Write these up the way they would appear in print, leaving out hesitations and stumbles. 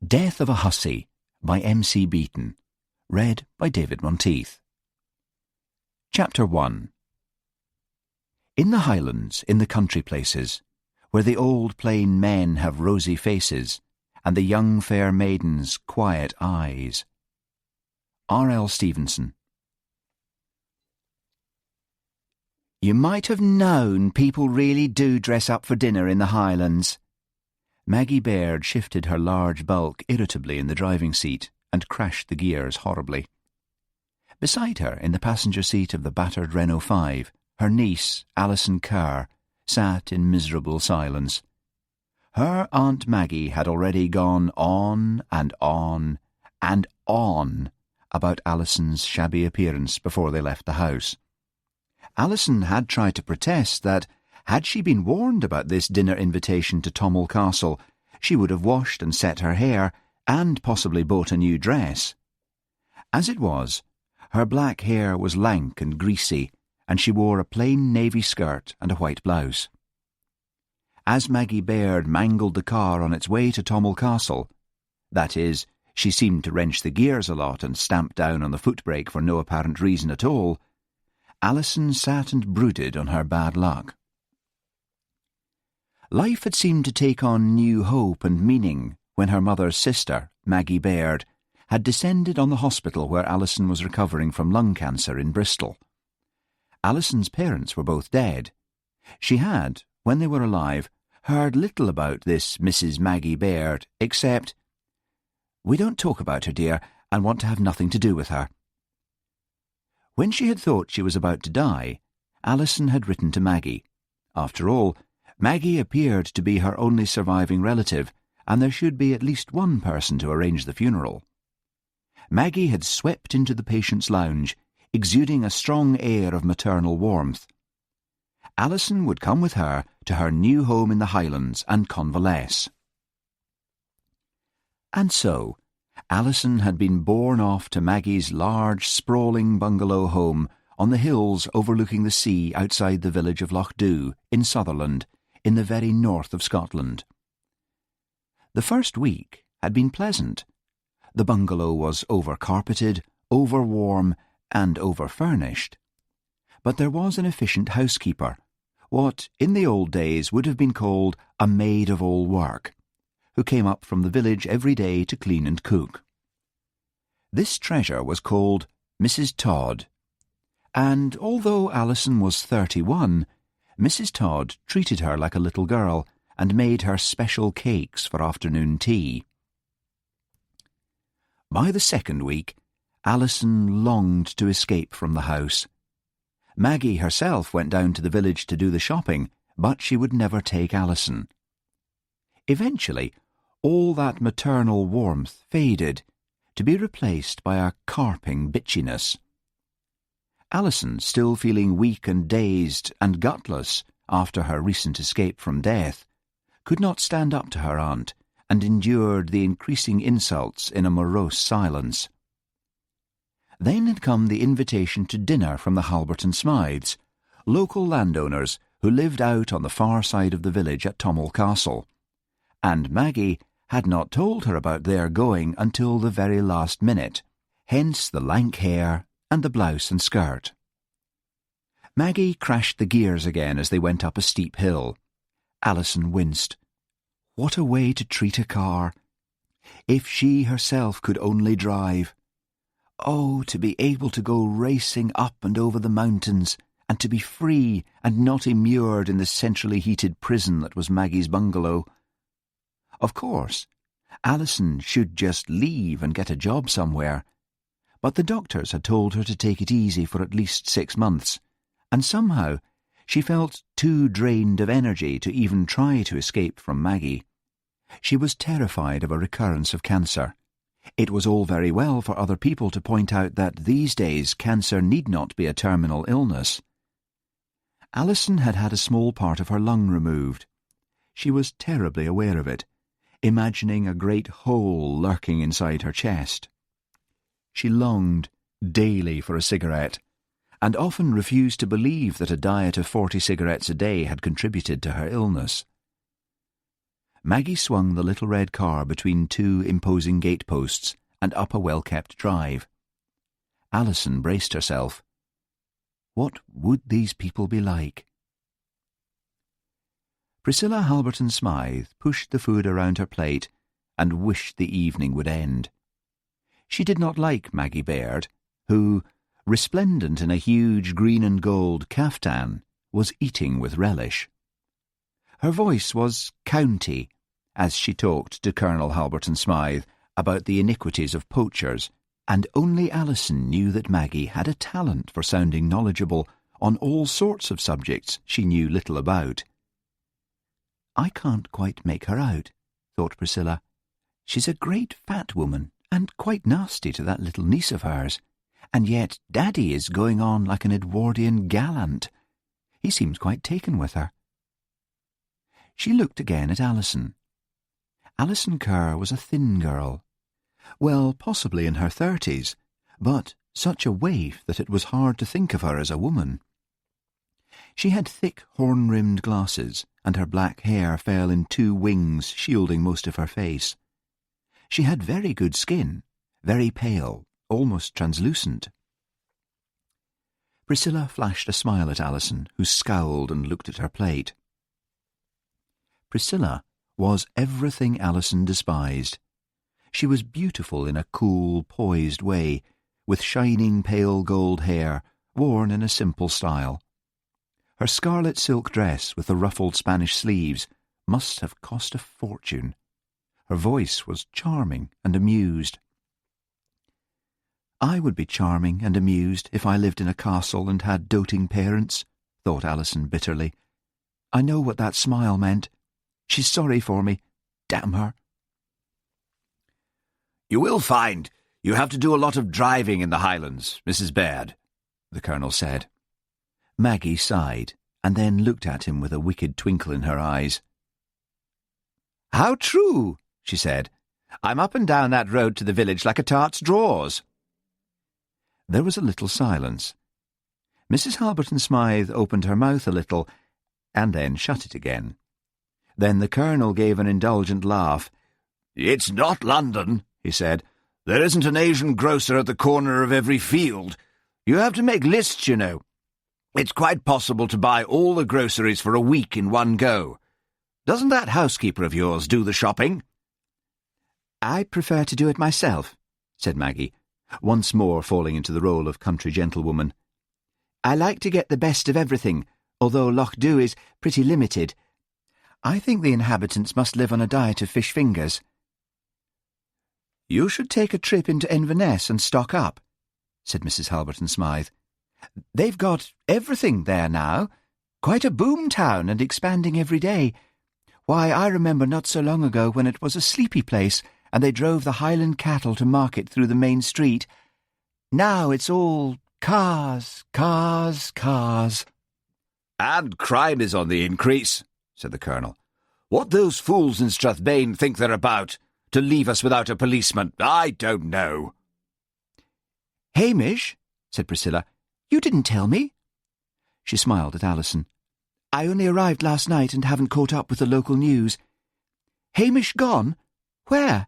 Death of a Hussy by M.C. Beaton. Read by David Monteith. Chapter 1. In the Highlands, in the country places, where the old plain men have rosy faces, and the young fair maidens quiet eyes. R. L. Stevenson. You might have known people really do dress up for dinner in the Highlands. Maggie Baird shifted her large bulk irritably in the driving seat and crashed the gears horribly. Beside her, in the passenger seat of the battered Renault 5, her niece, Alison Kerr, sat in miserable silence. Her Aunt Maggie had already gone on and on and on about Alison's shabby appearance before they left the house. Alison had tried to protest that, had she been warned about this dinner invitation to Tommel Castle, she would have washed and set her hair, and possibly bought a new dress. As it was, her black hair was lank and greasy, and she wore a plain navy skirt and a white blouse. As Maggie Baird mangled the car on its way to Tommel Castle, that is, she seemed to wrench the gears a lot and stamp down on the footbrake for no apparent reason at all, Alison sat and brooded on her bad luck. Life had seemed to take on new hope and meaning when her mother's sister, Maggie Baird, had descended on the hospital where Alison was recovering from lung cancer in Bristol. Alison's parents were both dead. She had, when they were alive, heard little about this Mrs. Maggie Baird, except, "We don't talk about her, dear, and want to have nothing to do with her." When she had thought she was about to die, Alison had written to Maggie. After all, Maggie appeared to be her only surviving relative, and there should be at least one person to arrange the funeral. Maggie had swept into the patient's lounge, exuding a strong air of maternal warmth. Alison would come with her to her new home in the Highlands and convalesce. And so, Alison had been borne off to Maggie's large, sprawling bungalow home on the hills overlooking the sea outside the village of Lochdu, in Sutherland, in the very north of Scotland. The first week had been pleasant. The bungalow was over-carpeted, over-warm, and over-furnished. But there was an efficient housekeeper, what in the old days would have been called a maid-of-all-work, who came up from the village every day to clean and cook. This treasure was called Mrs. Todd, and although Alison was 31, Mrs. Todd treated her like a little girl and made her special cakes for afternoon tea. By the second week, Alison longed to escape from the house. Maggie herself went down to the village to do the shopping, but she would never take Alison. Eventually, all that maternal warmth faded, to be replaced by a carping bitchiness. Alison, still feeling weak and dazed and gutless after her recent escape from death, could not stand up to her aunt and endured the increasing insults in a morose silence. Then had come the invitation to dinner from the Halberton Smythes, local landowners who lived out on the far side of the village at Tommel Castle, and Maggie had not told her about their going until the very last minute, hence the lank hair and the blouse and skirt. Maggie crashed the gears again as they went up a steep hill. Alison winced. What a way to treat a car! If she herself could only drive! Oh, to be able to go racing up and over the mountains, and to be free and not immured in the centrally heated prison that was Maggie's bungalow. Of course, Alison should just leave and get a job somewhere, but the doctors had told her to take it easy for at least 6 months, and somehow she felt too drained of energy to even try to escape from Maggie. She was terrified of a recurrence of cancer. It was all very well for other people to point out that these days cancer need not be a terminal illness. Alison had had a small part of her lung removed. She was terribly aware of it, imagining a great hole lurking inside her chest. She longed daily for a cigarette, and often refused to believe that a diet of 40 cigarettes a day had contributed to her illness. Maggie swung the little red car between two imposing gateposts and up a well-kept drive. Alison braced herself. What would these people be like? Priscilla Halberton-Smythe pushed the food around her plate and wished the evening would end. She did not like Maggie Baird, who, resplendent in a huge green and gold caftan, was eating with relish. Her voice was county as she talked to Colonel Halberton-Smythe about the iniquities of poachers, and only Alison knew that Maggie had a talent for sounding knowledgeable on all sorts of subjects she knew little about. I can't quite make her out, thought Priscilla. She's a great fat woman, and quite nasty to that little niece of hers, and yet Daddy is going on like an Edwardian gallant. He seems quite taken with her. She looked again at Alison. Alison Kerr was a thin girl. Well, possibly in her 30s, but such a waif that it was hard to think of her as a woman. She had thick horn-rimmed glasses, and her black hair fell in two wings shielding most of her face. She had very good skin, very pale, almost translucent. Priscilla flashed a smile at Alison, who scowled and looked at her plate. Priscilla was everything Alison despised. She was beautiful in a cool, poised way, with shining pale gold hair, worn in a simple style. Her scarlet silk dress with the ruffled Spanish sleeves must have cost a fortune. Her voice was charming and amused. I would be charming and amused if I lived in a castle and had doting parents, thought Alison bitterly. I know what that smile meant. She's sorry for me. Damn her. You will find you have to do a lot of driving in the Highlands, Mrs. Baird, the Colonel said. Maggie sighed, and then looked at him with a wicked twinkle in her eyes. How true, she said. I'm up and down that road to the village like a tart's drawers. There was a little silence. Mrs. Halberton-Smythe opened her mouth a little, and then shut it again. Then the Colonel gave an indulgent laugh. It's not London, he said. There isn't an Asian grocer at the corner of every field. You have to make lists, you know. It's quite possible to buy all the groceries for a week in one go. Doesn't that housekeeper of yours do the shopping? I prefer to do it myself, said Maggie, once more falling into the role of country gentlewoman. I like to get the best of everything, although Loch Dew is pretty limited. I think the inhabitants must live on a diet of fish fingers. You should take a trip into Inverness and stock up, said Mrs. Halberton-Smythe. They've got everything there now. Quite a boom town and expanding every day. Why, I remember not so long ago when it was a sleepy place and they drove the Highland cattle to market through the main street. Now it's all cars, cars, cars. And crime is on the increase, said the Colonel. What those fools in Strathbane think they're about, to leave us without a policeman, I don't know. Hamish, said Priscilla, you didn't tell me. She smiled at Alison. I only arrived last night and haven't caught up with the local news. Hamish gone? Where?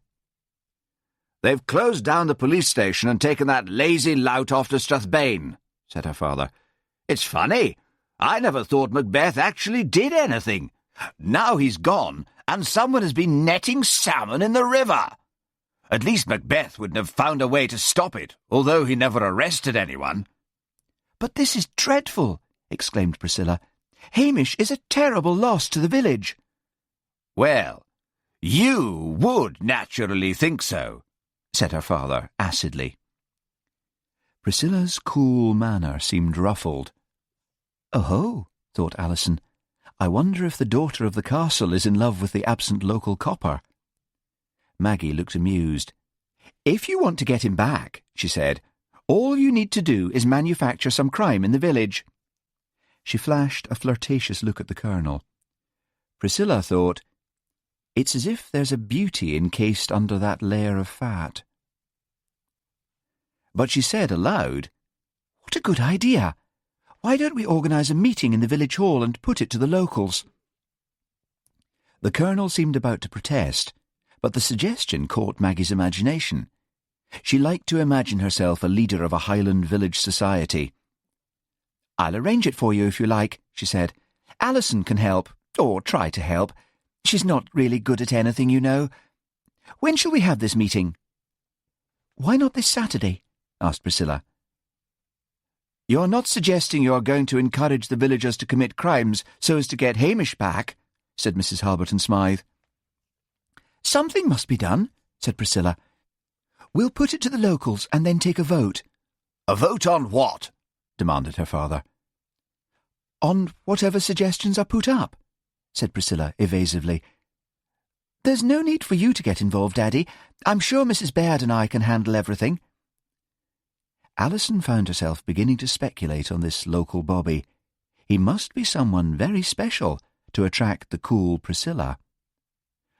They've closed down the police station and taken that lazy lout off to Strathbane, said her father. It's funny. I never thought Macbeth actually did anything. Now he's gone, and someone has been netting salmon in the river. At least Macbeth wouldn't have found a way to stop it, although he never arrested anyone. But this is dreadful, exclaimed Priscilla. Hamish is a terrible loss to the village. Well, you would naturally think so, said her father acidly. Priscilla's cool manner seemed ruffled. Oh-ho, thought Alison. I wonder if the daughter of the castle is in love with the absent local copper. Maggie looked amused. If you want to get him back, she said, all you need to do is manufacture some crime in the village. She flashed a flirtatious look at the Colonel. Priscilla thought, it's as if there's a beauty encased under that layer of fat. But she said aloud, what a good idea! Why don't we organise a meeting in the village hall and put it to the locals? The Colonel seemed about to protest, but the suggestion caught Maggie's imagination. She liked to imagine herself a leader of a Highland village society. "I'll arrange it for you if you like," she said. "Alison can help, or try to help. She's not really good at anything, you know. When shall we have this meeting?" "Why not this Saturday?" asked Priscilla. "You're not suggesting you're going to encourage the villagers to commit crimes so as to get Hamish back?" said Mrs. Halberton Smythe. "Something must be done," said Priscilla. "We'll put it to the locals and then take a vote." "A vote on what?" demanded her father. "On whatever suggestions are put up," said Priscilla evasively. "There's no need for you to get involved, Daddy. I'm sure Mrs. Baird and I can handle everything." Alison found herself beginning to speculate on this local Bobby. He must be someone very special to attract the cool Priscilla.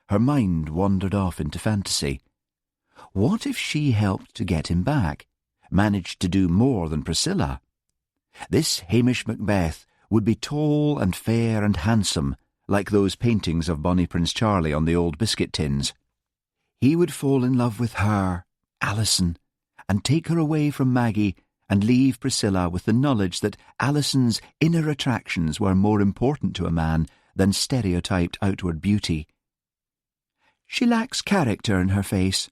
Her mind wandered off into fantasy. What if she helped to get him back, managed to do more than Priscilla? This Hamish Macbeth would be tall and fair and handsome, like those paintings of Bonnie Prince Charlie on the old biscuit tins. He would fall in love with her, Alison, and take her away from Maggie and leave Priscilla with the knowledge that Alison's inner attractions were more important to a man than stereotyped outward beauty. "She lacks character in her face,"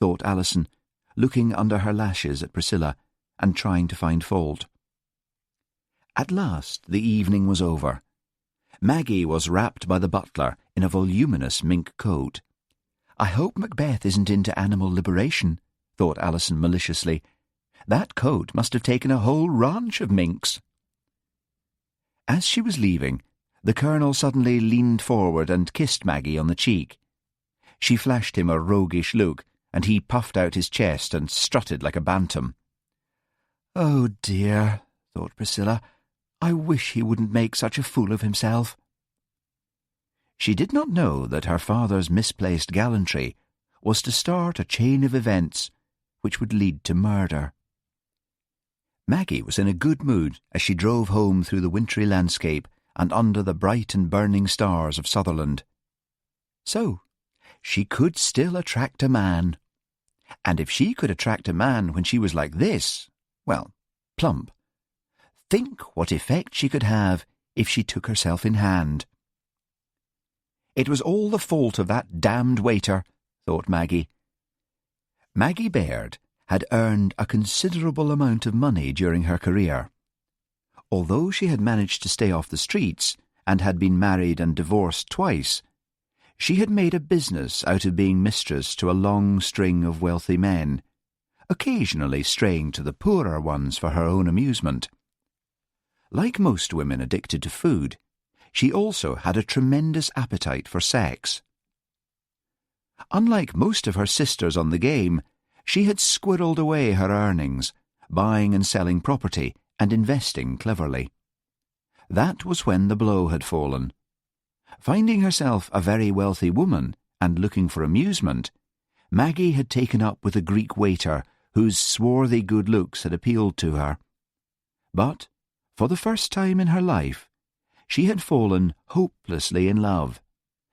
thought Alison, looking under her lashes at Priscilla and trying to find fault. At last the evening was over. Maggie was wrapped by the butler in a voluminous mink coat. "I hope Macbeth isn't into animal liberation," thought Alison maliciously. "That coat must have taken a whole ranch of minks." As she was leaving, the Colonel suddenly leaned forward and kissed Maggie on the cheek. She flashed him a roguish look, and he puffed out his chest and strutted like a bantam. "Oh dear," thought Priscilla, "I wish he wouldn't make such a fool of himself." She did not know that her father's misplaced gallantry was to start a chain of events which would lead to murder. Maggie was in a good mood as she drove home through the wintry landscape and under the bright and burning stars of Sutherland. So, she could still attract a man. And if she could attract a man when she was like this, well, plump. Think what effect she could have if she took herself in hand. It was all the fault of that damned waiter, thought Maggie. Maggie Baird had earned a considerable amount of money during her career. Although she had managed to stay off the streets and had been married and divorced twice, she had made a business out of being mistress to a long string of wealthy men, occasionally straying to the poorer ones for her own amusement. Like most women addicted to food, she also had a tremendous appetite for sex. Unlike most of her sisters on the game, she had squirreled away her earnings, buying and selling property and investing cleverly. That was when the blow had fallen. Finding herself a very wealthy woman and looking for amusement, Maggie had taken up with a Greek waiter whose swarthy good looks had appealed to her. But, for the first time in her life, she had fallen hopelessly in love,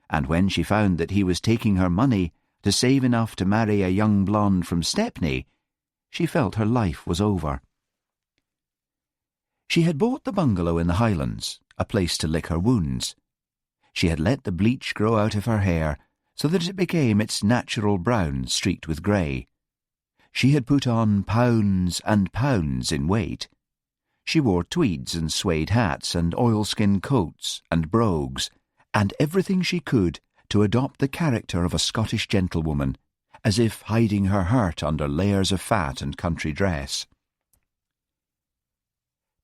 and when she found that he was taking her money to save enough to marry a young blonde from Stepney, she felt her life was over. She had bought the bungalow in the Highlands, a place to lick her wounds. She had let the bleach grow out of her hair so that it became its natural brown streaked with grey. She had put on pounds and pounds in weight. She wore tweeds and suede hats and oilskin coats and brogues, and everything she could to adopt the character of a Scottish gentlewoman, as if hiding her hurt under layers of fat and country dress.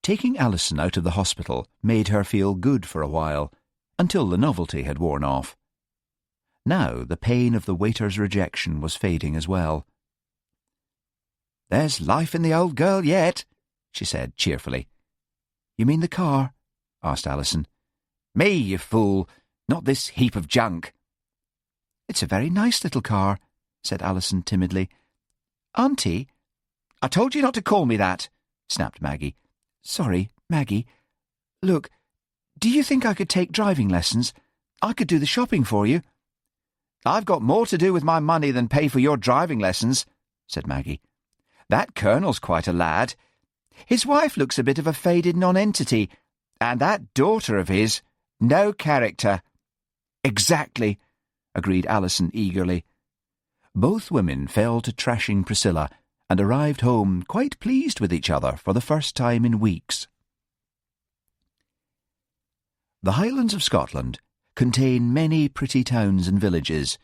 Taking Alison out of the hospital made her feel good for a while, until the novelty had worn off. Now the pain of the waiter's rejection was fading as well. "There's life in the old girl yet," she said cheerfully. "You mean the car?" asked Alison. "Me, you fool, not this heap of junk." "It's a very nice little car," said Alison timidly. "Auntie—" "I told you not to call me that," snapped Maggie. "Sorry, Maggie. Look, do you think I could take driving lessons? I could do the shopping for you." "I've got more to do with my money than pay for your driving lessons," said Maggie. "That Colonel's quite a lad. His wife looks a bit of a faded nonentity, and that daughter of his, no character." "Exactly," agreed Alison eagerly. Both women fell to trashing Priscilla and arrived home quite pleased with each other for the first time in weeks. The Highlands of Scotland contain many pretty towns and villages,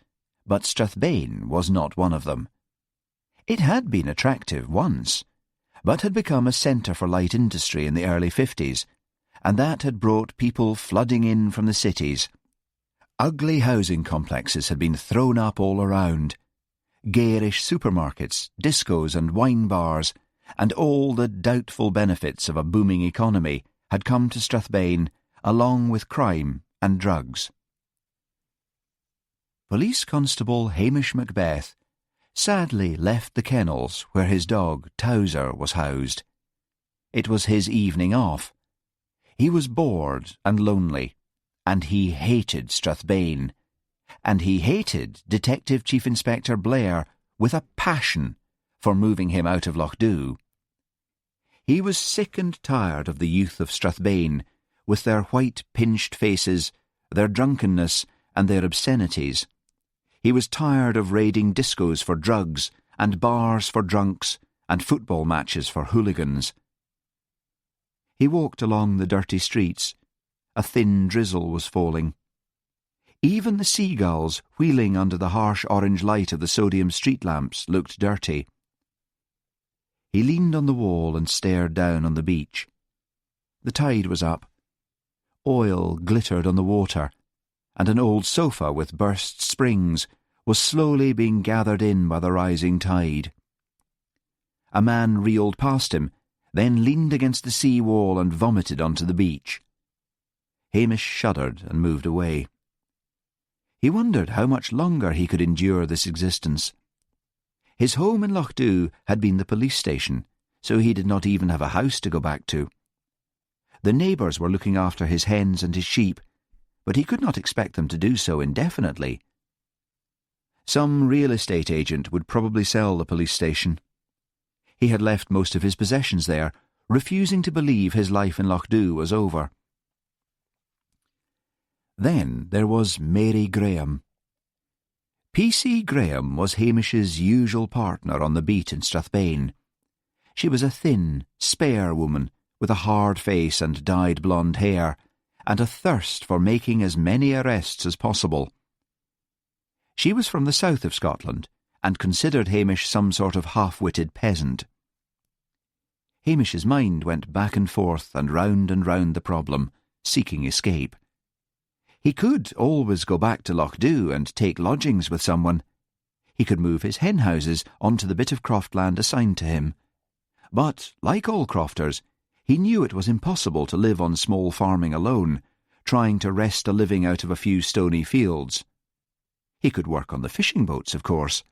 but Strathbane was not one of them. It had been attractive once, but had become a centre for light industry in the early 50s, and that had brought people flooding in from the cities. Ugly housing complexes had been thrown up all around. Garish supermarkets, discos and wine bars, and all the doubtful benefits of a booming economy had come to Strathbane, along with crime and drugs. Police Constable Hamish Macbeth sadly left the kennels where his dog Towser was housed. It was his evening off. He was bored and lonely, and he hated Strathbane, and he hated Detective Chief Inspector Blair with a passion for moving him out of Lochdoe. He was sick and tired of the youth of Strathbane, with their white pinched faces, their drunkenness, and their obscenities. He was tired of raiding discos for drugs, and bars for drunks, and football matches for hooligans. He walked along the dirty streets. A thin drizzle was falling. Even the seagulls, wheeling under the harsh orange light of the sodium street lamps, looked dirty. He leaned on the wall and stared down on the beach. The tide was up. Oil glittered on the water, and an old sofa with burst springs was slowly being gathered in by the rising tide. A man reeled past him, then leaned against the sea wall and vomited onto the beach. Hamish shuddered and moved away. He wondered how much longer he could endure this existence. His home in Lochdoe had been the police station, so he did not even have a house to go back to. The neighbours were looking after his hens and his sheep, but he could not expect them to do so indefinitely. Some real estate agent would probably sell the police station. He had left most of his possessions there, refusing to believe his life in Lochdoe was over. Then there was Mary Graham. P.C. Graham was Hamish's usual partner on the beat in Strathbane. She was a thin, spare woman with a hard face and dyed blonde hair, and a thirst for making as many arrests as possible. She was from the south of Scotland, and considered Hamish some sort of half-witted peasant. Hamish's mind went back and forth and round the problem, seeking escape. He could always go back to Lochdoe and take lodgings with someone. He could move his hen houses onto the bit of croftland assigned to him. But, like all crofters, he knew it was impossible to live on small farming alone, trying to wrest a living out of a few stony fields. He could work on the fishing boats, of course.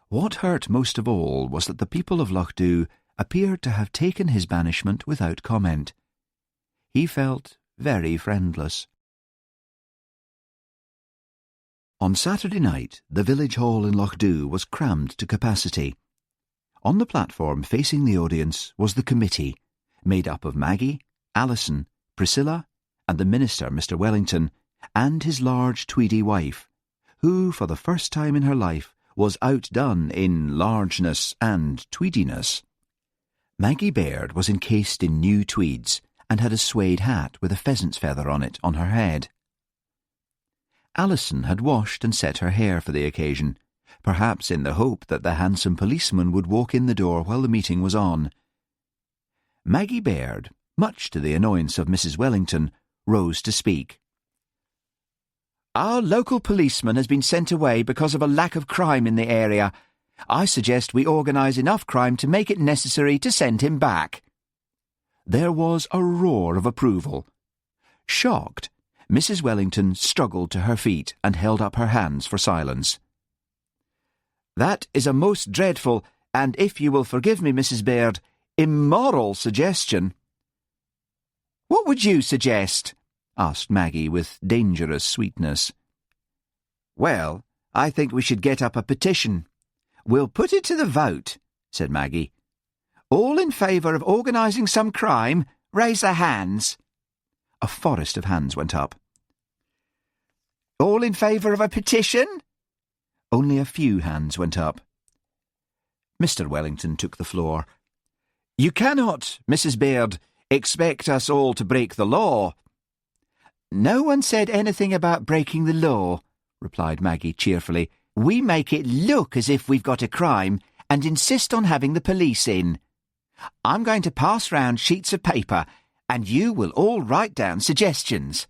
What hurt most of all was that the people of Lochdoe appeared to have taken his banishment without comment. He felt very friendless. On Saturday night, the village hall in Lochdoe was crammed to capacity. On the platform facing the audience was the committee, made up of Maggie, Alison, Priscilla, and the minister, Mr. Wellington, and his large tweedy wife, who, for the first time in her life, was outdone in largeness and tweediness. Maggie Baird was encased in new tweeds and had a suede hat with a pheasant's feather on it on her head. Alison had washed and set her hair for the occasion, perhaps in the hope that the handsome policeman would walk in the door while the meeting was on. Maggie Baird, much to the annoyance of Mrs. Wellington, rose to speak. "Our local policeman has been sent away because of a lack of crime in the area. I suggest we organise enough crime to make it necessary to send him back." There was a roar of approval. Shocked, Mrs. Wellington struggled to her feet and held up her hands for silence. "That is a most dreadful, and if you will forgive me, Mrs. Baird, immoral suggestion." "What would you suggest?" asked Maggie with dangerous sweetness. Well, I think we should get up a petition. We'll put it to the vote, said Maggie. All in favour of organising some crime, raise their hands. A forest of hands went up. All in favour of a petition? Only a few hands went up. Mr. Wellington took the floor. You cannot, Mrs. Baird, expect us all to break the law. No one said anything about breaking the law, replied Maggie cheerfully. We make it look as if we've got a crime and insist on having the police in. I'm going to pass round sheets of paper and you will all write down suggestions.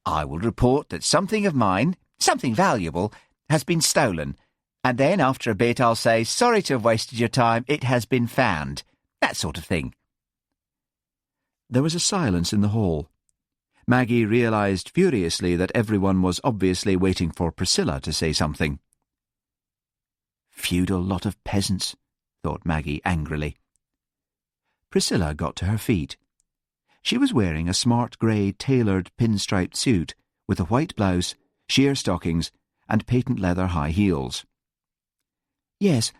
I will report that something of mine, something valuable, has been stolen, and then after a bit I'll say, sorry to have wasted your time, it has been found. That sort of thing. There was a silence in the hall. Maggie realised furiously that everyone was obviously waiting for Priscilla to say something. Feudal lot of peasants, thought Maggie angrily. Priscilla got to her feet. She was wearing a smart grey tailored pinstriped suit with a white blouse, sheer stockings and patent leather high heels. Yes,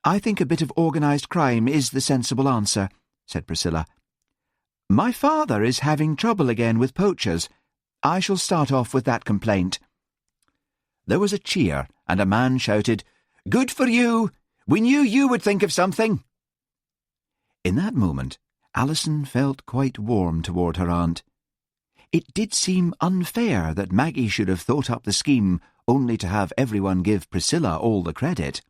I think a bit of organised crime is the sensible answer, said Priscilla. My father is having trouble again with poachers. I shall start off with that complaint. There was a cheer, and a man shouted, Good for you! We knew you would think of something! In that moment, Alison felt quite warm toward her aunt. It did seem unfair that Maggie should have thought up the scheme only to have everyone give Priscilla all the credit.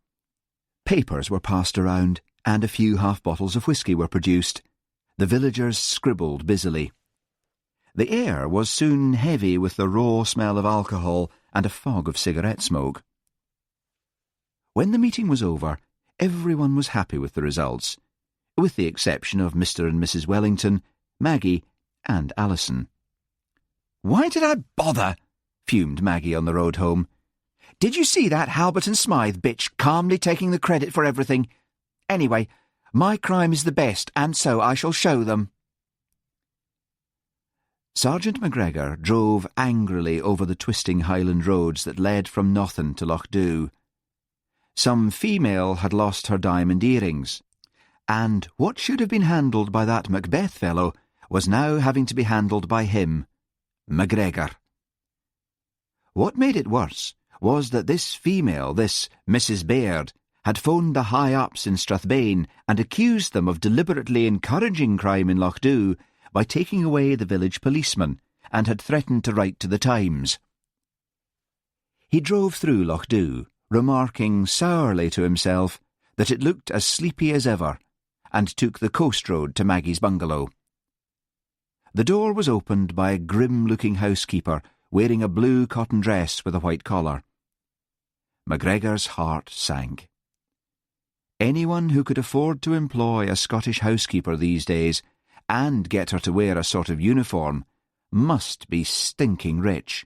Papers were passed around, and a few half-bottles of whisky were produced. The villagers scribbled busily. The air was soon heavy with the raw smell of alcohol and a fog of cigarette smoke. When the meeting was over, everyone was happy with the results, with the exception of Mr. and Mrs. Wellington, Maggie, and Alison. Why did I bother? Fumed Maggie on the road home. Did you see that Halbert and Smythe bitch calmly taking the credit for everything? Anyway, my crime is the best, and so I shall show them. Sergeant MacGregor drove angrily over the twisting Highland roads that led from Nothin to Lochdoe. Some female had lost her diamond earrings, and what should have been handled by that Macbeth fellow was now having to be handled by him, MacGregor. What made it worse was that this female, this Mrs. Baird, had phoned the high-ups in Strathbane and accused them of deliberately encouraging crime in Lochdoe by taking away the village policeman, and had threatened to write to the Times. He drove through Lochdoe, remarking sourly to himself that it looked as sleepy as ever, and took the coast road to Maggie's bungalow. The door was opened by a grim-looking housekeeper wearing a blue cotton dress with a white collar. MacGregor's heart sank. Anyone who could afford to employ a Scottish housekeeper these days and get her to wear a sort of uniform must be stinking rich.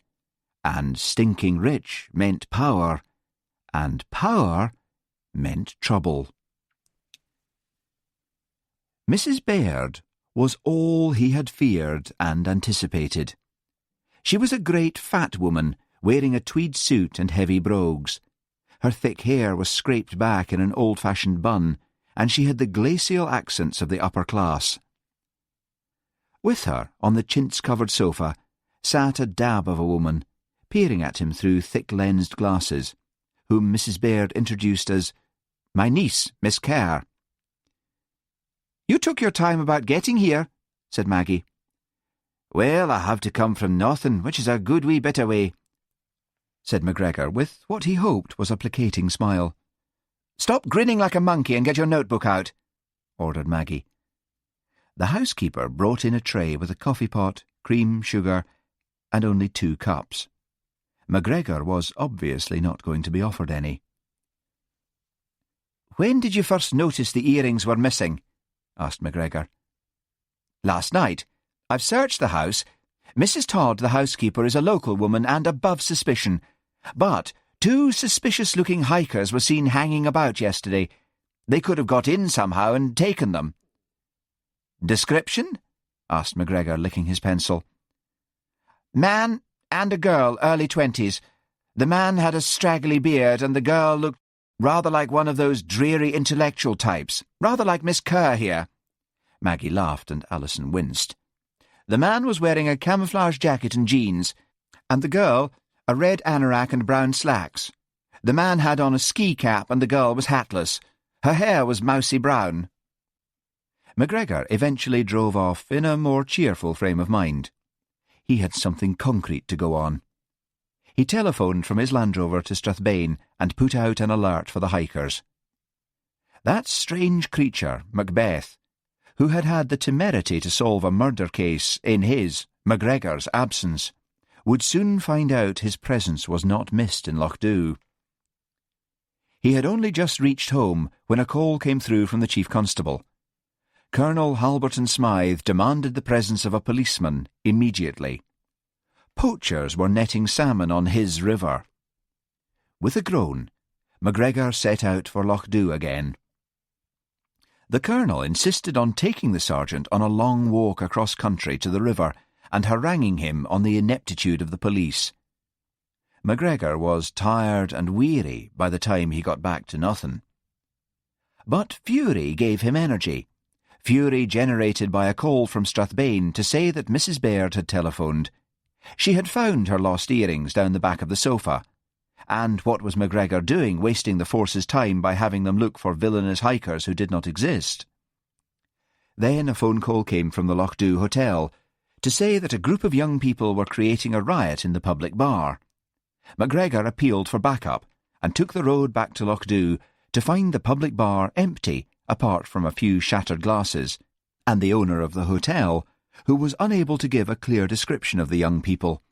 And stinking rich meant power, and power meant trouble. Mrs. Baird was all he had feared and anticipated. She was a great fat woman, wearing a tweed suit and heavy brogues. Her thick hair was scraped back in an old-fashioned bun, and she had the glacial accents of the upper class. With her, on the chintz-covered sofa, sat a dab of a woman, peering at him through thick-lensed glasses, whom Mrs. Baird introduced as my niece, Miss Kerr. "You took your time about getting here," said Maggie. "Well, I have to come from Nothin, which is a good wee bit away," said MacGregor, with what he hoped was a placating smile. "Stop grinning like a monkey and get your notebook out," ordered Maggie. The housekeeper brought in a tray with a coffee pot, cream, sugar, and only 2 cups. MacGregor was obviously not going to be offered any. "When did you first notice the earrings were missing?" asked MacGregor. "Last night. I've searched the house. Mrs. Todd, the housekeeper, is a local woman and above suspicion. But 2 suspicious-looking hikers were seen hanging about yesterday. They could have got in somehow and taken them." "Description?" asked MacGregor, licking his pencil. Man and a girl, early 20s. The man had a straggly beard and the girl looked rather like one of those dreary intellectual types, rather like Miss Kerr here. Maggie laughed and Alison winced. The man was wearing a camouflage jacket and jeans, and the girl a red anorak and brown slacks. The man had on a ski cap and the girl was hatless. Her hair was mousy brown. McGregor eventually drove off in a more cheerful frame of mind. He had something concrete to go on. He telephoned from his Land Rover to Strathbane and put out an alert for the hikers. That strange creature, Macbeth, who had had the temerity to solve a murder case in his, McGregor's, absence, would soon find out his presence was not missed in Lochdoe. He had only just reached home when a call came through from the Chief Constable. Colonel Halberton Smythe demanded the presence of a policeman immediately. Poachers were netting salmon on his river. With a groan, McGregor set out for Lochdoe again. The colonel insisted on taking the sergeant on a long walk across country to the river and haranguing him on the ineptitude of the police. McGregor was tired and weary by the time he got back to nothing. But fury gave him energy, fury generated by a call from Strathbane to say that Mrs. Baird had telephoned. She had found her lost earrings down the back of the sofa, and what was McGregor doing wasting the force's time by having them look for villainous hikers who did not exist? Then a phone call came from the Lochdoe Hotel to say that a group of young people were creating a riot in the public bar. McGregor appealed for backup and took the road back to Lochdoe to find the public bar empty apart from a few shattered glasses, and the owner of the hotel, who was unable to give a clear description of the young people.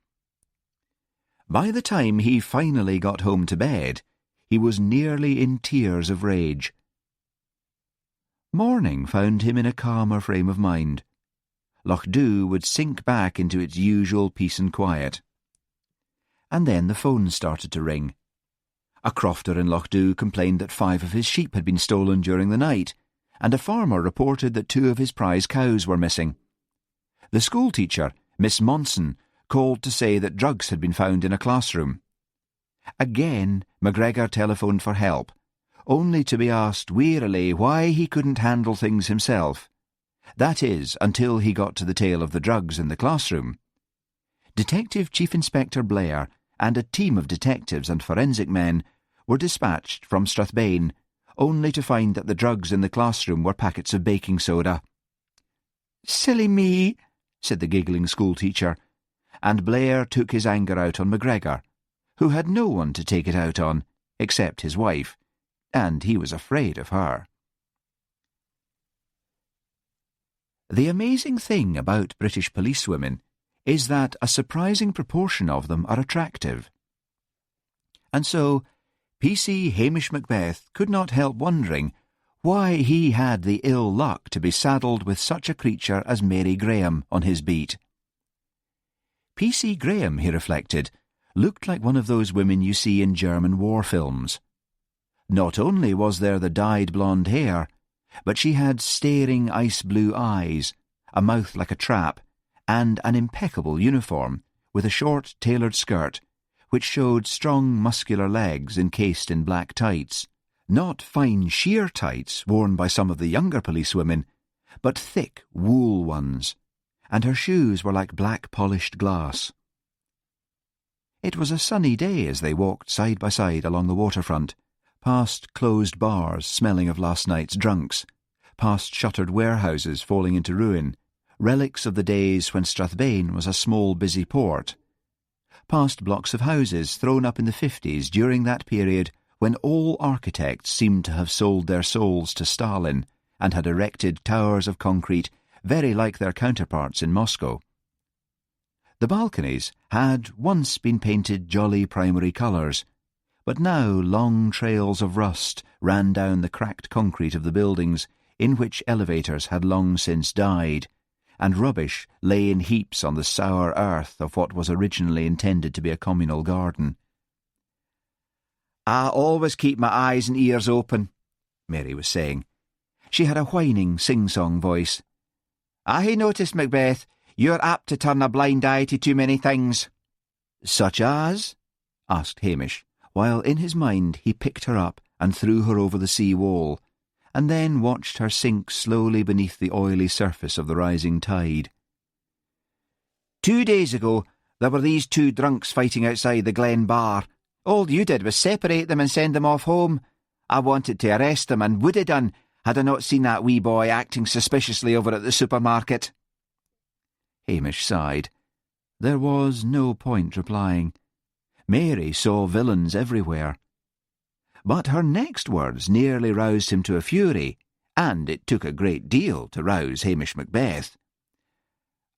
By the time he finally got home to bed, he was nearly in tears of rage. Morning found him in a calmer frame of mind. Lochdoe would sink back into its usual peace and quiet. And then the phone started to ring. A crofter in Lochdoe complained that 5 of his sheep had been stolen during the night, and a farmer reported that 2 of his prize cows were missing. The schoolteacher, Miss Monson, called to say that drugs had been found in a classroom. Again, McGregor telephoned for help, only to be asked wearily why he couldn't handle things himself. That is, until he got to the tale of the drugs in the classroom. Detective Chief Inspector Blair and a team of detectives and forensic men were dispatched from Strathbane, only to find that the drugs in the classroom were packets of baking soda. "Silly me," said the giggling schoolteacher, and Blair took his anger out on McGregor, who had no one to take it out on, except his wife, and he was afraid of her. The amazing thing about British policewomen is that a surprising proportion of them are attractive. And so, PC Hamish Macbeth could not help wondering why he had the ill luck to be saddled with such a creature as Mary Graham on his beat. PC Graham, he reflected, looked like one of those women you see in German war films. Not only was there the dyed blonde hair, but she had staring ice-blue eyes, a mouth like a trap, and an impeccable uniform, with a short tailored skirt, which showed strong muscular legs encased in black tights, not fine sheer tights worn by some of the younger policewomen, but thick wool ones, and her shoes were like black polished glass. It was a sunny day as they walked side by side along the waterfront, past closed bars smelling of last night's drunks, past shuttered warehouses falling into ruin, relics of the days when Strathbane was a small busy port, past blocks of houses thrown up in the 50s during that period when all architects seemed to have sold their souls to Stalin and had erected towers of concrete very like their counterparts in Moscow. The balconies had once been painted jolly primary colours, but now long trails of rust ran down the cracked concrete of the buildings in which elevators had long since died, and rubbish lay in heaps on the sour earth of what was originally intended to be a communal garden. "I always keep my eyes and ears open," Mary was saying. She had a whining, sing-song voice. "I noticed, Macbeth, You're apt to turn a blind eye to too many things." "Such as?" asked Hamish, while in his mind he picked her up and threw her over the sea wall, and then watched her sink slowly beneath the oily surface of the rising tide. 2 days ago, there were these 2 drunks fighting outside the Glen Bar. All you did was separate them and send them off home. I wanted to arrest them and would have done had I not seen that wee boy acting suspiciously over at the supermarket." Hamish sighed. There was no point replying. Mary saw villains everywhere. But her next words nearly roused him to a fury, and it took a great deal to rouse Hamish Macbeth.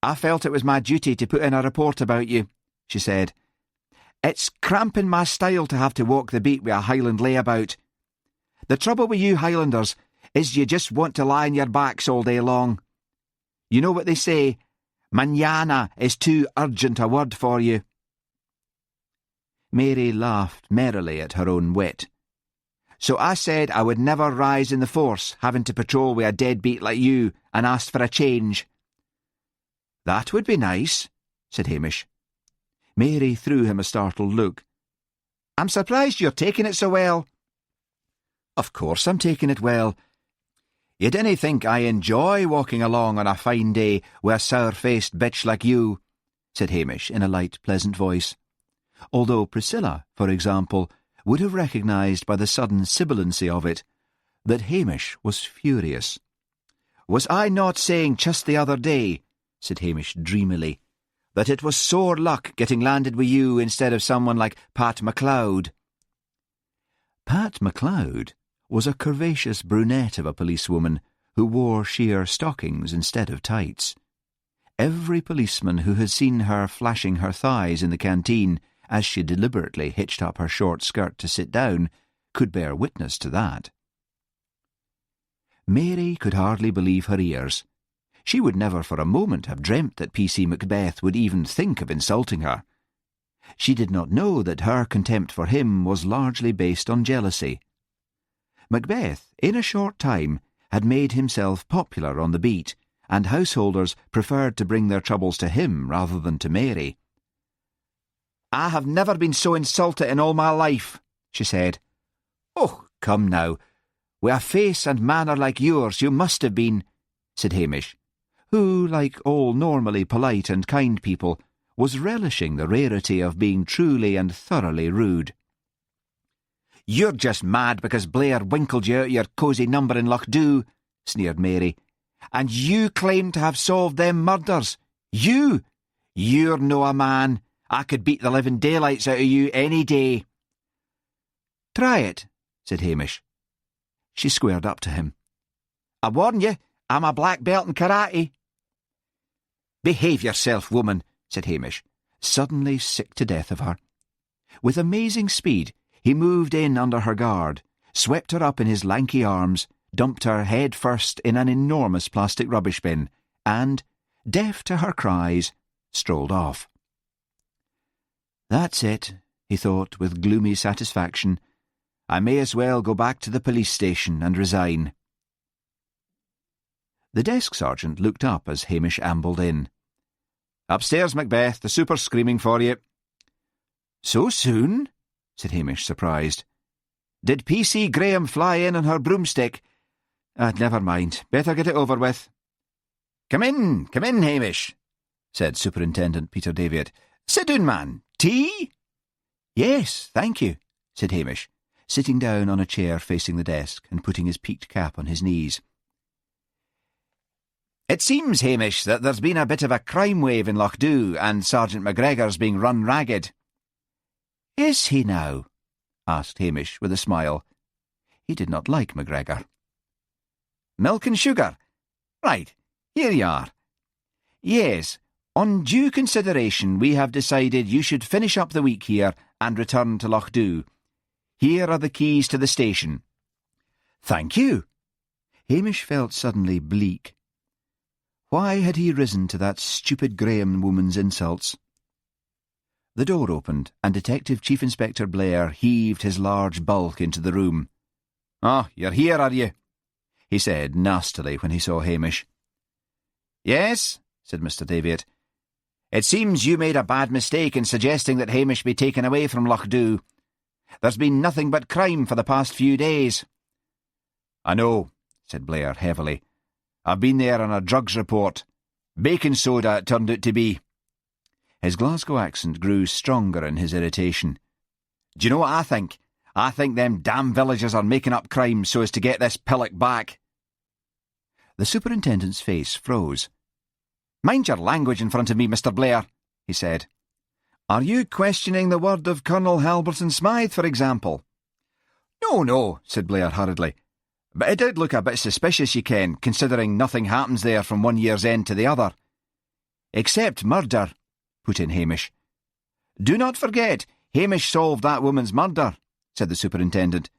"I felt it was my duty to put in a report about you," she said. "It's cramping my style to have to walk the beat with a Highland layabout. The trouble with you Highlanders is you just want to lie on your backs all day long. You know what they say, manana is too urgent a word for you." Mary laughed merrily at her own wit. "So I said I would never rise in the force, having to patrol with a deadbeat like you, and asked for a change." "That would be nice," said Hamish. Mary threw him a startled look. "I'm surprised you're taking it so well." "Of course I'm taking it well. You dinna think I enjoy walking along on a fine day with a sour-faced bitch like you," said Hamish in a light, pleasant voice, although Priscilla, for example, would have recognised by the sudden sibilancy of it that Hamish was furious. "Was I not saying just the other day," said Hamish dreamily, "that it was sore luck getting landed with you instead of someone like Pat MacLeod?" Pat MacLeod was a curvaceous brunette of a policewoman who wore sheer stockings instead of tights. Every policeman who had seen her flashing her thighs in the canteen as she deliberately hitched up her short skirt to sit down could bear witness to that. Mary could hardly believe her ears. She would never for a moment have dreamt that P.C. Macbeth would even think of insulting her. She did not know that her contempt for him was largely based on jealousy. Macbeth, in a short time, had made himself popular on the beat, and householders preferred to bring their troubles to him rather than to Mary. "I have never been so insulted in all my life," she said. "Oh, come now. With a face and manner like yours, you must have been," said Hamish, who, like all normally polite and kind people, was relishing the rarity of being truly and thoroughly rude. "You're just mad because Blair winkled you out of your cosy number in Lochdew," sneered Mary. "And you claim to have solved them murders. You! You're no a man. I could beat the living daylights out of you any day." "Try it," said Hamish. She squared up to him. "I warn you, I'm a black belt in karate." "Behave yourself, woman," said Hamish, suddenly sick to death of her. With amazing speed, he moved in under her guard, swept her up in his lanky arms, dumped her head first in an enormous plastic rubbish bin, and, deaf to her cries, strolled off. "That's it," he thought with gloomy satisfaction. "I may as well go back to the police station and resign." The desk sergeant looked up as Hamish ambled in. "Upstairs, Macbeth, the super's screaming for you." "So soon?" said Hamish, surprised. "Did P.C. Graham fly in on her broomstick?" Never mind. Better get it over with." Come in, Hamish," said Superintendent Peter Davitt. "Sit down, man. Tea?" "Yes, thank you," said Hamish, sitting down on a chair facing the desk and putting his peaked cap on his knees. "It seems, Hamish, that there's been a bit of a crime wave in Lochdew, and Sergeant McGregor's being run ragged." "Is he now?" asked Hamish with a smile. He did not like McGregor. "Milk and sugar? Right, here you are. Yes, on due consideration we have decided you should finish up the week here and return to Lochdew. Here are the keys to the station." "Thank you." Hamish felt suddenly bleak. Why had he risen to that stupid Graham woman's insults? The door opened, and Detective Chief Inspector Blair heaved his large bulk into the room. "Oh, you're here, are you?" he said nastily when he saw Hamish. "Yes," said Mr. Daviot. "It seems you made a bad mistake in suggesting that Hamish be taken away from Loch Dhu. There's been nothing but crime for the past few days." "I know," said Blair heavily. "I've been there on a drugs report. Baking soda it turned out to be." His Glasgow accent grew stronger in his irritation. "Do you know what I think? I think them damn villagers are making up crimes so as to get this pillock back." The superintendent's face froze. "Mind your language in front of me, Mr. Blair," he said. "Are you questioning the word of Colonel Halberton Smythe, for example?" No, said Blair hurriedly. "But it did look a bit suspicious, you ken, considering nothing happens there from one year's end to the other." "Except murder," put in Hamish. "Do not forget, Hamish solved that woman's murder," said the superintendent.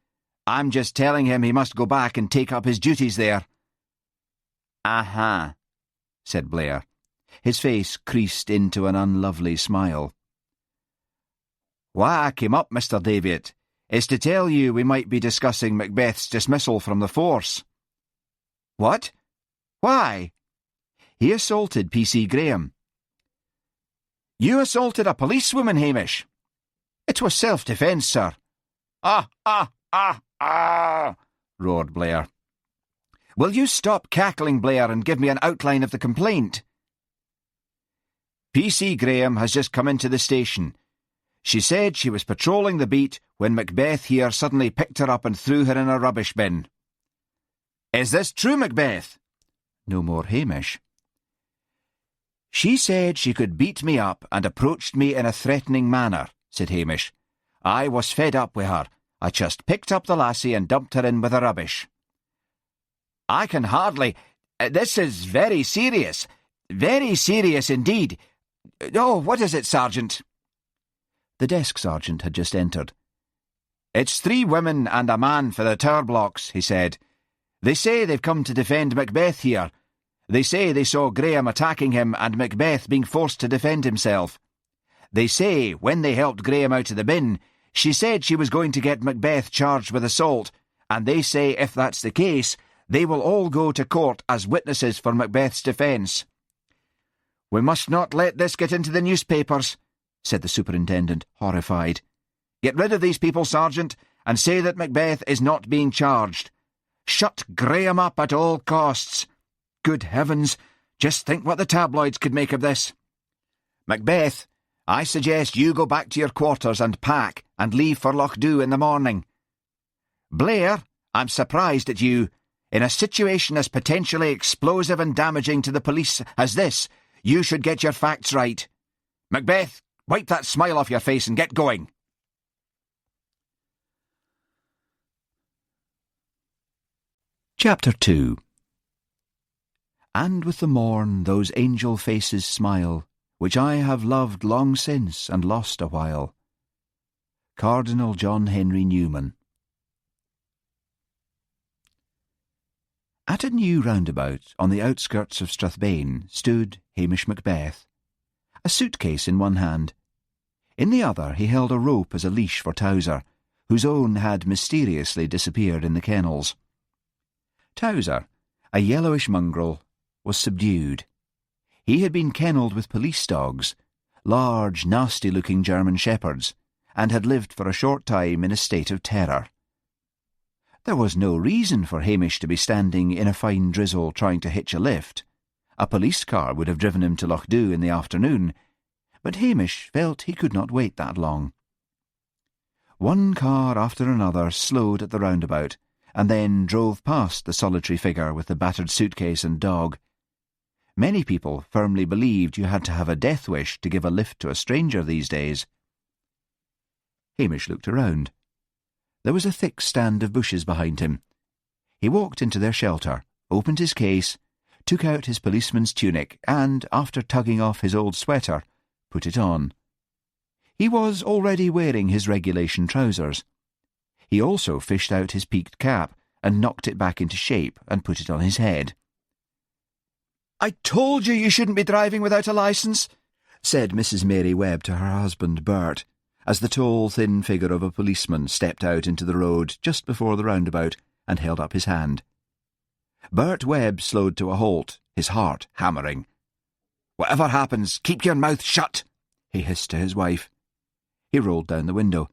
"I'm just telling him he must go back and take up his duties there." "Aha," said Blair. His face creased into an unlovely smile. "Why I came up, Mr. Daviot, is to tell you we might be discussing Macbeth's dismissal from the force." "What? Why?" "He assaulted P.C. Graham." "You assaulted a policewoman, Hamish?" "It was self-defence, sir." Ah, roared Blair. "Will you stop cackling, Blair, and give me an outline of the complaint?" "P.C. Graham has just come into the station. She said she was patrolling the beat when Macbeth here suddenly picked her up and threw her in a rubbish bin." "Is this true, Macbeth?" No more Hamish. "She said she could beat me up and approached me in a threatening manner," said Hamish. "I was fed up with her. I just picked up the lassie and dumped her in with the rubbish." "I can hardly... This is very serious. Very serious indeed. Oh, what is it, Sergeant?" The desk sergeant had just entered. "It's 3 women and a man for the tower blocks," he said. "They say they've come to defend Macbeth here. They say they saw Graham attacking him and Macbeth being forced to defend himself. They say when they helped Graham out of the bin, she said she was going to get Macbeth charged with assault, and they say if that's the case, they will all go to court as witnesses for Macbeth's defence." "We must not let this get into the newspapers," said the superintendent, horrified. "Get rid of these people, Sergeant, and say that Macbeth is not being charged. Shut Graham up at all costs. Good heavens, just think what the tabloids could make of this. Macbeth, I suggest you go back to your quarters and pack and leave for Loch Dhu in the morning. Blair, I'm surprised at you. In a situation as potentially explosive and damaging to the police as this, you should get your facts right. Macbeth, wipe that smile off your face and get going." Chapter 2. "And with the morn those angel faces smile, which I have loved long since and lost a while." Cardinal John Henry Newman. At a new roundabout on the outskirts of Strathbane stood Hamish Macbeth, a suitcase in one hand. In the other he held a rope as a leash for Towser, whose own had mysteriously disappeared in the kennels. Towser, a yellowish mongrel, was subdued. He had been kennelled with police dogs, large, nasty-looking German shepherds, and had lived for a short time in a state of terror. There was no reason for Hamish to be standing in a fine drizzle trying to hitch a lift. A police car would have driven him to Loch Dhu in the afternoon, but Hamish felt he could not wait that long. One car after another slowed at the roundabout, and then drove past the solitary figure with the battered suitcase and dog. Many people firmly believed you had to have a death wish to give a lift to a stranger these days. Hamish looked around. There was a thick stand of bushes behind him. He walked into their shelter, opened his case, took out his policeman's tunic, and, after tugging off his old sweater, put it on. He was already wearing his regulation trousers. He also fished out his peaked cap and knocked it back into shape and put it on his head. "I told you you shouldn't be driving without a licence," said Mrs. Mary Webb to her husband Bert, as the tall, thin figure of a policeman stepped out into the road just before the roundabout and held up his hand. Bert Webb slowed to a halt, his heart hammering. Whatever happens, keep your mouth shut, he hissed to his wife. He rolled down the window.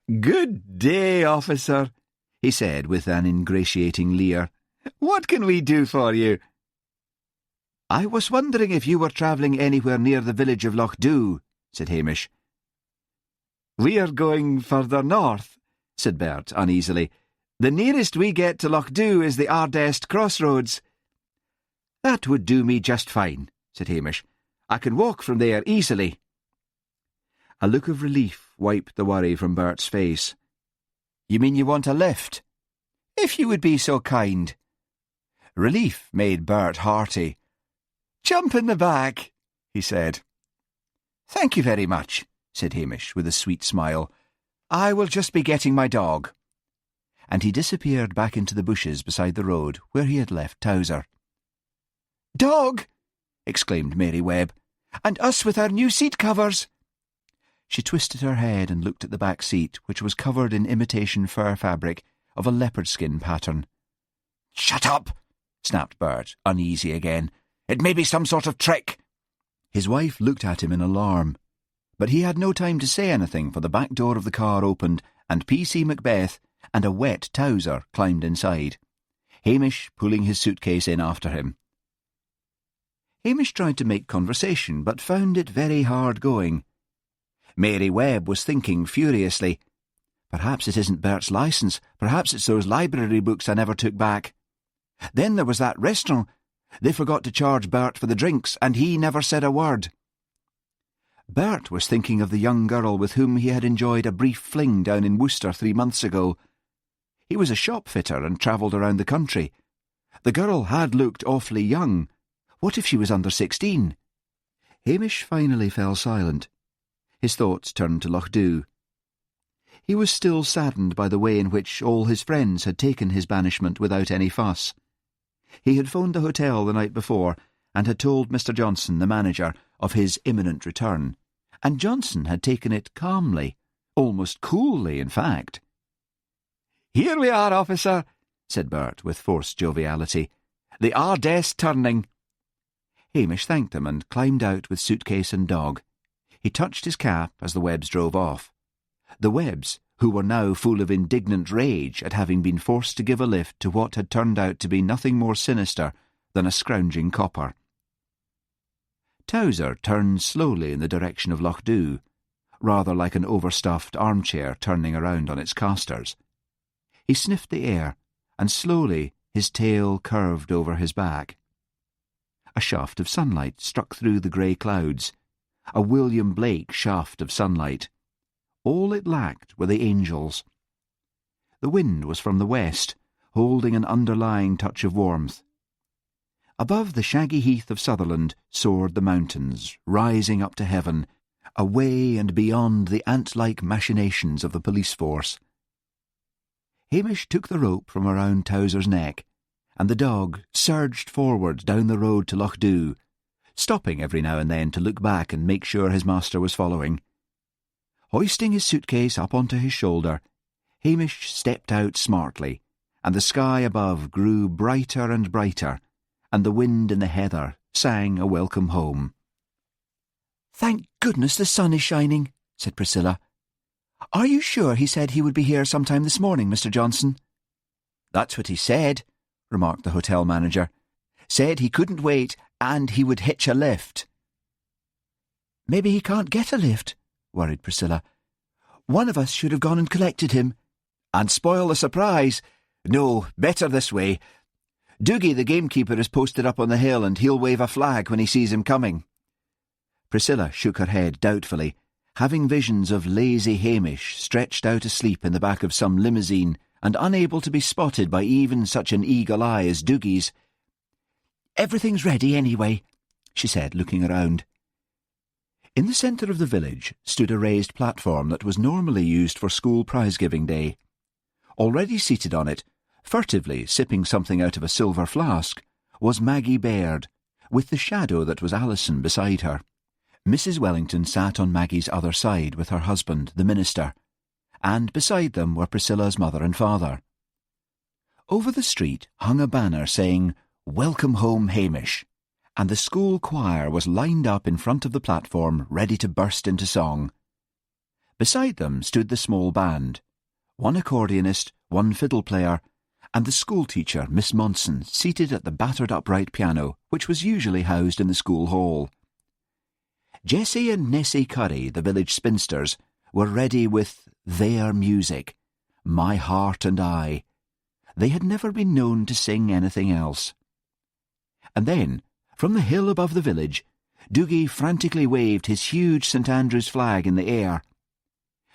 "Good day, officer," he said with an ingratiating leer. "What can we do for you?" "I was wondering if you were travelling anywhere near the village of Lochdew," said Hamish. "We are going further north," said Bert uneasily. "The nearest we get to Lochdew is the Ardest crossroads." "That would do me just fine," said Hamish. "I can walk from there easily." A look of relief wiped the worry from Bert's face. "You mean you want a lift?" "If you would be so kind." Relief made Bert hearty. "Jump in the back," he said. "Thank you very much," said Hamish with a sweet smile. "I will just be getting my dog." And he disappeared back into the bushes beside the road where he had left Towser. "Dog!" exclaimed Mary Webb. "And us with our new seat covers!" She twisted her head and looked at the back seat, which was covered in imitation fur fabric of a leopard skin pattern. "Shut up!" snapped Bert, uneasy again. "It may be some sort of trick." His wife looked at him in alarm, but he had no time to say anything, for the back door of the car opened, and P.C. Macbeth and a wet Towser climbed inside, Hamish pulling his suitcase in after him. Hamish tried to make conversation, but found it very hard going. Mary Webb was thinking furiously, "Perhaps it isn't Bert's licence. Perhaps it's those library books I never took back. Then there was that restaurant. They forgot to charge Bert for the drinks, and he never said a word." Bert was thinking of the young girl with whom he had enjoyed a brief fling down in Worcester 3 months ago. He was a shop fitter and travelled around the country. The girl had looked awfully young. What if she was under 16? Hamish finally fell silent. His thoughts turned to Lochdew. He was still saddened by the way in which all his friends had taken his banishment without any fuss. He had phoned the hotel the night before and had told Mr. Johnson, the manager, of his imminent return, and Johnson had taken it calmly, almost coolly, in fact. "Here we are, officer," said Bert with forced joviality. "The Ardest turning." Hamish thanked them and climbed out with suitcase and dog. He touched his cap as the Webbs drove off. The Webbs, who were now full of indignant rage at having been forced to give a lift to what had turned out to be nothing more sinister than a scrounging copper. Towser turned slowly in the direction of Lochdew, rather like an overstuffed armchair turning around on its casters. He sniffed the air, and slowly his tail curved over his back. A shaft of sunlight struck through the grey clouds, a William Blake shaft of sunlight. All it lacked were the angels. The wind was from the west, holding an underlying touch of warmth. Above the shaggy heath of Sutherland soared the mountains, rising up to heaven, away and beyond the ant-like machinations of the police force. Hamish took the rope from around Towser's neck, and the dog surged forward down the road to Lochdew, stopping every now and then to look back and make sure his master was following. Hoisting his suitcase up onto his shoulder, Hamish stepped out smartly, and the sky above grew brighter and brighter, and the wind in the heather sang a welcome home. "Thank goodness the sun is shining," said Priscilla. "Are you sure he said he would be here sometime this morning, Mr. Johnson?" "That's what he said," remarked the hotel manager. "Said he couldn't wait, and he would hitch a lift." "Maybe he can't get a lift," worried Priscilla. "One of us should have gone and collected him." "And spoil the surprise. No, better this way. Doogie, the gamekeeper, is posted up on the hill, and he'll wave a flag when he sees him coming." Priscilla shook her head doubtfully, having visions of lazy Hamish stretched out asleep in the back of some limousine and unable to be spotted by even such an eagle eye as Doogie's. "Everything's ready anyway," she said, looking around. In the centre of the village stood a raised platform that was normally used for school prize-giving day. Already seated on it, furtively sipping something out of a silver flask, was Maggie Baird, with the shadow that was Alison beside her. Mrs. Wellington sat on Maggie's other side with her husband, the minister, and beside them were Priscilla's mother and father. Over the street hung a banner saying, "Welcome home, Hamish," and the school choir was lined up in front of the platform, ready to burst into song. Beside them stood the small band, one accordionist, one fiddle player, and the schoolteacher, Miss Monson, seated at the battered upright piano, which was usually housed in the school hall. Jessie and Nessie Curry, the village spinsters, were ready with their music, My Heart and I. They had never been known to sing anything else. And then, from the hill above the village, Doogie frantically waved his huge St. Andrew's flag in the air.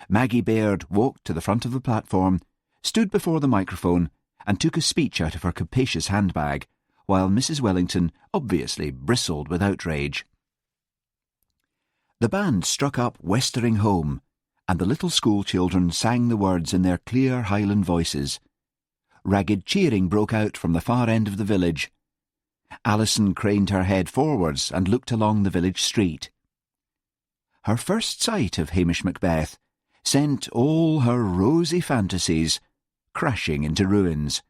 Maggie Baird walked to the front of the platform, stood before the microphone, and took a speech out of her capacious handbag, while Mrs. Wellington obviously bristled with outrage. The band struck up Westering Home, and the little school children sang the words in their clear Highland voices. Ragged cheering broke out from the far end of the village. Alison craned her head forwards and looked along the village street. Her first sight of Hamish Macbeth sent all her rosy fantasies crashing into ruins.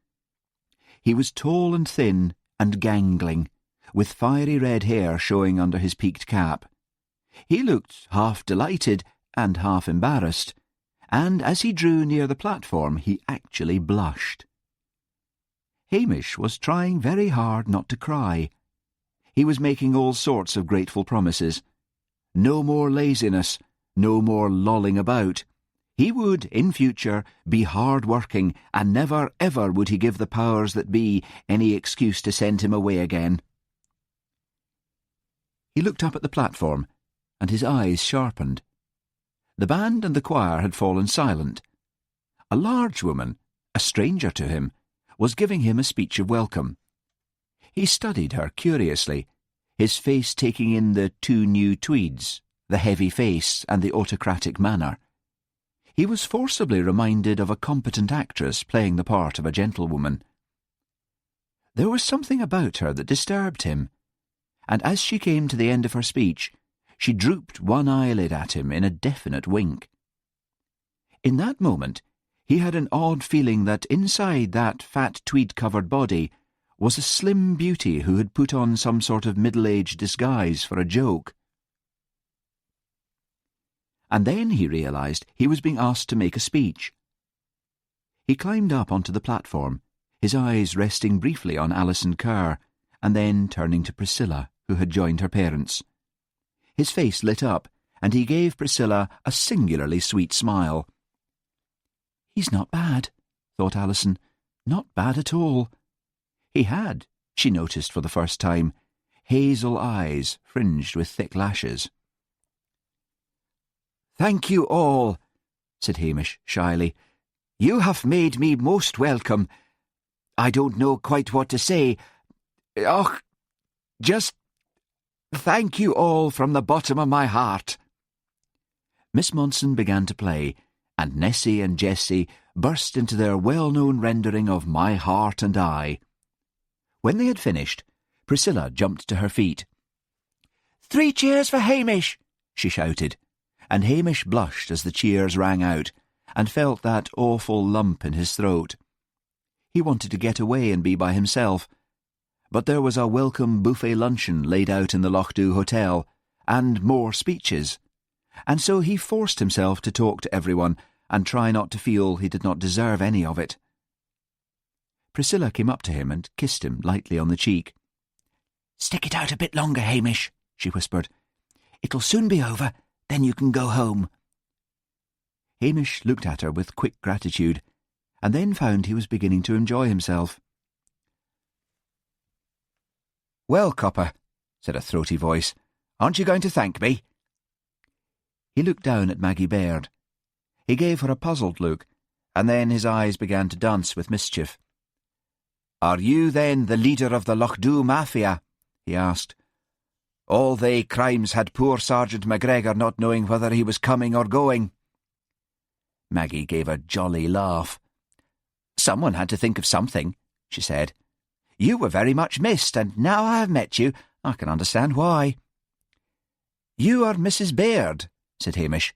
He was tall and thin and gangling, with fiery red hair showing under his peaked cap. He looked half delighted and half embarrassed, and as he drew near the platform he actually blushed. Hamish was trying very hard not to cry. He was making all sorts of grateful promises. No more laziness, no more lolling about. He would, in future, be hard-working, and never ever would he give the powers that be any excuse to send him away again. He looked up at the platform, and his eyes sharpened. The band and the choir had fallen silent. A large woman, a stranger to him, was giving him a speech of welcome. He studied her curiously, his face taking in the two new tweeds, the heavy face and the autocratic manner. He was forcibly reminded of a competent actress playing the part of a gentlewoman. There was something about her that disturbed him, and as she came to the end of her speech, she drooped one eyelid at him in a definite wink. In that moment, he had an odd feeling that inside that fat tweed-covered body was a slim beauty who had put on some sort of middle-aged disguise for a joke. And then he realised he was being asked to make a speech. He climbed up onto the platform, his eyes resting briefly on Alison Kerr, and then turning to Priscilla, who had joined her parents. His face lit up, and he gave Priscilla a singularly sweet smile. "He's not bad," thought Alison. "Not bad at all." He had, she noticed for the first time, hazel eyes fringed with thick lashes. "Thank you all," said Hamish shyly. "You have made me most welcome. I don't know quite what to say. Just thank you all from the bottom of my heart." Miss Monson began to play, and Nessie and Jessie burst into their well-known rendering of My Heart and I. When they had finished, Priscilla jumped to her feet. "3 cheers for Hamish!" she shouted, and Hamish blushed as the cheers rang out, and felt that awful lump in his throat. He wanted to get away and be by himself, but there was a welcome buffet luncheon laid out in the Lochdu Hotel, and more speeches, and so he forced himself to talk to everyone and try not to feel he did not deserve any of it. Priscilla came up to him and kissed him lightly on the cheek. "Stick it out a bit longer, Hamish," she whispered. "It'll soon be over, then you can go home." Hamish looked at her with quick gratitude, and then found he was beginning to enjoy himself. "Well, copper," said a throaty voice, "aren't you going to thank me?" He looked down at Maggie Baird. He gave her a puzzled look, and then his eyes began to dance with mischief. "Are you, then, the leader of the Lochdu Mafia?" he asked. "All they crimes had poor Sergeant MacGregor not knowing whether he was coming or going." Maggie gave a jolly laugh. "Someone had to think of something," she said. "You were very much missed, and now I have met you, I can understand why." "You are Mrs. Baird," said Hamish.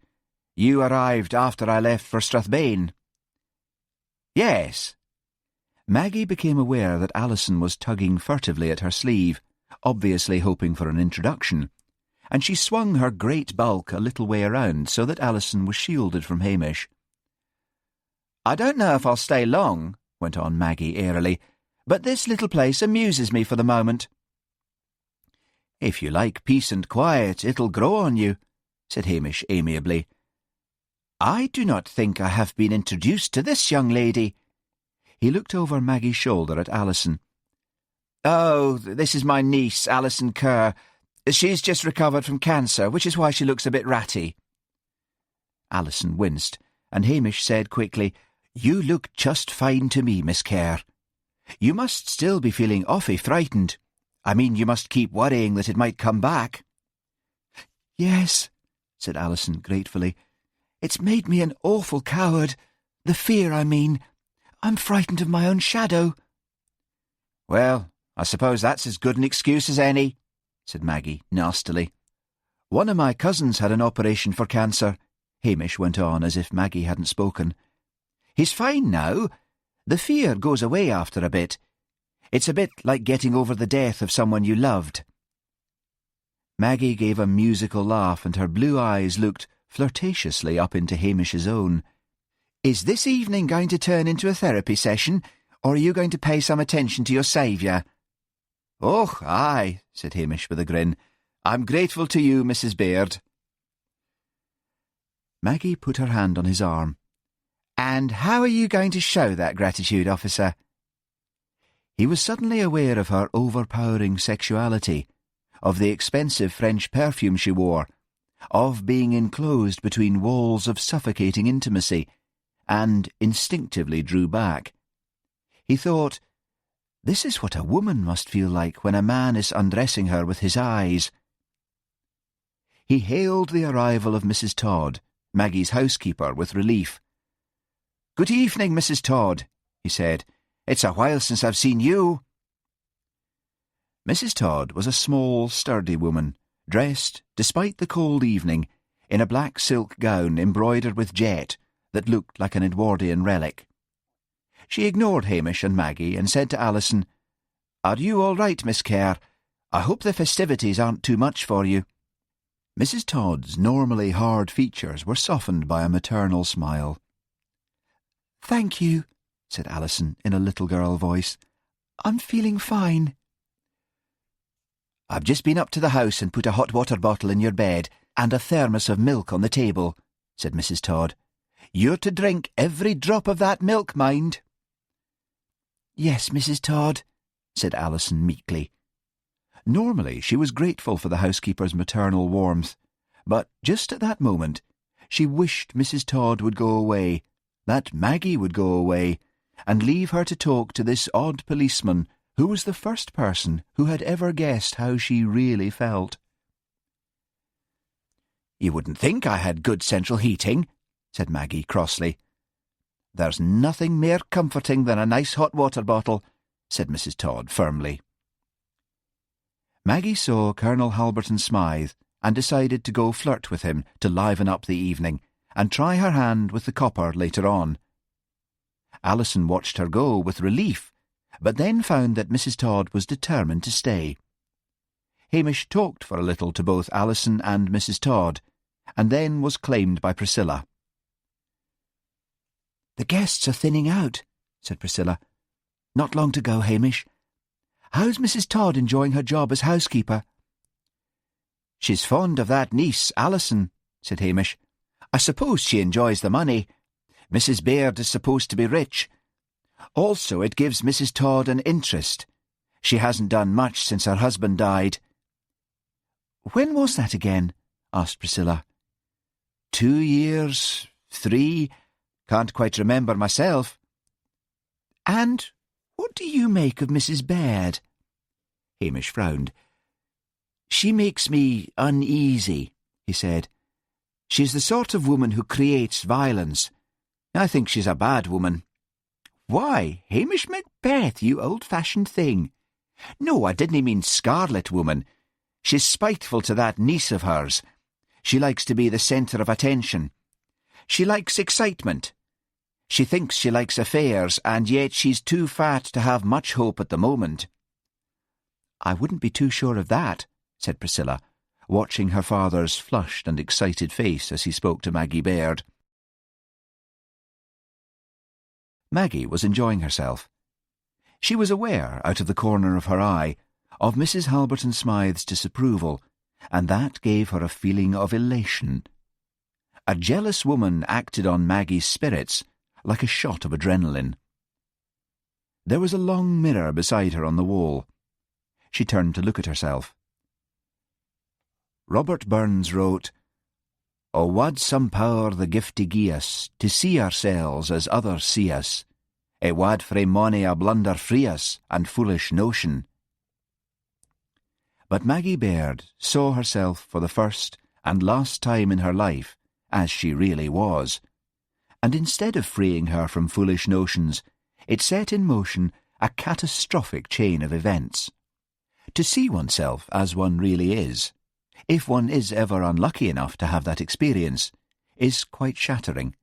"You arrived after I left for Strathbane." "Yes." Maggie became aware that Alison was tugging furtively at her sleeve, obviously hoping for an introduction, and she swung her great bulk a little way around so that Alison was shielded from Hamish. "I don't know if I'll stay long," went on Maggie airily, "but this little place amuses me for the moment." "If you like peace and quiet, it'll grow on you," said Hamish amiably. "I do not think I have been introduced to this young lady." He looked over Maggie's shoulder at Alison. "Oh, this is my niece, Alison Kerr. She's just recovered from cancer, which is why she looks a bit ratty." Alison winced, and Hamish said quickly, "You look just fine to me, Miss Kerr. You must still be feeling awfully frightened. I mean, you must keep worrying that it might come back." "Yes," said Alison gratefully. "It's made me an awful coward. The fear, I mean. I'm frightened of my own shadow." "Well, I suppose that's as good an excuse as any," said Maggie nastily. "One of my cousins had an operation for cancer," Hamish went on as if Maggie hadn't spoken. "He's fine now. The fear goes away after a bit. It's a bit like getting over the death of someone you loved." Maggie gave a musical laugh, and her blue eyes looked flirtatiously up into Hamish's own. "Is this evening going to turn into a therapy session, or are you going to pay some attention to your saviour?" "Oh, aye," said Hamish with a grin. "I'm grateful to you, Mrs. Baird." Maggie put her hand on his arm. "And how are you going to show that gratitude, officer?" He was suddenly aware of her overpowering sexuality, of the expensive French perfume she wore, of being enclosed between walls of suffocating intimacy, and instinctively drew back. He thought, this is what a woman must feel like when a man is undressing her with his eyes. He hailed the arrival of Mrs. Todd, Maggie's housekeeper, with relief. "Good evening, Mrs. Todd," he said. "It's a while since I've seen you." Mrs. Todd was a small, sturdy woman, dressed, despite the cold evening, in a black silk gown embroidered with jet that looked like an Edwardian relic. She ignored Hamish and Maggie and said to Alison, "Are you all right, Miss Kerr? I hope the festivities aren't too much for you." Mrs. Todd's normally hard features were softened by a maternal smile. "Thank you," said Alison in a little girl voice. "I'm feeling fine." "I've just been up to the house and put a hot water bottle in your bed and a thermos of milk on the table," said Mrs. Todd. "You're to drink every drop of that milk, mind." "Yes, Mrs. Todd," said Alison meekly. Normally she was grateful for the housekeeper's maternal warmth, but just at that moment she wished Mrs. Todd would go away, that Maggie would go away, and leave her to talk to this odd policeman who was the first person who had ever guessed how she really felt. "You wouldn't think I had good central heating," said Maggie crossly. "There's nothing more comforting than a nice hot water bottle," said Mrs. Todd firmly. Maggie saw Colonel Halberton Smythe and decided to go flirt with him to liven up the evening and try her hand with the copper later on. Alison watched her go with relief, but then found that Mrs. Todd was determined to stay. Hamish talked for a little to both Alison and Mrs. Todd, and then was claimed by Priscilla. "The guests are thinning out," said Priscilla. "Not long to go, Hamish. How's Mrs. Todd enjoying her job as housekeeper?" "She's fond of that niece, Alison," said Hamish. "I suppose she enjoys the money. Mrs. Baird is supposed to be rich. Also, it gives Mrs. Todd an interest. She hasn't done much since her husband died." "When was that again?" asked Priscilla. 2 years, 3, can't quite remember myself." "And what do you make of Mrs. Baird?" Hamish frowned. "She makes me uneasy," he said. "She's the sort of woman who creates violence. I think she's a bad woman." "Why, Hamish Macbeth, you old-fashioned thing. No, I didn't mean Scarlet Woman. She's spiteful to that niece of hers. She likes to be the centre of attention. She likes excitement. She thinks she likes affairs, and yet she's too fat to have much hope at the moment." "I wouldn't be too sure of that," said Priscilla, watching her father's flushed and excited face as he spoke to Maggie Baird. Maggie was enjoying herself. She was aware, out of the corner of her eye, of Mrs. Halberton Smythe's disapproval, and that gave her a feeling of elation. A jealous woman acted on Maggie's spirits like a shot of adrenaline. There was a long mirror beside her on the wall. She turned to look at herself. Robert Burns wrote, "O wad some power the giftie gie us, to see ourselves as others see us, e wad frae mony a blunder free us, and foolish notion." But Maggie Baird saw herself for the first and last time in her life as she really was, and instead of freeing her from foolish notions, it set in motion a catastrophic chain of events. To see oneself as one really is, if one is ever unlucky enough to have that experience, is quite shattering.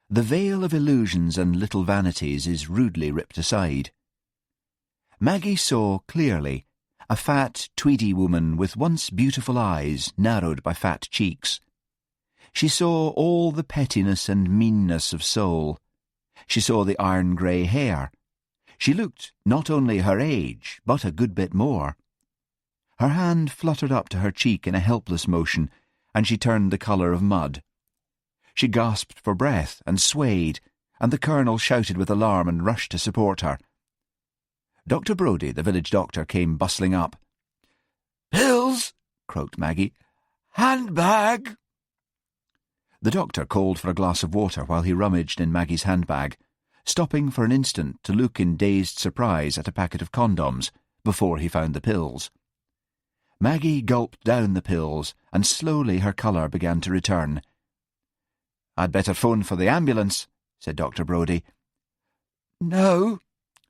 The veil of illusions and little vanities is rudely ripped aside. Maggie saw clearly a fat, tweedy woman with once beautiful eyes narrowed by fat cheeks. She saw all the pettiness and meanness of soul. She saw the iron-grey hair. She looked not only her age, but a good bit more. Her hand fluttered up to her cheek in a helpless motion, and she turned the colour of mud. She gasped for breath and swayed, and the Colonel shouted with alarm and rushed to support her. Dr. Brodie, the village doctor, came bustling up. "Pills!" croaked Maggie. "Handbag!" The doctor called for a glass of water while he rummaged in Maggie's handbag, stopping for an instant to look in dazed surprise at a packet of condoms before he found the pills. Maggie gulped down the pills, and slowly her colour began to return. "I'd better phone for the ambulance," said Dr. Brodie. "No,"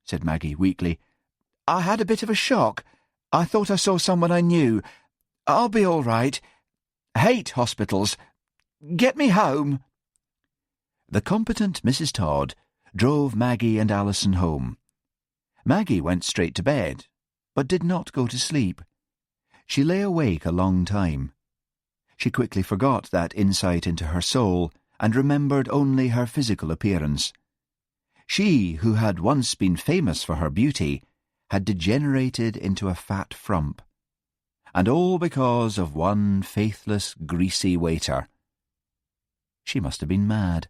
said Maggie weakly. "I had a bit of a shock. I thought I saw someone I knew. I'll be all right. Hate hospitals. Get me home." The competent Mrs. Todd drove Maggie and Alison home. Maggie went straight to bed, but did not go to sleep. She lay awake a long time. She quickly forgot that insight into her soul and remembered only her physical appearance. She, who had once been famous for her beauty, had degenerated into a fat frump. And all because of one faithless, greasy waiter. She must have been mad.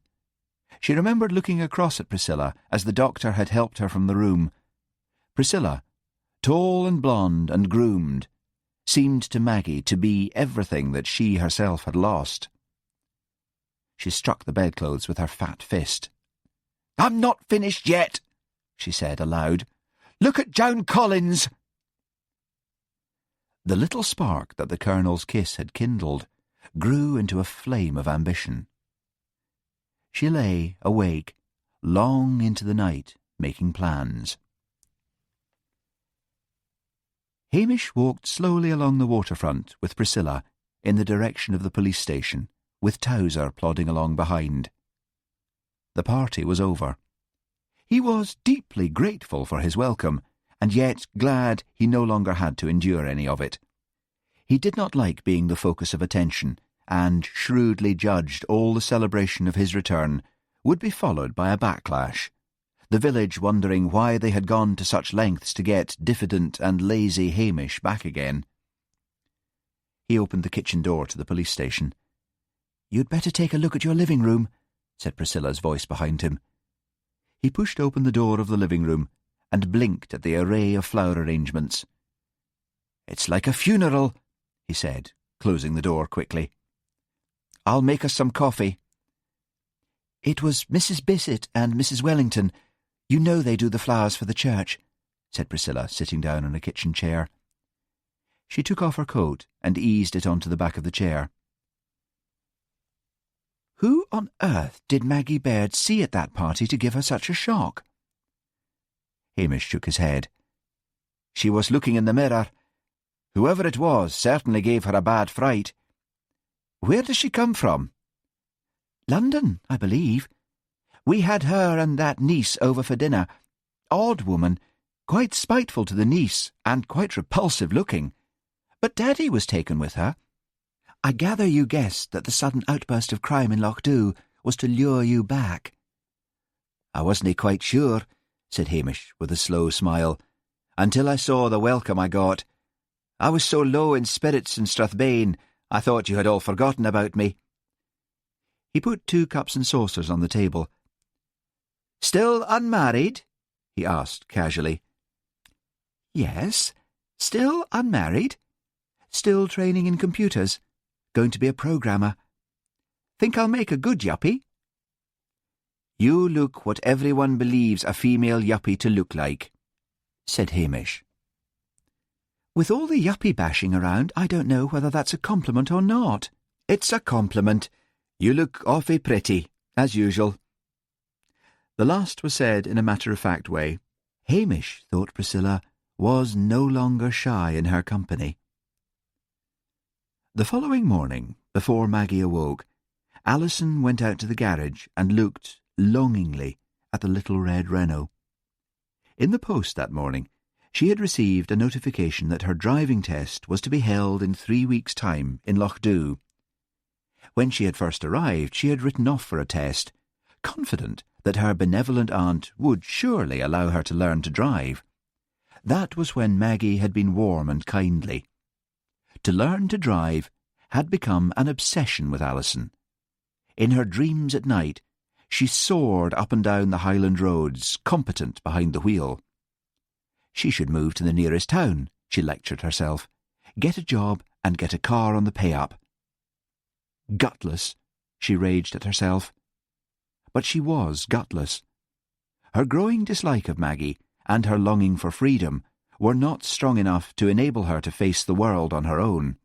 She remembered looking across at Priscilla as the doctor had helped her from the room. Priscilla, tall and blonde and groomed, seemed to Maggie to be everything that she herself had lost. She struck the bedclothes with her fat fist. "I'm not finished yet," she said aloud. "Look at Joan Collins." The little spark that the Colonel's kiss had kindled grew into a flame of ambition. She lay awake long into the night, making plans. Hamish walked slowly along the waterfront with Priscilla in the direction of the police station, with Towser plodding along behind. The party was over. He was deeply grateful for his welcome, and yet glad he no longer had to endure any of it. He did not like being the focus of attention, and shrewdly judged all the celebration of his return would be followed by a backlash, the village wondering why they had gone to such lengths to get diffident and lazy Hamish back again. He opened the kitchen door to the police station. "You'd better take a look at your living room," said Priscilla's voice behind him. He pushed open the door of the living room and blinked at the array of flower arrangements. "It's like a funeral," he said, closing the door quickly. "I'll make us some coffee." "It was Mrs. Bissett and Mrs. Wellington. You know they do the flowers for the church," said Priscilla, sitting down on a kitchen chair. She took off her coat and eased it onto the back of the chair. Who on earth did Maggie Baird see at that party to give her such a shock? Hamish shook his head. "She was looking in the mirror. Whoever it was certainly gave her a bad fright. Where does she come from?" "London, I believe. We had her and that niece over for dinner. Odd woman, quite spiteful to the niece and quite repulsive looking. But Daddy was taken with her. I gather you guessed that the sudden outburst of crime in Loch was to lure you back. I wasn't quite sure, said Hamish with a slow smile, until I saw the welcome I got. I was so low in spirits in Strathbane, I thought you had all forgotten about me. He put 2 cups and saucers on the table. Still unmarried? He asked casually. Yes, still unmarried. Still training in computers. Going to be a programmer. Think I'll make a good yuppie? You look what everyone believes a female yuppie to look like, said Hamish. With all the yuppie bashing around, I don't know whether that's a compliment or not. It's a compliment. You look awfully pretty, as usual. The last was said in a matter-of-fact way. Hamish thought Priscilla was no longer shy in her company. The following morning, before Maggie awoke, Alison went out to the garage and looked longingly at the little red Renault. In the post that morning, she had received a notification that her driving test was to be held in 3 weeks' time in Loch. When she had first arrived, she had written off for a test, confident that her benevolent aunt would surely allow her to learn to drive. That was when Maggie had been warm and kindly. To learn to drive had become an obsession with Alison. In her dreams at night, she soared up and down the Highland roads, competent behind the wheel. She should move to the nearest town, she lectured herself, get a job and get a car on the pay-up. Gutless, she raged at herself. But she was gutless. Her growing dislike of Maggie and her longing for freedom were not strong enough to enable her to face the world on her own.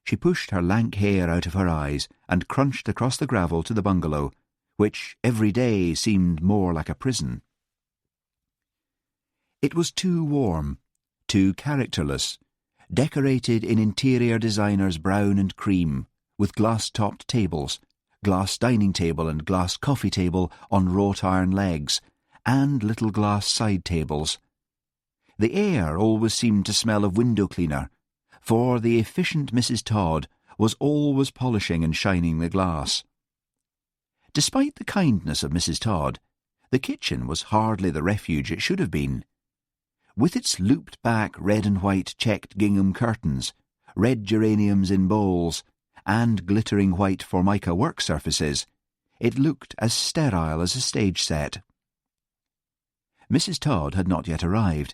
She pushed her lank hair out of her eyes and crunched across the gravel to the bungalow, which every day seemed more like a prison. It was too warm, too characterless, decorated in interior designers brown and cream, with glass-topped tables, glass dining table and glass coffee table on wrought-iron legs, and little glass side tables. The air always seemed to smell of window cleaner, for the efficient Mrs. Todd was always polishing and shining the glass. Despite the kindness of Mrs. Todd, the kitchen was hardly the refuge it should have been. With its looped-back red and white checked gingham curtains, red geraniums in bowls, and glittering white formica work surfaces, it looked as sterile as a stage set. Mrs. Todd had not yet arrived.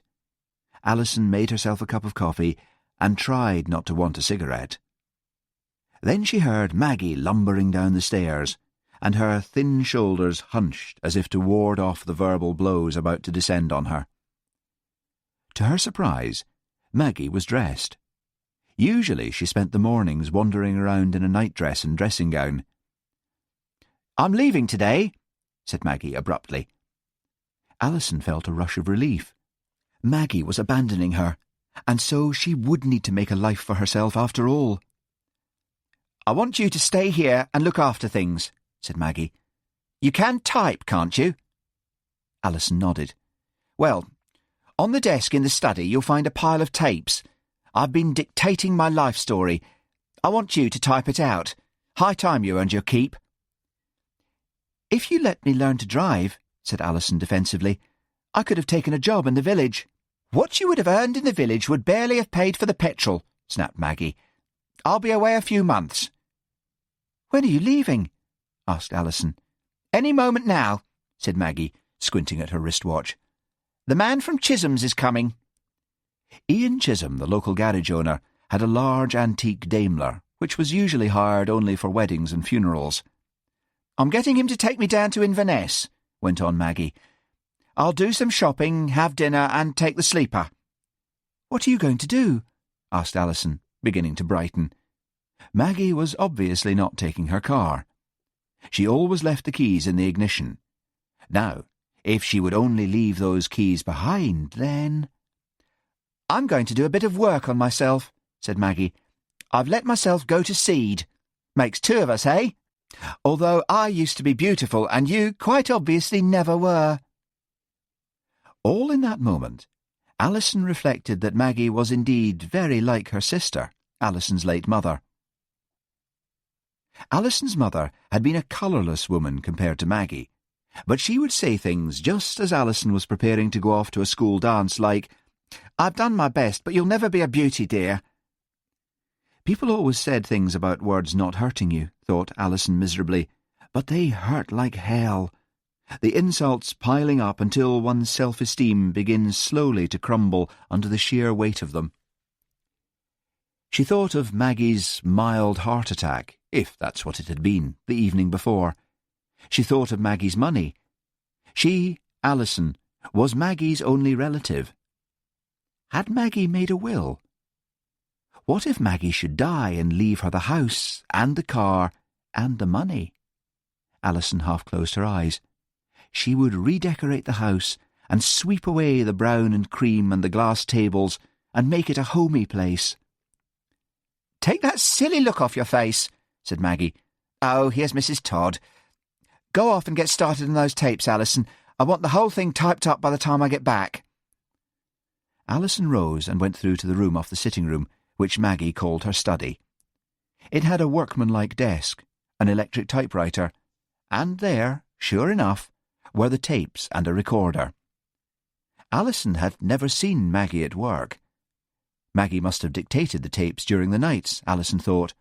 Alison made herself a cup of coffee and tried not to want a cigarette. Then she heard Maggie lumbering down the stairs, and her thin shoulders hunched as if to ward off the verbal blows about to descend on her. To her surprise, Maggie was dressed. Usually she spent the mornings wandering around in a nightdress and dressing-gown. "I'm leaving today," said Maggie abruptly. Alison felt a rush of relief. Maggie was abandoning her, and so she would need to make a life for herself after all. "I want you to stay here and look after things," said Maggie. "You can type, can't you?" Alison nodded. "Well, on the desk in the study you'll find a pile of tapes. I've been dictating my life story. I want you to type it out. High time you earned your keep." "If you let me learn to drive," said Alison defensively, "I could have taken a job in the village." "What you would have earned in the village would barely have paid for the petrol," snapped Maggie. "I'll be away a few months." "When are you leaving?" asked Alison. "Any moment now," said Maggie, squinting at her wristwatch. "The man from Chisholm's is coming." Ian Chisholm, the local garage owner, had a large antique Daimler, which was usually hired only for weddings and funerals. "I'm getting him to take me down to Inverness," went on Maggie. "I'll do some shopping, have dinner, and take the sleeper." "What are you going to do?" asked Alison, beginning to brighten. Maggie was obviously not taking her car. She always left the keys in the ignition. Now, if she would only leave those keys behind, then— "I'm going to do a bit of work on myself," said Maggie. "I've let myself go to seed. Makes 2 of us, eh? Although I used to be beautiful and you quite obviously never were." All in that moment, Alison reflected that Maggie was indeed very like her sister, Alison's late mother. Alison's mother had been a colourless woman compared to Maggie, but she would say things just as Alison was preparing to go off to a school dance, like, "I've done my best, but you'll never be a beauty, dear." People always said things about words not hurting you, thought Alison miserably, but they hurt like hell. The insults piling up until one's self-esteem begins slowly to crumble under the sheer weight of them. She thought of Maggie's mild heart attack, if that's what it had been, the evening before. She thought of Maggie's money. She, Alison, was Maggie's only relative. Had Maggie made a will? What if Maggie should die and leave her the house and the car and the money? Alison half closed her eyes. She would redecorate the house and sweep away the brown and cream and the glass tables and make it a homey place. "Take that silly look off your face," said Maggie. "Oh, here's Mrs. Todd. Go off and get started on those tapes, Alison. I want the whole thing typed up by the time I get back." Alison rose and went through to the room off the sitting room, which Maggie called her study. It had a workmanlike desk, an electric typewriter, and there, sure enough, were the tapes and a recorder. Alison had never seen Maggie at work. Maggie must have dictated the tapes during the nights, Alison thought,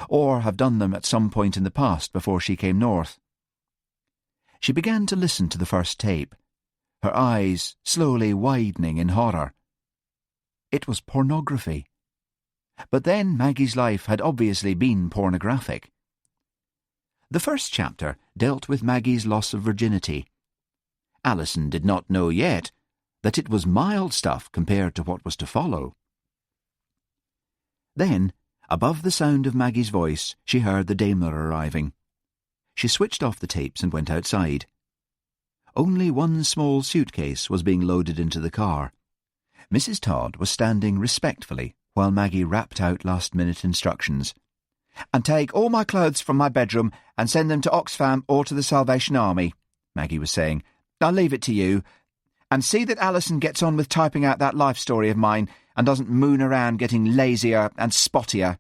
or have done them at some point in the past before she came north. She began to listen to the first tape, her eyes slowly widening in horror. It was pornography. But then Maggie's life had obviously been pornographic. The first chapter dealt with Maggie's loss of virginity. Alison did not know yet that it was mild stuff compared to what was to follow. Then, above the sound of Maggie's voice, she heard the Daimler arriving. She switched off the tapes and went outside. Only one small suitcase was being loaded into the car. Mrs. Todd was standing respectfully while Maggie rapped out last-minute instructions. "And take all my clothes from my bedroom and send them to Oxfam or to the Salvation Army," Maggie was saying. "I'll leave it to you. And see that Alison gets on with typing out that life story of mine and doesn't moon around getting lazier and spottier."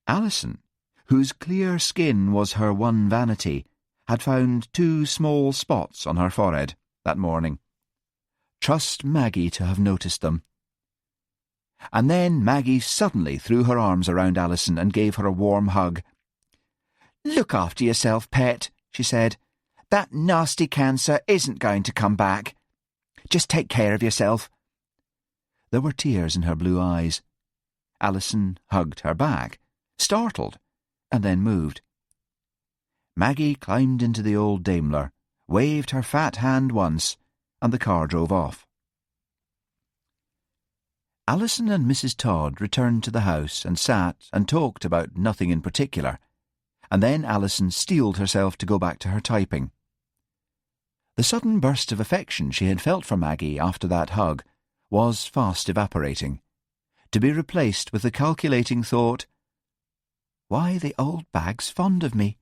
Alison, whose clear skin was her one vanity, had found 2 small spots on her forehead that morning. Trust Maggie to have noticed them. And then Maggie suddenly threw her arms around Alison and gave her a warm hug. "Look after yourself, pet," she said. "That nasty cancer isn't going to come back. Just take care of yourself." There were tears in her blue eyes. Alison hugged her back, startled, and then moved. Maggie climbed into the old Daimler, waved her fat hand once, and the car drove off. Alison and Mrs. Todd returned to the house and sat and talked about nothing in particular, and then Alison steeled herself to go back to her typing. The sudden burst of affection she had felt for Maggie after that hug was fast evaporating, to be replaced with the calculating thought, "Why, the old bag's fond of me.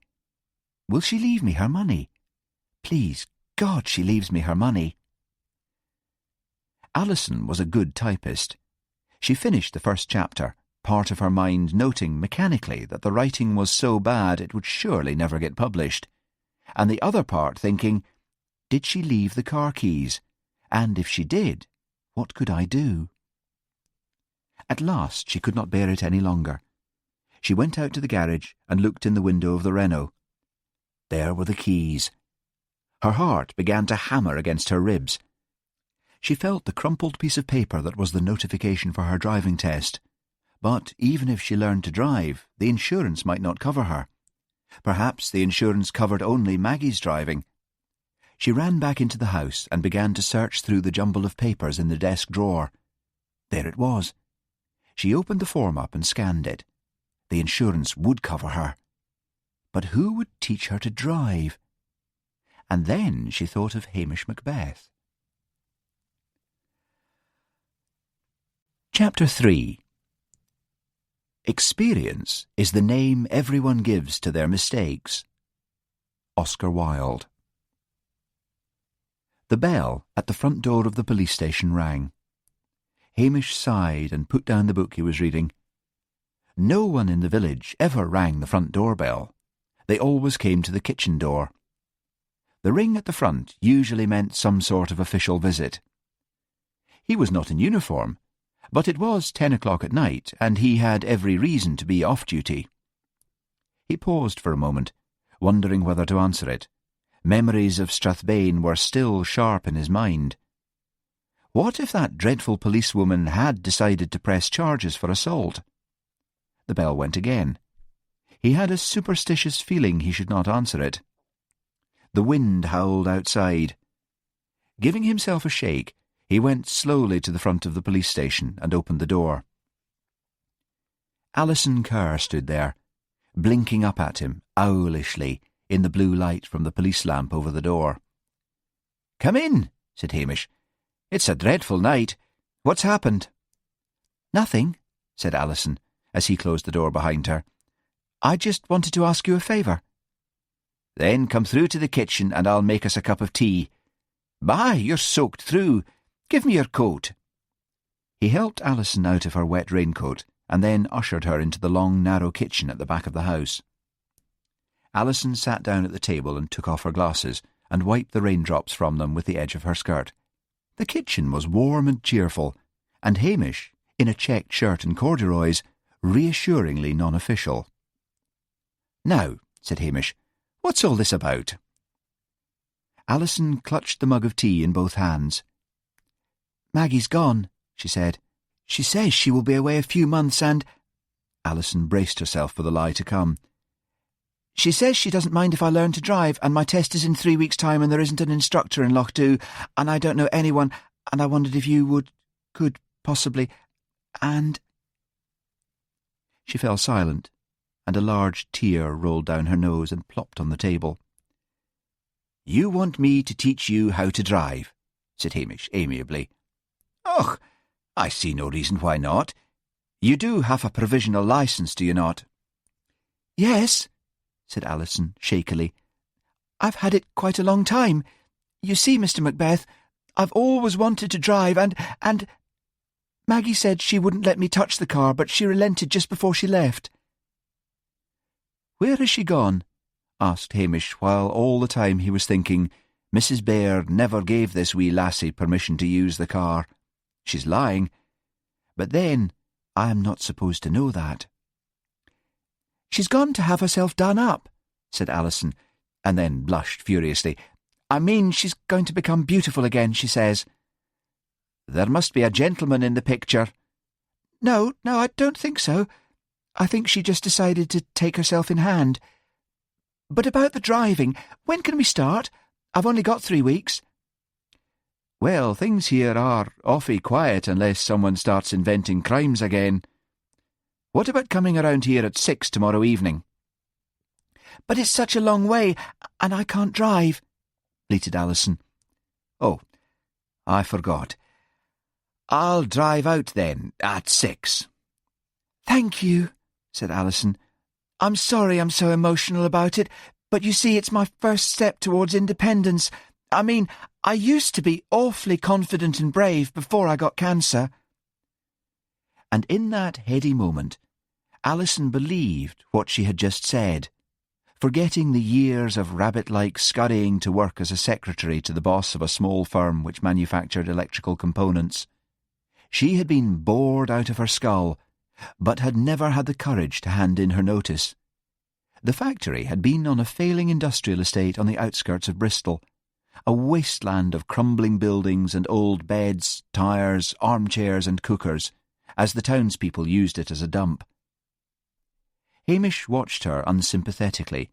Will she leave me her money? Please, God, she leaves me her money." Alison was a good typist. She finished the first chapter, part of her mind noting mechanically that the writing was so bad it would surely never get published, and the other part thinking, did she leave the car keys? And if she did, what could I do? At last she could not bear it any longer. She went out to the garage and looked in the window of the Renault. There were the keys. Her heart began to hammer against her ribs. She felt the crumpled piece of paper that was the notification for her driving test. But even if she learned to drive, the insurance might not cover her. Perhaps the insurance covered only Maggie's driving. She ran back into the house and began to search through the jumble of papers in the desk drawer. There it was. She opened the form up and scanned it. The insurance would cover her. But who would teach her to drive? And then she thought of Hamish Macbeth. Chapter 3. Experience is the name everyone gives to their mistakes. Oscar Wilde. The bell at the front door of the police station rang. Hamish sighed and put down the book he was reading. No one in the village ever rang the front door bell. They always came to the kitchen door. The ring at the front usually meant some sort of official visit. He was not in uniform, but it was 10 o'clock at night, and he had every reason to be off duty. He paused for a moment, wondering whether to answer it. Memories of Strathbane were still sharp in his mind. What if that dreadful policewoman had decided to press charges for assault? The bell went again. He had a superstitious feeling he should not answer it. The wind howled outside. Giving himself a shake, he went slowly to the front of the police station and opened the door. Alison Kerr stood there, blinking up at him, owlishly, in the blue light from the police lamp over the door. "Come in," said Hamish. "It's a dreadful night. What's happened?" "Nothing," said Alison, as he closed the door behind her. "I just wanted to ask you a favour." "Then come through to the kitchen and I'll make us a cup of tea. My, you're soaked through. Give me your coat." He helped Alison out of her wet raincoat and then ushered her into the long, narrow kitchen at the back of the house. Alison sat down at the table and took off her glasses and wiped the raindrops from them with the edge of her skirt. The kitchen was warm and cheerful, and Hamish, in a checked shirt and corduroys, reassuringly non-official. "Now," said Hamish, "what's all this about?" Alison clutched the mug of tea in both hands. "Maggie's gone," she said. "She says she will be away a few months and—" Alison braced herself for the lie to come. "She says she doesn't mind if I learn to drive, and my test is in 3 weeks' time and there isn't an instructor in Lochdu, and I don't know anyone, and I wondered if you could possibly, and—" She fell silent, and a large tear rolled down her nose and plopped on the table. "You want me to teach you how to drive," said Hamish amiably. "Och, I see no reason why not. You do have a provisional licence, do you not?" "Yes," said Alison shakily. "I've had it quite a long time. You see, Mr. Macbeth, I've always wanted to drive, and Maggie said she wouldn't let me touch the car, but she relented just before she left." "Where has she gone?" asked Hamish, while all the time he was thinking, Mrs. Baird never gave this wee lassie permission to use the car. She's lying. But then, I am not supposed to know that. "She's gone to have herself done up," said Alison, and then blushed furiously. "I mean, she's going to become beautiful again, she says." "There must be a gentleman in the picture." No, I don't think so. I think she just decided to take herself in hand. But about the driving, when can we start? I've only got 3 weeks." "Well, things here are awfully quiet unless someone starts inventing crimes again. What about coming around here at 6 tomorrow evening?" "But it's such a long way, and I can't drive," bleated Alison. "Oh, I forgot. I'll drive out then, at 6. "Thank you," said Alison. "I'm sorry I'm so emotional about it, but you see it's my first step towards independence. I mean, I used to be awfully confident and brave before I got cancer." And in that heady moment, Alison believed what she had just said, forgetting the years of rabbit-like scurrying to work as a secretary to the boss of a small firm which manufactured electrical components. She had been bored out of her skull, but had never had the courage to hand in her notice. The factory had been on a failing industrial estate on the outskirts of Bristol, a wasteland of crumbling buildings and old beds, tyres, armchairs and cookers, as the townspeople used it as a dump. Hamish watched her unsympathetically,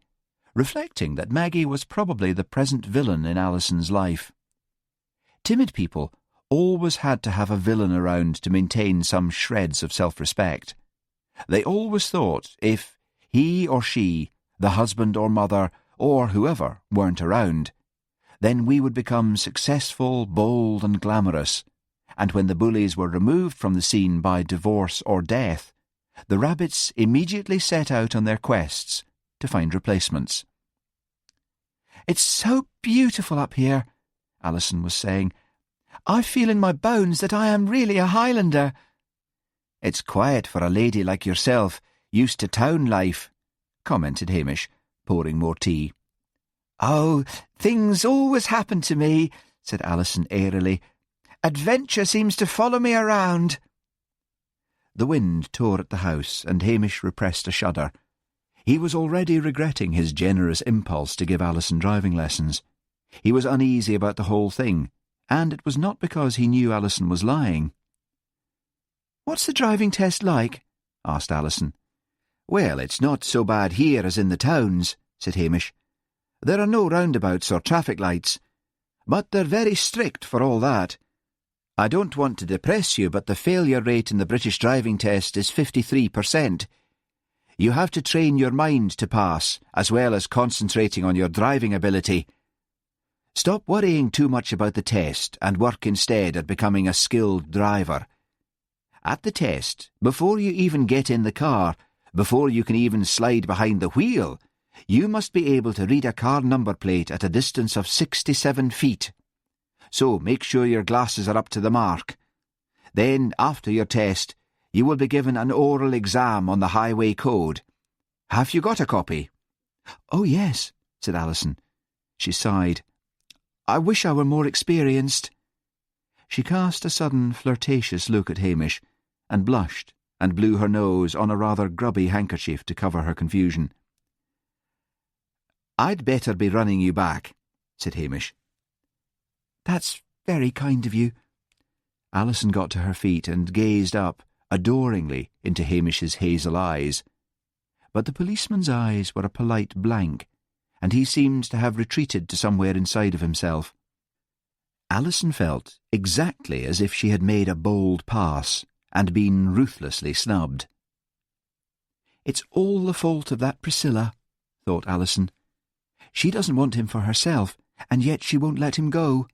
reflecting that Maggie was probably the present villain in Alison's life. Timid people always had to have a villain around to maintain some shreds of self-respect. They always thought if he or she, the husband or mother, or whoever, weren't around, then we would become successful, bold and glamorous, and when the bullies were removed from the scene by divorce or death, the rabbits immediately set out on their quests to find replacements. "It's so beautiful up here," Alison was saying. "I feel in my bones that I am really a Highlander." "It's quiet for a lady like yourself, used to town life," commented Hamish, pouring more tea. "Oh, things always happen to me," said Alison airily. "Adventure seems to follow me around." The wind tore at the house, and Hamish repressed a shudder. He was already regretting his generous impulse to give Alison driving lessons. He was uneasy about the whole thing, and it was not because he knew Alison was lying. "What's the driving test like?" asked Alison. "Well, it's not so bad here as in the towns," said Hamish. "There are no roundabouts or traffic lights, but they're very strict for all that. I don't want to depress you, but the failure rate in the British driving test is 53%. You have to train your mind to pass, as well as concentrating on your driving ability. Stop worrying too much about the test and work instead at becoming a skilled driver. At the test, before you even get in the car, before you can even slide behind the wheel, you must be able to read a car number plate at a distance of 67 feet. So make sure your glasses are up to the mark. Then, after your test, you will be given an oral exam on the highway code. Have you got a copy?" "Oh, yes," said Alison. She sighed. "I wish I were more experienced." She cast a sudden flirtatious look at Hamish, and blushed, and blew her nose on a rather grubby handkerchief to cover her confusion. "I'd better be running you back," said Hamish. "That's very kind of you." Alison got to her feet and gazed up adoringly into Hamish's hazel eyes. But the policeman's eyes were a polite blank, and he seemed to have retreated to somewhere inside of himself. Alison felt exactly as if she had made a bold pass and been ruthlessly snubbed. "It's all the fault of that Priscilla," thought Alison. "She doesn't want him for herself, and yet she won't let him go."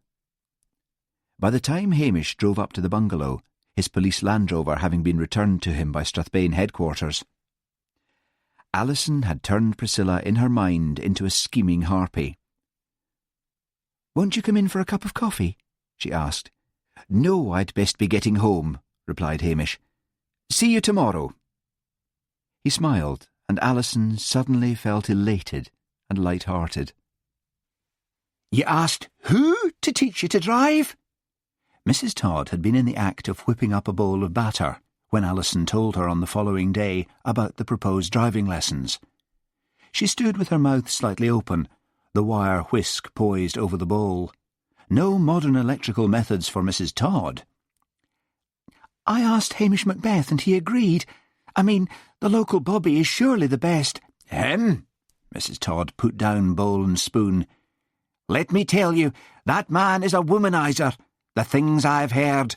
By the time Hamish drove up to the bungalow, his police Land Rover having been returned to him by Strathbane headquarters, Alison had turned Priscilla in her mind into a scheming harpy. "Won't you come in for a cup of coffee?" she asked. "No, I'd best be getting home," replied Hamish. "See you tomorrow." He smiled, and Alison suddenly felt elated and light-hearted. "You asked who to teach you to drive?" Mrs. Todd had been in the act of whipping up a bowl of batter when Alison told her on the following day about the proposed driving lessons. She stood with her mouth slightly open, the wire whisk poised over the bowl. No modern electrical methods for Mrs. Todd. "I asked Hamish Macbeth and he agreed. I mean, the local Bobby is surely the best." Mrs. Todd put down bowl and spoon. "Let me tell you, that man is a womanizer. The things I've heard.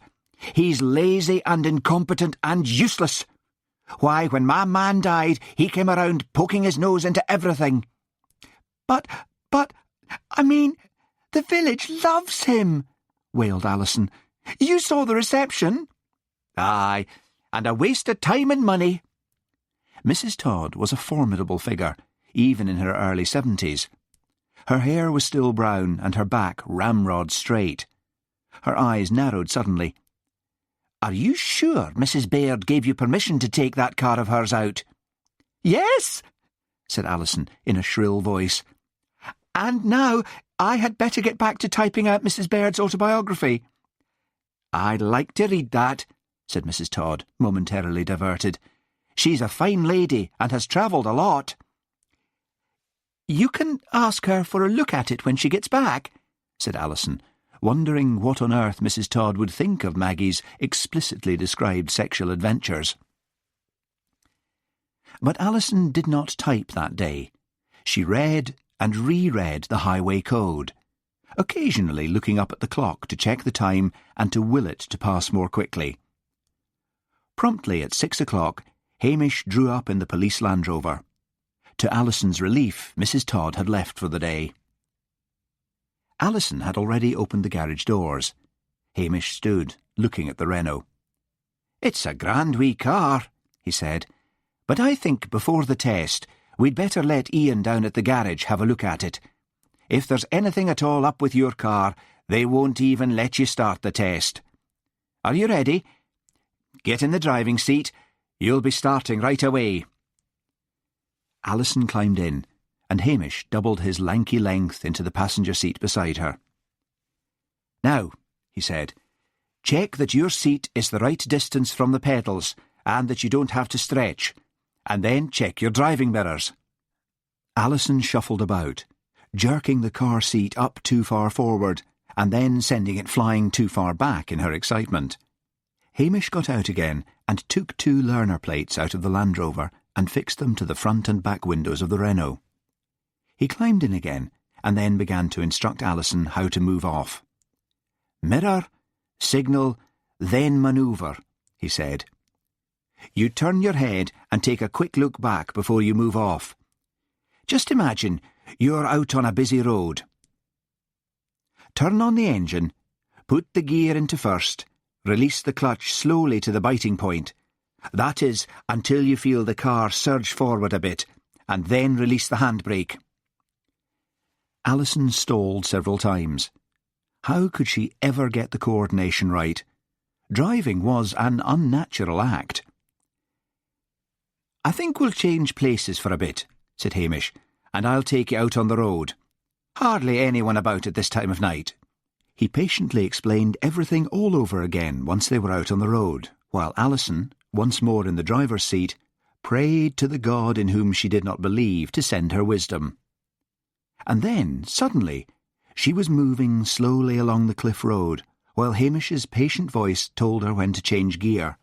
He's lazy and incompetent and useless. Why, when my man died, he came around poking his nose into everything." But, I mean, the village loves him," wailed Alison. "You saw the reception." "Aye, and a waste of time and money." Mrs. Todd was a formidable figure, even in her early 70s. Her hair was still brown and her back ramrod straight. Her eyes narrowed suddenly. "Are you sure Mrs. Baird gave you permission to take that car of hers out?" "Yes," said Alison in a shrill voice. "And now I had better get back to typing out Mrs. Baird's autobiography." "I'd like to read that," said Mrs. Todd, momentarily diverted. "She's a fine lady and has travelled a lot." "You can ask her for a look at it when she gets back," said Alison, wondering what on earth Mrs. Todd would think of Maggie's explicitly described sexual adventures. But Alison did not type that day. She read and reread the highway code, occasionally looking up at the clock to check the time and to will it to pass more quickly. Promptly at 6 o'clock, Hamish drew up in the police Land Rover. To Alison's relief, Mrs. Todd had left for the day. Alison had already opened the garage doors. Hamish stood, looking at the Renault. "It's a grand wee car," he said, "but I think before the test we'd better let Ian down at the garage have a look at it. If there's anything at all up with your car, They won't even let you start the test. Are you ready? Get in the driving seat. You'll be starting right away. Alison climbed in, and Hamish doubled his lanky length into the passenger seat beside her. "Now," he said, "check that your seat is the right distance from the pedals and that you don't have to stretch, and then check your driving mirrors." Alison shuffled about, jerking the car seat up too far forward and then sending it flying too far back in her excitement. Hamish got out again and took 2 learner plates out of the Land Rover and fixed them to the front and back windows of the Renault. He climbed in again and then began to instruct Alison how to move off. "Mirror, signal, then manoeuvre," he said. "You turn your head and take a quick look back before you move off. Just imagine you're out on a busy road. Turn on the engine, put the gear into first, release the clutch slowly to the biting point. That is, until you feel the car surge forward a bit, and then release the handbrake." Alison stalled several times. How could she ever get the coordination right? Driving was an unnatural act. "I think we'll change places for a bit," said Hamish, "and I'll take you out on the road. Hardly anyone about at this time of night." He patiently explained everything all over again once they were out on the road, while Alison, once more in the driver's seat, prayed to the God in whom she did not believe to send her wisdom. And then, suddenly, she was moving slowly along the cliff road, while Hamish's patient voice told her when to change gear.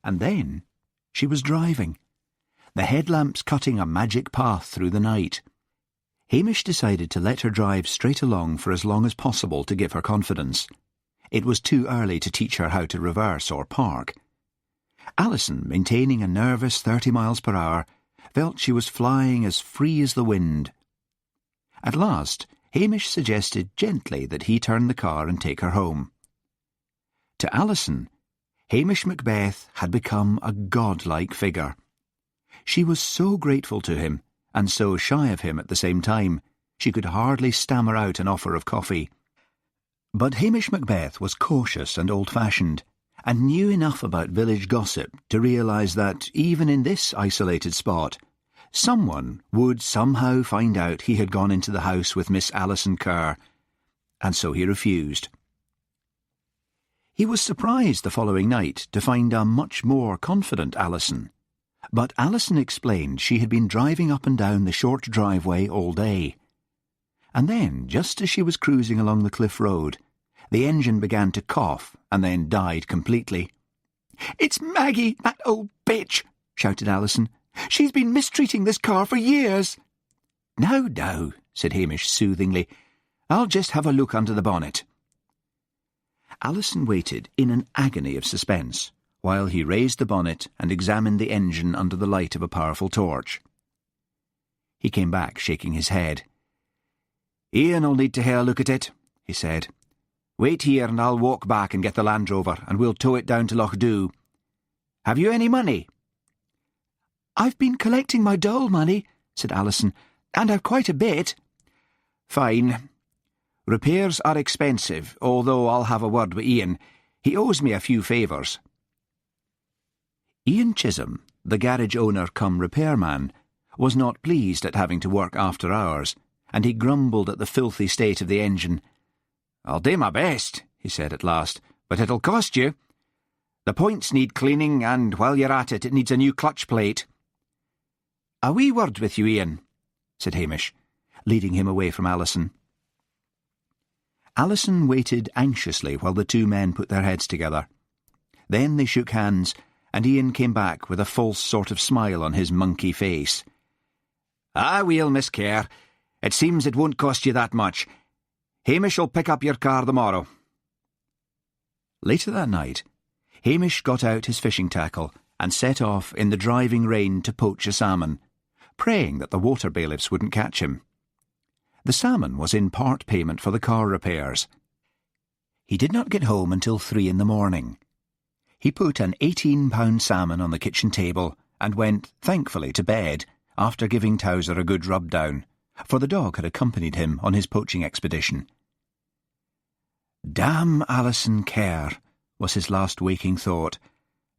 And then she was driving, the headlamps cutting a magic path through the night. Hamish decided to let her drive straight along for as long as possible to give her confidence. It was too early to teach her how to reverse or park. Alison, maintaining a nervous 30 miles per hour, felt she was flying as free as the wind. At last, Hamish suggested gently that he turn the car and take her home. To Alison, Hamish Macbeth had become a godlike figure. She was so grateful to him, and so shy of him at the same time, she could hardly stammer out an offer of coffee. But Hamish Macbeth was cautious and old-fashioned, and knew enough about village gossip to realise that, even in this isolated spot, someone would somehow find out he had gone into the house with Miss Alison Kerr, and so he refused. He was surprised the following night to find a much more confident Alison, but Alison explained she had been driving up and down the short driveway all day. And then, just as she was cruising along the cliff road, the engine began to cough and then died completely. "It's Maggie, that old bitch!" shouted Alison. "She's been mistreating this car for years." Now," said Hamish soothingly. "I'll just have a look under the bonnet." Alison waited in an agony of suspense, while he raised the bonnet and examined the engine under the light of a powerful torch. He came back, shaking his head. "Ian'll need to have a look at it," he said. "Wait here and I'll walk back and get the Land Rover, and we'll tow it down to Loch Dhu. Have you any money?" "I've been collecting my dole money," said Alison, "and I've quite a bit." "Fine. Repairs are expensive, although I'll have a word with Ian. He owes me a few favours." Ian Chisholm, the garage owner cum repairman, was not pleased at having to work after hours, and he grumbled at the filthy state of the engine. "I'll do my best," he said at last, "but it'll cost you. The points need cleaning, and while you're at it, it needs a new clutch plate." "A wee word with you, Ian," said Hamish, leading him away from Alison. Alison waited anxiously while the 2 men put their heads together. Then they shook hands, and Ian came back with a false sort of smile on his monkey face. "I will, Miss Kerr. It seems it won't cost you that much. Hamish'll pick up your car tomorrow." Later that night, Hamish got out his fishing tackle and set off in the driving rain to poach a salmon, praying that the water bailiffs wouldn't catch him. The salmon was in part payment for the car repairs. He did not get home until 3 in the morning. He put an 18-pound salmon on the kitchen table and went, thankfully, to bed after giving Towser a good rub-down, for the dog had accompanied him on his poaching expedition. Damn Alison Kerr, was his last waking thought.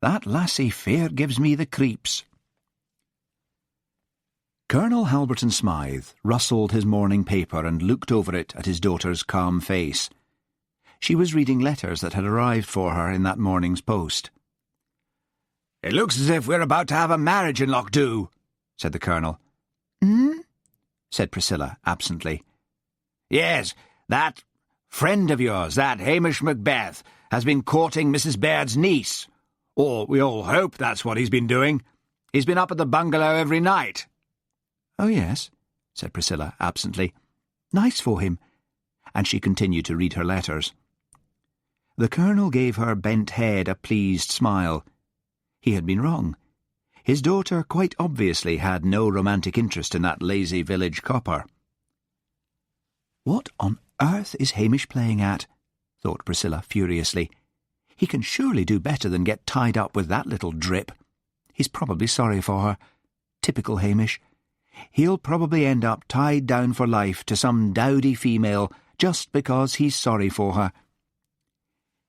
That lassie fair gives me the creeps. Colonel Halberton Smythe rustled his morning paper and looked over it at his daughter's calm face. She was reading letters that had arrived for her in that morning's post. "It looks as if we're about to have a marriage in Lochdew," said the Colonel. "Hmm?" said Priscilla absently. "Yes, that friend of yours, that Hamish Macbeth, has been courting Mrs. Baird's niece. Or we all hope that's what he's been doing. He's been up at the bungalow every night." "Oh, yes," said Priscilla absently. "Nice for him." And she continued to read her letters. The Colonel gave her bent head a pleased smile. He had been wrong. His daughter quite obviously had no romantic interest in that lazy village copper. "What on earth is Hamish playing at?" thought Priscilla furiously. "He can surely do better than get tied up with that little drip. He's probably sorry for her. Typical Hamish. He'll probably end up tied down for life to some dowdy female just because he's sorry for her."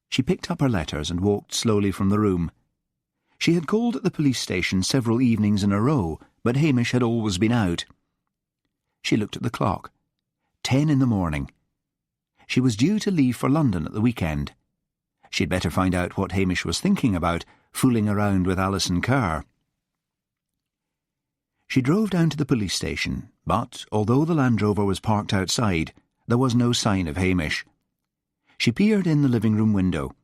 She picked up her letters and walked slowly from the room. She had called at the police station several evenings in a row, but Hamish had always been out. She looked at the clock. 10 in the morning. She was due to leave for London at the weekend. She'd better find out what Hamish was thinking about, fooling around with Alison Kerr. She drove down to the police station, but although the Land Rover was parked outside, there was no sign of Hamish. She peered in the living-room window.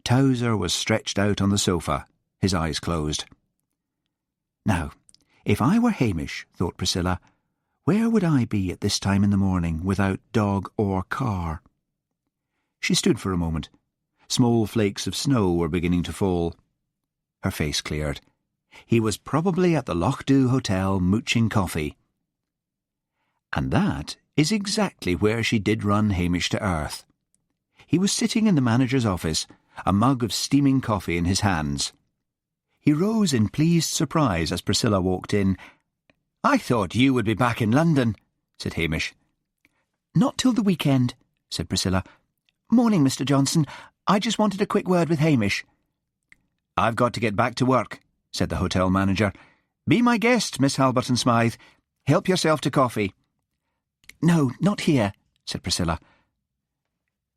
Towser was stretched out on the sofa, his eyes closed. Now, if I were Hamish, thought Priscilla, where would I be at this time in the morning without dog or car? She stood for a moment. Small flakes of snow were beginning to fall. Her face cleared. He was probably at the Lochdew Hotel mooching coffee. And that is exactly where she did run Hamish to earth. He was sitting in the manager's office, a mug of steaming coffee in his hands. He rose in pleased surprise as Priscilla walked in. "I thought you would be back in London," said Hamish. "Not till the weekend," said Priscilla. "Morning, Mr. Johnson. I just wanted a quick word with Hamish." "I've got to get back to work," said the hotel manager. "Be my guest, Miss Halberton Smythe. Help yourself to coffee." "No, not here," said Priscilla.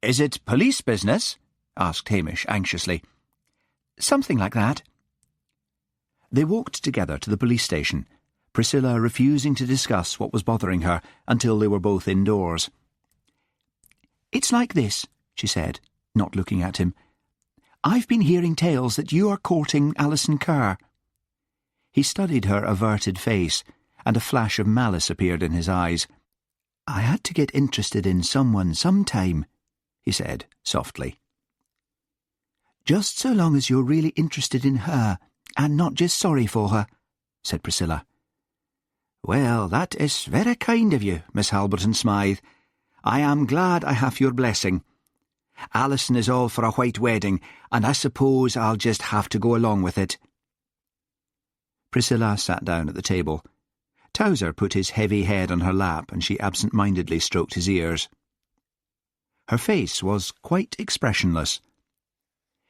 "Is it police business?" asked Hamish anxiously. "Something like that." They walked together to the police station, Priscilla refusing to discuss what was bothering her until they were both indoors. "It's like this," she said, not looking at him. "I've been hearing tales that you are courting Alison Kerr." He studied her averted face, and a flash of malice appeared in his eyes. "I had to get interested in someone sometime," he said softly. "Just so long as you're really interested in her, and not just sorry for her," said Priscilla. "Well, that is very kind of you, Miss Halberton Smythe. I am glad I have your blessing. Alison is all for a white wedding, and I suppose I'll just have to go along with it." Priscilla sat down at the table. Towser put his heavy head on her lap, and she absent-mindedly stroked his ears. Her face was quite expressionless.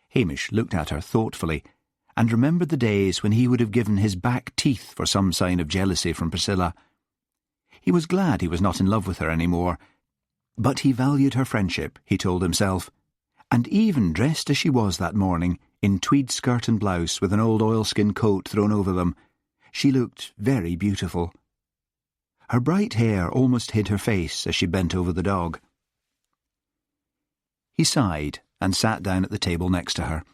Hamish looked at her thoughtfully, and remembered the days when he would have given his back teeth for some sign of jealousy from Priscilla. He was glad he was not in love with her any more, but he valued her friendship, he told himself, and even dressed as she was that morning, in tweed skirt and blouse with an old oilskin coat thrown over them, she looked very beautiful. Her bright hair almost hid her face as she bent over the dog. He sighed and sat down at the table next to her.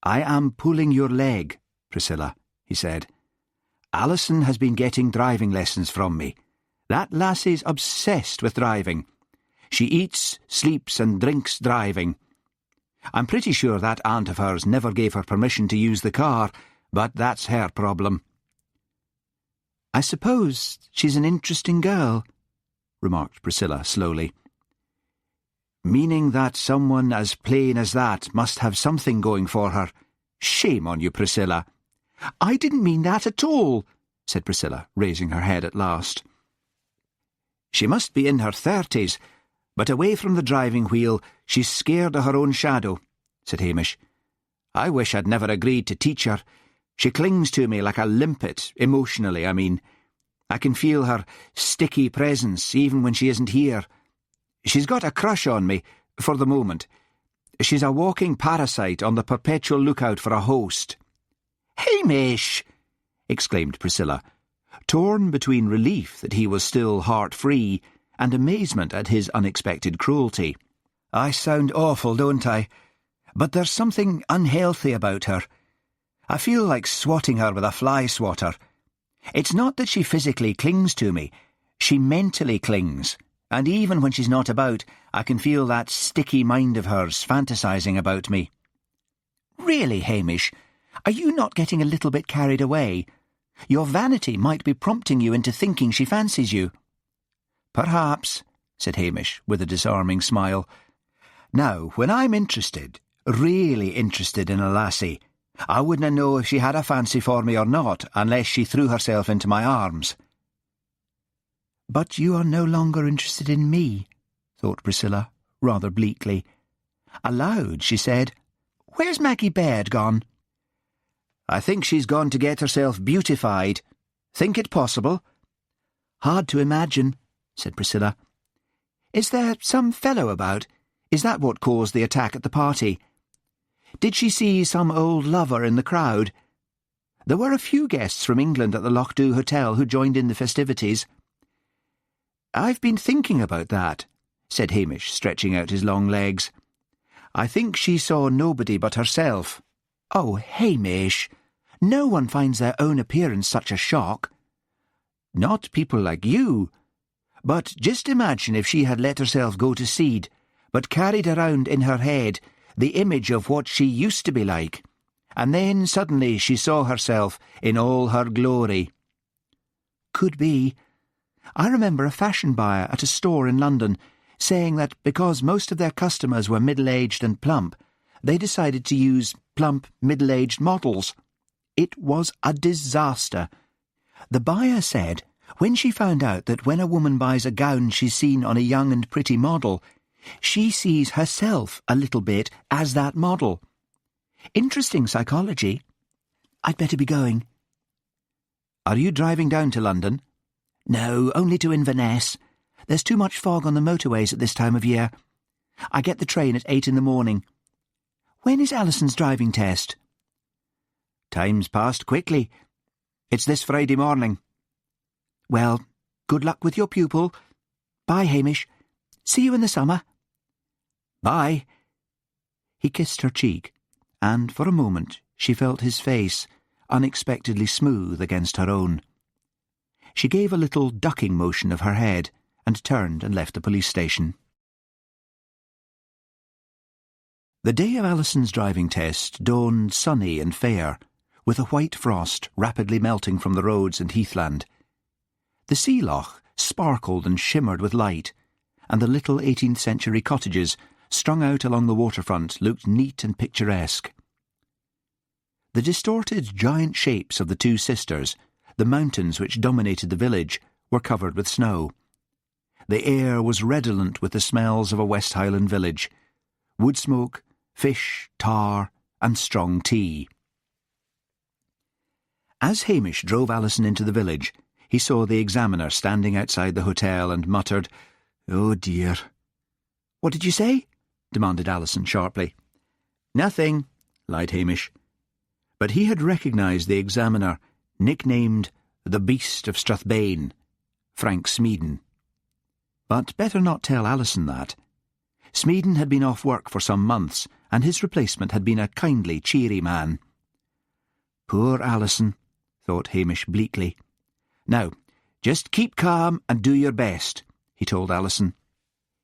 "I am pulling your leg, Priscilla," he said. "Alison has been getting driving lessons from me. That lassie's obsessed with driving. She eats, sleeps and drinks driving. I'm pretty sure that aunt of hers never gave her permission to use the car, but that's her problem." "I suppose she's an interesting girl," remarked Priscilla slowly. "Meaning that someone as plain as that must have something going for her. Shame on you, Priscilla." "I didn't mean that at all," said Priscilla, raising her head at last. "She must be in her 30s, But away from the driving wheel, she's scared of her own shadow," said Hamish. "I wish I'd never agreed to teach her. She clings to me like a limpet, emotionally, I mean. I can feel her sticky presence even when she isn't here. She's got a crush on me, for the moment. She's a walking parasite on the perpetual lookout for a host." "Hamish!" exclaimed Priscilla, torn between relief that he was still heart-free and amazement at his unexpected cruelty. "I sound awful, don't I? But there's something unhealthy about her. I feel like swatting her with a fly swatter. It's not that she physically clings to me. She mentally clings, and even when she's not about, I can feel that sticky mind of hers fantasizing about me." "Really, Hamish, are you not getting a little bit carried away? Your vanity might be prompting you into thinking she fancies you." "Perhaps," said Hamish, with a disarming smile. "Now, when I'm interested, really interested in a lassie, I wouldn't know if she had a fancy for me or not unless she threw herself into my arms." "But you are no longer interested in me," thought Priscilla, rather bleakly. Aloud she said, "Where's Maggie Baird gone?" "I think she's gone to get herself beautified. Think it possible?" "Hard to imagine," said Priscilla. "Is there some fellow about? Is that what caused the attack at the party? Did she see some old lover in the crowd? There were a few guests from England at the Lochdu Hotel who joined in the festivities." "I've been thinking about that," said Hamish, stretching out his long legs. "I think she saw nobody but herself." "Oh, Hamish! No one finds their own appearance such a shock." "Not people like you. But just imagine if she had let herself go to seed, but carried around in her head the image of what she used to be like, and then suddenly she saw herself in all her glory." "Could be. I remember a fashion buyer at a store in London saying that because most of their customers were middle-aged and plump, they decided to use plump, middle-aged models. It was a disaster. The buyer said when she found out that when a woman buys a gown she's seen on a young and pretty model, she sees herself a little bit as that model. Interesting psychology. I'd better be going." "Are you driving down to London?" "No, only to Inverness. There's too much fog on the motorways at this time of year. I get the train at 8 in the morning. When is Alison's driving test?" "Time's passed quickly. It's this Friday morning." "Well, good luck with your pupil. Bye, Hamish. See you in the summer." "Bye." He kissed her cheek, and for a moment she felt his face unexpectedly smooth against her own. She gave a little ducking motion of her head and turned and left the police station. The day of Alison's driving test dawned sunny and fair, with a white frost rapidly melting from the roads and heathland. The sea loch sparkled and shimmered with light, and the little 18th-century cottages strung out along the waterfront looked neat and picturesque. The distorted giant shapes of the two sisters, the mountains which dominated the village, were covered with snow. The air was redolent with the smells of a West Highland village: wood smoke, fish, tar, and strong tea. As Hamish drove Alison into the village, he saw the examiner standing outside the hotel and muttered, "Oh dear." "What did you say?" demanded Alison sharply. "Nothing," lied Hamish. But he had recognised the examiner, nicknamed the Beast of Strathbane, Frank Smeaden. But better not tell Alison that. Smeaden had been off work for some months, and his replacement had been a kindly, cheery man. Poor Alison, thought Hamish bleakly. "Now, just keep calm and do your best," he told Alison.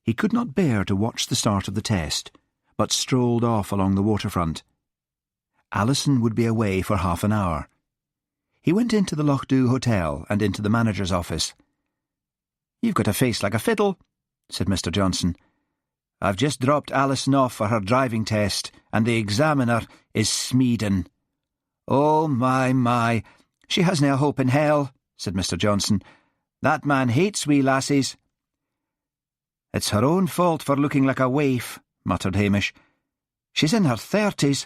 He could not bear to watch the start of the test, but strolled off along the waterfront. Alison would be away for half an hour. He went into the Lochdu Hotel and into the manager's office. "You've got a face like a fiddle," said Mr. Johnson. "I've just dropped Alison off for her driving test, and the examiner is Smeaden." "Oh, my, she hasna a hope in hell," said Mr. Johnson. "That man hates wee lassies." "It's her own fault for looking like a waif," muttered Hamish. "She's in her 30s.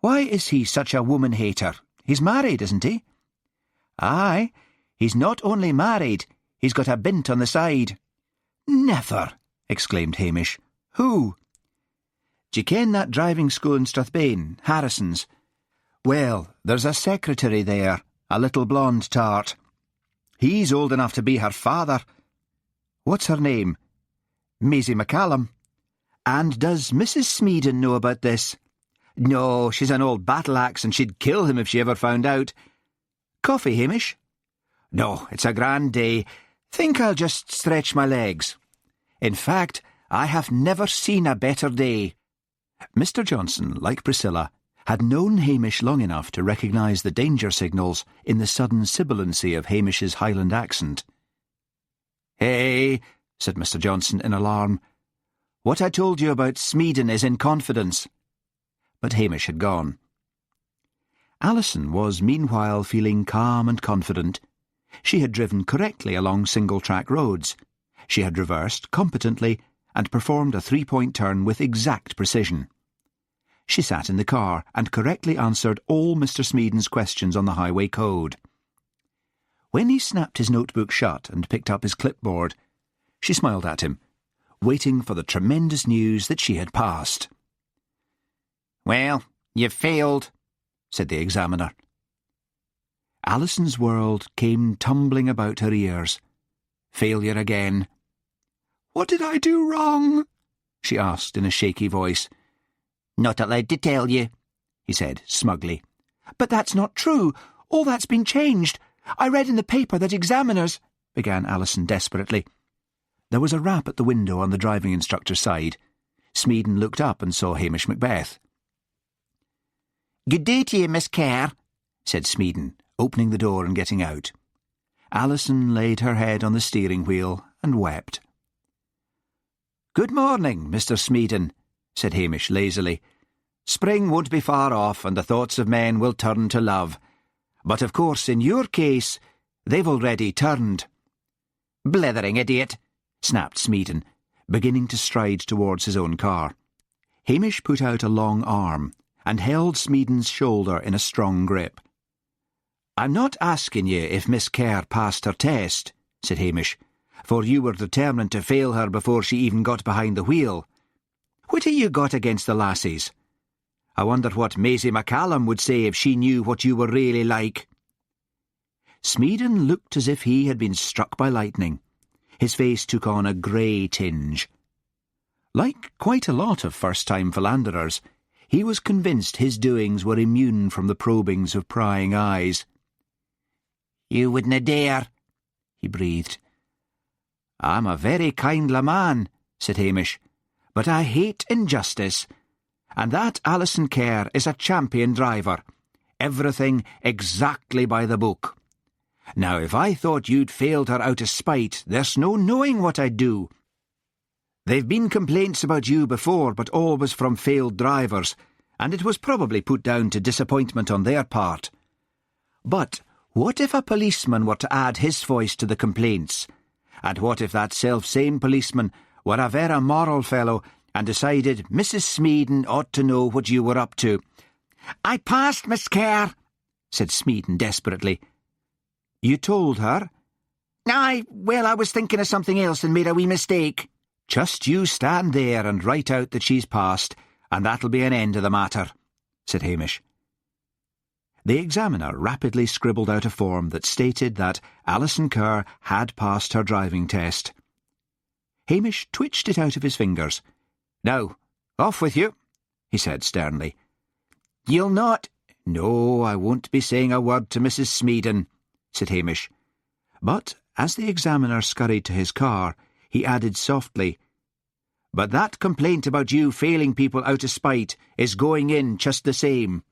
Why is he such a woman-hater? He's married, isn't he?" "Aye, he's not only married, he's got a bint on the side." "Never!" exclaimed Hamish. "Who?" "D'ye ken that driving school in Strathbane, Harrison's? Well, there's a secretary there, a little blonde tart. He's old enough to be her father. What's her name?" "Maisie McCallum." "And does Mrs. Smeaton know about this?" "No, she's an old battle-axe and she'd kill him if she ever found out. Coffee, Hamish?" "No, it's a grand day. Think I'll just stretch my legs. In fact, I have never seen a better day." Mr. Johnson, like Priscilla, had known Hamish long enough to recognise the danger signals in the sudden sibilancy of Hamish's Highland accent. "Hey," said Mr. Johnson in alarm. "What I told you about Smeaton is in confidence." But Hamish had gone. Alison was meanwhile feeling calm and confident. She had driven correctly along single-track roads. She had reversed competently and performed a three-point turn with exact precision. She sat in the car and correctly answered all Mr. Smeaton's questions on the highway code. When he snapped his notebook shut and picked up his clipboard, she smiled at him, waiting for the tremendous news that she had passed. "Well, you've failed," said the examiner. Alison's world came tumbling about her ears. Failure again. "What did I do wrong?" she asked in a shaky voice. "Not allowed to tell you," he said smugly. "But that's not true. All that's been changed. I read in the paper that examiners—" began Alison desperately. There was a rap at the window on the driving instructor's side. Smeaton looked up and saw Hamish Macbeth. "Good day to you, Miss Kerr," said Smeaton, opening the door and getting out. Alison laid her head on the steering wheel and wept. "Good morning, Mr. Smeaton," said Hamish lazily. "Spring won't be far off, and the thoughts of men will turn to love. But of course, in your case, they've already turned." "Blithering idiot," snapped Smeaton, beginning to stride towards his own car. Hamish put out a long arm and held Smeaton's shoulder in a strong grip. "I'm not asking you if Miss Kerr passed her test," said Hamish, "for you were determined to fail her before she even got behind the wheel. What have you got against the lassies? I wonder what Maisie McCallum would say if she knew what you were really like." Smeaton looked as if he had been struck by lightning. His face took on a grey tinge. Like quite a lot of first-time philanderers, he was convinced his doings were immune from the probings of prying eyes. "You wouldna dare," he breathed. "I'm a very kindly man," said Hamish, "but I hate injustice. And that Alison Kerr is a champion driver. Everything exactly by the book. Now, if I thought you'd failed her out of spite, there's no knowing what I'd do. There've been complaints about you before, but always from failed drivers, and it was probably put down to disappointment on their part. But what if a policeman were to add his voice to the complaints? And what if that self-same policeman were a very moral fellow and decided Mrs. Smeaton ought to know what you were up to?" "I passed, Miss Kerr," said Smeaton desperately. "You told her?" I was thinking of something else and made a wee mistake." "Just you stand there and write out that she's passed, and that'll be an end of the matter," said Hamish. The examiner rapidly scribbled out a form that stated that Alison Kerr had passed her driving test. Hamish twitched it out of his fingers. "Now, off with you," he said sternly. "You'll not—" "No, I won't be saying a word to Mrs. Smeaton," said Hamish. But as the examiner scurried to his car, he added softly, "But that complaint about you failing people out of spite is going in just the same."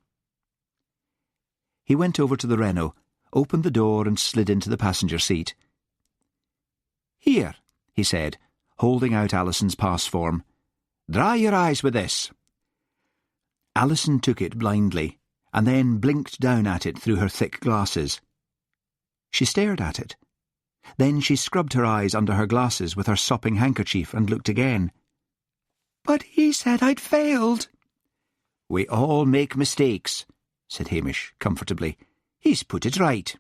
He went over to the Renault, opened the door and slid into the passenger seat. "Here," he said, holding out Alison's pass form. "Dry your eyes with this." Alison took it blindly, and then blinked down at it through her thick glasses. She stared at it. Then she scrubbed her eyes under her glasses with her sopping handkerchief and looked again. "But he said I'd failed." "We all make mistakes," said Hamish comfortably. "He's put it right."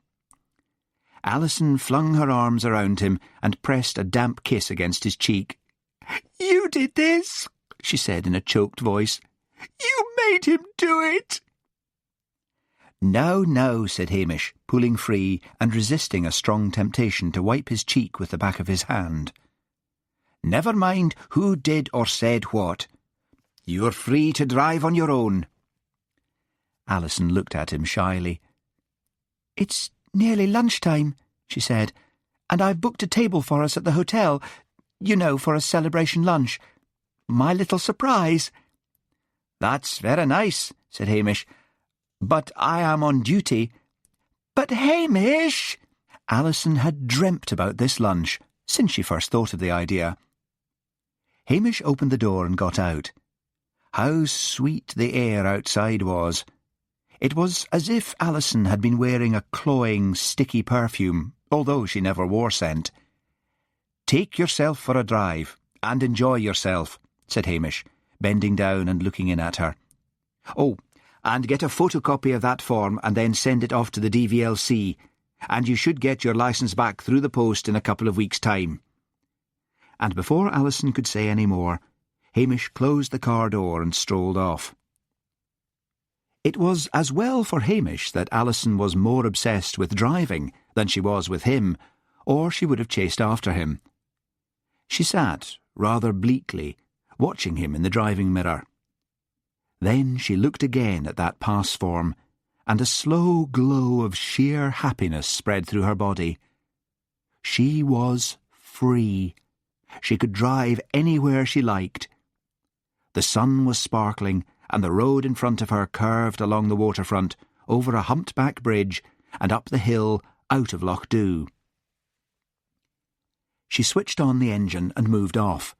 Alison flung her arms around him and pressed a damp kiss against his cheek. "You did this," she said in a choked voice. "You made him do it." "No, no," said Hamish, pulling free and resisting a strong temptation to wipe his cheek with the back of his hand. "Never mind who did or said what. You're free to drive on your own." Alison looked at him shyly. "It's nearly lunchtime," she said, "and I've booked a table for us at the hotel, you know, for a celebration lunch. My little surprise." "That's very nice," said Hamish, "but I am on duty." "But Hamish!" Alison had dreamt about this lunch since she first thought of the idea. Hamish opened the door and got out. How sweet the air outside was! It was as if Alison had been wearing a cloying, sticky perfume, although she never wore scent. "Take yourself for a drive, and enjoy yourself," said Hamish, bending down and looking in at her. "Oh, and get a photocopy of that form and then send it off to the DVLC, and you should get your licence back through the post in a couple of weeks' time." And before Alison could say any more, Hamish closed the car door and strolled off. It was as well for Hamish that Alison was more obsessed with driving than she was with him, or she would have chased after him. She sat, rather bleakly, watching him in the driving mirror. Then she looked again at that pass form, and a slow glow of sheer happiness spread through her body. She was free. She could drive anywhere she liked. The sun was sparkling, and the road in front of her curved along the waterfront, over a humped-back bridge, and up the hill out of Loch Dhu. She switched on the engine and moved off.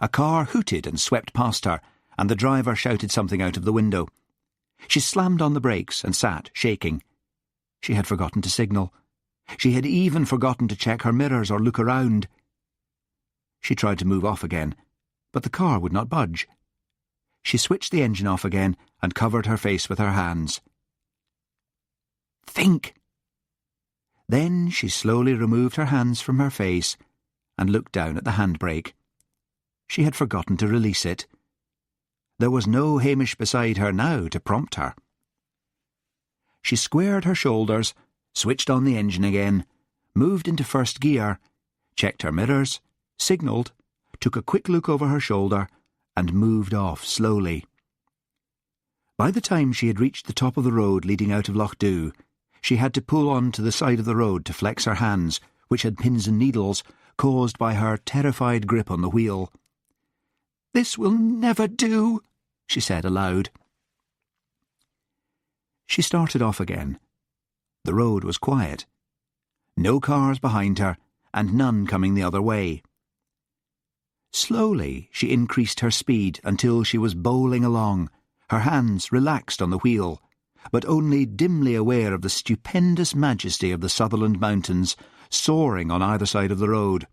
A car hooted and swept past her, and the driver shouted something out of the window. She slammed on the brakes and sat, shaking. She had forgotten to signal. She had even forgotten to check her mirrors or look around. She tried to move off again, but the car would not budge. She switched the engine off again and covered her face with her hands. "Think!" Then she slowly removed her hands from her face and looked down at the handbrake. She had forgotten to release it. There was no Hamish beside her now to prompt her. She squared her shoulders, switched on the engine again, moved into first gear, checked her mirrors, signalled, took a quick look over her shoulder, and moved off slowly. By the time she had reached the top of the road leading out of Loch Dhu, she had to pull on to the side of the road to flex her hands, which had pins and needles, caused by her terrified grip on the wheel. "This will never do," she said aloud. She started off again. The road was quiet. No cars behind her, and none coming the other way. Slowly she increased her speed until she was bowling along, her hands relaxed on the wheel, but only dimly aware of the stupendous majesty of the Sutherland Mountains soaring on either side of the road.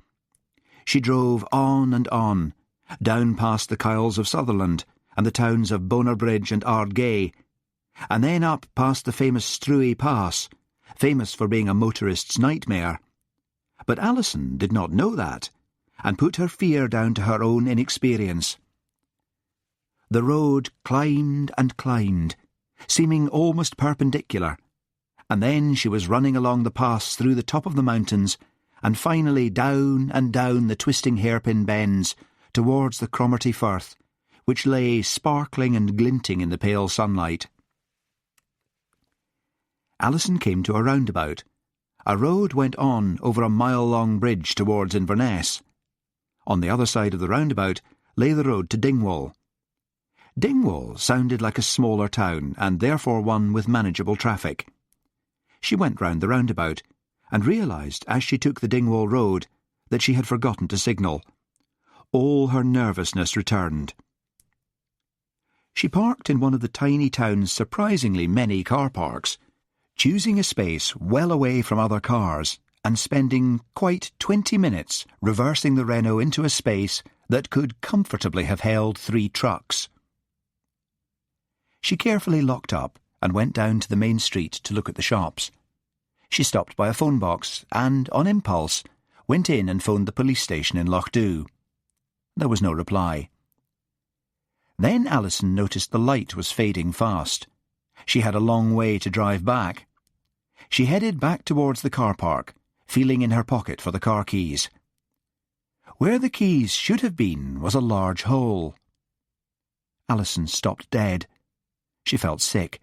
She drove on and on, down past the Cowles of Sutherland and the towns of Bonerbridge and Ardgay, and then up past the famous Struy Pass, famous for being a motorist's nightmare. But Alison did not know that, and put her fear down to her own inexperience. The road climbed and climbed, seeming almost perpendicular, and then she was running along the pass through the top of the mountains, and finally down and down the twisting hairpin bends towards the Cromarty Firth, which lay sparkling and glinting in the pale sunlight. Alison came to a roundabout. A road went on over a mile-long bridge towards Inverness. On the other side of the roundabout lay the road to Dingwall. Dingwall sounded like a smaller town, and therefore one with manageable traffic. She went round the roundabout, and realised as she took the Dingwall road that she had forgotten to signal. All her nervousness returned. She parked in one of the tiny town's surprisingly many car parks, choosing a space well away from other cars, and spending quite 20 minutes reversing the Renault into a space that could comfortably have held 3 trucks. She carefully locked up and went down to the main street to look at the shops. She stopped by a phone box and, on impulse, went in and phoned the police station in Lochdu. There was no reply. Then Alison noticed the light was fading fast. She had a long way to drive back. She headed back towards the car park, feeling in her pocket for the car keys. Where the keys should have been was a large hole. Alison stopped dead. She felt sick.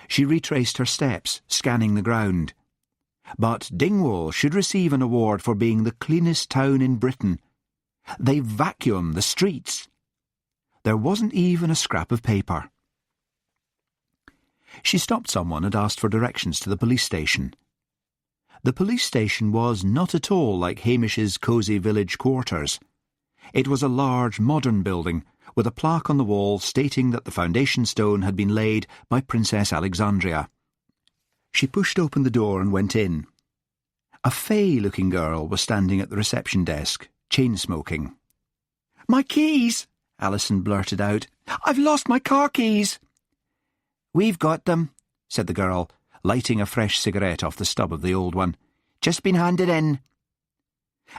She retraced her steps, scanning the ground. But Dingwall should receive an award for being the cleanest town in Britain. They vacuum the streets. There wasn't even a scrap of paper. She stopped someone and asked for directions to the police station. The police station was not at all like Hamish's cosy village quarters. It was a large, modern building with a plaque on the wall stating that the foundation stone had been laid by Princess Alexandria. She pushed open the door and went in. A fey-looking girl was standing at the reception desk, chain-smoking. "My keys!" Alison blurted out. "I've lost my car keys!" "We've got them," said the girl, lighting a fresh cigarette off the stub of the old one. "Just been handed in."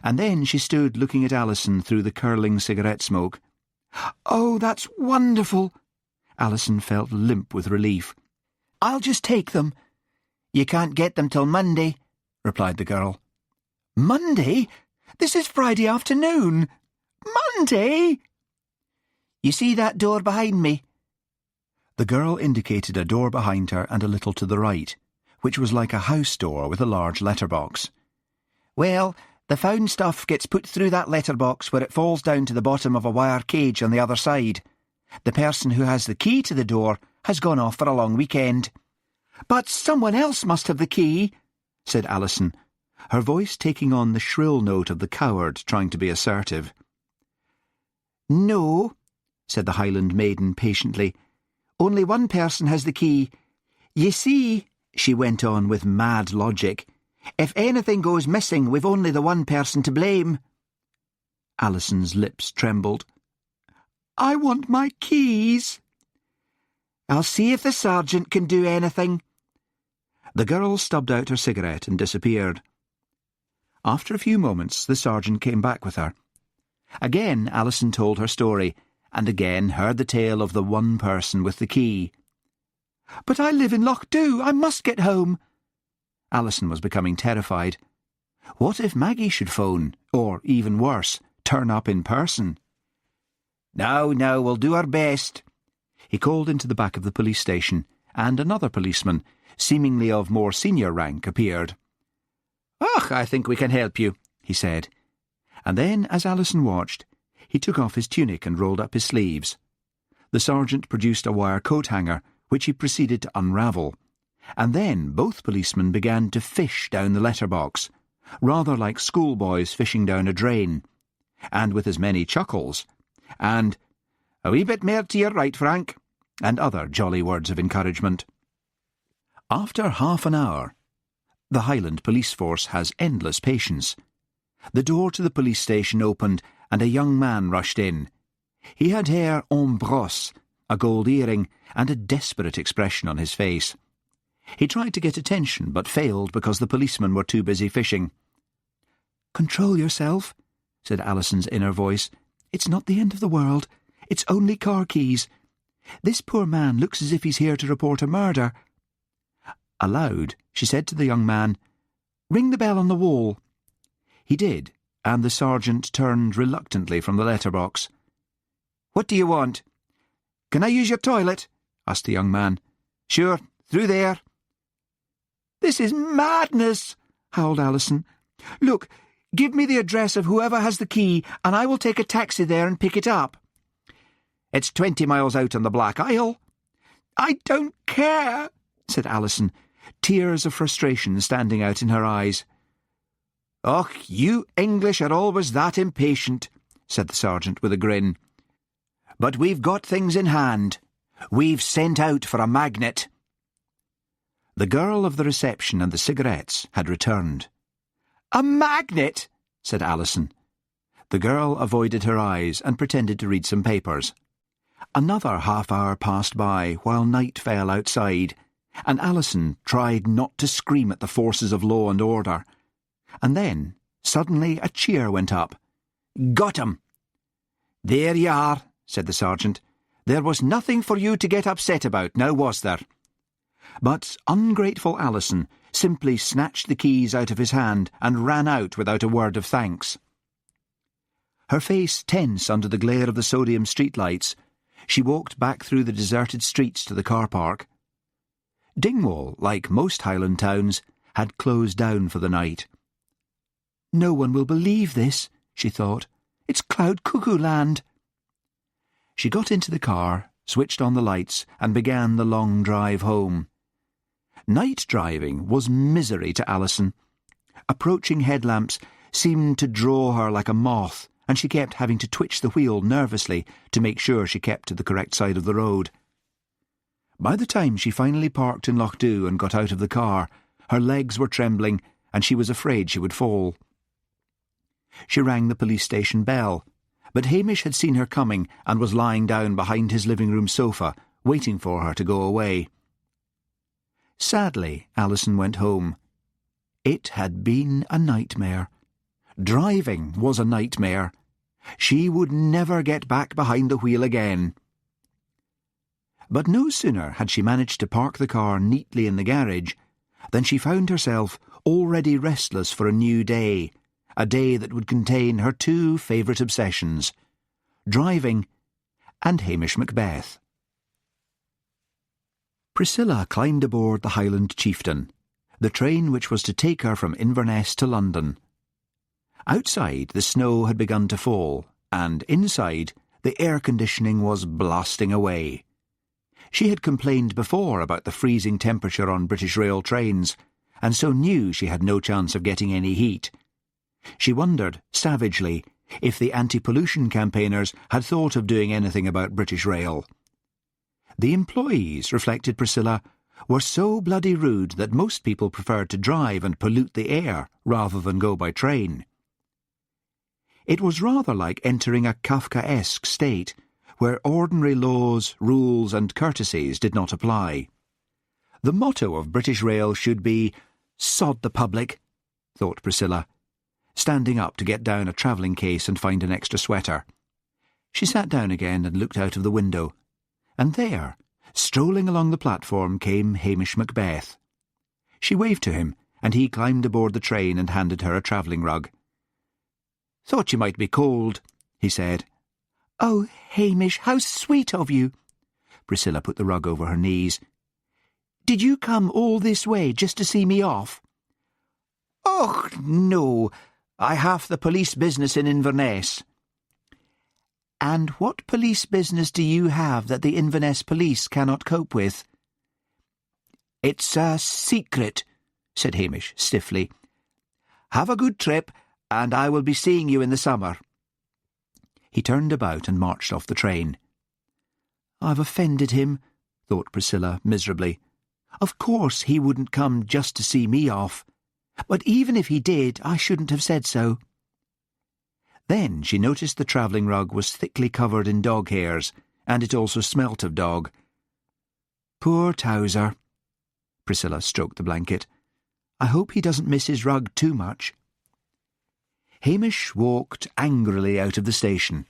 And then she stood looking at Alison through the curling cigarette smoke. "Oh, that's wonderful!" Alison felt limp with relief. "I'll just take them." "You can't get them till Monday," replied the girl. "Monday? This is Friday afternoon. Monday?" "You see that door behind me?" The girl indicated a door behind her and a little to the right, which was like a house door with a large letterbox. "Well, the found stuff gets put through that letterbox where it falls down to the bottom of a wire cage on the other side. The person who has the key to the door has gone off for a long weekend." "But someone else must have the key," said Alison, her voice taking on the shrill note of the coward trying to be assertive. "No," said the Highland maiden patiently. "Only one person has the key. You see," she went on with mad logic, "if anything goes missing, we've only the one person to blame." Alison's lips trembled. "I want my keys." "I'll see if the sergeant can do anything." The girl stubbed out her cigarette and disappeared. After a few moments, the sergeant came back with her. Again Alison told her story, and again heard the tale of the one person with the key. "But I live in Lochdu. I must get home." Alison was becoming terrified. What if Maggie should phone, or, even worse, turn up in person? "Now, we'll do our best." He called into the back of the police station, and another policeman, seemingly of more senior rank, appeared. "Och, I think we can help you," he said. And then, as Alison watched, he took off his tunic and rolled up his sleeves. The sergeant produced a wire coat hanger, which he proceeded to unravel. And then both policemen began to fish down the letterbox, rather like schoolboys fishing down a drain, and with as many chuckles, and "A wee bit mair to your right, Frank," and other jolly words of encouragement. After half an hour, the Highland police force has endless patience. The door to the police station opened and a young man rushed in. He had hair en brosse, a gold earring, and a desperate expression on his face. He tried to get attention, but failed because the policemen were too busy fishing. "Control yourself," said Alison's inner voice. "It's not the end of the world. It's only car keys. This poor man looks as if he's here to report a murder." Aloud, she said to the young man, "Ring the bell on the wall." He did, and the sergeant turned reluctantly from the letterbox. "What do you want?" "Can I use your toilet?" asked the young man. "Sure, through there." "This is madness," howled Alison. "Look, give me the address of whoever has the key, and I will take a taxi there and pick it up." "It's 20 miles out on the Black Isle." "I don't care," said Alison, tears of frustration standing out in her eyes. "Och, you English are always that impatient," said the sergeant with a grin. "But we've got things in hand. We've sent out for a magnet." The girl of the reception and the cigarettes had returned. "A magnet," said Alison. The girl avoided her eyes and pretended to read some papers. Another half-hour passed by while night fell outside, and Alison tried not to scream at the forces of law and order. And then, suddenly, a cheer went up. "Got 'em!" "There you are," said the sergeant. "There was nothing for you to get upset about, now was there?" But ungrateful Alison simply snatched the keys out of his hand and ran out without a word of thanks. Her face tense under the glare of the sodium streetlights, she walked back through the deserted streets to the car park. Dingwall, like most Highland towns, had closed down for the night. "No one will believe this," she thought. "It's Cloud Cuckoo Land." She got into the car, switched on the lights, and began the long drive home. Night driving was misery to Alison. Approaching headlamps seemed to draw her like a moth, and she kept having to twitch the wheel nervously to make sure she kept to the correct side of the road. By the time she finally parked in Lochdu and got out of the car, her legs were trembling and she was afraid she would fall. She rang the police station bell, but Hamish had seen her coming and was lying down behind his living room sofa, waiting for her to go away. Sadly, Alison went home. It had been a nightmare. Driving was a nightmare. She would never get back behind the wheel again. But no sooner had she managed to park the car neatly in the garage than she found herself already restless for a new day, a day that would contain her two favourite obsessions, driving and Hamish Macbeth. Priscilla climbed aboard the Highland Chieftain, the train which was to take her from Inverness to London. Outside, the snow had begun to fall, and inside, the air conditioning was blasting away. She had complained before about the freezing temperature on British Rail trains, and so knew she had no chance of getting any heat. She wondered, savagely, if the anti-pollution campaigners had thought of doing anything about British Rail. The employees, reflected Priscilla, were so bloody rude that most people preferred to drive and pollute the air rather than go by train. It was rather like entering a Kafkaesque state, where ordinary laws, rules and courtesies did not apply. The motto of British Rail should be, "Sod the public," thought Priscilla, standing up to get down a travelling case and find an extra sweater. She sat down again and looked out of the window, and there, strolling along the platform, came Hamish Macbeth. She waved to him, and he climbed aboard the train and handed her a travelling rug. "Thought you might be cold," he said. "Oh, Hamish, how sweet of you!" Priscilla put the rug over her knees. "Did you come all this way just to see me off?" "Oh, no. I have the police business in Inverness." "And what police business do you have that the Inverness police cannot cope with?" "It's a secret," said Hamish stiffly. "Have a good trip, and I will be seeing you in the summer." He turned about and marched off the train. "I've offended him," thought Priscilla miserably. "Of course he wouldn't come just to see me off. But even if he did, I shouldn't have said so." Then she noticed the travelling rug was thickly covered in dog hairs, and it also smelt of dog. "Poor Towser." Priscilla stroked the blanket. "I hope he doesn't miss his rug too much." Hamish walked angrily out of the station.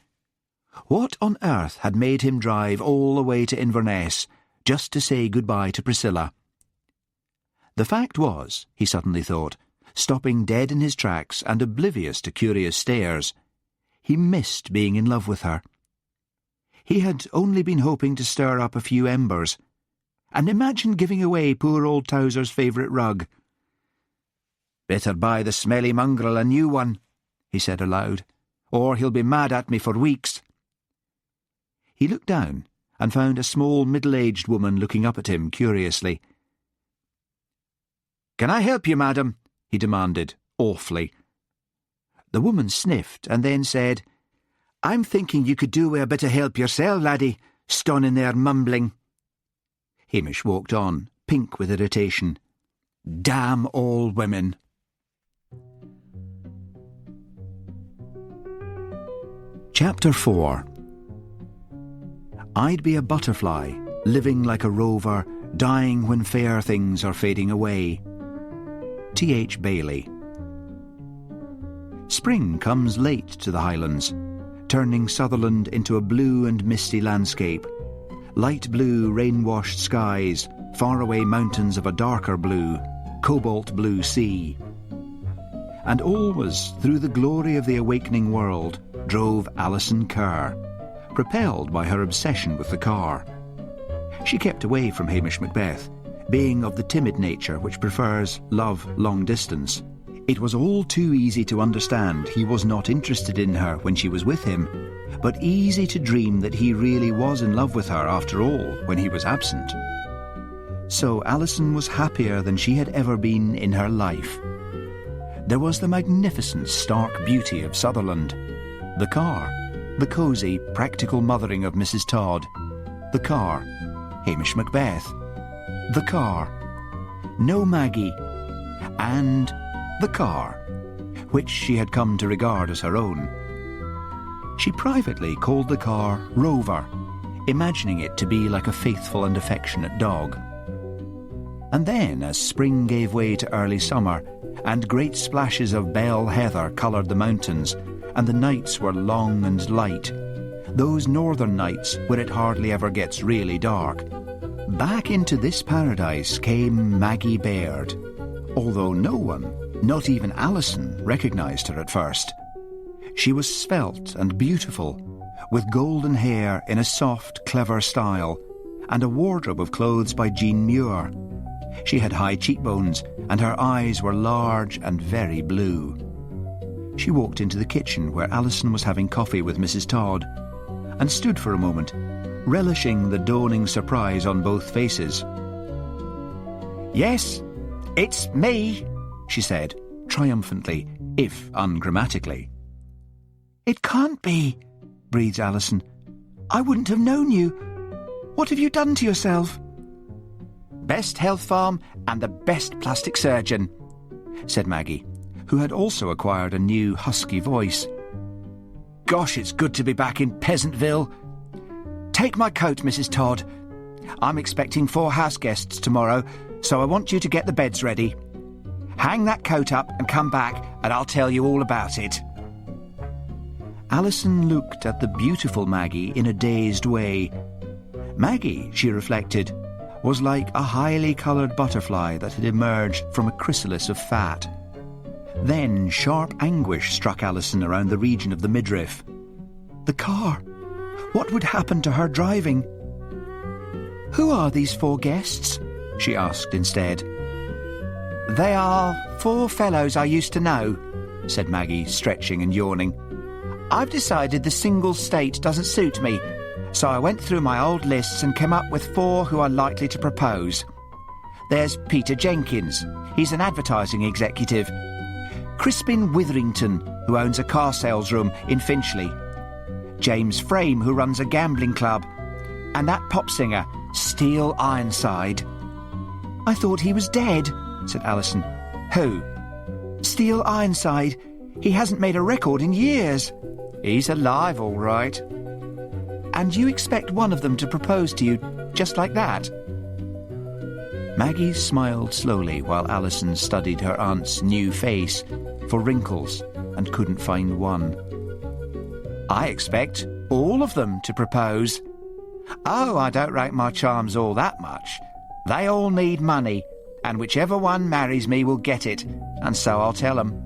What on earth had made him drive all the way to Inverness just to say goodbye to Priscilla? The fact was, he suddenly thought, stopping dead in his tracks and oblivious to curious stares, he missed being in love with her. He had only been hoping to stir up a few embers. And imagine giving away poor old Towser's favourite rug. "Better buy the smelly mongrel a new one," he said aloud, "or he'll be mad at me for weeks." He looked down and found a small middle-aged woman looking up at him curiously. "Can I help you, madam?" he demanded, awfully. The woman sniffed and then said, "I'm thinking you could do with a bit of help yourself, laddie, stonning there mumbling." Hamish walked on, pink with irritation. Damn all women. Chapter 4. I'd be a butterfly, living like a rover, dying when fair things are fading away. T.H. Bailey. Spring comes late to the Highlands, turning Sutherland into a blue and misty landscape. Light blue, rain-washed skies, faraway mountains of a darker blue, cobalt blue sea. And always, through the glory of the awakening world, drove Alison Kerr, propelled by her obsession with the car. She kept away from Hamish Macbeth, being of the timid nature which prefers love long distance. It was all too easy to understand he was not interested in her when she was with him, but easy to dream that he really was in love with her after all when he was absent. So Alison was happier than she had ever been in her life. There was the magnificent stark beauty of Sutherland, the car, the cosy, practical mothering of Mrs. Todd, the car, Hamish Macbeth, the car, no Maggie, and the car, which she had come to regard as her own. She privately called the car Rover, imagining it to be like a faithful and affectionate dog. And then, as spring gave way to early summer, and great splashes of bell heather coloured the mountains, and the nights were long and light, those northern nights where it hardly ever gets really dark, back into this paradise came Maggie Baird, although no one, not even Alison, recognised her at first. She was svelte and beautiful, with golden hair in a soft, clever style, and a wardrobe of clothes by Jean Muir. She had high cheekbones, and her eyes were large and very blue. She walked into the kitchen where Alison was having coffee with Mrs. Todd, and stood for a moment, relishing the dawning surprise on both faces. "Yes, it's me," she said, triumphantly, if ungrammatically. "It can't be," breathed Alison. "I wouldn't have known you. What have you done to yourself?" "Best health farm and the best plastic surgeon," said Maggie, who had also acquired a new husky voice. "Gosh, it's good to be back in Peasantville. Take my coat, Mrs. Todd. I'm expecting 4 house guests tomorrow, so I want you to get the beds ready. Hang that coat up and come back, and I'll tell you all about it." Alison looked at the beautiful Maggie in a dazed way. Maggie, she reflected, was like a highly coloured butterfly that had emerged from a chrysalis of fat. Then sharp anguish struck Alison around the region of the midriff. The car! What would happen to her driving? "Who are these 4 guests?" she asked instead. "They are 4 fellows I used to know," said Maggie, stretching and yawning. "I've decided the single state doesn't suit me, so I went through my old lists and came up with 4 who are likely to propose. There's Peter Jenkins, he's an advertising executive. Crispin Witherington, who owns a car sales room in Finchley. James Frame, who runs a gambling club. And that pop singer, Steele Ironside." "I thought he was dead," said Alison. "Who?" "Steele Ironside. He hasn't made a record in years." "He's alive, all right." "And you expect one of them to propose to you just like that?" Maggie smiled slowly while Alison studied her aunt's new face for wrinkles and couldn't find one. "I expect all of them to propose." "Oh, I don't rate my charms all that much. They all need money, and whichever one marries me will get it, and so I'll tell them.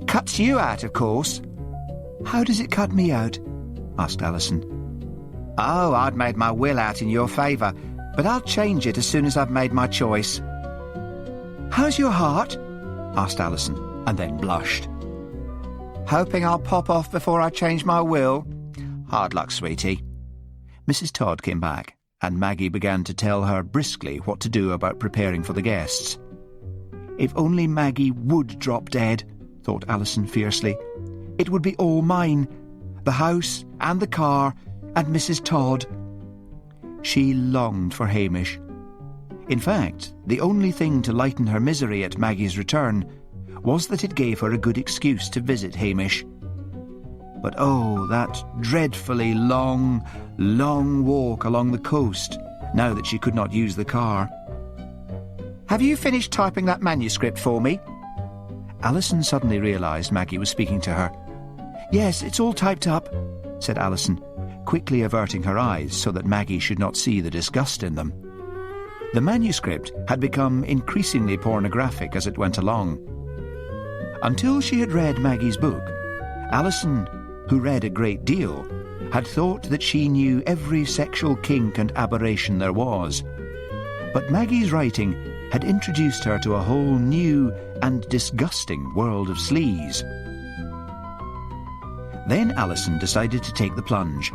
Cuts you out, of course." "How does it cut me out?" asked Alison. "Oh, I'd made my will out in your favour, but I'll change it as soon as I've made my choice." "How's your heart?" asked Alison, and then blushed. "Hoping I'll pop off before I change my will? Hard luck, sweetie." Mrs. Todd came back, and Maggie began to tell her briskly what to do about preparing for the guests. If only Maggie would drop dead, thought Alison fiercely. It would be all mine, the house and the car and Mrs. Todd. She longed for Hamish. In fact, the only thing to lighten her misery at Maggie's return was that it gave her a good excuse to visit Hamish. But oh, that dreadfully long, long walk along the coast, now that she could not use the car. "Have you finished typing that manuscript for me?" Alison suddenly realised Maggie was speaking to her. "Yes, it's all typed up," said Alison, quickly averting her eyes so that Maggie should not see the disgust in them. The manuscript had become increasingly pornographic as it went along. Until she had read Maggie's book, Alison, who read a great deal, had thought that she knew every sexual kink and aberration there was. But Maggie's writing had introduced her to a whole new and disgusting world of sleaze. Then Alison decided to take the plunge.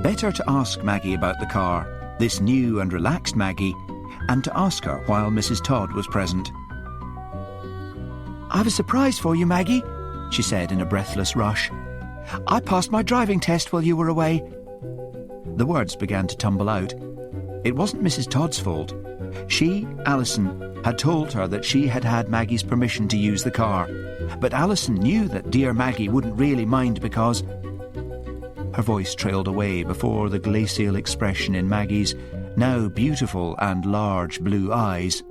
Better to ask Maggie about the car, this new and relaxed Maggie, and to ask her while Mrs. Todd was present. "I've a surprise for you, Maggie," she said in a breathless rush. "I passed my driving test while you were away." The words began to tumble out. It wasn't Mrs. Todd's fault. She, Alison, had told her that she had had Maggie's permission to use the car, but Alison knew that dear Maggie wouldn't really mind because... Her voice trailed away before the glacial expression in Maggie's now beautiful and large blue eyes.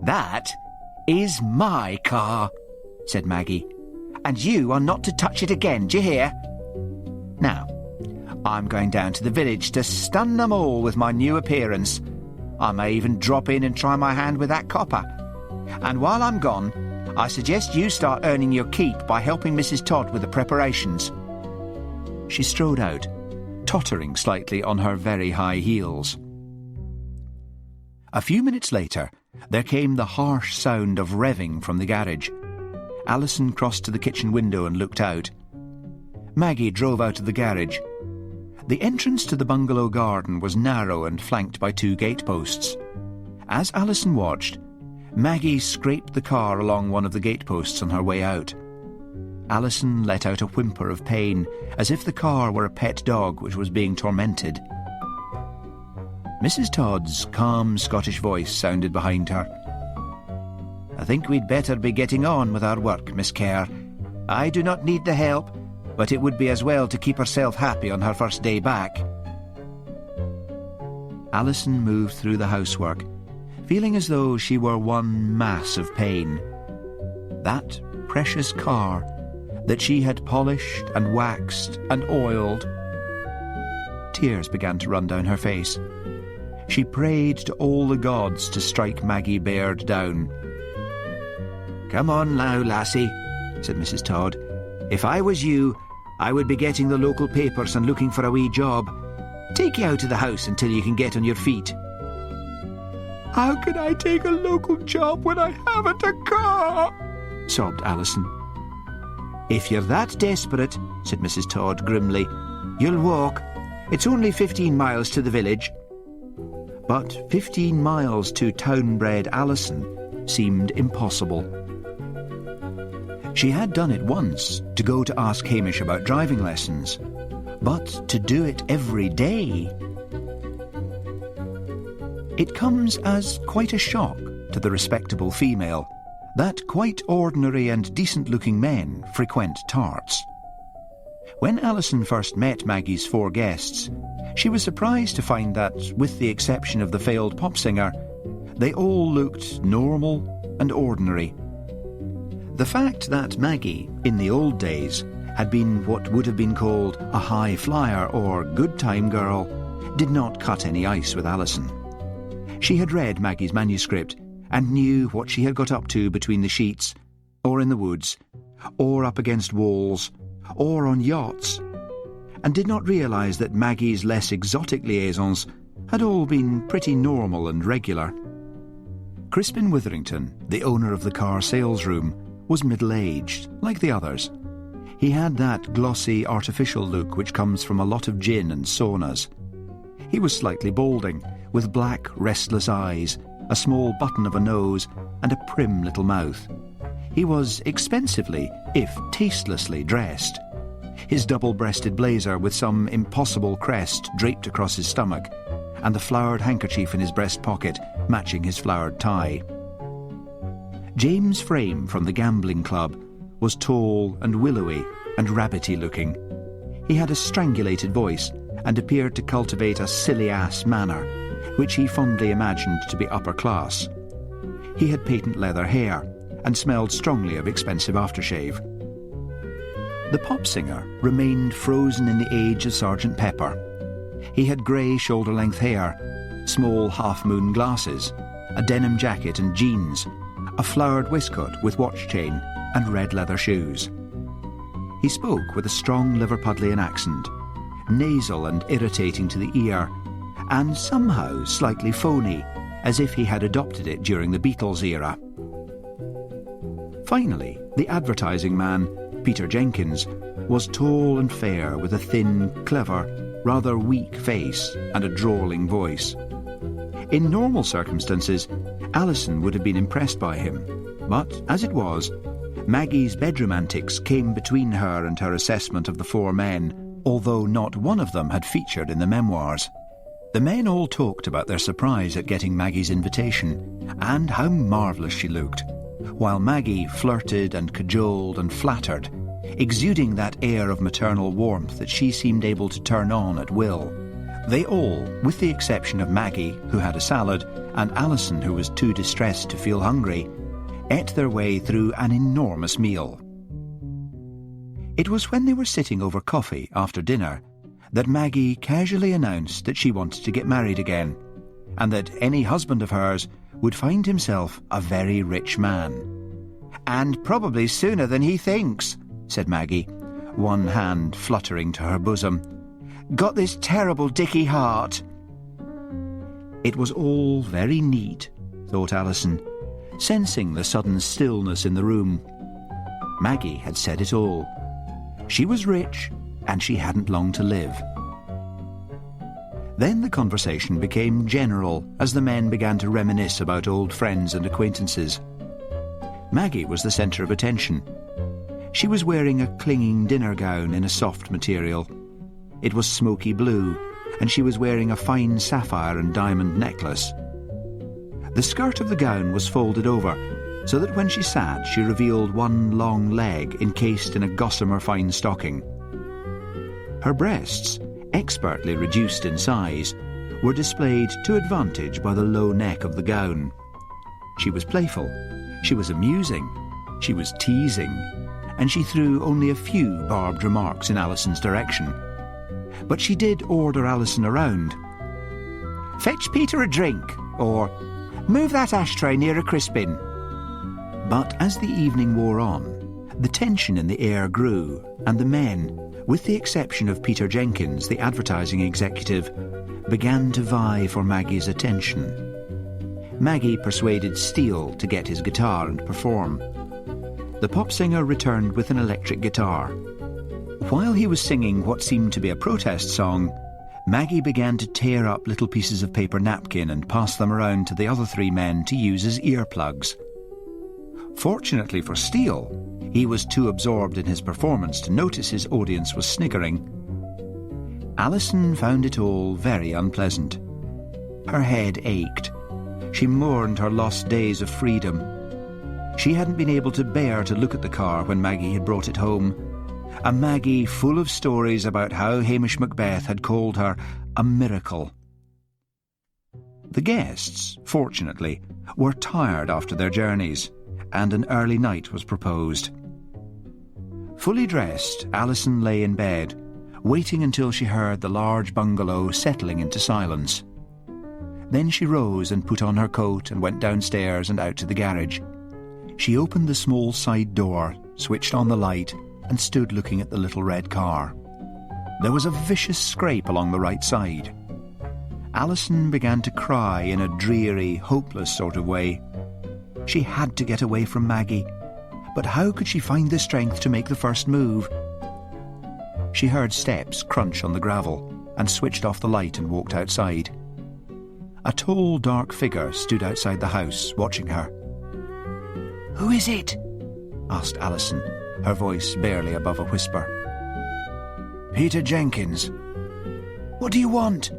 "That is my car," said Maggie, "and you are not to touch it again, do you hear? Now, I'm going down to the village to stun them all with my new appearance. I may even drop in and try my hand with that copper. And while I'm gone, I suggest you start earning your keep by helping Mrs. Todd with the preparations." She strode out, tottering slightly on her very high heels. A few minutes later, there came the harsh sound of revving from the garage. Alison crossed to the kitchen window and looked out. Maggie drove out of the garage. The entrance to the bungalow garden was narrow and flanked by 2 gateposts. As Alison watched, Maggie scraped the car along one of the gateposts on her way out. Alison let out a whimper of pain, as if the car were a pet dog which was being tormented. Mrs. Todd's calm Scottish voice sounded behind her. "I think we'd better be getting on with our work, Miss Kerr. I do not need the help, but it would be as well to keep herself happy on her first day back." Alison moved through the housework, feeling as though she were one mass of pain. That precious car that she had polished and waxed and oiled. Tears began to run down her face. She prayed to all the gods to strike Maggie Baird down. "Come on now, lassie," said Mrs. Todd. "If I was you, I would be getting the local papers and looking for a wee job. Take you out of the house until you can get on your feet." "How can I take a local job when I haven't a car?" sobbed Alison. "If you're that desperate," said Mrs. Todd grimly, "you'll walk. It's only 15 miles to the village." But 15 miles to town-bred Alison seemed impossible. She had done it once, to go to ask Hamish about driving lessons. But to do it every day... It comes as quite a shock to the respectable female that quite ordinary and decent-looking men frequent tarts. When Alison first met Maggie's 4 guests, she was surprised to find that, with the exception of the failed pop singer, they all looked normal and ordinary. The fact that Maggie, in the old days, had been what would have been called a high flyer or good-time girl did not cut any ice with Alison. She had read Maggie's manuscript and knew what she had got up to between the sheets, or in the woods, or up against walls, or on yachts, and did not realise that Maggie's less exotic liaisons had all been pretty normal and regular. Crispin Witherington, the owner of the car sales room, was middle-aged, like the others. He had that glossy, artificial look which comes from a lot of gin and saunas. He was slightly balding, with black, restless eyes, a small button of a nose, and a prim little mouth. He was expensively, if tastelessly, dressed. His double-breasted blazer with some impossible crest draped across his stomach, and the flowered handkerchief in his breast pocket matching his flowered tie. James Frame from the gambling club was tall and willowy and rabbity-looking. He had a strangulated voice and appeared to cultivate a silly-ass manner, which he fondly imagined to be upper class. He had patent leather hair and smelled strongly of expensive aftershave. The pop singer remained frozen in the age of Sergeant Pepper. He had grey shoulder-length hair, small half-moon glasses, a denim jacket and jeans, a flowered waistcoat with watch chain and red leather shoes. He spoke with a strong Liverpudlian accent, nasal and irritating to the ear, and somehow slightly phony, as if he had adopted it during the Beatles era. Finally, the advertising man, Peter Jenkins, was tall and fair with a thin, clever, rather weak face and a drawling voice. In normal circumstances, Alison would have been impressed by him, but as it was, Maggie's bedroom antics came between her and her assessment of the four men, although not one of them had featured in the memoirs. The men all talked about their surprise at getting Maggie's invitation and how marvellous she looked, while Maggie flirted and cajoled and flattered, exuding that air of maternal warmth that she seemed able to turn on at will. They all, with the exception of Maggie, who had a salad, and Alison, who was too distressed to feel hungry, ate their way through an enormous meal. It was when they were sitting over coffee after dinner that Maggie casually announced that she wanted to get married again, and that any husband of hers would find himself a very rich man. "And probably sooner than he thinks," said Maggie, one hand fluttering to her bosom. "Got this terrible dicky heart." It was all very neat, thought Alison, sensing the sudden stillness in the room. Maggie had said it all. She was rich, and she hadn't long to live. Then the conversation became general as the men began to reminisce about old friends and acquaintances. Maggie was the centre of attention. She was wearing a clinging dinner gown in a soft material. It was smoky blue, and she was wearing a fine sapphire and diamond necklace. The skirt of the gown was folded over, so that when she sat she revealed one long leg encased in a gossamer fine stocking. Her breasts, expertly reduced in size, were displayed to advantage by the low neck of the gown. She was playful, she was amusing, she was teasing, and she threw only a few barbed remarks in Alison's direction. But she did order Alison around. "Fetch Peter a drink," or "Move that ashtray near a Crispin." But as the evening wore on, the tension in the air grew, and the men, with the exception of Peter Jenkins, the advertising executive, began to vie for Maggie's attention. Maggie persuaded Steele to get his guitar and perform. The pop singer returned with an electric guitar. While he was singing what seemed to be a protest song, Maggie began to tear up little pieces of paper napkin and pass them around to the other three men to use as earplugs. Fortunately for Steele, he was too absorbed in his performance to notice his audience was sniggering. Alison found it all very unpleasant. Her head ached. She mourned her lost days of freedom. She hadn't been able to bear to look at the car when Maggie had brought it home. A Maggie full of stories about how Hamish Macbeth had called her a miracle. The guests, fortunately, were tired after their journeys, and an early night was proposed. Fully dressed, Alison lay in bed, waiting until she heard the large bungalow settling into silence. Then she rose and put on her coat and went downstairs and out to the garage. She opened the small side door, switched on the light, and stood looking at the little red car. There was a vicious scrape along the right side. Alison began to cry in a dreary, hopeless sort of way. She had to get away from Maggie, but how could she find the strength to make the first move? She heard steps crunch on the gravel and switched off the light and walked outside. A tall, dark figure stood outside the house, watching her. "Who is it?" asked Alison, her voice barely above a whisper. "Peter Jenkins." "What do you want?"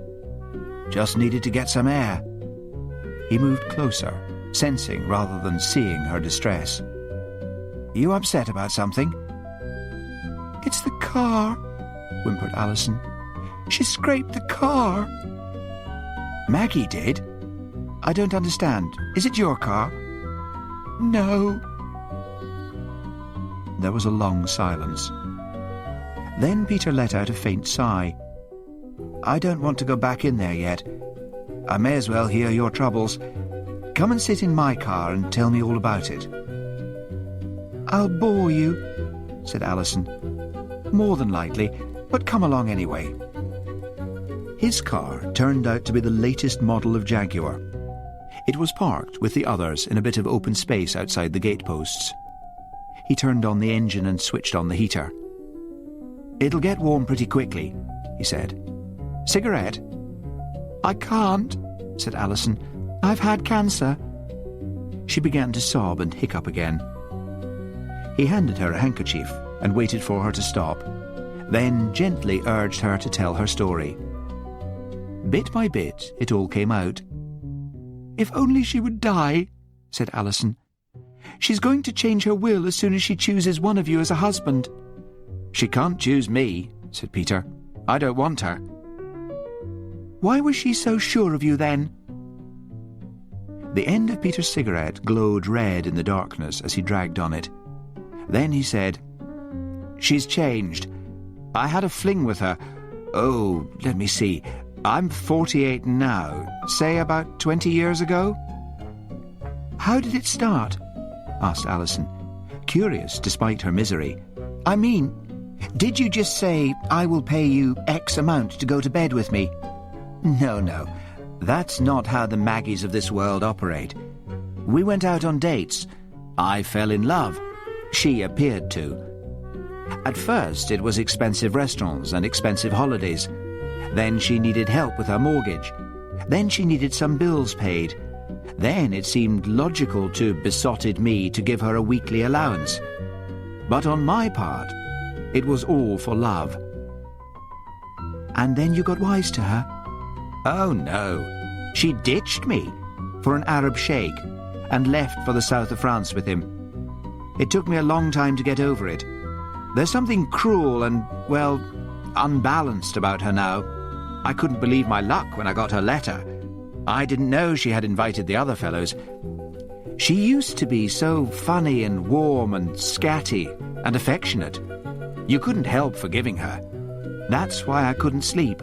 "Just needed to get some air." He moved closer, sensing rather than seeing her distress. "You upset about something?" "It's the car," whimpered Alison. "She scraped the car." "Maggie did? I don't understand. Is it your car?" "No." There was a long silence. Then Peter let out a faint sigh. "I don't want to go back in there yet. I may as well hear your troubles. Come and sit in my car and tell me all about it." "I'll bore you," said Alison. "More than likely, but come along anyway." His car turned out to be the latest model of Jaguar. It was parked with the others in a bit of open space outside the gateposts. He turned on the engine and switched on the heater. "It'll get warm pretty quickly," he said. "Cigarette?" "I can't," said Alison. "I've had cancer." She began to sob and hiccup again. He handed her a handkerchief and waited for her to stop, then gently urged her to tell her story. Bit by bit, it all came out. "If only she would die," said Alison. "She's going to change her will as soon as she chooses one of you as a husband." "She can't choose me," said Peter. "I don't want her." "Why was she so sure of you then?" The end of Peter's cigarette glowed red in the darkness as he dragged on it. Then he said, "She's changed. I had a fling with her. Oh, let me see. I'm 48 now. Say about 20 years ago?" "How did it start?" asked Alison, curious despite her misery. "I mean, did you just say, 'I will pay you X amount to go to bed with me'?" No. That's not how the Maggies of this world operate. We went out on dates. I fell in love. She appeared to. At first it was expensive restaurants and expensive holidays. Then she needed help with her mortgage. Then she needed some bills paid. Then it seemed logical to besotted me to give her a weekly allowance. But on my part, it was all for love. "And then you got wise to her?" "Oh, no. She ditched me for an Arab sheikh and left for the south of France with him. It took me a long time to get over it. There's something cruel and, well, unbalanced about her now. I couldn't believe my luck when I got her letter. I didn't know she had invited the other fellows. She used to be so funny and warm and scatty and affectionate. You couldn't help forgiving her. That's why I couldn't sleep.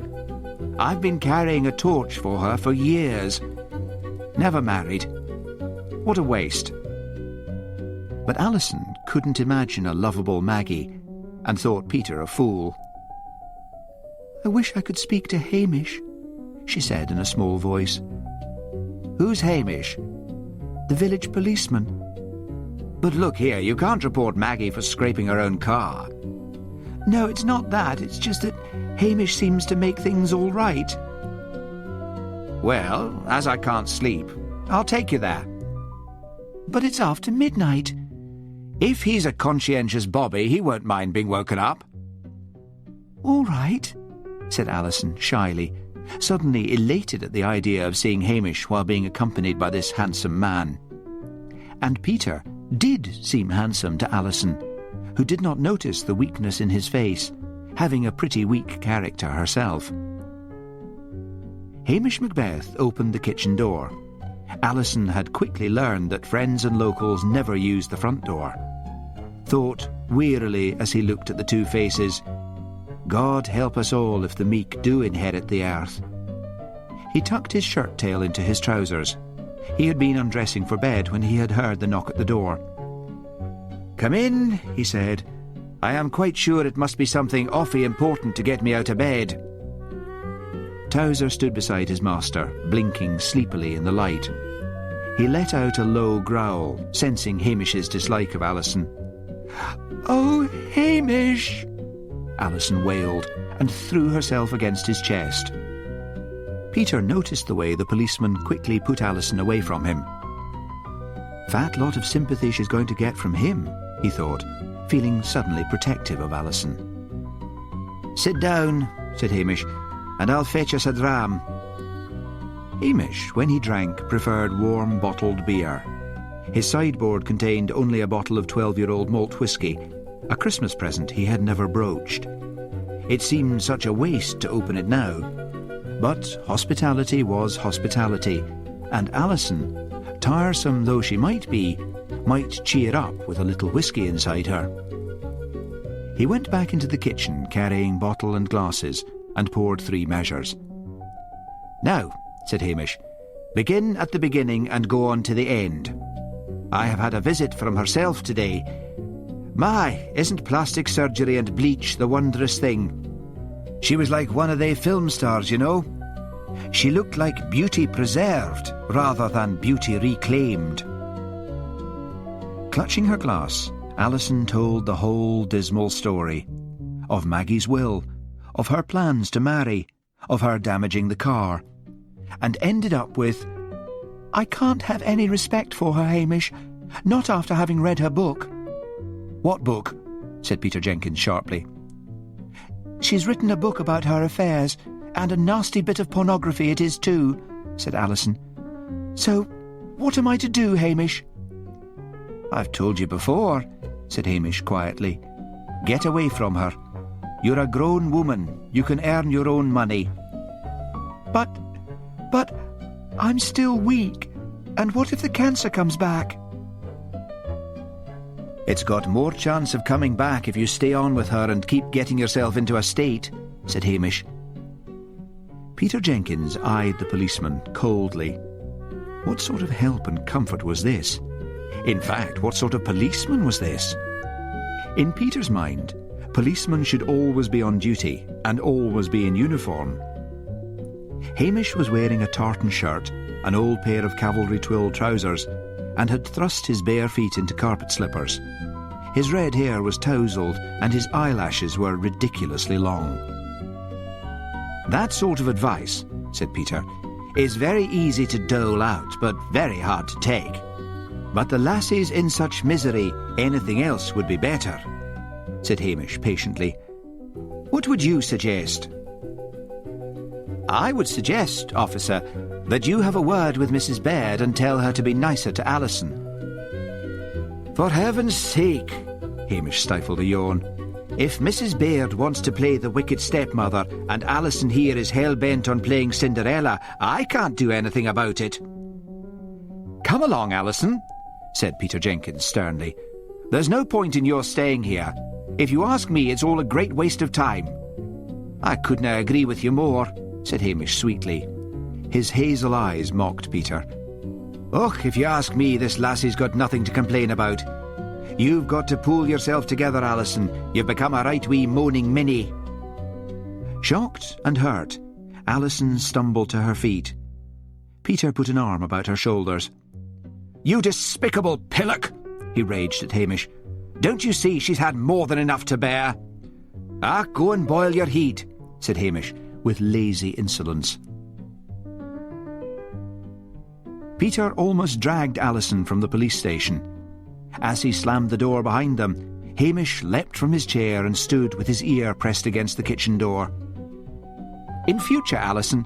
I've been carrying a torch for her for years. Never married. What a waste." But Alison couldn't imagine a lovable Maggie and thought Peter a fool. "I wish I could speak to Hamish," she said in a small voice. "Who's Hamish?" "The village policeman." "But look here, you can't report Maggie for scraping her own car." "No, it's not that. It's just that Hamish seems to make things all right." "Well, as I can't sleep, I'll take you there." "But it's after midnight." "If he's a conscientious bobby, he won't mind being woken up." "All right," said Alison shyly, suddenly elated at the idea of seeing Hamish while being accompanied by this handsome man. And Peter did seem handsome to Alison, who did not notice the weakness in his face, having a pretty weak character herself. Hamish Macbeth opened the kitchen door. Alison had quickly learned that friends and locals never used the front door. Thought wearily as he looked at the two faces, "God help us all if the meek do inherit the earth." He tucked his shirt tail into his trousers. He had been undressing for bed when he had heard the knock at the door. "Come in," he said. "I am quite sure it must be something awfully important to get me out of bed." Towser stood beside his master, blinking sleepily in the light. He let out a low growl, sensing Hamish's dislike of Alison. "Oh, Hamish!" Alison wailed and threw herself against his chest. Peter noticed the way the policeman quickly put Alison away from him. Fat lot of sympathy she's going to get from him, he thought, feeling suddenly protective of Alison. "Sit down," said Hamish, "and I'll fetch us a dram." Hamish, when he drank, preferred warm bottled beer. His sideboard contained only a bottle of 12-year-old malt whisky, a Christmas present he had never broached. It seemed such a waste to open it now. But hospitality was hospitality, and Alison, tiresome though she might be, might cheer up with a little whisky inside her. He went back into the kitchen carrying bottle and glasses and poured 3 measures. "Now," said Hamish, "begin at the beginning and go on to the end. I have had a visit from herself today. My, isn't plastic surgery and bleach the wondrous thing? She was like one of they film stars, you know. She looked like beauty preserved rather than beauty reclaimed." Clutching her glass, Alison told the whole dismal story. Of Maggie's will, of her plans to marry, of her damaging the car, and ended up with, "I can't have any respect for her, Hamish, not after having read her book." "What book?" said Peter Jenkins sharply. "She's written a book about her affairs, and a nasty bit of pornography it is too," said Alison. "So, what am I to do, Hamish?" "I've told you before," said Hamish quietly. "Get away from her. You're a grown woman. You can earn your own money." But, I'm still weak. And what if the cancer comes back?" "It's got more chance of coming back if you stay on with her and keep getting yourself into a state," said Hamish. Peter Jenkins eyed the policeman coldly. What sort of help and comfort was this? In fact, what sort of policeman was this? In Peter's mind, policemen should always be on duty and always be in uniform. Hamish was wearing a tartan shirt, an old pair of cavalry twill trousers, and had thrust his bare feet into carpet slippers. His red hair was tousled, and his eyelashes were ridiculously long. "That sort of advice," said Peter, "is very easy to dole out, but very hard to take. But the lassie's in such misery, anything else would be better," said Hamish patiently. "What would you suggest?" "I would suggest, officer, that you have a word with Mrs. Baird and tell her to be nicer to Alison." "For heaven's sake," Hamish stifled a yawn. "If Mrs. Baird wants to play the wicked stepmother and Alison here is hell-bent on playing Cinderella, I can't do anything about it." "Come along, Alison," said Peter Jenkins sternly. "There's no point in your staying here. If you ask me, it's all a great waste of time." "I couldn't agree with you more," said Hamish sweetly. His hazel eyes mocked Peter. "Och, if you ask me, this lassie's got nothing to complain about. You've got to pull yourself together, Alison. You've become a right wee moaning minnie." Shocked and hurt, Alison stumbled to her feet. Peter put an arm about her shoulders. "You despicable pillock!" he raged at Hamish. "Don't you see she's had more than enough to bear?" "Ah, go and boil your heat," said Hamish, with lazy insolence. Peter almost dragged Alison from the police station. As he slammed the door behind them, Hamish leapt from his chair and stood with his ear pressed against the kitchen door. "In future, Alison,"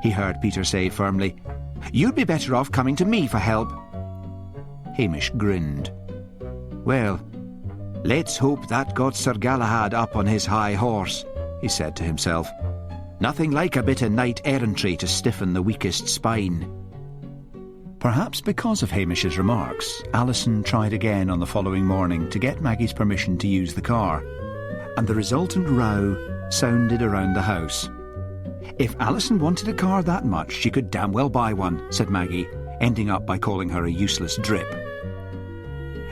he heard Peter say firmly, "you'd be better off coming to me for help." Hamish grinned. "Well, let's hope that got Sir Galahad up on his high horse," he said to himself. "Nothing like a bit of knight-errantry to stiffen the weakest spine." Perhaps because of Hamish's remarks, Alison tried again on the following morning to get Maggie's permission to use the car, and the resultant row sounded around the house. "If Alison wanted a car that much, she could damn well buy one," said Maggie, ending up by calling her a useless drip.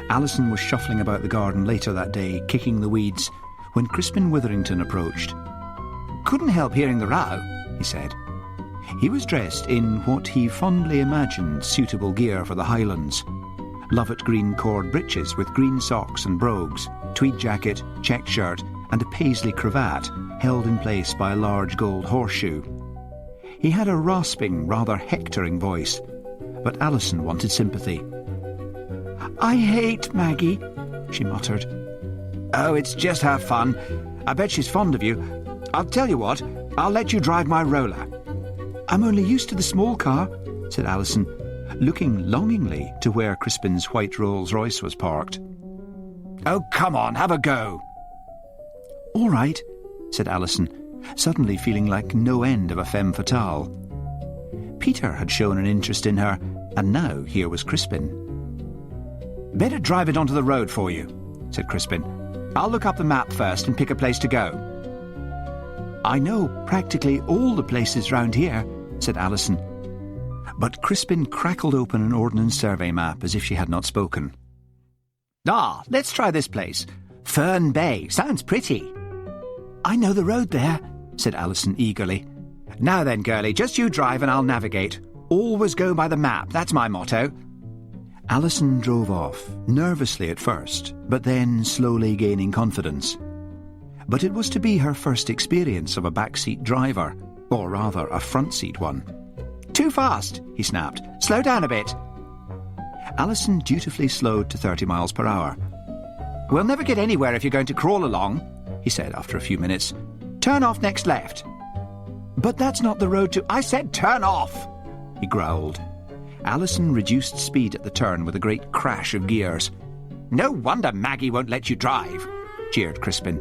Alison was shuffling about the garden later that day, kicking the weeds, when Crispin Witherington approached. "Couldn't help hearing the row," he said. He was dressed in what he fondly imagined suitable gear for the Highlands. Lovat green cord breeches with green socks and brogues, tweed jacket, checked shirt, and a paisley cravat held in place by a large gold horseshoe. He had a rasping, rather hectoring voice, but Alison wanted sympathy. "I hate Maggie," she muttered. "Oh, it's just her fun. I bet she's fond of you. I'll tell you what, I'll let you drive my roller." "I'm only used to the small car," said Alison, looking longingly to where Crispin's white Rolls-Royce was parked. Oh, come on, have a go. All right, said Alison, suddenly feeling like no end of a femme fatale. Peter had shown an interest in her, and now here was Crispin. Better drive it onto the road for you, said Crispin. I'll look up the map first and pick a place to go. I know practically all the places round here, said Alison. But Crispin crackled open an Ordnance Survey map as if she had not spoken. Ah, let's try this place. Fern Bay. Sounds pretty. I know the road there, said Alison eagerly. Now then, girlie, just you drive and I'll navigate. Always go by the map, that's my motto. Alison drove off, nervously at first, but then slowly gaining confidence. But it was to be her first experience of a backseat driver, or rather a front-seat one. Too fast, he snapped. Slow down a bit. Alison dutifully slowed to 30 miles per hour. We'll never get anywhere if you're going to crawl along, he said after a few minutes. Turn off next left. But that's not the road to... I said turn off, he growled. Alison reduced speed at the turn with a great crash of gears. No wonder Maggie won't let you drive, jeered Crispin.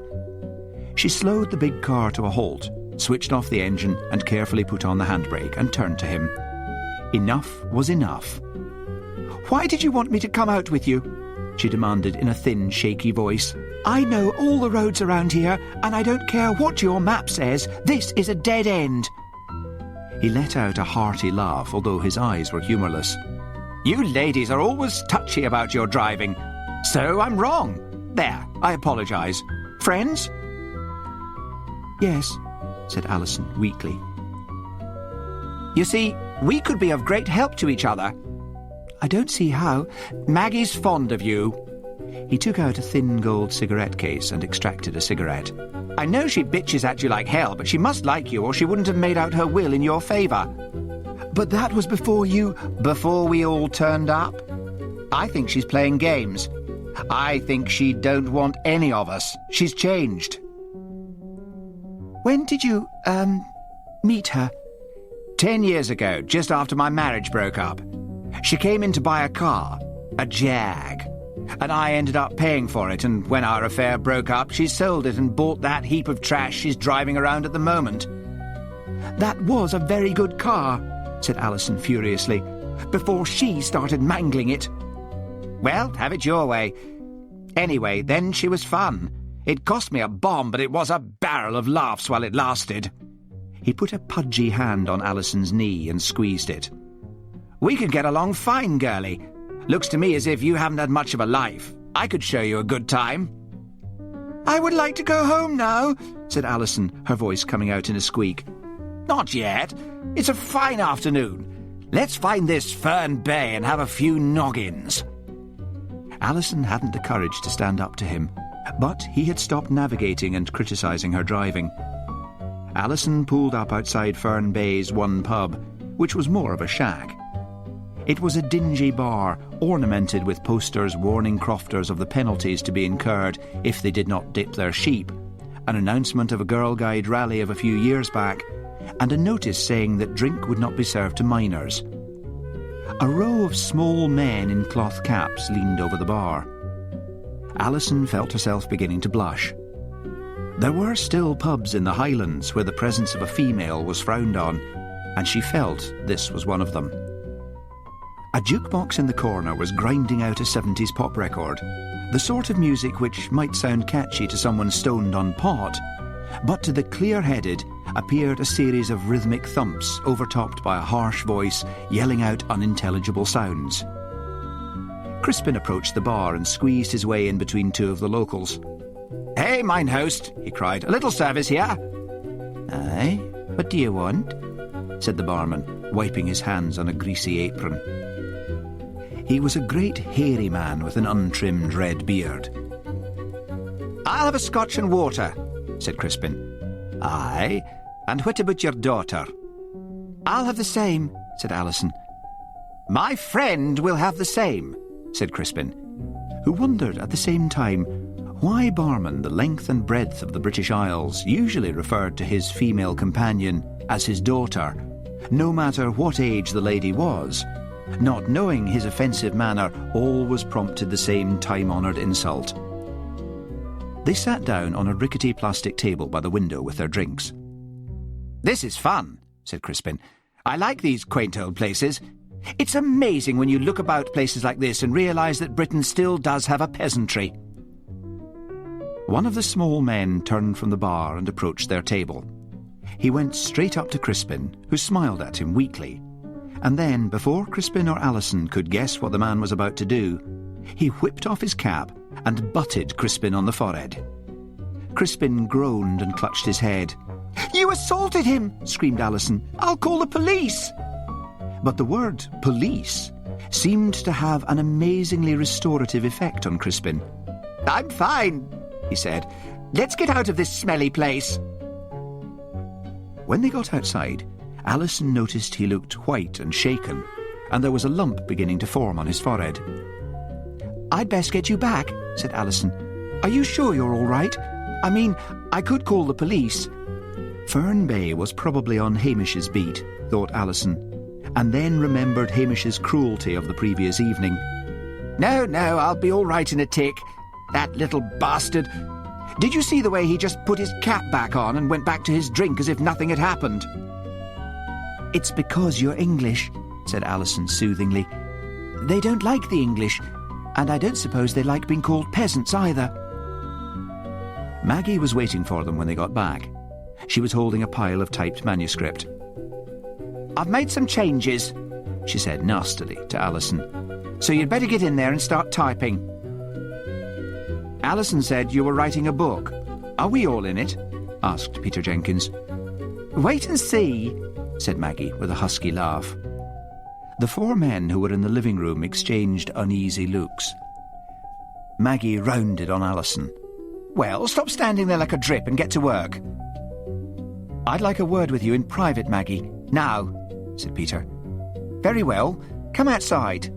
She slowed the big car to a halt, switched off the engine and carefully put on the handbrake and turned to him. Enough was enough. Why did you want me to come out with you? She demanded in a thin, shaky voice. I know all the roads around here, and I don't care what your map says. This is a dead end. He let out a hearty laugh, although his eyes were humourless. You ladies are always touchy about your driving. So I'm wrong. There, I apologise. Friends? Yes, said Alison weakly. You see, we could be of great help to each other. I don't see how. Maggie's fond of you. He took out a thin gold cigarette case and extracted a cigarette. I know she bitches at you like hell, but she must like you or she wouldn't have made out her will in your favour. But that was before you... Before we all turned up? I think she's playing games. I think she don't want any of us. She's changed. When did you, meet her? 10 years ago, just after my marriage broke up. She came in to buy a car, a Jag, and I ended up paying for it, and when our affair broke up, she sold it and bought that heap of trash she's driving around at the moment. That was a very good car, said Alison furiously, before she started mangling it. Well, have it your way. Anyway, then she was fun. It cost me a bomb, but it was a barrel of laughs while it lasted. He put a pudgy hand on Alison's knee and squeezed it. We could get along fine, girlie. Looks to me as if you haven't had much of a life. I could show you a good time. I would like to go home now, said Alison, her voice coming out in a squeak. Not yet. It's a fine afternoon. Let's find this Fern Bay and have a few noggins. Alison hadn't the courage to stand up to him, but he had stopped navigating and criticising her driving. Alison pulled up outside Fern Bay's one pub, which was more of a shack. It was a dingy bar, ornamented with posters warning crofters of the penalties to be incurred if they did not dip their sheep, an announcement of a Girl Guide rally of a few years back, and a notice saying that drink would not be served to minors. A row of small men in cloth caps leaned over the bar. Alison felt herself beginning to blush. There were still pubs in the Highlands where the presence of a female was frowned on, and she felt this was one of them. A jukebox in the corner was grinding out a 70s pop record, the sort of music which might sound catchy to someone stoned on pot, but to the clear-headed appeared a series of rhythmic thumps overtopped by a harsh voice yelling out unintelligible sounds. Crispin approached the bar and squeezed his way in between two of the locals. Hey, mine host, he cried, a little service here. Aye, what do you want? Said the barman, wiping his hands on a greasy apron. He was a great hairy man with an untrimmed red beard. I'll have a scotch and water, said Crispin. Aye, and what about your daughter? I'll have the same, said Alison. My friend will have the same, said Crispin, who wondered at the same time why barmen the length and breadth of the British Isles usually referred to his female companion as his daughter, no matter what age the lady was, not knowing his offensive manner always prompted the same time-honoured insult. They sat down on a rickety plastic table by the window with their drinks. "This is fun," said Crispin. "I like these quaint old places. It's amazing when you look about places like this and realise that Britain still does have a peasantry." One of the small men turned from the bar and approached their table. He went straight up to Crispin, who smiled at him weakly. And then, before Crispin or Alison could guess what the man was about to do, he whipped off his cap and butted Crispin on the forehead. Crispin groaned and clutched his head. "You assaulted him!" screamed Alison. "I'll call the police!" But the word police seemed to have an amazingly restorative effect on Crispin. "I'm fine," he said. "Let's get out of this smelly place." When they got outside, Alison noticed he looked white and shaken, and there was a lump beginning to form on his forehead. "I'd best get you back," said Alison. "Are you sure you're all right? I mean, I could call the police." Fern Bay was probably on Hamish's beat, thought Alison, and then remembered Hamish's cruelty of the previous evening. No, I'll be all right in a tick. That little bastard. Did you see the way he just put his cap back on and went back to his drink as if nothing had happened?" "It's because you're English," said Alison soothingly. "They don't like the English, and I don't suppose they like being called peasants either." Maggie was waiting for them when they got back. She was holding a pile of typed manuscript. "I've made some changes," she said nastily to Alison. "So you'd better get in there and start typing." "Alison said you were writing a book. Are we all in it?" asked Peter Jenkins. "Wait and see," said Maggie with a husky laugh. The four men who were in the living room exchanged uneasy looks. Maggie rounded on Alison. "Well, stop standing there like a drip and get to work." "I'd like a word with you in private, Maggie." "Now," said Peter. "Very well. Come outside."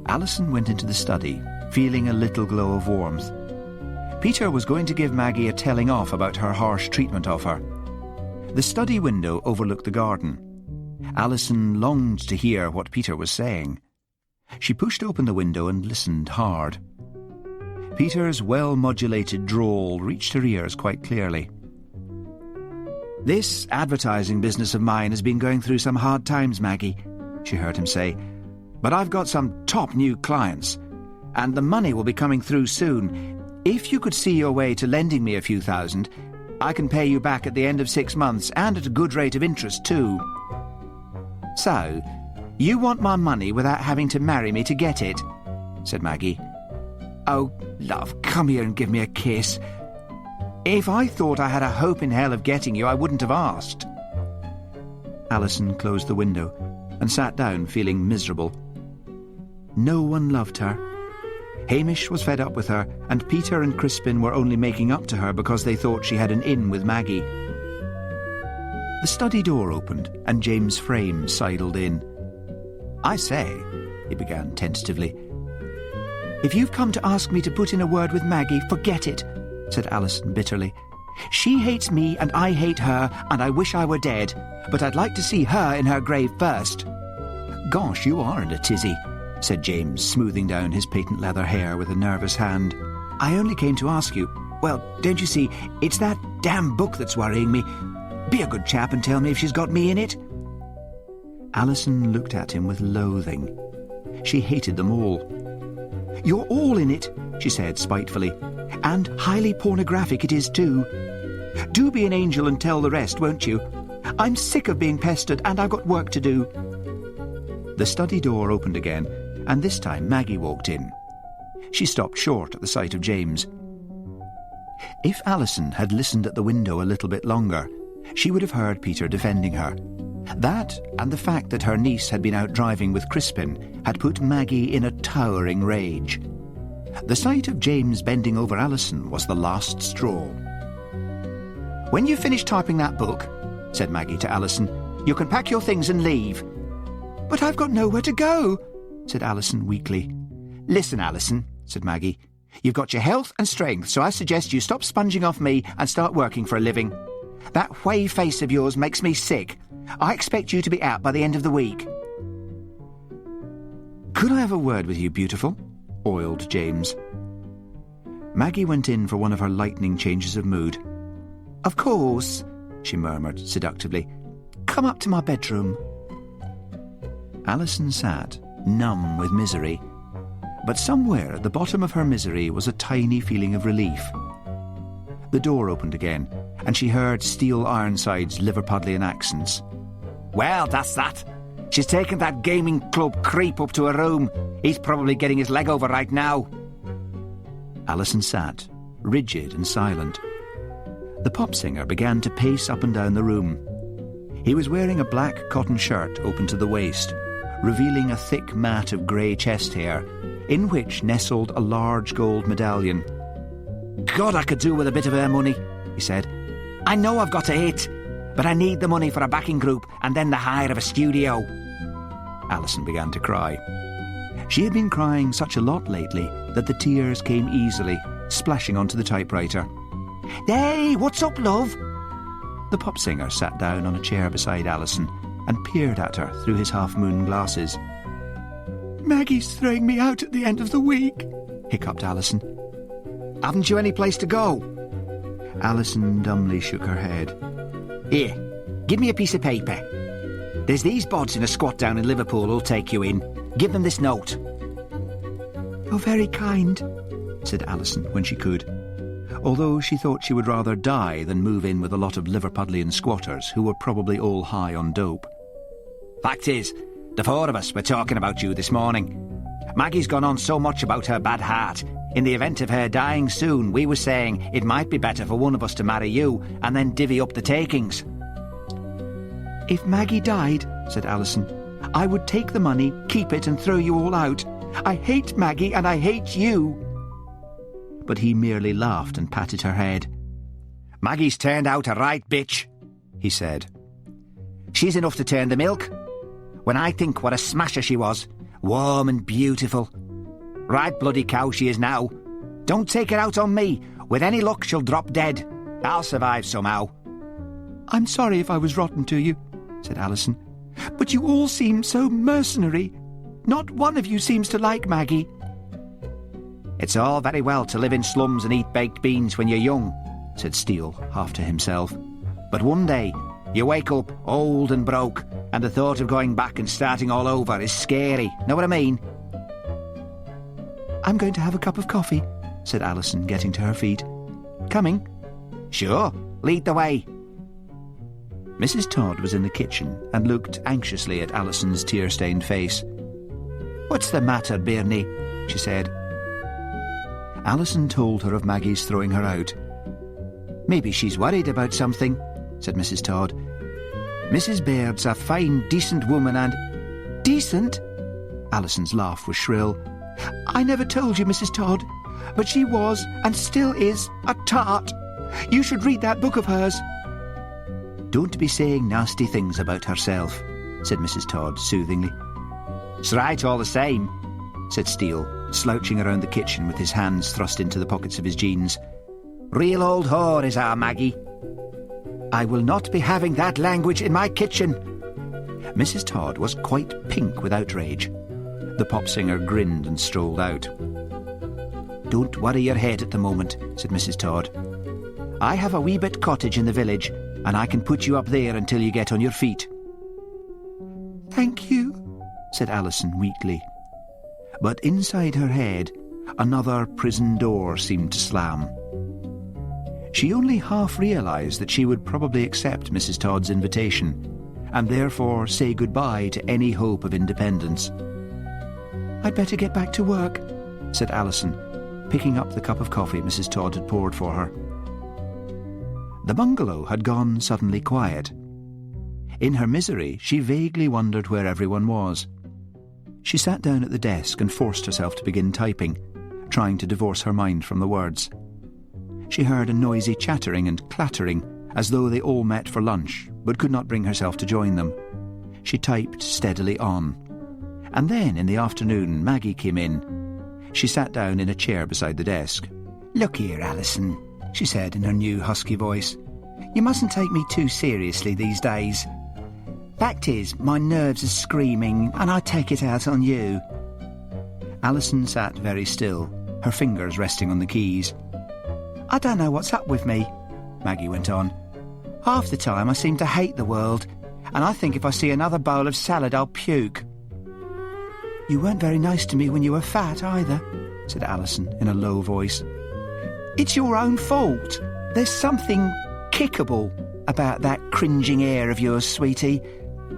Alison went into the study, feeling a little glow of warmth. Peter was going to give Maggie a telling off about her harsh treatment of her. The study window overlooked the garden. Alison longed to hear what Peter was saying. She pushed open the window and listened hard. Peter's well-modulated drawl reached her ears quite clearly. "This advertising business of mine has been going through some hard times, Maggie," she heard him say. "But I've got some top new clients, and the money will be coming through soon. If you could see your way to lending me a few thousand, I can pay you back at the end of 6 months, and at a good rate of interest too." "So, you want my money without having to marry me to get it?" said Maggie. "Oh, love, come here and give me a kiss. If I thought I had a hope in hell of getting you, I wouldn't have asked." Alison closed the window and sat down feeling miserable. No one loved her. Hamish was fed up with her, and Peter and Crispin were only making up to her because they thought she had an in with Maggie. The study door opened, and James Frame sidled in. "I say," he began tentatively. "If you've come to ask me to put in a word with Maggie, forget it," said Alison bitterly. "She hates me and I hate her, and I wish I were dead, but I'd like to see her in her grave first." "Gosh, you are in a tizzy," said James, smoothing down his patent leather hair with a nervous hand. "I only came to ask you. Well, don't you see, it's that damn book that's worrying me. Be a good chap and tell me if she's got me in it." Alison looked at him with loathing. She hated them all. "You're all in it," she said spitefully. "And highly pornographic it is too. Do be an angel and tell the rest, won't you? I'm sick of being pestered, and I've got work to do." The study door opened again, and this time Maggie walked in. She stopped short at the sight of James. If Alison had listened at the window a little bit longer, she would have heard Peter defending her. That, and the fact that her niece had been out driving with Crispin, had put Maggie in a towering rage. The sight of James bending over Alison was the last straw. "When you've finished typing that book," said Maggie to Alison, "you can pack your things and leave." "But I've got nowhere to go," said Alison weakly. "Listen, Alison," said Maggie, "you've got your health and strength, so I suggest you stop sponging off me and start working for a living. That whey face of yours makes me sick. I expect you to be out by the end of the week." "Could I have a word with you, beautiful?" oiled James. Maggie went in for one of her lightning changes of mood. "Of course," she murmured seductively. "Come up to my bedroom." Alison sat, numb with misery, but somewhere at the bottom of her misery was a tiny feeling of relief. The door opened again, and she heard Steele Ironside's Liverpudlian accents. "Well, that's that. She's taken that gaming club creep up to her room. He's probably getting his leg over right now." Alison sat, rigid and silent. The pop singer began to pace up and down the room. He was wearing a black cotton shirt open to the waist, revealing a thick mat of grey chest hair, in which nestled a large gold medallion. "God, I could do with a bit of her money," he said. "I know I've got to hit, but I need the money for a backing group and then the hire of a studio." Alison began to cry. She had been crying such a lot lately that the tears came easily, splashing onto the typewriter. "Hey, what's up, love?" The pop singer sat down on a chair beside Alison and peered at her through his half-moon glasses. "Maggie's throwing me out at the end of the week," hiccuped Alison. "Haven't you any place to go?" Alison dumbly shook her head. "Here, give me a piece of paper. There's these bods in a squat down in Liverpool who'll take you in. Give them this note." "You're very kind," said Alison when she could, although she thought she would rather die than move in with a lot of Liverpudlian squatters who were probably all high on dope. "Fact is, the four of us were talking about you this morning. Maggie's gone on so much about her bad heart. In the event of her dying soon, we were saying it might be better for one of us to marry you and then divvy up the takings." "If Maggie died," said Alison, "I would take the money, keep it and throw you all out. I hate Maggie and I hate you." But he merely laughed and patted her head. "Maggie's turned out a right bitch," he said. "She's enough to turn the milk. When I think what a smasher she was, warm and beautiful. Right bloody cow she is now. Don't take her out on me. With any luck she'll drop dead. I'll survive somehow." "I'm sorry if I was rotten to you," said Alison, "but you all seem so mercenary. Not one of you seems to like Maggie." "It's all very well to live in slums and eat baked beans when you're young," said Steele, half to himself. "But one day you wake up old and broke, and the thought of going back and starting all over is scary. Know what I mean?" "I'm going to have a cup of coffee," said Alison, getting to her feet. "Coming?" "Sure, lead the way." Mrs. Todd was in the kitchen and looked anxiously at Alison's tear-stained face. "What's the matter, Bernie?" she said. Alison told her of Maggie's throwing her out. "Maybe she's worried about something," said Mrs. Todd. "Mrs. Baird's a fine, decent woman and—" "Decent?" Alison's laugh was shrill. "I never told you, Mrs. Todd, but she was, and still is, a tart. You should read that book of hers." "Don't be saying nasty things about herself," said Mrs. Todd soothingly. "It's right all the same," said Steele, slouching around the kitchen with his hands thrust into the pockets of his jeans. "Real old whore is our Maggie. I will not be having that language in my kitchen." Mrs. Todd was quite pink with outrage. The pop singer grinned and strolled out. "Don't worry your head at the moment," said Mrs. Todd. "I have a wee bit cottage in the village, and I can put you up there until you get on your feet." "Thank you," said Alison weakly. But inside her head, another prison door seemed to slam. She only half realised that she would probably accept Mrs. Todd's invitation, and therefore say goodbye to any hope of independence. "I'd better get back to work," said Alison, picking up the cup of coffee Mrs. Todd had poured for her. The bungalow had gone suddenly quiet. In her misery, she vaguely wondered where everyone was. She sat down at the desk and forced herself to begin typing, trying to divorce her mind from the words. She heard a noisy chattering and clattering, as though they all met for lunch, but could not bring herself to join them. She typed steadily on. And then, in the afternoon, Maggie came in. She sat down in a chair beside the desk. "Look here, Alison," she said in her new husky voice. "You mustn't take me too seriously these days. Fact is, my nerves are screaming, and I take it out on you." Alison sat very still, her fingers resting on the keys. I don't know what's up with me, Maggie went on. Half the time I seem to hate the world, and I think if I see another bowl of salad I'll puke. You weren't very nice to me when you were fat either, said Alison in a low voice. It's your own fault. There's something kickable about that cringing air of yours, sweetie.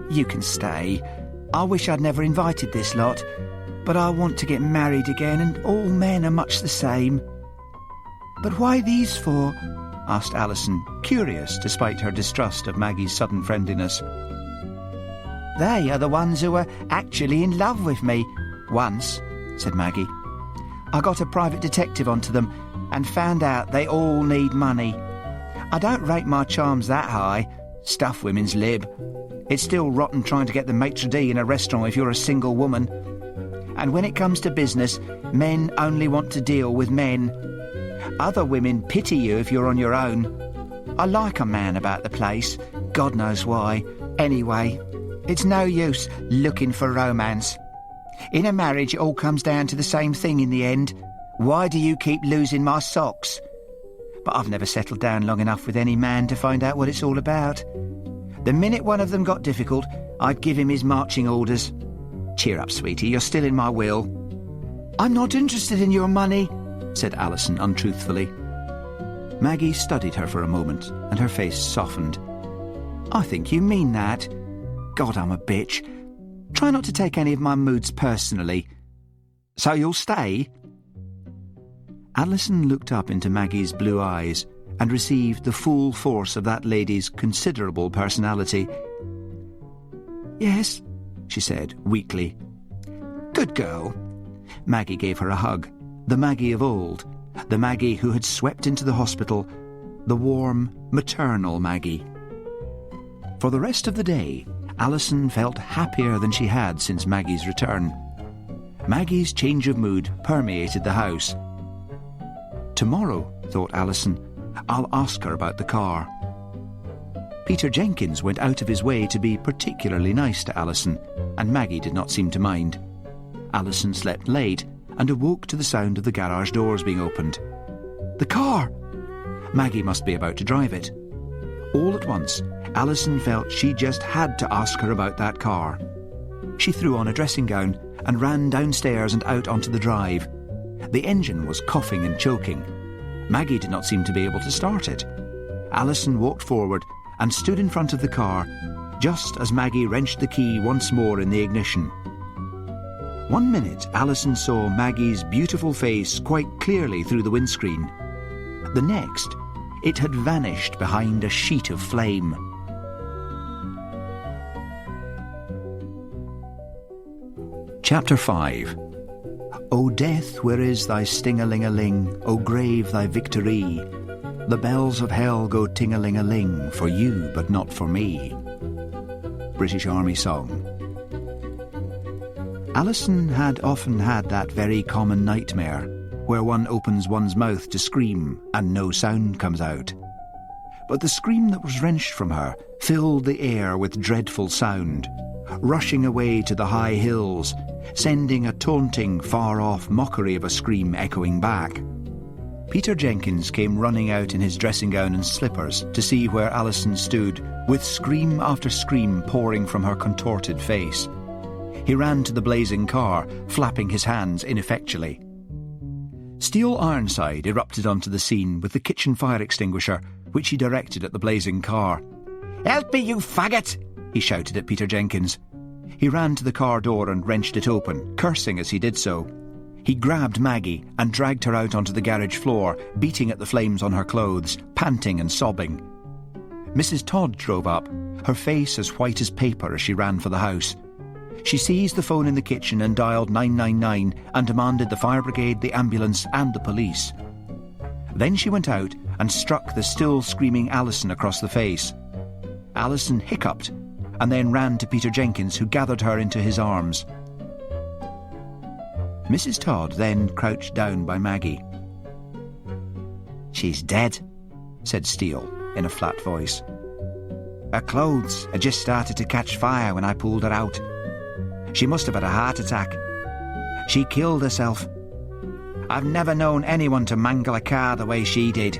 You can stay. I wish I'd never invited this lot, but I want to get married again, and all men are much the same. But why these four? Asked Alison, curious despite her distrust of Maggie's sudden friendliness. They are the ones who were actually in love with me, once, said Maggie. I got a private detective onto them and found out they all need money. I don't rate my charms that high. Stuff women's lib. It's still rotten trying to get the maitre d' in a restaurant if you're a single woman. And when it comes to business, men only want to deal with men. Other women pity you if you're on your own. I like a man about the place. God knows why. Anyway, it's no use looking for romance. In a marriage, it all comes down to the same thing in the end. Why do you keep losing my socks? But I've never settled down long enough with any man to find out what it's all about. The minute one of them got difficult, I'd give him his marching orders. Cheer up, sweetie, you're still in my will. I'm not interested in your money, said Alison untruthfully. Maggie studied her for a moment, and her face softened. I think you mean that. God, I'm a bitch. Try not to take any of my moods personally. So you'll stay? Alison looked up into Maggie's blue eyes and received the full force of that lady's considerable personality. Yes, she said weakly. Good girl. Maggie gave her a hug. The Maggie of old. The Maggie who had swept into the hospital. The warm, maternal Maggie. For the rest of the day, Alison felt happier than she had since Maggie's return. Maggie's change of mood permeated the house. Tomorrow, thought Alison, I'll ask her about the car. Peter Jenkins went out of his way to be particularly nice to Alison, and Maggie did not seem to mind. Alison slept late and awoke to the sound of the garage doors being opened. The car! Maggie must be about to drive it. All at once, Alison felt she just had to ask her about that car. She threw on a dressing gown and ran downstairs and out onto the drive. The engine was coughing and choking. Maggie did not seem to be able to start it. Alison walked forward and stood in front of the car, just as Maggie wrenched the key once more in the ignition. 1 minute, Alison saw Maggie's beautiful face quite clearly through the windscreen. The next, it had vanished behind a sheet of flame. Chapter 5. O death, where is thy sting-a-ling-a-ling? O grave, thy victory? The bells of hell go ting-a-ling-a-ling, for you, but not for me. British Army Song. Alison had often had that very common nightmare, where one opens one's mouth to scream and no sound comes out. But the scream that was wrenched from her filled the air with dreadful sound, rushing away to the high hills, sending a taunting, far-off mockery of a scream echoing back. Peter Jenkins came running out in his dressing gown and slippers to see where Alison stood, with scream after scream pouring from her contorted face. He ran to the blazing car, flapping his hands ineffectually. Steel Ironside erupted onto the scene with the kitchen fire extinguisher, which he directed at the blazing car. "Help me, you faggot!" he shouted at Peter Jenkins. He ran to the car door and wrenched it open, cursing as he did so. He grabbed Maggie and dragged her out onto the garage floor, beating at the flames on her clothes, panting and sobbing. Mrs. Todd drove up, her face as white as paper as she ran for the house. She seized the phone in the kitchen and dialed 999 and demanded the fire brigade, the ambulance and the police. Then she went out and struck the still screaming Alison across the face. Alison hiccuped and then ran to Peter Jenkins, who gathered her into his arms. Mrs. Todd then crouched down by Maggie. "She's dead," said Steele in a flat voice. "Her clothes had just started to catch fire when I pulled her out. She must have had a heart attack. She killed herself. I've never known anyone to mangle a car the way she did."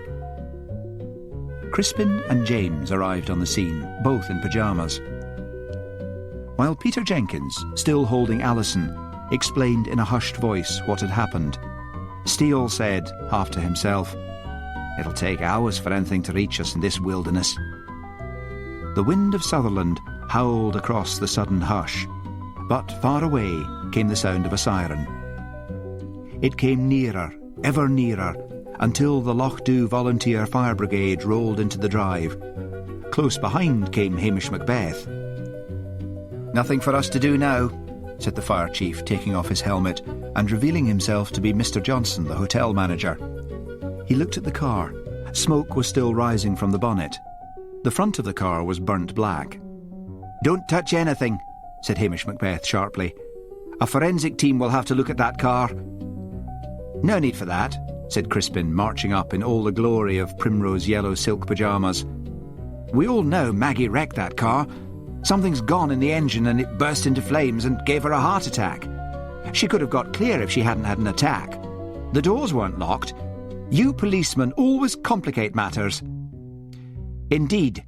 Crispin and James arrived on the scene, both in pyjamas. While Peter Jenkins, still holding Alison, explained in a hushed voice what had happened, Steele said, half to himself, "It'll take hours for anything to reach us in this wilderness." The wind of Sutherland howled across the sudden hush, but far away came the sound of a siren. It came nearer, ever nearer, until the Lochdew Volunteer Fire Brigade rolled into the drive. Close behind came Hamish Macbeth. "Nothing for us to do now," said the fire chief, taking off his helmet and revealing himself to be Mr. Johnson, the hotel manager. He looked at the car. Smoke was still rising from the bonnet. The front of the car was burnt black. "Don't touch anything," said Hamish Macbeth sharply. "A forensic team will have to look at that car." "No need for that," said Crispin, marching up in all the glory of primrose yellow silk pyjamas. "We all know Maggie wrecked that car. Something's gone in the engine and it burst into flames and gave her a heart attack. She could have got clear if she hadn't had an attack. The doors weren't locked. You policemen always complicate matters." "Indeed.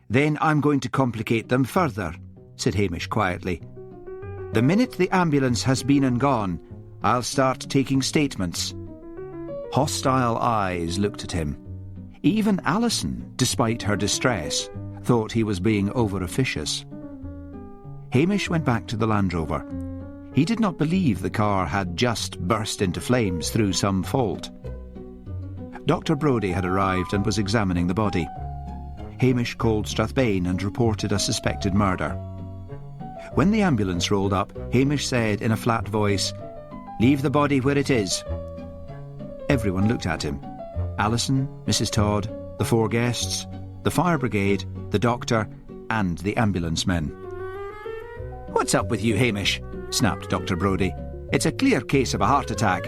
Then I'm going to complicate them further," said Hamish quietly. "The minute the ambulance has been and gone, I'll start taking statements." Hostile eyes looked at him. Even Alison, despite her distress, thought he was being over-officious. Hamish went back to the Land Rover. He did not believe the car had just burst into flames through some fault. Dr. Brodie had arrived and was examining the body. Hamish called Strathbane and reported a suspected murder. When the ambulance rolled up, Hamish said in a flat voice, "Leave the body where it is." Everyone looked at him. Alison, Mrs. Todd, the 4 guests, the fire brigade, the doctor, and the ambulance men. "What's up with you, Hamish?" snapped Dr. Brodie. "It's a clear case of a heart attack.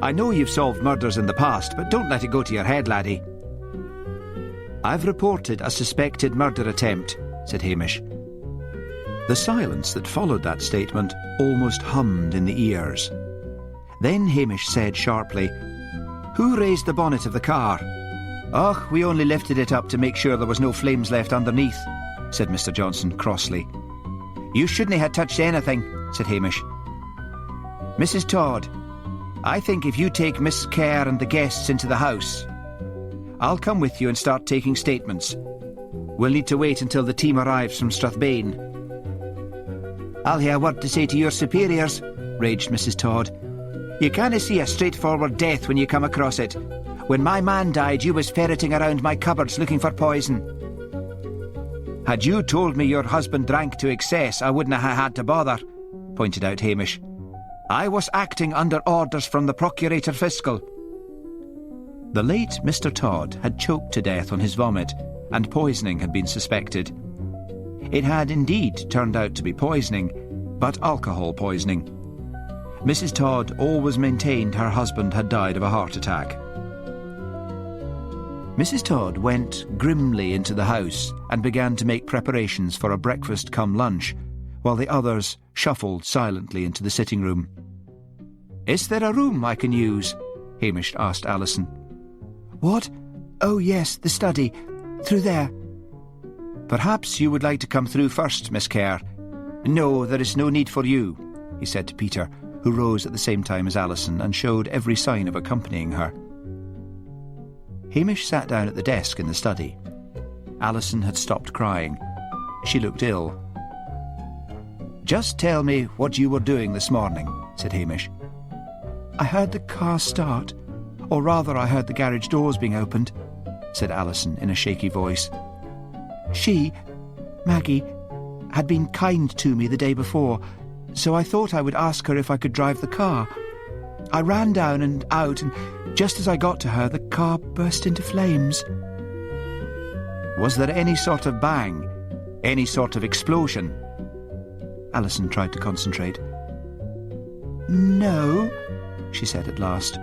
I know you've solved murders in the past, but don't let it go to your head, laddie." "I've reported a suspected murder attempt," said Hamish. The silence that followed that statement almost hummed in the ears. Then Hamish said sharply, "Who raised the bonnet of the car?" "Och, we only lifted it up to make sure there was no flames left underneath," said Mr. Johnson crossly. "You shouldn't have touched anything," said Hamish. "Mrs. Todd, I think if you take Miss Kerr and the guests into the house, I'll come with you and start taking statements. We'll need to wait until the team arrives from Strathbane." "I'll hear a word to say to your superiors," raged Mrs. Todd. "You can't see a straightforward death when you come across it. When my man died, you was ferreting around my cupboards looking for poison." "Had you told me your husband drank to excess, I wouldn't have had to bother," pointed out Hamish. "I was acting under orders from the Procurator Fiscal." The late Mr. Todd had choked to death on his vomit, and poisoning had been suspected. It had indeed turned out to be poisoning, but alcohol poisoning. Mrs. Todd always maintained her husband had died of a heart attack. Mrs. Todd went grimly into the house and began to make preparations for a breakfast come lunch, while the others shuffled silently into the sitting room. "Is there a room I can use?" Hamish asked Alison. "What? Oh yes, the study. Through there." "Perhaps you would like to come through first, Miss Kerr." "No, there is no need for you," he said to Peter, who rose at the same time as Alison and showed every sign of accompanying her. Hamish sat down at the desk in the study. Alison had stopped crying. She looked ill. "Just tell me what you were doing this morning," said Hamish. "I heard the car start, or rather I heard the garage doors being opened," said Alison in a shaky voice. "She, Maggie, had been kind to me the day before, so I thought I would ask her if I could drive the car. I ran down and out, and just as I got to her, the car burst into flames." "Was there any sort of bang? Any sort of explosion?" Alison tried to concentrate. "No," she said at last.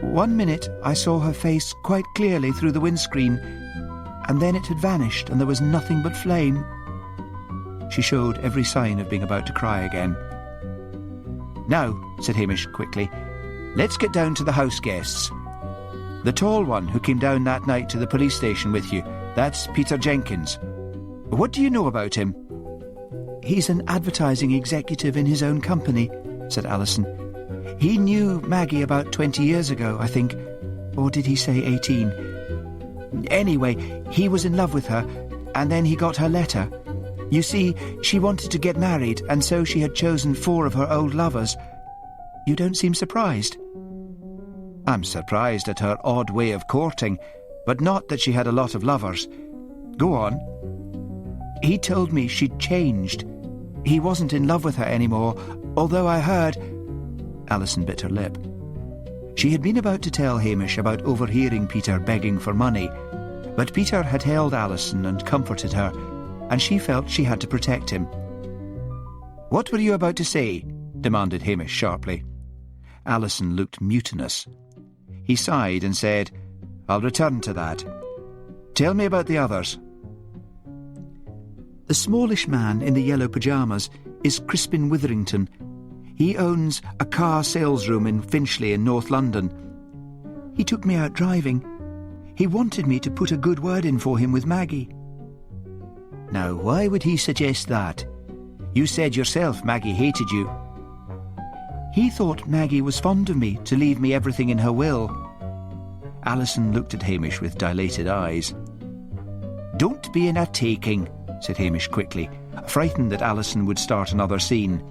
"One minute I saw her face quite clearly through the windscreen, and then it had vanished and there was nothing but flame." She showed every sign of being about to cry again. "Now," said Hamish quickly, let's get down to the house guests. The tall one who came down that night to the police station with you, that's Peter Jenkins. What do you know about him?" "He's an advertising executive in his own company," said Alison. "He knew Maggie about 20 years ago, I think. Or did he say 18? Anyway, he was in love with her, and then he got her letter. You see, she wanted to get married, and so she had chosen 4 of her old lovers. You don't seem surprised." "I'm surprised at her odd way of courting, but not that she had a lot of lovers. Go on." "He told me she'd changed. He wasn't in love with her anymore, although I heard—" Alison bit her lip. She had been about to tell Hamish about overhearing Peter begging for money, but Peter had held Alison and comforted her, and she felt she had to protect him. "What were you about to say?" demanded Hamish sharply. Alison looked mutinous. He sighed and said, "I'll return to that. Tell me about the others." "The smallish man in the yellow pyjamas is Crispin Witherington. He owns a car sales room in Finchley in North London. He took me out driving. He wanted me to put a good word in for him with Maggie." "Now, why would he suggest that? You said yourself Maggie hated you." "He thought Maggie was fond of me to leave me everything in her will." Alison looked at Hamish with dilated eyes. "Don't be in a taking," said Hamish quickly, frightened that Alison would start another scene.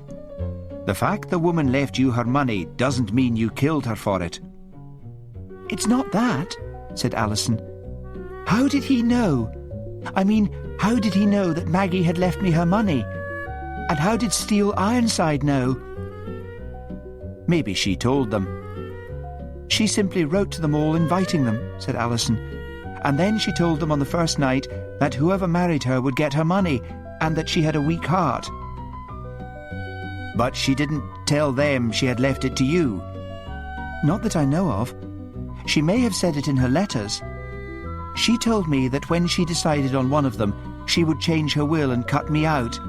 "The fact the woman left you her money doesn't mean you killed her for it." "It's not that," said Alison. "How did he know? I mean, how did he know that Maggie had left me her money? And how did Steele Ironside know?" "Maybe she told them." "She simply wrote to them all inviting them," said Alison. "And then she told them on the first night that whoever married her would get her money, and that she had a weak heart." "But she didn't tell them she had left it to you?" "Not that I know of. She may have said it in her letters. She told me that when she decided on one of them, she would change her will and cut me out.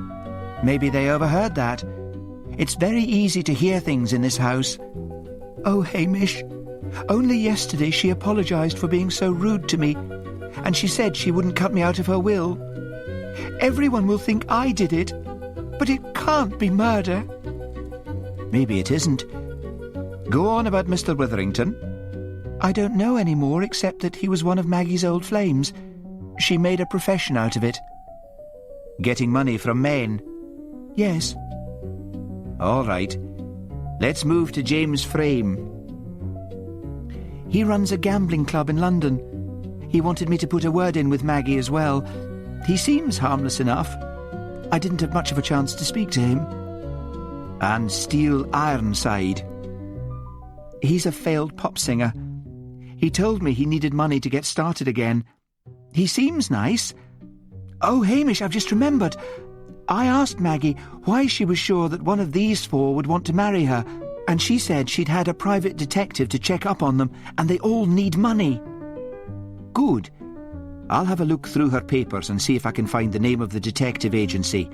Maybe they overheard that. It's very easy to hear things in this house." "Oh, Hamish, only yesterday she apologised for being so rude to me, and she said she wouldn't cut me out of her will. Everyone will think I did it, but it can't be murder." "Maybe it isn't. Go on about Mr. Witherington." "I don't know any more except that he was one of Maggie's old flames. She made a profession out of it." "Getting money from men?" "Yes." "All right. Let's move to James Frame." "He runs a gambling club in London. He wanted me to put a word in with Maggie as well. He seems harmless enough. I didn't have much of a chance to speak to him." "And Steele Ironside?" "He's a failed pop singer. He told me he needed money to get started again. He seems nice. Oh, Hamish, I've just remembered. I asked Maggie why she was sure that one of these 4 would want to marry her, and she said she'd had a private detective to check up on them, and they all need money." "Good. I'll have a look through her papers and see if I can find the name of the detective agency.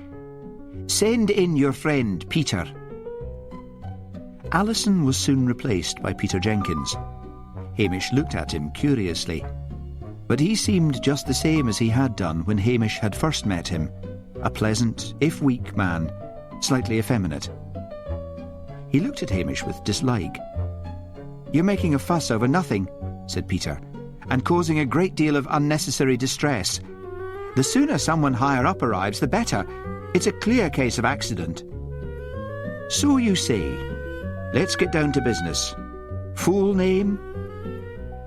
Send in your friend, Peter." Alison was soon replaced by Peter Jenkins. Hamish looked at him curiously, but he seemed just the same as he had done when Hamish had first met him, a pleasant, if weak man, slightly effeminate. He looked at Hamish with dislike. "You're making a fuss over nothing," said Peter, "and causing a great deal of unnecessary distress. The sooner someone higher up arrives, the better. It's a clear case of accident." "So you say. Let's get down to business. Full name?"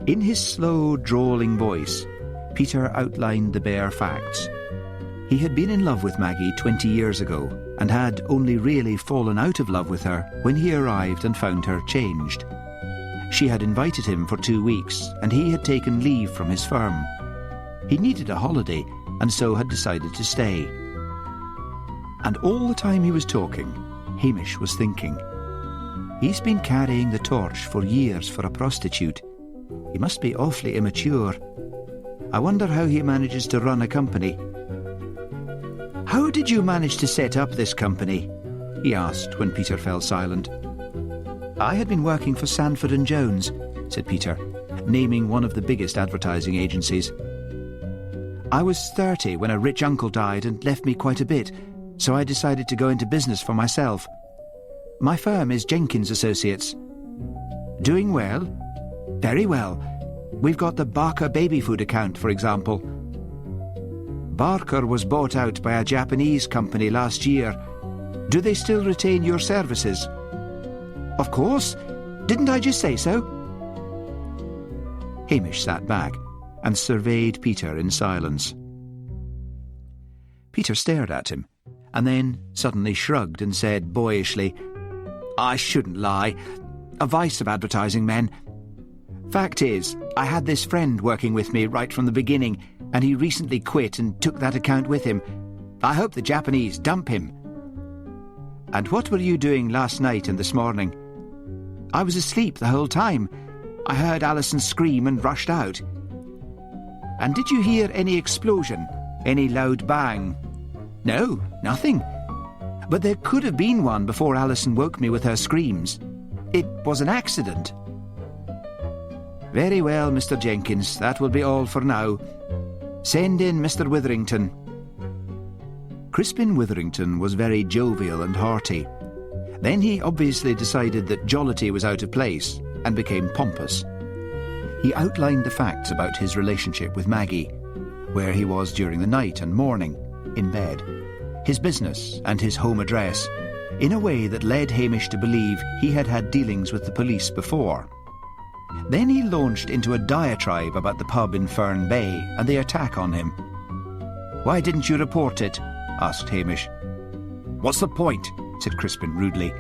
In his slow, drawling voice, Peter outlined the bare facts. He had been in love with Maggie 20 years ago, and had only really fallen out of love with her when he arrived and found her changed. She had invited him for 2 weeks, and he had taken leave from his firm. He needed a holiday, and so had decided to stay. And all the time he was talking, Hamish was thinking, "He's been carrying the torch for years for a prostitute. He must be awfully immature. I wonder how he manages to run a company." "How did you manage to set up this company?" he asked when Peter fell silent. I had been working for Sanford and Jones, said Peter, naming one of the biggest advertising agencies. I was 30 when a rich uncle died and left me quite a bit, so I decided to go into business for myself. My firm is Jenkins Associates. Doing well? Very well. We've got the Barker baby food account, for example. Barker was bought out by a Japanese company last year. Do they still retain your services? Of course. Didn't I just say so? Hamish sat back and surveyed Peter in silence. Peter stared at him, and then suddenly shrugged and said boyishly, I shouldn't lie. A vice of advertising men. Fact is, I had this friend working with me right from the beginning, and he recently quit and took that account with him. I hope the Japanese dump him. And what were you doing last night and this morning? I was asleep the whole time. I heard Alison scream and rushed out. And did you hear any explosion? Any loud bang? No, nothing. But there could have been one before Alison woke me with her screams. It was an accident. Very well, Mr. Jenkins, that will be all for now. Send in Mr. Witherington. Crispin Witherington was very jovial and hearty. Then he obviously decided that jollity was out of place and became pompous. He outlined the facts about his relationship with Maggie, where he was during the night and morning, in bed, his business and his home address, in a way that led Hamish to believe he had had dealings with the police before. Then he launched into a diatribe about the pub in Fern Bay and the attack on him. Why didn't you report it? Asked Hamish. What's the point? Said Crispin rudely.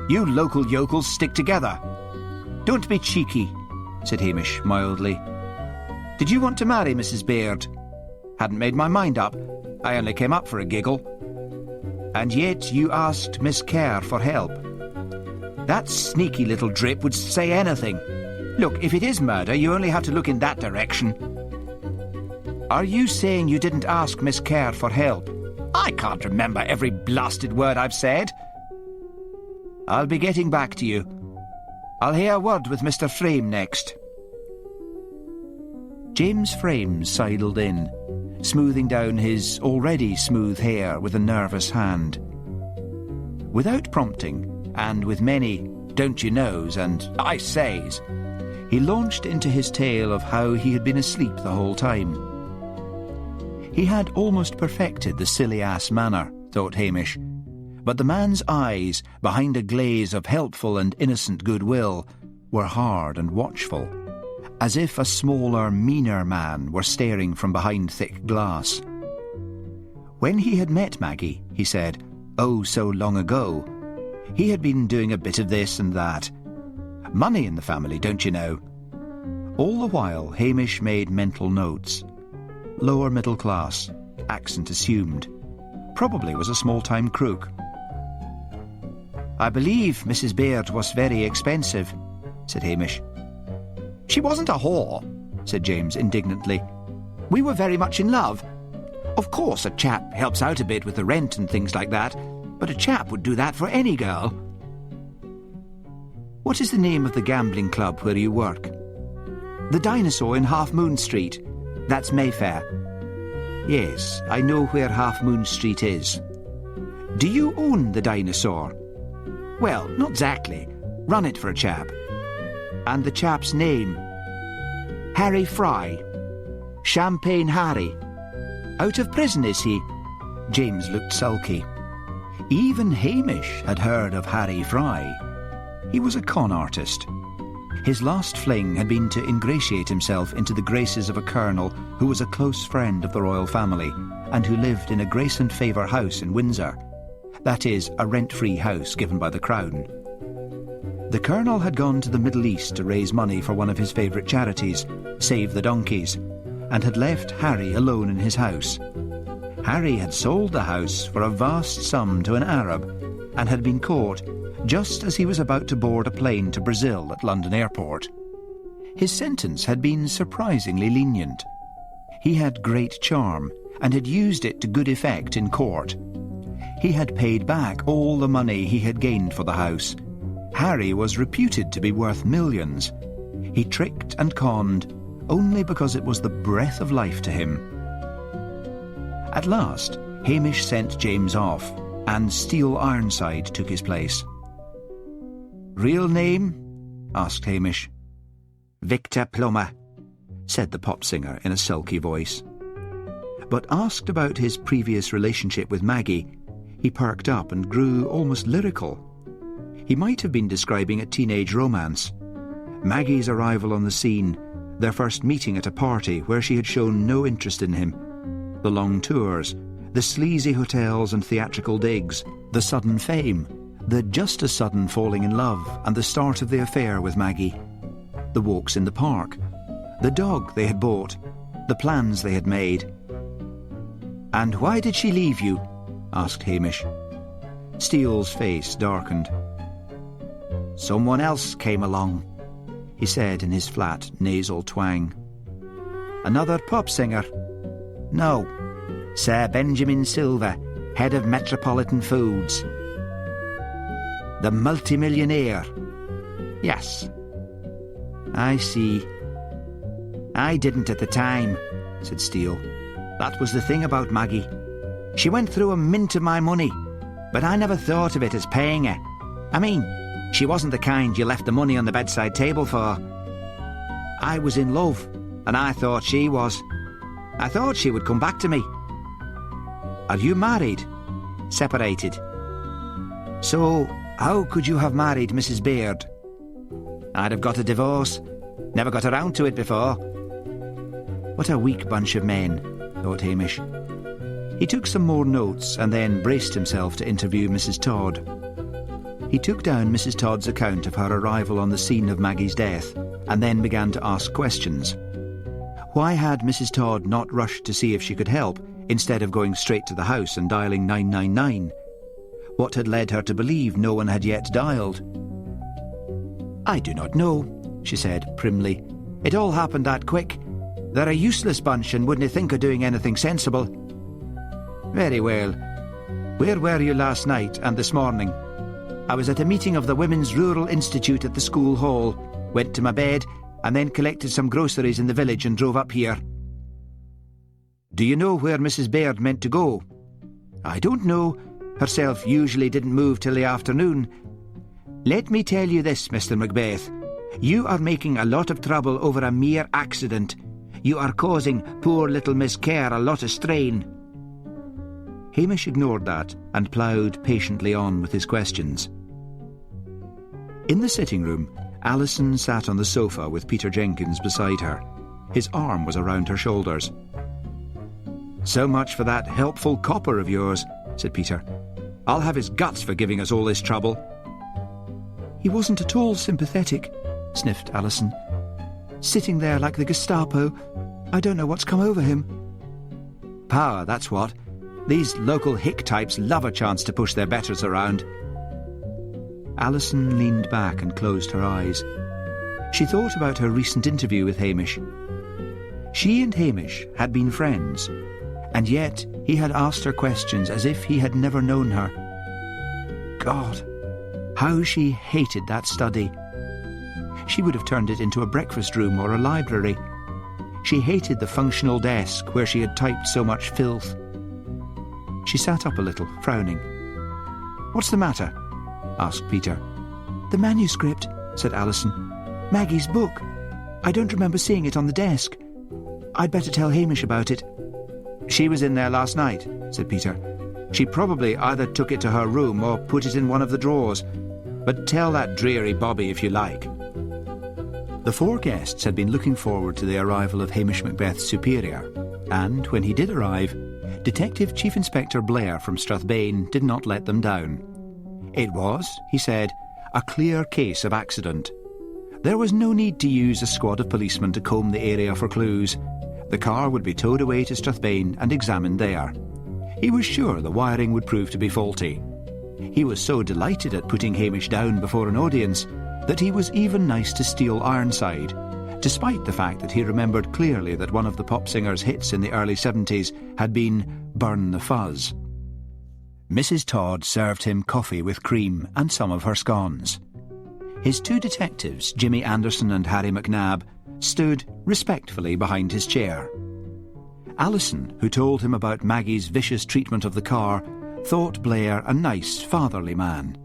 You local yokels stick together. Don't be cheeky, said Hamish mildly. Did you want to marry Mrs. Baird? Hadn't made my mind up. I only came up for a giggle. And yet you asked Miss Kerr for help. That sneaky little drip would say anything. Look, if it is murder, you only have to look in that direction. Are you saying you didn't ask Miss Kerr for help? I can't remember every blasted word I've said. I'll be getting back to you. I'll hear a word with Mr. Frame next. James Frame sidled in, smoothing down his already smooth hair with a nervous hand. Without prompting, and with many don't you knows and I says, he launched into his tale of how he had been asleep the whole time. He had almost perfected the silly-ass manner, thought Hamish, but the man's eyes, behind a glaze of helpful and innocent goodwill, were hard and watchful, as if a smaller, meaner man were staring from behind thick glass. When he had met Maggie, he said, oh, so long ago, he had been doing a bit of this and that. Money in the family, don't you know? All the while, Hamish made mental notes. Lower middle class, accent assumed. Probably was a small-time crook. I believe Mrs. Baird was very expensive, said Hamish. She wasn't a whore, said James indignantly. We were very much in love. Of course, a chap helps out a bit with the rent and things like that, but a chap would do that for any girl. What is the name of the gambling club where you work? The Dinosaur in Half Moon Street. That's Mayfair. Yes, I know where Half Moon Street is. Do you own the Dinosaur? Well, not exactly. Run it for a chap. And the chap's name? Harry Fry. Champagne Harry. Out of prison, is he? James looked sulky. Even Hamish had heard of Harry Fry. He was a con artist. His last fling had been to ingratiate himself into the graces of a colonel who was a close friend of the royal family and who lived in a Grace and Favour house in Windsor. That is, a rent-free house given by the Crown. The colonel had gone to the Middle East to raise money for one of his favourite charities, Save the Donkeys, and had left Harry alone in his house. Harry had sold the house for a vast sum to an Arab and had been caught just as he was about to board a plane to Brazil at London Airport. His sentence had been surprisingly lenient. He had great charm and had used it to good effect in court. He had paid back all the money he had gained for the house, Harry was reputed to be worth millions. He tricked and conned only because it was the breath of life to him. At last, Hamish sent James off, and Steele Ironside took his place. "Real name?" asked Hamish. "Victor Plummer," said the pop singer in a sulky voice. But asked about his previous relationship with Maggie, he perked up and grew almost lyrical. He might have been describing a teenage romance. Maggie's arrival on the scene, their first meeting at a party where she had shown no interest in him, the long tours, the sleazy hotels and theatrical digs, the sudden fame, the just-as-sudden falling in love and the start of the affair with Maggie, the walks in the park, the dog they had bought, the plans they had made. "And why did she leave you?" asked Hamish. Steele's face darkened. "Someone else came along," he said in his flat, nasal twang. "Another pop singer?" "No, Sir Benjamin Silver, head of Metropolitan Foods." "The multimillionaire?" "Yes." "I see." "I didn't at the time," said Steele. "That was the thing about Maggie. She went through a mint of my money, but I never thought of it as paying her. I mean, she wasn't the kind you left the money on the bedside table for. I was in love, and I thought she was. I thought she would come back to me." "Are you married?" "Separated." "So, how could you have married Mrs. Beard?" "I'd have got a divorce. Never got around to it before." What a weak bunch of men, thought Hamish. He took some more notes and then braced himself to interview Mrs. Todd. He took down Mrs. Todd's account of her arrival on the scene of Maggie's death and then began to ask questions. Why had Mrs. Todd not rushed to see if she could help instead of going straight to the house and dialing 999? What had led her to believe no one had yet dialed? "I do not know," she said primly. "It all happened that quick. They're a useless bunch and wouldn't think of doing anything sensible." "Very well. Where were you last night and this morning?" "I was at a meeting of the Women's Rural Institute at the school hall, went to my bed, and then collected some groceries in the village and drove up here." "Do you know where Mrs. Baird meant to go?" "I don't know. Herself usually didn't move till the afternoon. Let me tell you this, Mr. Macbeth. You are making a lot of trouble over a mere accident. You are causing poor little Miss Kerr a lot of strain." Hamish ignored that and ploughed patiently on with his questions. In the sitting room, Alison sat on the sofa with Peter Jenkins beside her. His arm was around her shoulders. "So much for that helpful copper of yours," said Peter. "I'll have his guts for giving us all this trouble." "He wasn't at all sympathetic," sniffed Alison. "Sitting there like the Gestapo. I don't know what's come over him." "Power, that's what. These local hick types love a chance to push their betters around." Alison leaned back and closed her eyes. She thought about her recent interview with Hamish. She and Hamish had been friends, and yet he had asked her questions as if he had never known her. God, how she hated that study. She would have turned it into a breakfast room or a library. She hated the functional desk where she had typed so much filth. She sat up a little, frowning. "What's the matter?" asked Peter. "The manuscript," said Alison. "Maggie's book. I don't remember seeing it on the desk. I'd better tell Hamish about it." "She was in there last night," said Peter. "She probably either took it to her room or put it in one of the drawers. But tell that dreary Bobby if you like." The four guests had been looking forward to the arrival of Hamish Macbeth's superior, and when he did arrive, Detective Chief Inspector Blair from Strathbane did not let them down. It was, he said, a clear case of accident. There was no need to use a squad of policemen to comb the area for clues. The car would be towed away to Strathbane and examined there. He was sure the wiring would prove to be faulty. He was so delighted at putting Hamish down before an audience that he was even nice to Steele Ironside, despite the fact that he remembered clearly that one of the pop singer's hits in the early 70s had been Burn the Fuzz. Mrs. Todd served him coffee with cream and some of her scones. His two detectives, Jimmy Anderson and Harry McNab, stood respectfully behind his chair. Alison, who told him about Maggie's vicious treatment of the car, thought Blair a nice, fatherly man.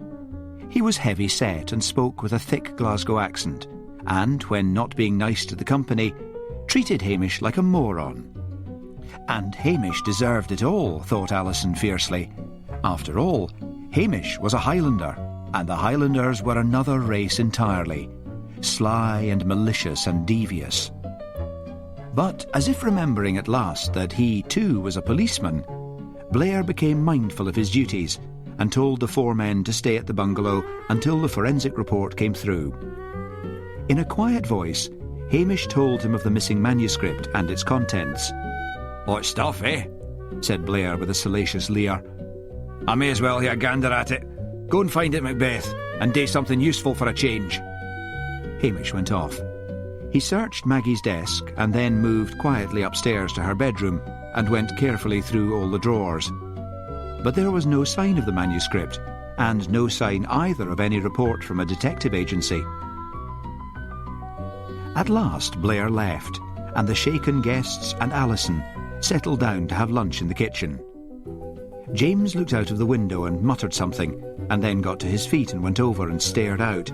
He was heavy-set and spoke with a thick Glasgow accent, and, when not being nice to the company, treated Hamish like a moron. And Hamish deserved it all, thought Alison fiercely. After all, Hamish was a Highlander, and the Highlanders were another race entirely, sly and malicious and devious. But, as if remembering at last that he too was a policeman, Blair became mindful of his duties and told the four men to stay at the bungalow until the forensic report came through. In a quiet voice, Hamish told him of the missing manuscript and its contents. "Hot stuff, eh?" said Blair with a salacious leer. "I may as well have a gander at it. Go and find it, Macbeth, and do something useful for a change." Hamish went off. He searched Maggie's desk and then moved quietly upstairs to her bedroom and went carefully through all the drawers. But there was no sign of the manuscript, and no sign either of any report from a detective agency. At last Blair left, and the shaken guests and Alison settled down to have lunch in the kitchen. James looked out of the window and muttered something, and then got to his feet and went over and stared out.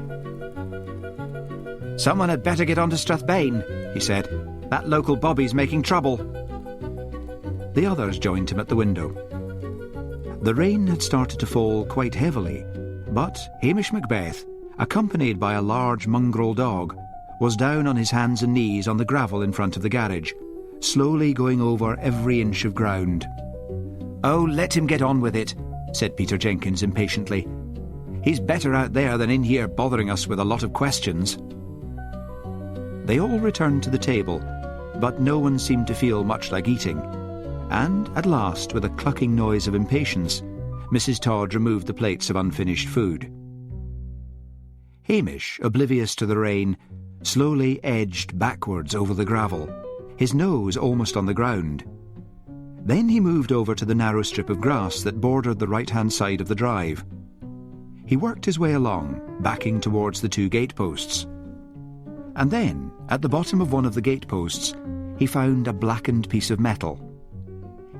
"Someone had better get on to Strathbane," he said. "That local bobby's making trouble." The others joined him at the window. The rain had started to fall quite heavily, but Hamish Macbeth, accompanied by a large mongrel dog, was down on his hands and knees on the gravel in front of the garage, slowly going over every inch of ground. "Oh, let him get on with it," said Peter Jenkins impatiently. "He's better out there than in here bothering us with a lot of questions." They all returned to the table, but no one seemed to feel much like eating, and at last, with a clucking noise of impatience, Mrs. Todd removed the plates of unfinished food. Hamish, oblivious to the rain, slowly edged backwards over the gravel, his nose almost on the ground. Then he moved over to the narrow strip of grass that bordered the right-hand side of the drive. He worked his way along, backing towards the two gateposts. And then, at the bottom of one of the gateposts, he found a blackened piece of metal.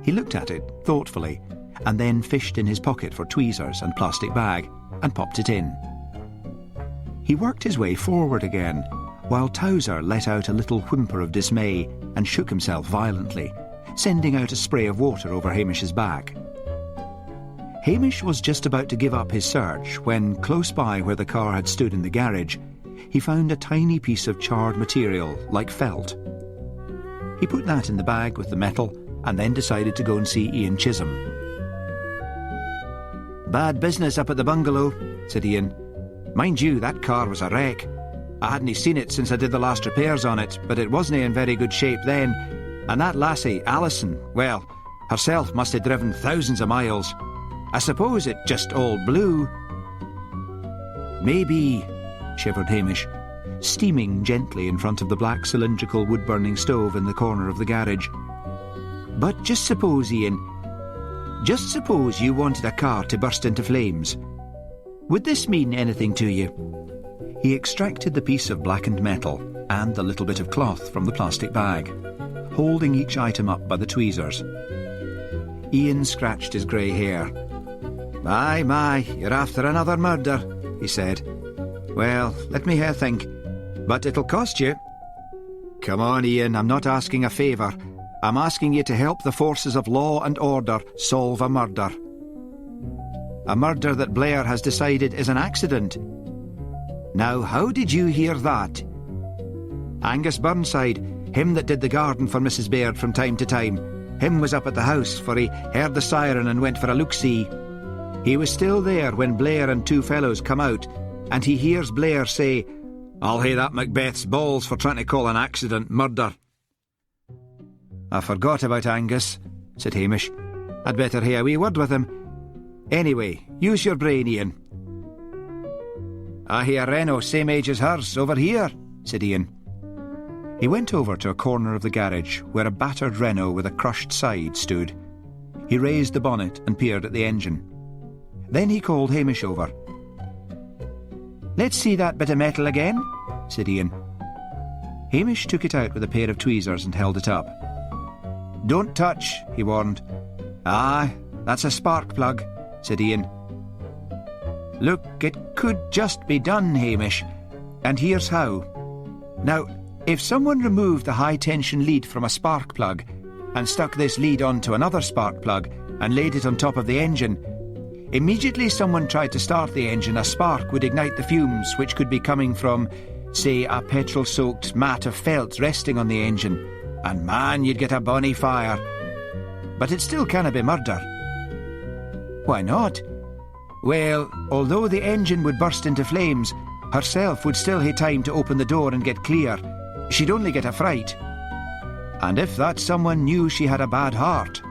He looked at it thoughtfully, and then fished in his pocket for tweezers and plastic bag, and popped it in. He worked his way forward again, while Towser let out a little whimper of dismay and shook himself violently, sending out a spray of water over Hamish's back. Hamish was just about to give up his search when, close by where the car had stood in the garage, he found a tiny piece of charred material like felt. He put that in the bag with the metal and then decided to go and see Ian Chisholm. "Bad business up at the bungalow," said Ian. "Mind you, that car was a wreck. I hadn't seen it since I did the last repairs on it, but it wasn't in very good shape then. And that lassie, Alison, well, herself must have driven thousands of miles. I suppose it just all blew." "Maybe," shivered Hamish, steaming gently in front of the black cylindrical wood-burning stove in the corner of the garage. "But just suppose, Ian, just suppose you wanted a car to burst into flames. Would this mean anything to you?" He extracted the piece of blackened metal and the little bit of cloth from the plastic bag, holding each item up by the tweezers. Ian scratched his grey hair. My, you're after another murder," he said. "Well, let me think. But it'll cost you." "Come on, Ian, I'm not asking a favour. I'm asking you to help the forces of law and order solve a murder. A murder that Blair has decided is an accident. Now, how did you hear that? Angus Burnside, him that did the garden for Mrs. Baird from time to time, him was up at the house, for he heard the siren and went for a look-see. He was still there when Blair and two fellows come out, and he hears Blair say, 'I'll hae that Macbeth's balls for trying to call an accident murder.'" "I forgot about Angus," said Hamish. "I'd better hae a wee word with him. Anyway, use your brain, Ian." "I hae a Renault same age as hers, over here," said Ian. He went over to a corner of the garage where a battered Renault with a crushed side stood. He raised the bonnet and peered at the engine. Then he called Hamish over. "Let's see that bit of metal again," said Ian. Hamish took it out with a pair of tweezers and held it up. "Don't touch," he warned. "Aye, that's a spark plug," said Ian. "Look, it could just be done, Hamish, and here's how. Now, if someone removed the high-tension lead from a spark plug and stuck this lead onto another spark plug and laid it on top of the engine, immediately someone tried to start the engine, a spark would ignite the fumes, which could be coming from, say, a petrol-soaked mat of felt resting on the engine, and man, you'd get a bonny fire. But it still canna be murder." "Why not?" "Well, although the engine would burst into flames, herself would still hae time to open the door and get clear. She'd only get a fright. And if that someone knew she had a bad heart,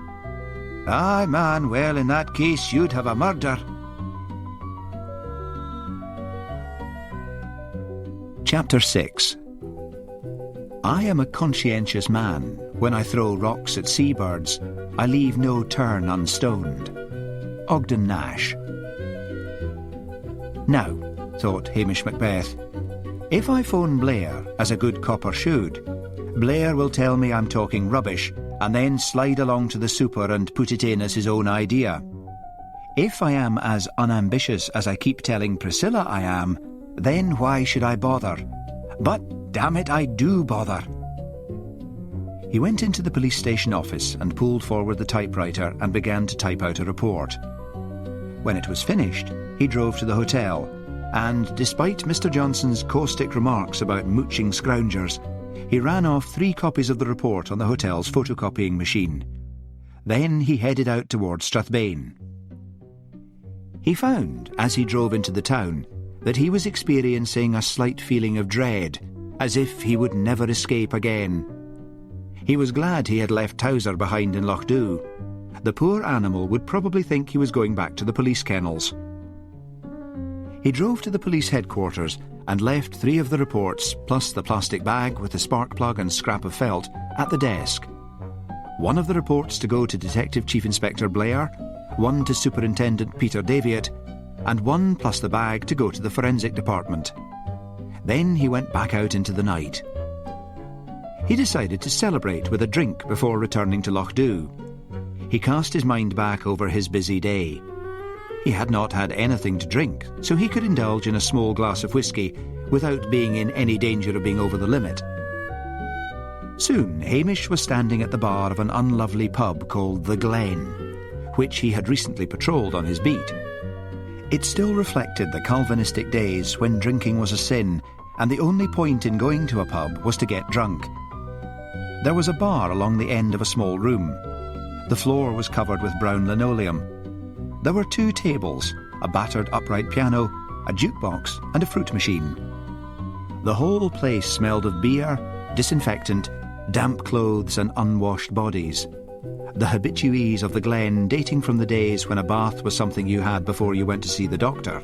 aye, man, well, in that case you'd have a murder." Chapter 6. I am a conscientious man. When I throw rocks at seabirds, I leave no turn unstoned. Ogden Nash. Now, thought Hamish Macbeth, if I phone Blair, as a good copper should, Blair will tell me I'm talking rubbish and then slide along to the super and put it in as his own idea. If I am as unambitious as I keep telling Priscilla I am, then why should I bother? But damn it, I do bother. He went into the police station office and pulled forward the typewriter and began to type out a report. When it was finished, he drove to the hotel, and despite Mr. Johnson's caustic remarks about mooching scroungers, he ran off 3 copies of the report on the hotel's photocopying machine. Then he headed out towards Strathbane. He found, as he drove into the town, that he was experiencing a slight feeling of dread, as if he would never escape again. He was glad he had left Towser behind in Lochdoe. The poor animal would probably think he was going back to the police kennels. He drove to the police headquarters and left 3 of the reports, plus the plastic bag with the spark plug and scrap of felt, at the desk. 1 of the reports to go to Detective Chief Inspector Blair, 1 to Superintendent Peter Daviett, and 1 plus the bag to go to the forensic department. Then he went back out into the night. He decided to celebrate with a drink before returning to Lochdoe. He cast his mind back over his busy day. He had not had anything to drink, so he could indulge in a small glass of whisky without being in any danger of being over the limit. Soon Hamish was standing at the bar of an unlovely pub called The Glen, which he had recently patrolled on his beat. It still reflected the Calvinistic days when drinking was a sin, and the only point in going to a pub was to get drunk. There was a bar along the end of a small room. The floor was covered with brown linoleum. There were 2 tables, a battered upright piano, a jukebox and a fruit machine. The whole place smelled of beer, disinfectant, damp clothes and unwashed bodies. The habitués of the Glen dating from the days when a bath was something you had before you went to see the doctor.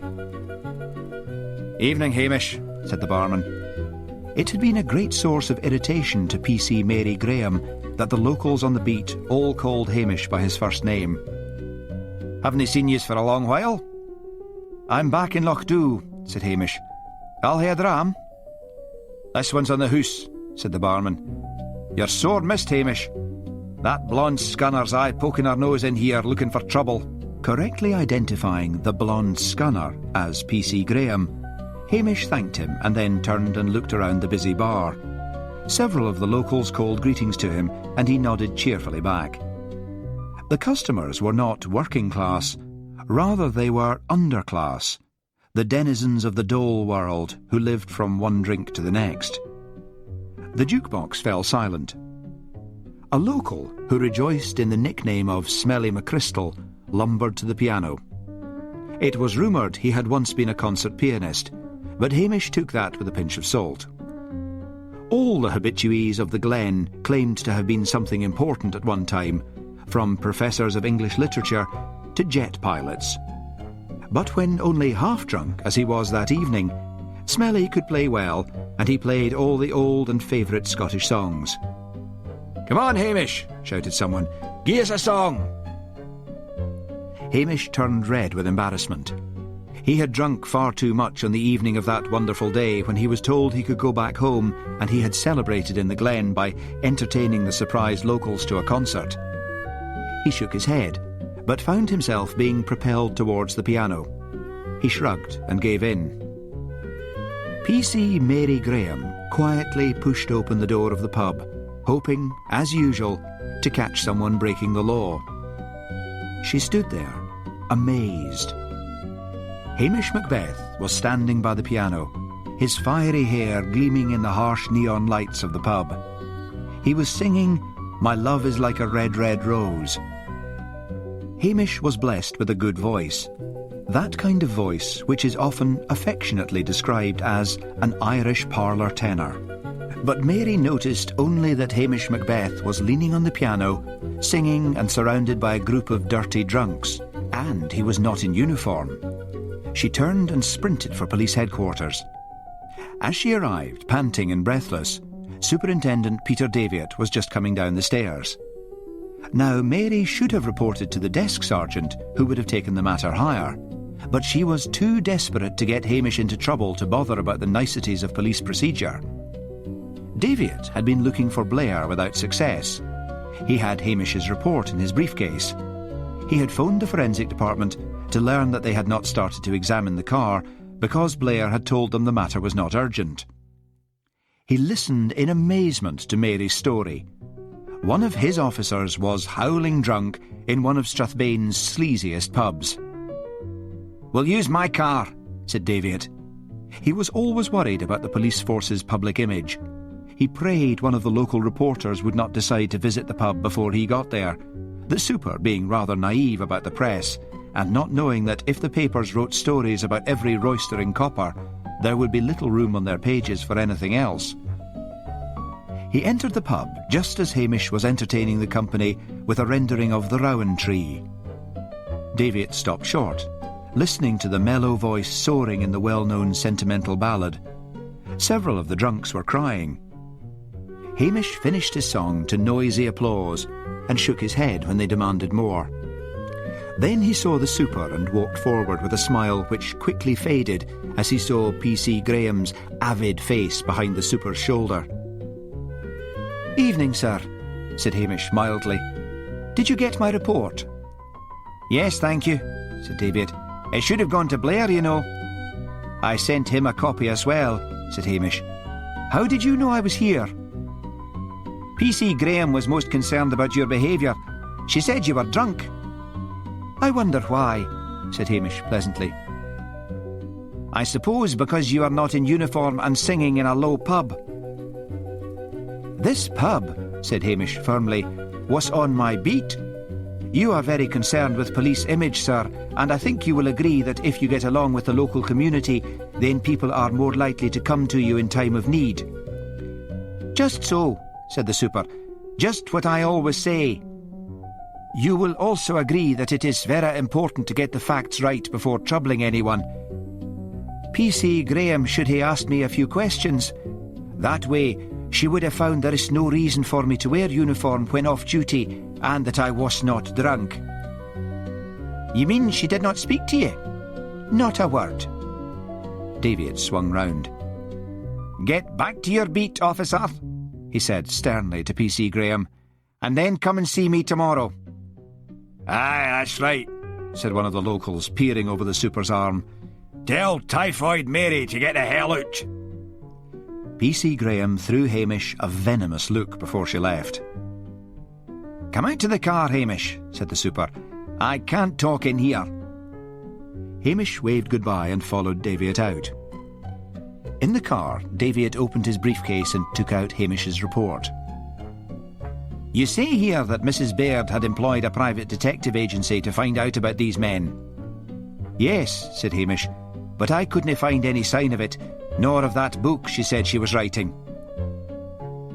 "Evening, Hamish," said the barman. It had been a great source of irritation to PC Mary Graham that the locals on the beat all called Hamish by his first name. "Haven't I seen yous for a long while?" "I'm back in Lochdoe," said Hamish. "I'll hae a dram." "This one's on the hoose," said the barman. "You're sore missed, Hamish. That blonde scunner's aye poking her nose in here looking for trouble." Correctly identifying the blonde scunner as PC Graham, Hamish thanked him and then turned and looked around the busy bar. Several of the locals called greetings to him, and he nodded cheerfully back. The customers were not working class, rather they were underclass, the denizens of the dole world who lived from one drink to the next. The jukebox fell silent. A local, who rejoiced in the nickname of Smelly McCrystal, lumbered to the piano. It was rumoured he had once been a concert pianist, but Hamish took that with a pinch of salt. All the habitués of the Glen claimed to have been something important at one time, from professors of English literature to jet pilots. But when only half drunk, as he was that evening, Smelly could play well, and he played all the old and favourite Scottish songs. "Come on, Hamish," shouted someone. "Gie us a song." Hamish turned red with embarrassment. He had drunk far too much on the evening of that wonderful day when he was told he could go back home, and he had celebrated in the glen by entertaining the surprised locals to a concert. He shook his head, but found himself being propelled towards the piano. He shrugged and gave in. PC Mary Graham quietly pushed open the door of the pub, hoping, as usual, to catch someone breaking the law. She stood there, amazed. Hamish Macbeth was standing by the piano, his fiery hair gleaming in the harsh neon lights of the pub. He was singing "My Love is Like a Red, Red Rose." Hamish was blessed with a good voice, that kind of voice which is often affectionately described as an Irish parlour tenor. But Mary noticed only that Hamish Macbeth was leaning on the piano, singing and surrounded by a group of dirty drunks, and he was not in uniform. She turned and sprinted for police headquarters. As she arrived, panting and breathless, Superintendent Peter Davitt was just coming down the stairs. Now, Mary should have reported to the desk sergeant, who would have taken the matter higher, but she was too desperate to get Hamish into trouble to bother about the niceties of police procedure. Davitt had been looking for Blair without success. He had Hamish's report in his briefcase. He had phoned the forensic department to learn that they had not started to examine the car because Blair had told them the matter was not urgent. He listened in amazement to Mary's story. One of his officers was howling drunk in one of Strathbane's sleaziest pubs. "We'll use my car," said Davitt. He was always worried about the police force's public image. He prayed one of the local reporters would not decide to visit the pub before he got there, the super being rather naive about the press, and not knowing that if the papers wrote stories about every roistering copper, there would be little room on their pages for anything else. He entered the pub just as Hamish was entertaining the company with a rendering of the Rowan Tree. Davitt stopped short, listening to the mellow voice soaring in the well-known sentimental ballad. Several of the drunks were crying. Hamish finished his song to noisy applause and shook his head when they demanded more. Then he saw the super and walked forward with a smile which quickly faded as he saw PC Graham's avid face behind the super's shoulder. "Evening, sir," said Hamish mildly. "Did you get my report?" "Yes, thank you," said Davitt. "It should have gone to Blair, you know." "I sent him a copy as well," said Hamish. "How did you know I was here?" "PC Graham was most concerned about your behaviour. She said you were drunk." "I wonder why," said Hamish pleasantly. "I suppose because you are not in uniform and singing in a low pub." "This pub," said Hamish firmly, "was on my beat. You are very concerned with police image, sir, and I think you will agree that if you get along with the local community, then people are more likely to come to you in time of need." "Just so," said the super. "Just what I always say. You will also agree that it is very important to get the facts right before troubling anyone. PC Graham should have asked me a few questions. That way, she would have found there is no reason for me to wear uniform when off duty, and that I was not drunk." "You mean she did not speak to you?" "Not a word." Davitt swung round. "Get back to your beat, officer," he said sternly to PC Graham, "and then come and see me tomorrow." "Aye, that's right," said one of the locals, peering over the super's arm. "Tell Typhoid Mary to get the hell out." PC Graham threw Hamish a venomous look before she left. "Come out to the car, Hamish," said the super. "I can't talk in here." Hamish waved goodbye and followed Davitt out. In the car, Davitt opened his briefcase and took out Hamish's report. "You say here that Mrs. Baird had employed a private detective agency to find out about these men." "Yes," said Hamish, "but I couldn't find any sign of it, nor of that book she said she was writing."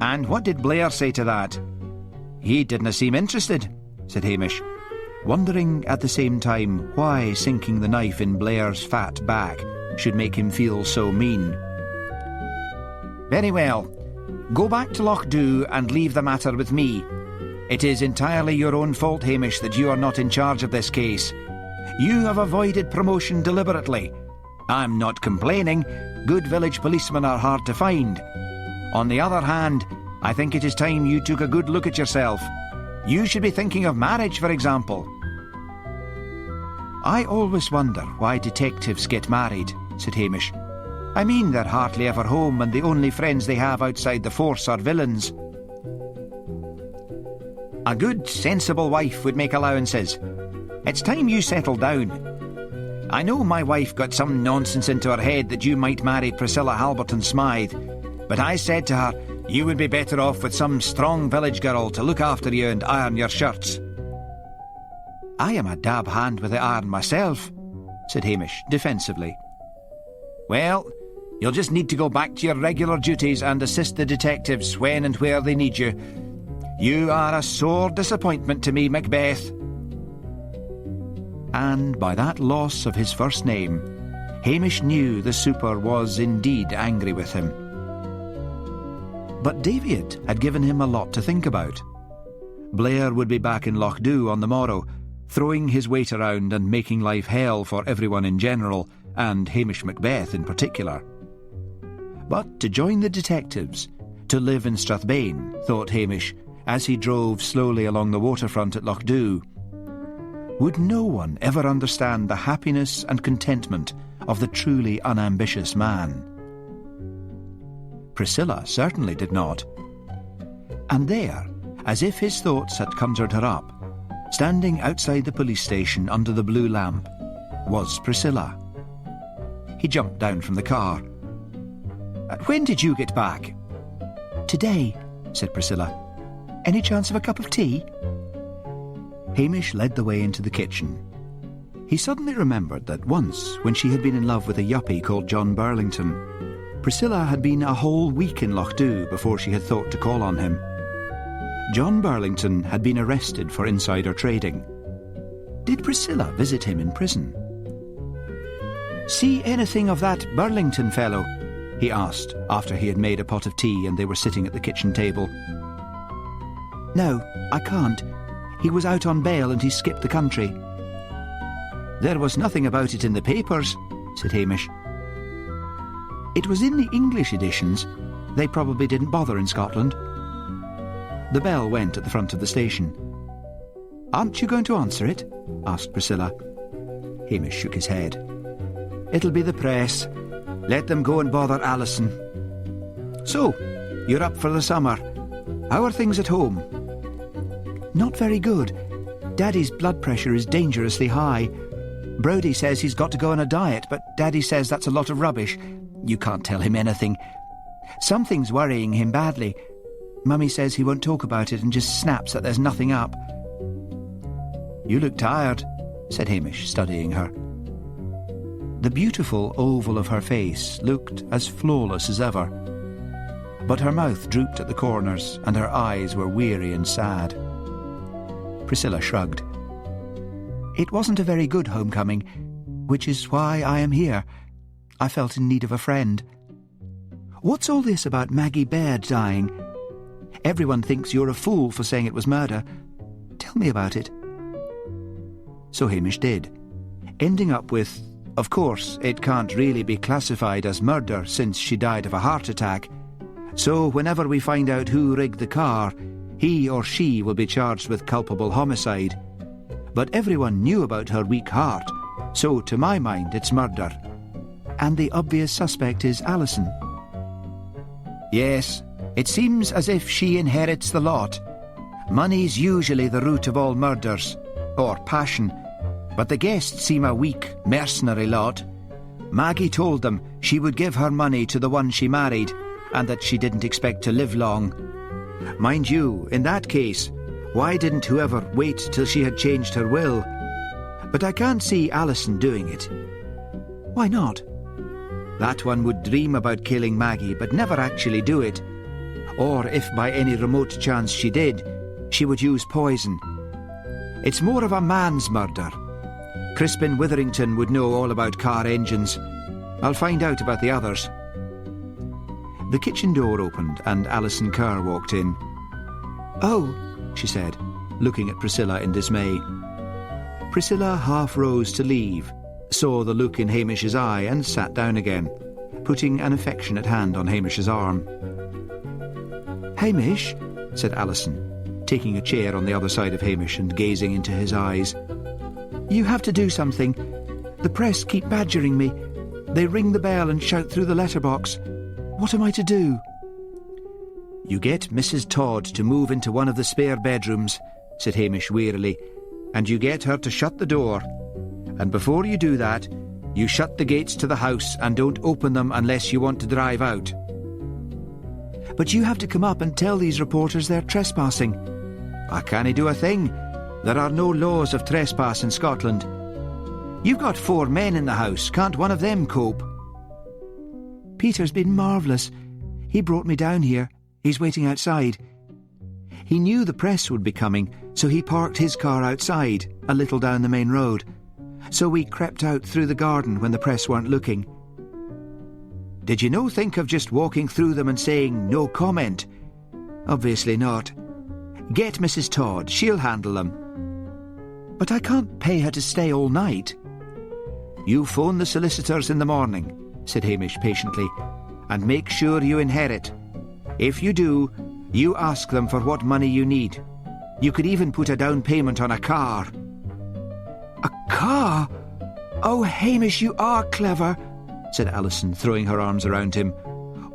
"And what did Blair say to that?" "He didn't seem interested," said Hamish, wondering at the same time why sinking the knife in Blair's fat back should make him feel so mean. "Very well. Go back to Lochdew and leave the matter with me. It is entirely your own fault, Hamish, that you are not in charge of this case. You have avoided promotion deliberately, I'm not complaining. Good village policemen are hard to find. On the other hand, I think it is time you took a good look at yourself. You should be thinking of marriage, for example." "I always wonder why detectives get married," said Hamish. "I mean, they're hardly ever home, and the only friends they have outside the force are villains." "A good, sensible wife would make allowances. It's time you settled down. I know my wife got some nonsense into her head that you might marry Priscilla Halberton Smythe, but I said to her, you would be better off with some strong village girl to look after you and iron your shirts." "I am a dab hand with the iron myself," said Hamish, defensively. "Well, you'll just need to go back to your regular duties and assist the detectives when and where they need you. You are a sore disappointment to me, Macbeth." And by that loss of his first name, Hamish knew the super was indeed angry with him. But David had given him a lot to think about. Blair would be back in Lochdu on the morrow, throwing his weight around and making life hell for everyone in general, and Hamish Macbeth in particular. But to join the detectives, to live in Strathbane, thought Hamish, as he drove slowly along the waterfront at Lochdu. Would no one ever understand the happiness and contentment of the truly unambitious man? Priscilla certainly did not. And there, as if his thoughts had conjured her up, standing outside the police station under the blue lamp, was Priscilla. He jumped down from the car. "When did you get back?" "Today," said Priscilla. "Any chance of a cup of tea?" Hamish led the way into the kitchen. He suddenly remembered that once, when she had been in love with a yuppie called John Burlington, Priscilla had been a whole week in Lochdu before she had thought to call on him. John Burlington had been arrested for insider trading. Did Priscilla visit him in prison? "See anything of that Burlington fellow?" he asked, after he had made a pot of tea and they were sitting at the kitchen table. "No, I can't. He was out on bail and he skipped the country." "There was nothing about it in the papers," said Hamish. "It was in the English editions. They probably didn't bother in Scotland." The bell went at the front of the station. "Aren't you going to answer it?" asked Priscilla. Hamish shook his head. "It'll be the press. Let them go and bother Alison. So, you're up for the summer. How are things at home?" "Not very good. Daddy's blood pressure is dangerously high. Brodie says he's got to go on a diet, but Daddy says that's a lot of rubbish. You can't tell him anything. Something's worrying him badly. Mummy says he won't talk about it and just snaps that there's nothing up." "You look tired," said Hamish, studying her. The beautiful oval of her face looked as flawless as ever, but her mouth drooped at the corners and her eyes were weary and sad. Priscilla shrugged. "It wasn't a very good homecoming, which is why I am here. I felt in need of a friend." "What's all this about Maggie Baird dying? Everyone thinks you're a fool for saying it was murder. Tell me about it." So Hamish did, ending up with, of course, it can't really be classified as murder since she died of a heart attack. So whenever we find out who rigged the car, he or she will be charged with culpable homicide. But everyone knew about her weak heart, so to my mind it's murder. And the obvious suspect is Alison. "Yes, it seems as if she inherits the lot. Money's usually the root of all murders, or passion, but the guests seem a weak, mercenary lot. Maggie told them she would give her money to the one she married, and that she didn't expect to live long. Mind you, in that case, why didn't whoever wait till she had changed her will? But I can't see Alison doing it." "Why not?" "That one would dream about killing Maggie, but never actually do it. Or if by any remote chance she did, she would use poison. It's more of a man's murder. Crispin Witherington would know all about car engines. I'll find out about the others." The kitchen door opened and Alison Kerr walked in. "Oh," she said, looking at Priscilla in dismay. Priscilla half rose to leave, saw the look in Hamish's eye and sat down again, putting an affectionate hand on Hamish's arm. "Hamish," said Alison, taking a chair on the other side of Hamish and gazing into his eyes, "you have to do something. The press keep badgering me. They ring the bell and shout through the letterbox. What am I to do?" "You get Mrs. Todd to move into one of the spare bedrooms," said Hamish wearily, "and you get her to shut the door. And before you do that, you shut the gates to the house and don't open them unless you want to drive out." "But you have to come up and tell these reporters they're trespassing." "I can't do a thing. There are no laws of trespass in Scotland. You've got 4 men in the house. Can't one of them cope?" "Peter's been marvellous. He brought me down here. He's waiting outside. He knew the press would be coming, so he parked his car outside, a little down the main road. So we crept out through the garden when the press weren't looking." "Did you no think of just walking through them and saying no comment?" "Obviously not. Get Mrs. Todd. She'll handle them." "But I can't pay her to stay all night." "You phone the solicitors in the morning," said Hamish patiently, "and make sure you inherit. If you do, you ask them for what money you need. You could even put a down payment on a car." "A car? Oh, Hamish, you are clever," said Alison, throwing her arms around him,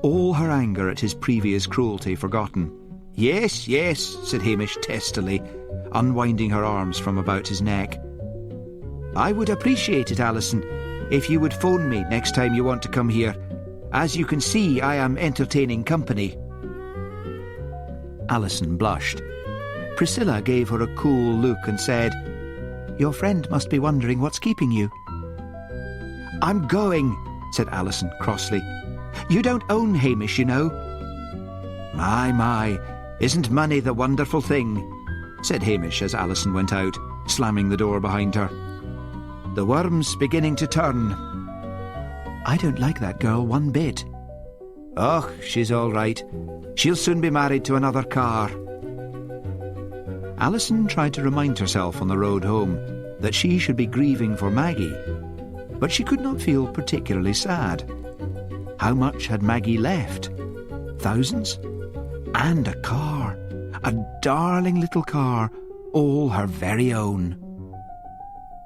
all her anger at his previous cruelty forgotten. "Yes, yes," said Hamish testily, unwinding her arms from about his neck. "I would appreciate it, Alison, if you would phone me next time you want to come here. As you can see, I am entertaining company." Alison blushed. Priscilla gave her a cool look and said, "Your friend must be wondering what's keeping you." "I'm going," said Alison crossly. "You don't own Hamish, you know." My, isn't money the wonderful thing?" said Hamish as Alison went out, slamming the door behind her. "The worm's beginning to turn." "I don't like that girl one bit." "Oh, she's all right. She'll soon be married to another car." Alison tried to remind herself on the road home that she should be grieving for Maggie, but she could not feel particularly sad. How much had Maggie left? Thousands? And a car. A darling little car, all her very own.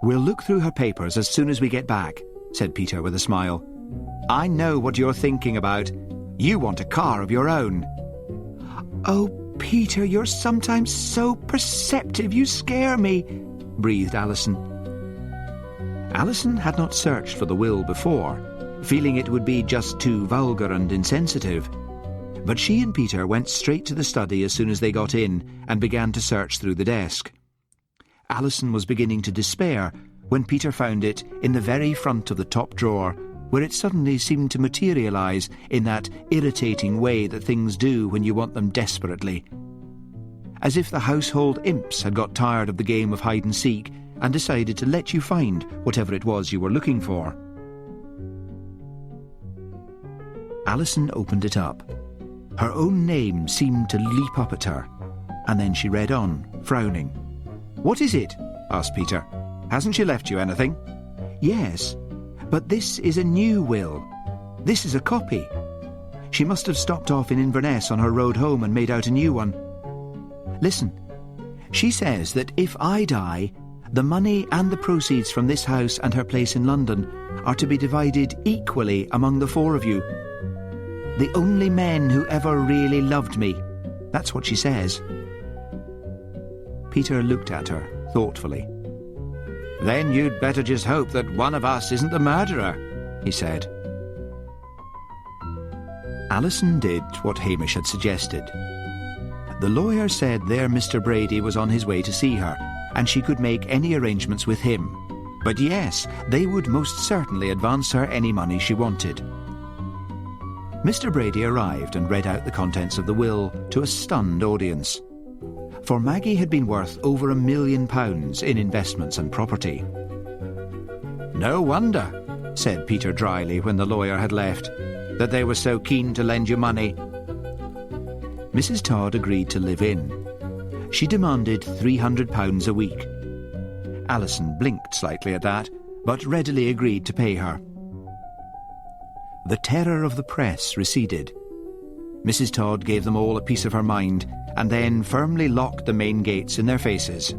"We'll look through her papers as soon as we get back," said Peter with a smile. "I know what you're thinking about. You want a car of your own." "Oh, Peter, you're sometimes so perceptive, you scare me," breathed Alison. Alison had not searched for the will before, feeling it would be just too vulgar and insensitive. But she and Peter went straight to the study as soon as they got in and began to search through the desk. Alison was beginning to despair when Peter found it in the very front of the top drawer, where it suddenly seemed to materialise in that irritating way that things do when you want them desperately. As if the household imps had got tired of the game of hide-and-seek and decided to let you find whatever it was you were looking for. Alison opened it up. Her own name seemed to leap up at her, and then she read on, frowning. "What is it?" asked Peter. "Hasn't she left you anything?" "Yes, but this is a new will. This is a copy. She must have stopped off in Inverness on her road home and made out a new one. Listen, she says that if I die, the money and the proceeds from this house and her place in London are to be divided equally among the 4 of you. The only men who ever really loved me. That's what she says." Peter looked at her thoughtfully. "Then you'd better just hope that one of us isn't the murderer," he said. Alison did what Hamish had suggested. The lawyer said their Mr. Brady was on his way to see her, and she could make any arrangements with him. But yes, they would most certainly advance her any money she wanted. Mr. Brady arrived and read out the contents of the will to a stunned audience. For Maggie had been worth over £1 million in investments and property. "No wonder," said Peter dryly when the lawyer had left, "that they were so keen to lend you money." Mrs. Todd agreed to live in. She demanded £300 a week. Alison blinked slightly at that, but readily agreed to pay her. The terror of the press receded. Mrs. Todd gave them all a piece of her mind and then firmly locked the main gates in their faces.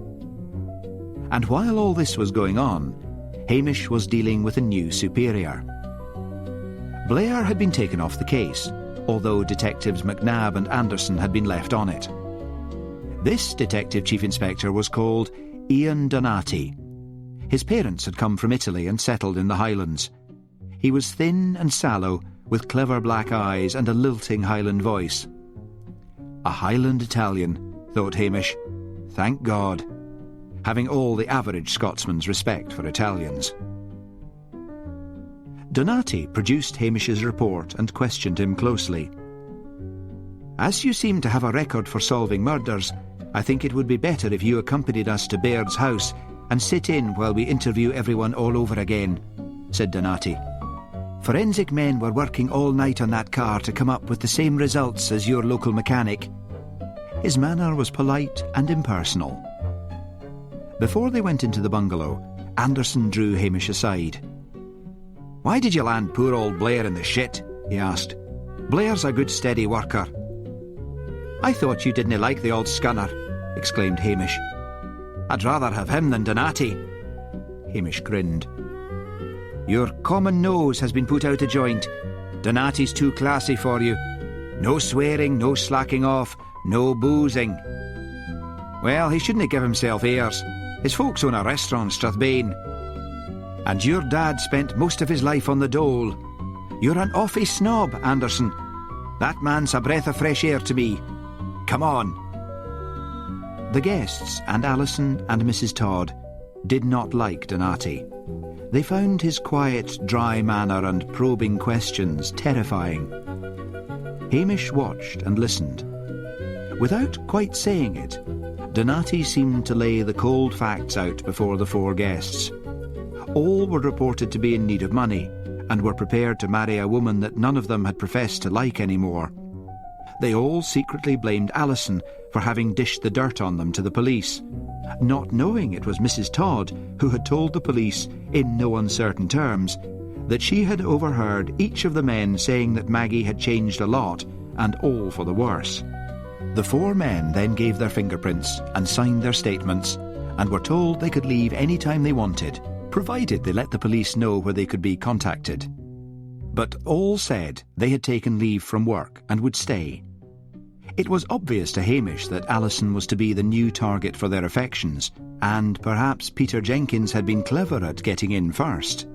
And while all this was going on, Hamish was dealing with a new superior. Blair had been taken off the case, although detectives McNabb and Anderson had been left on it. This Detective Chief Inspector was called Ian Donati. His parents had come from Italy and settled in the Highlands. He was thin and sallow, with clever black eyes and a lilting Highland voice. A Highland Italian, thought Hamish. Thank God. Having all the average Scotsman's respect for Italians. Donati produced Hamish's report and questioned him closely. As you seem to have a record for solving murders, I think it would be better if you accompanied us to Baird's house and sit in while we interview everyone all over again, said Donati. Forensic men were working all night on that car to come up with the same results as your local mechanic. His manner was polite and impersonal. Before they went into the bungalow, Anderson drew Hamish aside. "Why did you land poor old Blair in the shit?" he asked. "Blair's a good steady worker." "I thought you didn't like the old scunner," exclaimed Hamish. "I'd rather have him than Donati." Hamish grinned. "Your common nose has been put out of joint. Donati's too classy for you. No swearing, no slacking off, no boozing." "Well, he shouldn't give himself airs. His folks own a restaurant, Strathbane." "And your dad spent most of his life on the dole. You're an awfy snob, Anderson. That man's a breath of fresh air to me. Come on." The guests and Alison and Mrs. Todd did not like Donati. They found his quiet, dry manner and probing questions terrifying. Hamish watched and listened. Without quite saying it, Donati seemed to lay the cold facts out before the four guests. All were reported to be in need of money and were prepared to marry a woman that none of them had professed to like anymore. They all secretly blamed Alison for having dished the dirt on them to the police, not knowing it was Mrs. Todd who had told the police, in no uncertain terms, that she had overheard each of the men saying that Maggie had changed a lot, and all for the worse. The four men then gave their fingerprints and signed their statements, and were told they could leave any time they wanted, provided they let the police know where they could be contacted. But all said they had taken leave from work and would stay. It was obvious to Hamish that Alison was to be the new target for their affections, and perhaps Peter Jenkins had been clever at getting in first.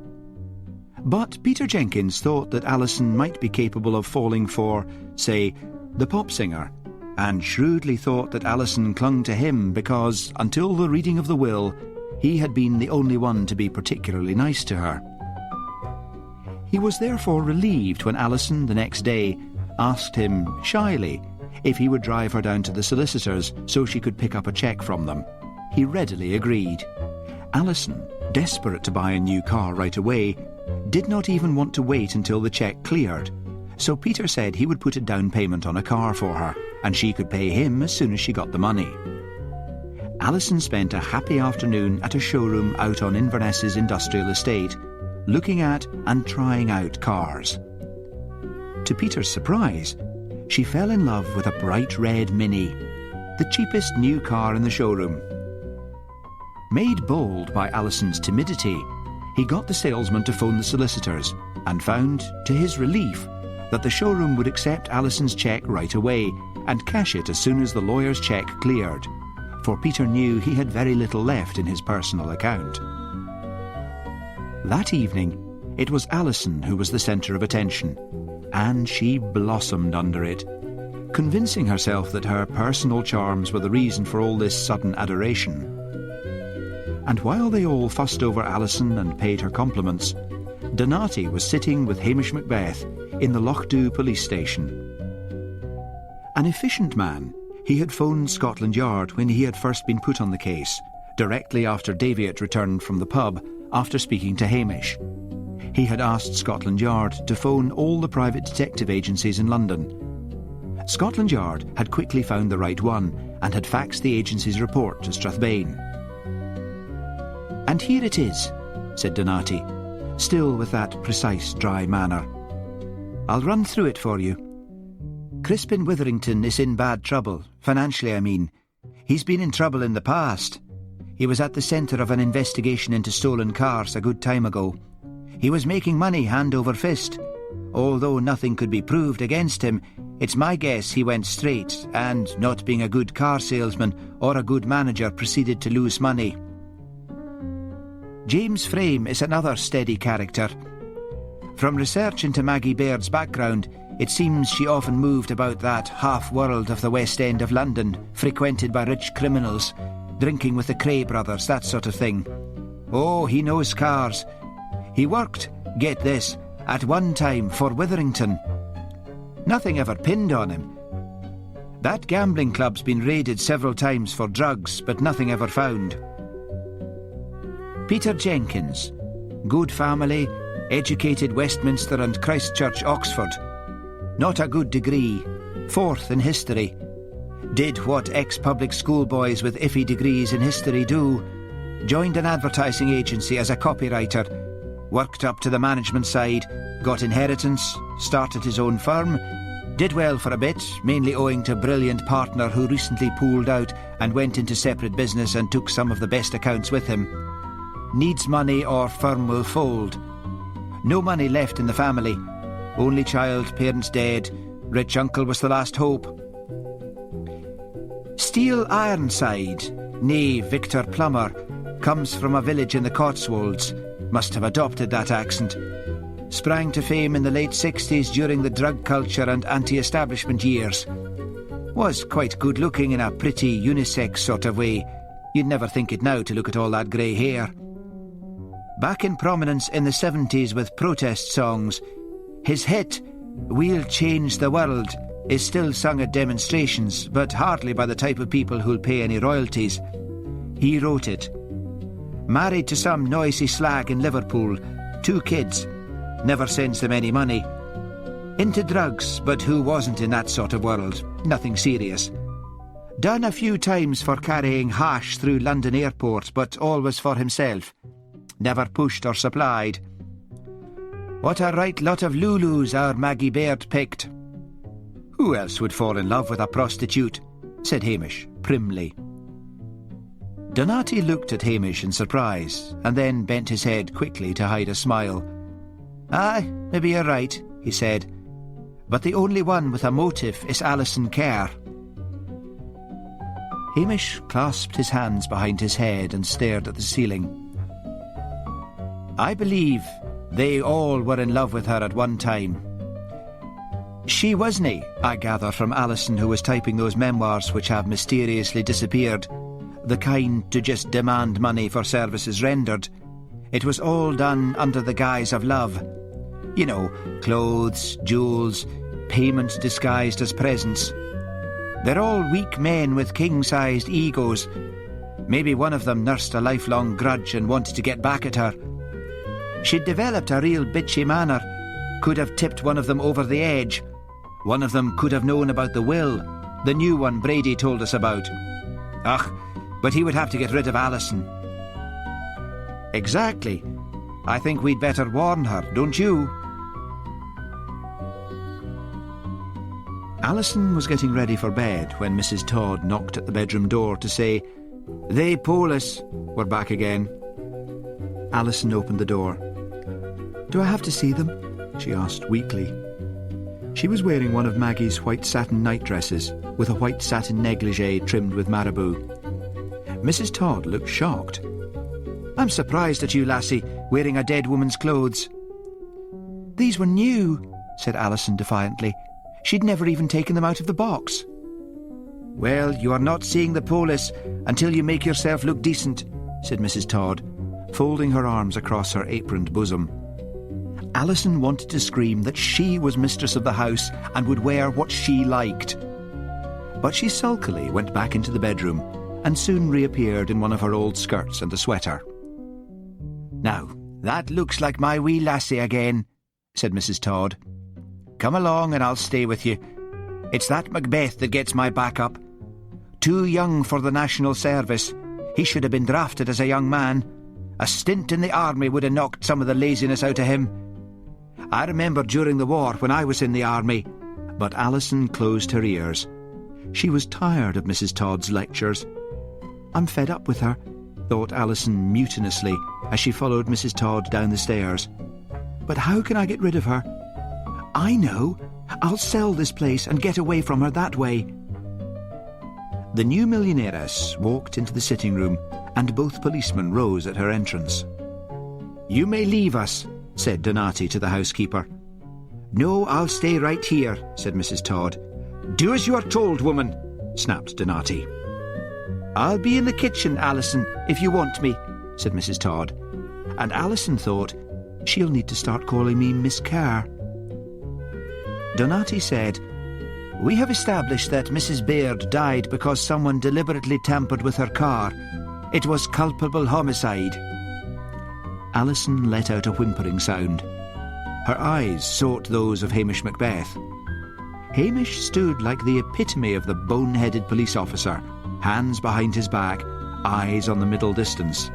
But Peter Jenkins thought that Alison might be capable of falling for, say, the pop singer, and shrewdly thought that Alison clung to him because, until the reading of the will, he had been the only one to be particularly nice to her. He was therefore relieved when Alison, the next day, asked him, shyly, if he would drive her down to the solicitors so she could pick up a cheque from them. He readily agreed. Alison, desperate to buy a new car right away, did not even want to wait until the cheque cleared, so Peter said he would put a down payment on a car for her, and she could pay him as soon as she got the money. Alison spent a happy afternoon at a showroom out on Inverness's industrial estate, looking at and trying out cars. To Peter's surprise, she fell in love with a bright red Mini, the cheapest new car in the showroom. Made bold by Alison's timidity, he got the salesman to phone the solicitors and found, to his relief, that the showroom would accept Alison's cheque right away and cash it as soon as the lawyer's cheque cleared, for Peter knew he had very little left in his personal account. That evening, it was Alison who was the centre of attention, and she blossomed under it, convincing herself that her personal charms were the reason for all this sudden adoration. And while they all fussed over Alison and paid her compliments, Donati was sitting with Hamish Macbeth in the Lochdu police station. An efficient man, he had phoned Scotland Yard when he had first been put on the case, directly after Davitt returned from the pub after speaking to Hamish. He had asked Scotland Yard to phone all the private detective agencies in London. Scotland Yard had quickly found the right one and had faxed the agency's report to Strathbane. "And here it is," said Donati, still with that precise, dry manner. "I'll run through it for you. Crispin Witherington is in bad trouble, financially I mean. He's been in trouble in the past. He was at the centre of an investigation into stolen cars a good time ago. He was making money hand over fist. Although nothing could be proved against him, it's my guess he went straight and, not being a good car salesman or a good manager, proceeded to lose money. James Frame is another steady character. From research into Maggie Baird's background, it seems she often moved about that half-world of the West End of London, frequented by rich criminals, drinking with the Cray brothers, that sort of thing. Oh, he knows cars. He worked, get this, at one time for Witherington. Nothing ever pinned on him. That gambling club's been raided several times for drugs, but nothing ever found. Peter Jenkins, good family, educated Westminster and Christchurch, Oxford. Not a good degree, fourth in history. Did what ex-public school boys with iffy degrees in history do. Joined an advertising agency as a copywriter. Worked up to the management side, got inheritance, started his own firm. Did well for a bit, mainly owing to a brilliant partner who recently pulled out and went into separate business and took some of the best accounts with him. Needs money or firm will fold. No money left in the family. Only child, parents dead. Rich uncle was the last hope. Steele Ironside, née Victor Plummer, comes from a village in the Cotswolds. Must have adopted that accent. Sprang to fame in the late 60s during the drug culture and anti-establishment years. Was quite good-looking in a pretty unisex sort of way. You'd never think it now to look at all that grey hair. Back in prominence in the 70s with protest songs, his hit, "We'll Change the World," is still sung at demonstrations, but hardly by the type of people who'll pay any royalties. He wrote it. Married to some noisy slag in Liverpool, 2 kids, never sends them any money. Into drugs, but who wasn't in that sort of world? Nothing serious. Done a few times for carrying hash through London airport, but always for himself. Never pushed or supplied. What a right lot of Lulus our Maggie Baird picked. Who else would fall in love with a prostitute? Said Hamish, primly. Donati looked at Hamish in surprise, and then bent his head quickly to hide a smile. Aye, maybe you're right, he said. But the only one with a motive is Alison Kerr. Hamish clasped his hands behind his head and stared at the ceiling. I believe they all were in love with her at one time. She wasn't, I gather from Alison, who was typing those memoirs which have mysteriously disappeared, the kind to just demand money for services rendered. It was all done under the guise of love. You know, clothes, jewels, payment disguised as presents. They're all weak men with king-sized egos. Maybe one of them nursed a lifelong grudge and wanted to get back at her. She'd developed a real bitchy manner. Could have tipped one of them over the edge. One of them could have known about the will, the new one Brady told us about. Ugh, but he would have to get rid of Alison. Exactly. I think we'd better warn her, don't you? Alison was getting ready for bed when Mrs. Todd knocked at the bedroom door to say, "They Polis, we're back again." Alison opened the door. "Do I have to see them?" she asked weakly. She was wearing one of Maggie's white satin nightdresses with a white satin negligée trimmed with marabou. Mrs. Todd looked shocked. "I'm surprised at you, lassie, wearing a dead woman's clothes." "These were new," said Alison defiantly. She'd never even taken them out of the box. "Well, you are not seeing the Polis until you make yourself look decent," said Mrs. Todd, folding her arms across her aproned bosom. Alison wanted to scream that she was mistress of the house and would wear what she liked. But she sulkily went back into the bedroom and soon reappeared in one of her old skirts and a sweater. "Now, that looks like my wee lassie again," said Mrs. Todd. "Come along and I'll stay with you. It's that Macbeth that gets my back up. Too young for the national service. He should have been drafted as a young man. A stint in the army would have knocked some of the laziness out of him. I remember during the war when I was in the army. But Alison closed her ears. She was tired of Mrs. Todd's lectures. I'm fed up with her, thought Alison mutinously as she followed Mrs. Todd down the stairs. But how can I get rid of her? I know. I'll sell this place and get away from her that way. The new millionairess walked into the sitting room, and both policemen rose at her entrance. You may leave us, said Donati to the housekeeper. No, I'll stay right here, said Mrs. Todd. Do as you are told, woman, snapped Donati. I'll be in the kitchen, Alison, if you want me, said Mrs. Todd. And Alison thought, she'll need to start calling me Miss Kerr. Donati said, We have established that Mrs. Baird died because someone deliberately tampered with her car. It was culpable homicide. Alison let out a whimpering sound. Her eyes sought those of Hamish Macbeth. Hamish stood like the epitome of the bone-headed police officer, hands behind his back, eyes on the middle distance.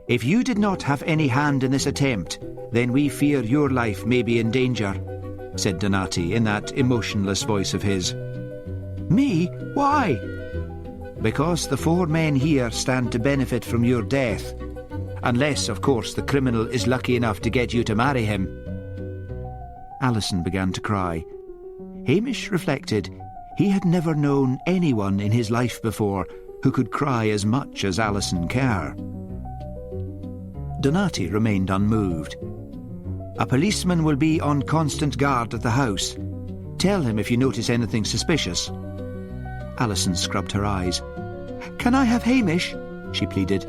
If you did not have any hand in this attempt, then we fear your life may be in danger, said Donati in that emotionless voice of his. Me? Why? Because the 4 men here stand to benefit from your death. Unless, of course, the criminal is lucky enough to get you to marry him. Alison began to cry. Hamish reflected he had never known anyone in his life before who could cry as much as Alison Kerr. Donati remained unmoved. A policeman will be on constant guard at the house. Tell him if you notice anything suspicious. Alison scrubbed her eyes. Can I have Hamish? She pleaded.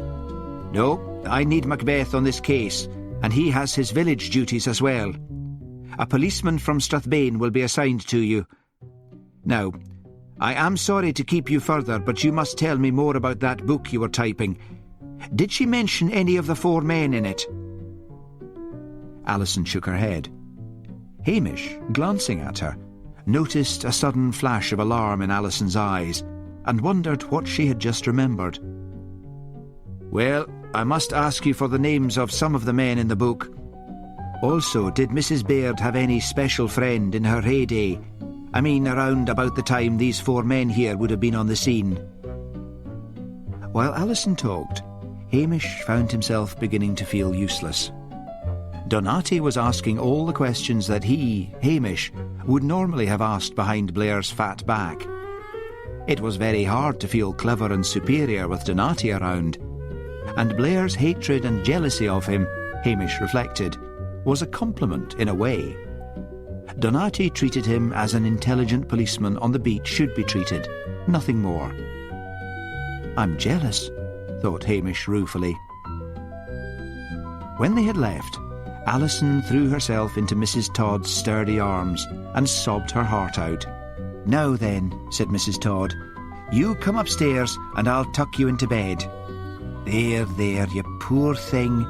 No, I need Macbeth on this case, and he has his village duties as well. A policeman from Strathbane will be assigned to you. Now, I am sorry to keep you further, but you must tell me more about that book you were typing. Did she mention any of the 4 men in it? Alison shook her head. Hamish, glancing at her, noticed a sudden flash of alarm in Alison's eyes and wondered what she had just remembered. Well, I must ask you for the names of some of the men in the book. Also, did Mrs. Baird have any special friend in her heyday? I mean, around about the time these 4 men here would have been on the scene. While Alison talked, Hamish found himself beginning to feel useless. Donati was asking all the questions that he, Hamish, would normally have asked behind Blair's fat back. It was very hard to feel clever and superior with Donati around, and Blair's hatred and jealousy of him, Hamish reflected, was a compliment in a way. Donati treated him as an intelligent policeman on the beat should be treated, nothing more. I'm jealous, thought Hamish ruefully. When they had left, Alison threw herself into Mrs. Todd's sturdy arms and sobbed her heart out. Now then, said Mrs. Todd, you come upstairs and I'll tuck you into bed. There, you poor thing.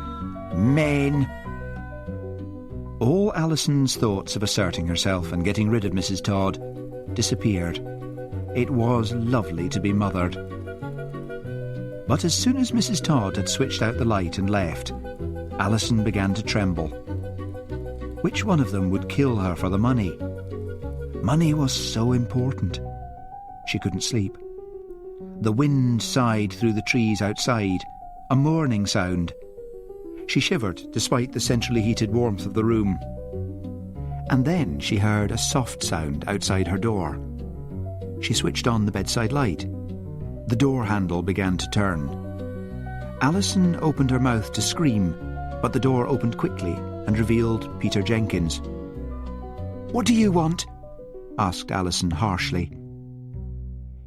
Men. All Alison's thoughts of asserting herself and getting rid of Mrs. Todd disappeared. It was lovely to be mothered. But as soon as Mrs. Todd had switched out the light and left, Alison began to tremble. Which one of them would kill her for the money? Money was so important. She couldn't sleep. The wind sighed through the trees outside, a mourning sound. She shivered despite the centrally heated warmth of the room. And then she heard a soft sound outside her door. She switched on the bedside light. The door handle began to turn. Alison opened her mouth to scream, but the door opened quickly and revealed Peter Jenkins. "What do you want?" asked Alison harshly.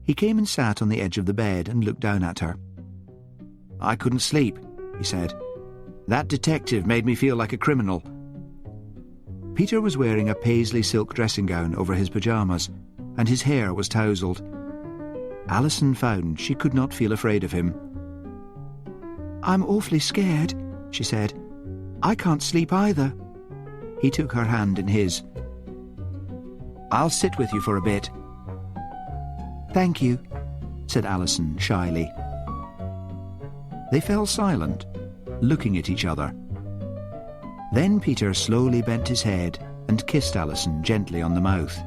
He came and sat on the edge of the bed and looked down at her. "I couldn't sleep," he said. "That detective made me feel like a criminal." Peter was wearing a paisley silk dressing gown over his pyjamas, and his hair was tousled. Alison found she could not feel afraid of him. "I'm awfully scared," she said. "I can't sleep either." He took her hand in his. "I'll sit with you for a bit." "Thank you," said Alison shyly. They fell silent, looking at each other. Then Peter slowly bent his head and kissed Alison gently on the mouth.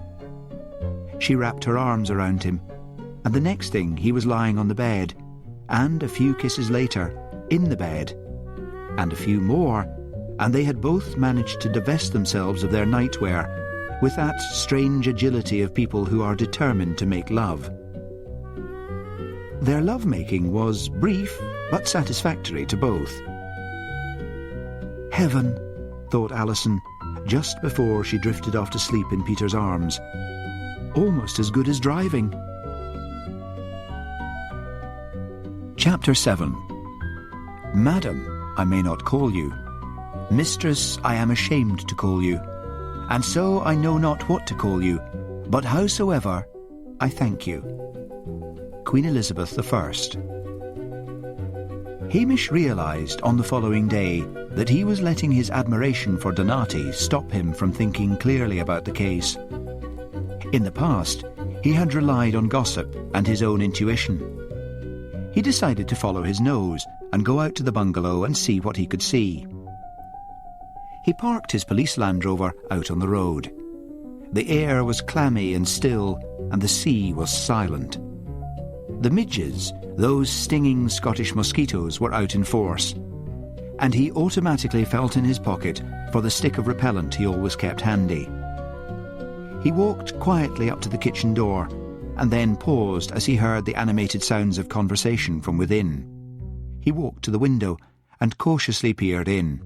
She wrapped her arms around him, and the next thing he was lying on the bed, and a few kisses later, in the bed, and a few more, and they had both managed to divest themselves of their nightwear with that strange agility of people who are determined to make love. Their love-making was brief but satisfactory to both. Heaven, thought Alison, just before she drifted off to sleep in Peter's arms. Almost as good as driving. Chapter 7. Madam, I may not call you. Mistress, I am ashamed to call you. And so I know not what to call you, but howsoever, I thank you. Queen Elizabeth I. Hamish realised on the following day that he was letting his admiration for Donati stop him from thinking clearly about the case. In the past, he had relied on gossip and his own intuition. He decided to follow his nose and go out to the bungalow and see what he could see. He parked his police Land Rover out on the road. The air was clammy and still, and the sea was silent. The midges, those stinging Scottish mosquitoes, were out in force, and he automatically felt in his pocket for the stick of repellent he always kept handy. He walked quietly up to the kitchen door, and then paused as he heard the animated sounds of conversation from within. He walked to the window and cautiously peered in.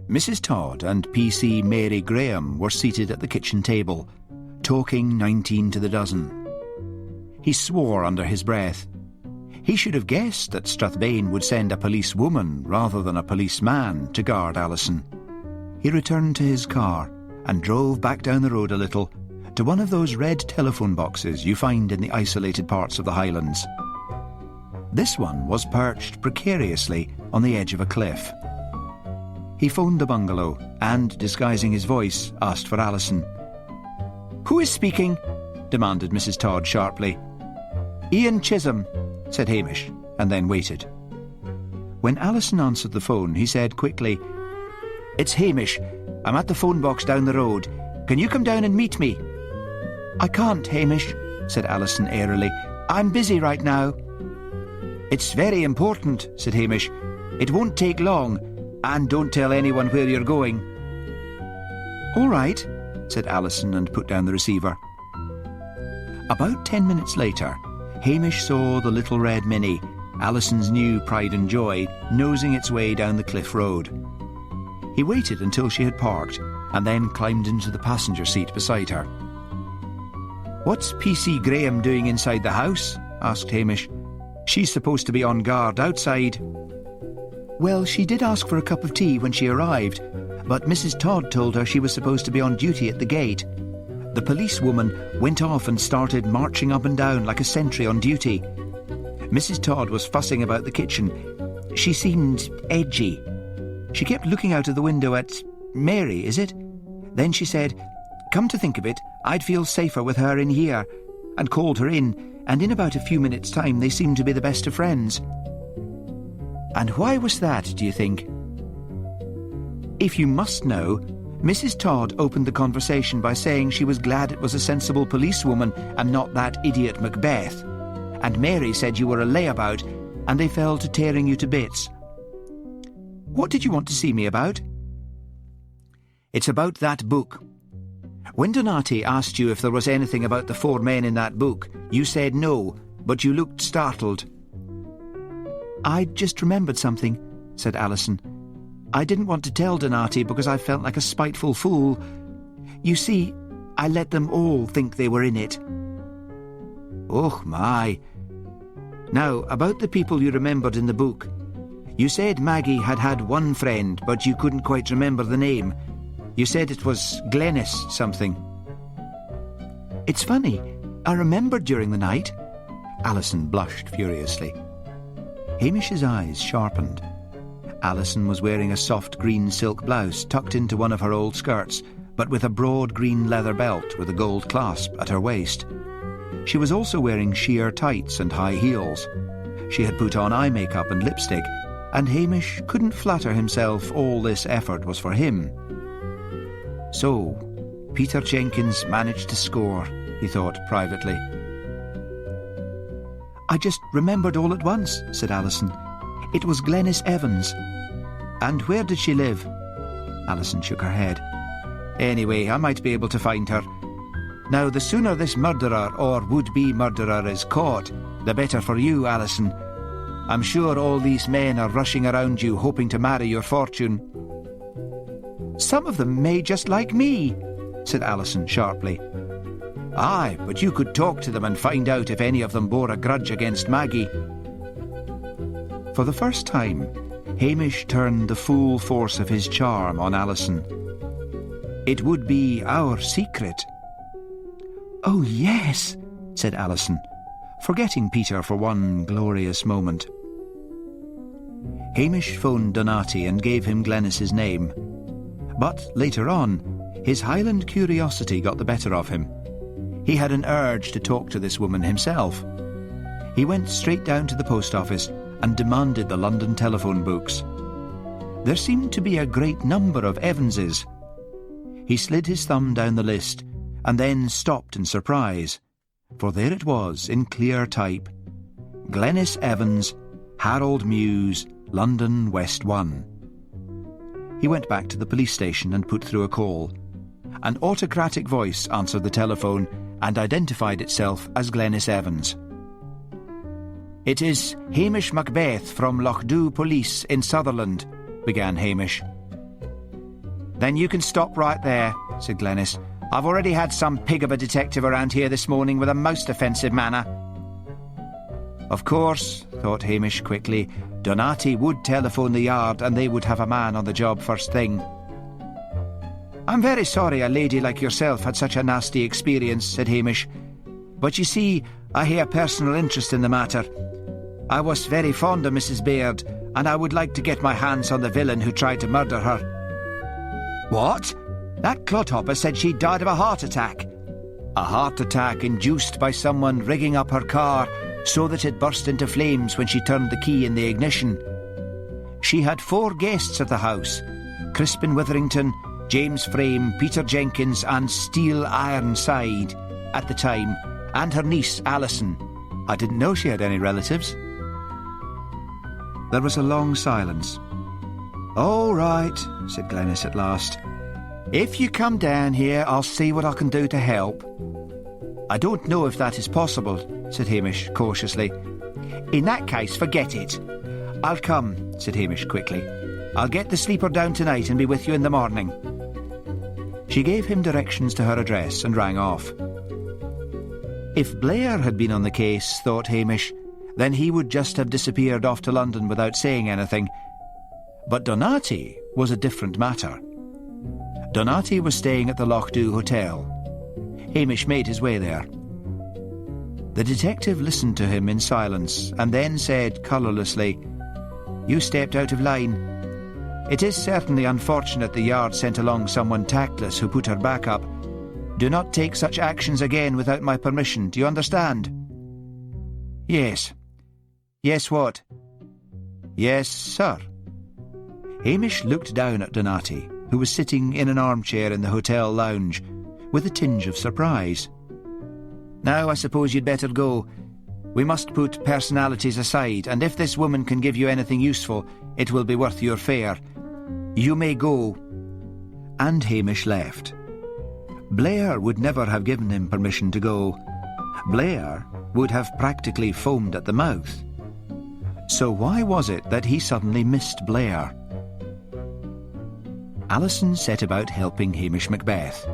Mrs. Todd and P.C. Mary Graham were seated at the kitchen table, talking 19 to the dozen. He swore under his breath. He should have guessed that Strathbane would send a policewoman rather than a policeman to guard Alison. He returned to his car and drove back down the road a little to one of those red telephone boxes you find in the isolated parts of the Highlands. This one was perched precariously on the edge of a cliff. He phoned the bungalow and, disguising his voice, asked for Alison. "Who is speaking?" demanded Mrs. Todd sharply. "Ian Chisholm," said Hamish, and then waited. When Alison answered the phone, he said quickly, "It's Hamish. I'm at the phone box down the road. Can you come down and meet me?" "I can't, Hamish," said Alison airily. "I'm busy right now." "It's very important," said Hamish. "It won't take long, and don't tell anyone where you're going." "All right," said Alison, and put down the receiver. About 10 minutes later, Hamish saw the little red Minnie, Alison's new pride and joy, nosing its way down the cliff road. He waited until she had parked, and then climbed into the passenger seat beside her. "What's P.C. Graham doing inside the house?" asked Hamish. "She's supposed to be on guard outside." "Well, she did ask for a cup of tea when she arrived, but Mrs. Todd told her she was supposed to be on duty at the gate. The policewoman went off and started marching up and down like a sentry on duty. Mrs. Todd was fussing about the kitchen. She seemed edgy. She kept looking out of the window at Mary, is it? Then she said, 'Come to think of it, I'd feel safer with her in here,' and called her in, and in about a few minutes' time they seemed to be the best of friends." "And why was that, do you think?" "If you must know, Mrs. Todd opened the conversation by saying she was glad it was a sensible policewoman and not that idiot Macbeth. And Mary said you were a layabout, and they fell to tearing you to bits." "What did you want to see me about?" "It's about that book. When Donati asked you if there was anything about the 4 men in that book, you said no, but you looked startled." "I just remembered something," said Alison. "I didn't want to tell Donati because I felt like a spiteful fool. You see, I let them all think they were in it." "Oh, my. Now, about the people you remembered in the book. You said Maggie had had one friend, but you couldn't quite remember the name. You said it was Glenys something." "It's funny. I remembered during the night." Alison blushed furiously. Hamish's eyes sharpened. Alison was wearing a soft green silk blouse tucked into one of her old skirts, but with a broad green leather belt with a gold clasp at her waist. She was also wearing sheer tights and high heels. She had put on eye makeup and lipstick, and Hamish couldn't flatter himself all this effort was for him. So, Peter Jenkins managed to score, he thought privately. "I just remembered all at once," said Alison. "It was Glenys Evans." "And where did she live?" Alison shook her head. "Anyway, I might be able to find her. Now, the sooner this murderer or would-be murderer is caught, the better for you, Alison. I'm sure all these men are rushing around you hoping to marry your fortune." "Some of them may just like me," said Alison sharply. "Aye, but you could talk to them and find out if any of them bore a grudge against Maggie." For the first time, Hamish turned the full force of his charm on Alison. "It would be our secret." "Oh, yes," said Alison, forgetting Peter for one glorious moment. Hamish phoned Donati and gave him Glenys's name. But later on, his Highland curiosity got the better of him. He had an urge to talk to this woman himself. He went straight down to the post office and demanded the London telephone books. There seemed to be a great number of Evanses. He slid his thumb down the list and then stopped in surprise, for there it was in clear type: Glenys Evans, Harold Mews, London West 1. He went back to the police station and put through a call. An autocratic voice answered the telephone and identified itself as Glenys Evans. "It is Hamish Macbeth from Lochdu Police in Sutherland," began Hamish. "Then you can stop right there," said Glenys. "I've already had some pig of a detective around here this morning with a most offensive manner." Of course, thought Hamish quickly, Donati would telephone the yard and they would have a man on the job first thing. "I'm very sorry a lady like yourself had such a nasty experience," said Hamish. "But you see, I have a personal interest in the matter. I was very fond of Mrs. Baird, and I would like to get my hands on the villain who tried to murder her." "What? That clodhopper said she died of a heart attack." "A heart attack induced by someone rigging up her car so that it burst into flames when she turned the key in the ignition. She had 4 guests at the house: Crispin Witherington, James Frame, Peter Jenkins and Steel Ironside at the time, and her niece Alison. I didn't know she had any relatives." There was a long silence. "All right," said Glenys at last. "If you come down here, I'll see what I can do to help." "I don't know if that is possible," said Hamish cautiously. "In that case, forget it." "I'll come," said Hamish quickly. "I'll get the sleeper down tonight and be with you in the morning." She gave him directions to her address and rang off. If Blair had been on the case, thought Hamish, then he would just have disappeared off to London without saying anything. But Donati was a different matter. Donati was staying at the Lochdu Hotel. Hamish made his way there. The detective listened to him in silence and then said colourlessly, "You stepped out of line. It is certainly unfortunate the yard sent along someone tactless who put her back up. Do not take such actions again without my permission. Do you understand?" "Yes." "Yes, what?" "Yes, sir." Hamish looked down at Donati, who was sitting in an armchair in the hotel lounge, with a tinge of surprise. "Now I suppose you'd better go. We must put personalities aside, and if this woman can give you anything useful, it will be worth your fare. You may go." And Hamish left. Blair would never have given him permission to go. Blair would have practically foamed at the mouth. So why was it that he suddenly missed Blair? Alison set about helping Hamish Macbeth.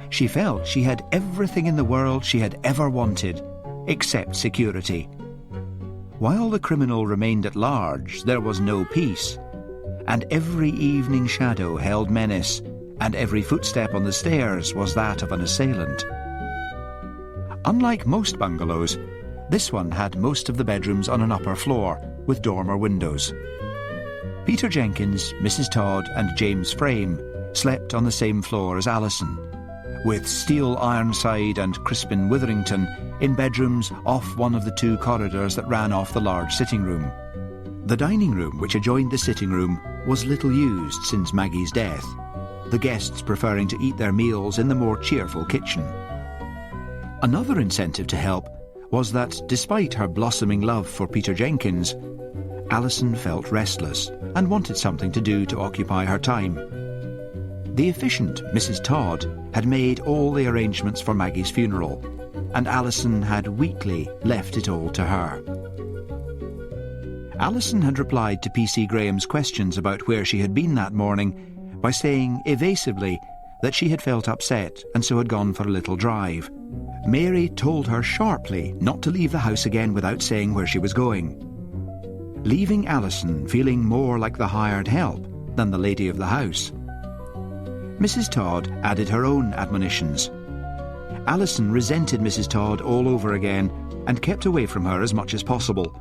She felt she had everything in the world she had ever wanted, except security. While the criminal remained at large, there was no peace, and every evening shadow held menace, and every footstep on the stairs was that of an assailant. Unlike most bungalows, this one had most of the bedrooms on an upper floor, with dormer windows. Peter Jenkins, Mrs. Todd and James Frame slept on the same floor as Alison, with Steele Ironside and Crispin Witherington in bedrooms off one of the two corridors that ran off the large sitting room. The dining room, which adjoined the sitting room, was little used since Maggie's death, the guests preferring to eat their meals in the more cheerful kitchen. Another incentive to help was that, despite her blossoming love for Peter Jenkins, Alison felt restless and wanted something to do to occupy her time. The efficient Mrs. Todd had made all the arrangements for Maggie's funeral, and Alison had weakly left it all to her. Alison had replied to P.C. Graham's questions about where she had been that morning by saying evasively that she had felt upset and so had gone for a little drive. Mary told her sharply not to leave the house again without saying where she was going, leaving Alison feeling more like the hired help than the lady of the house. Mrs. Todd added her own admonitions. Alison resented Mrs. Todd all over again and kept away from her as much as possible,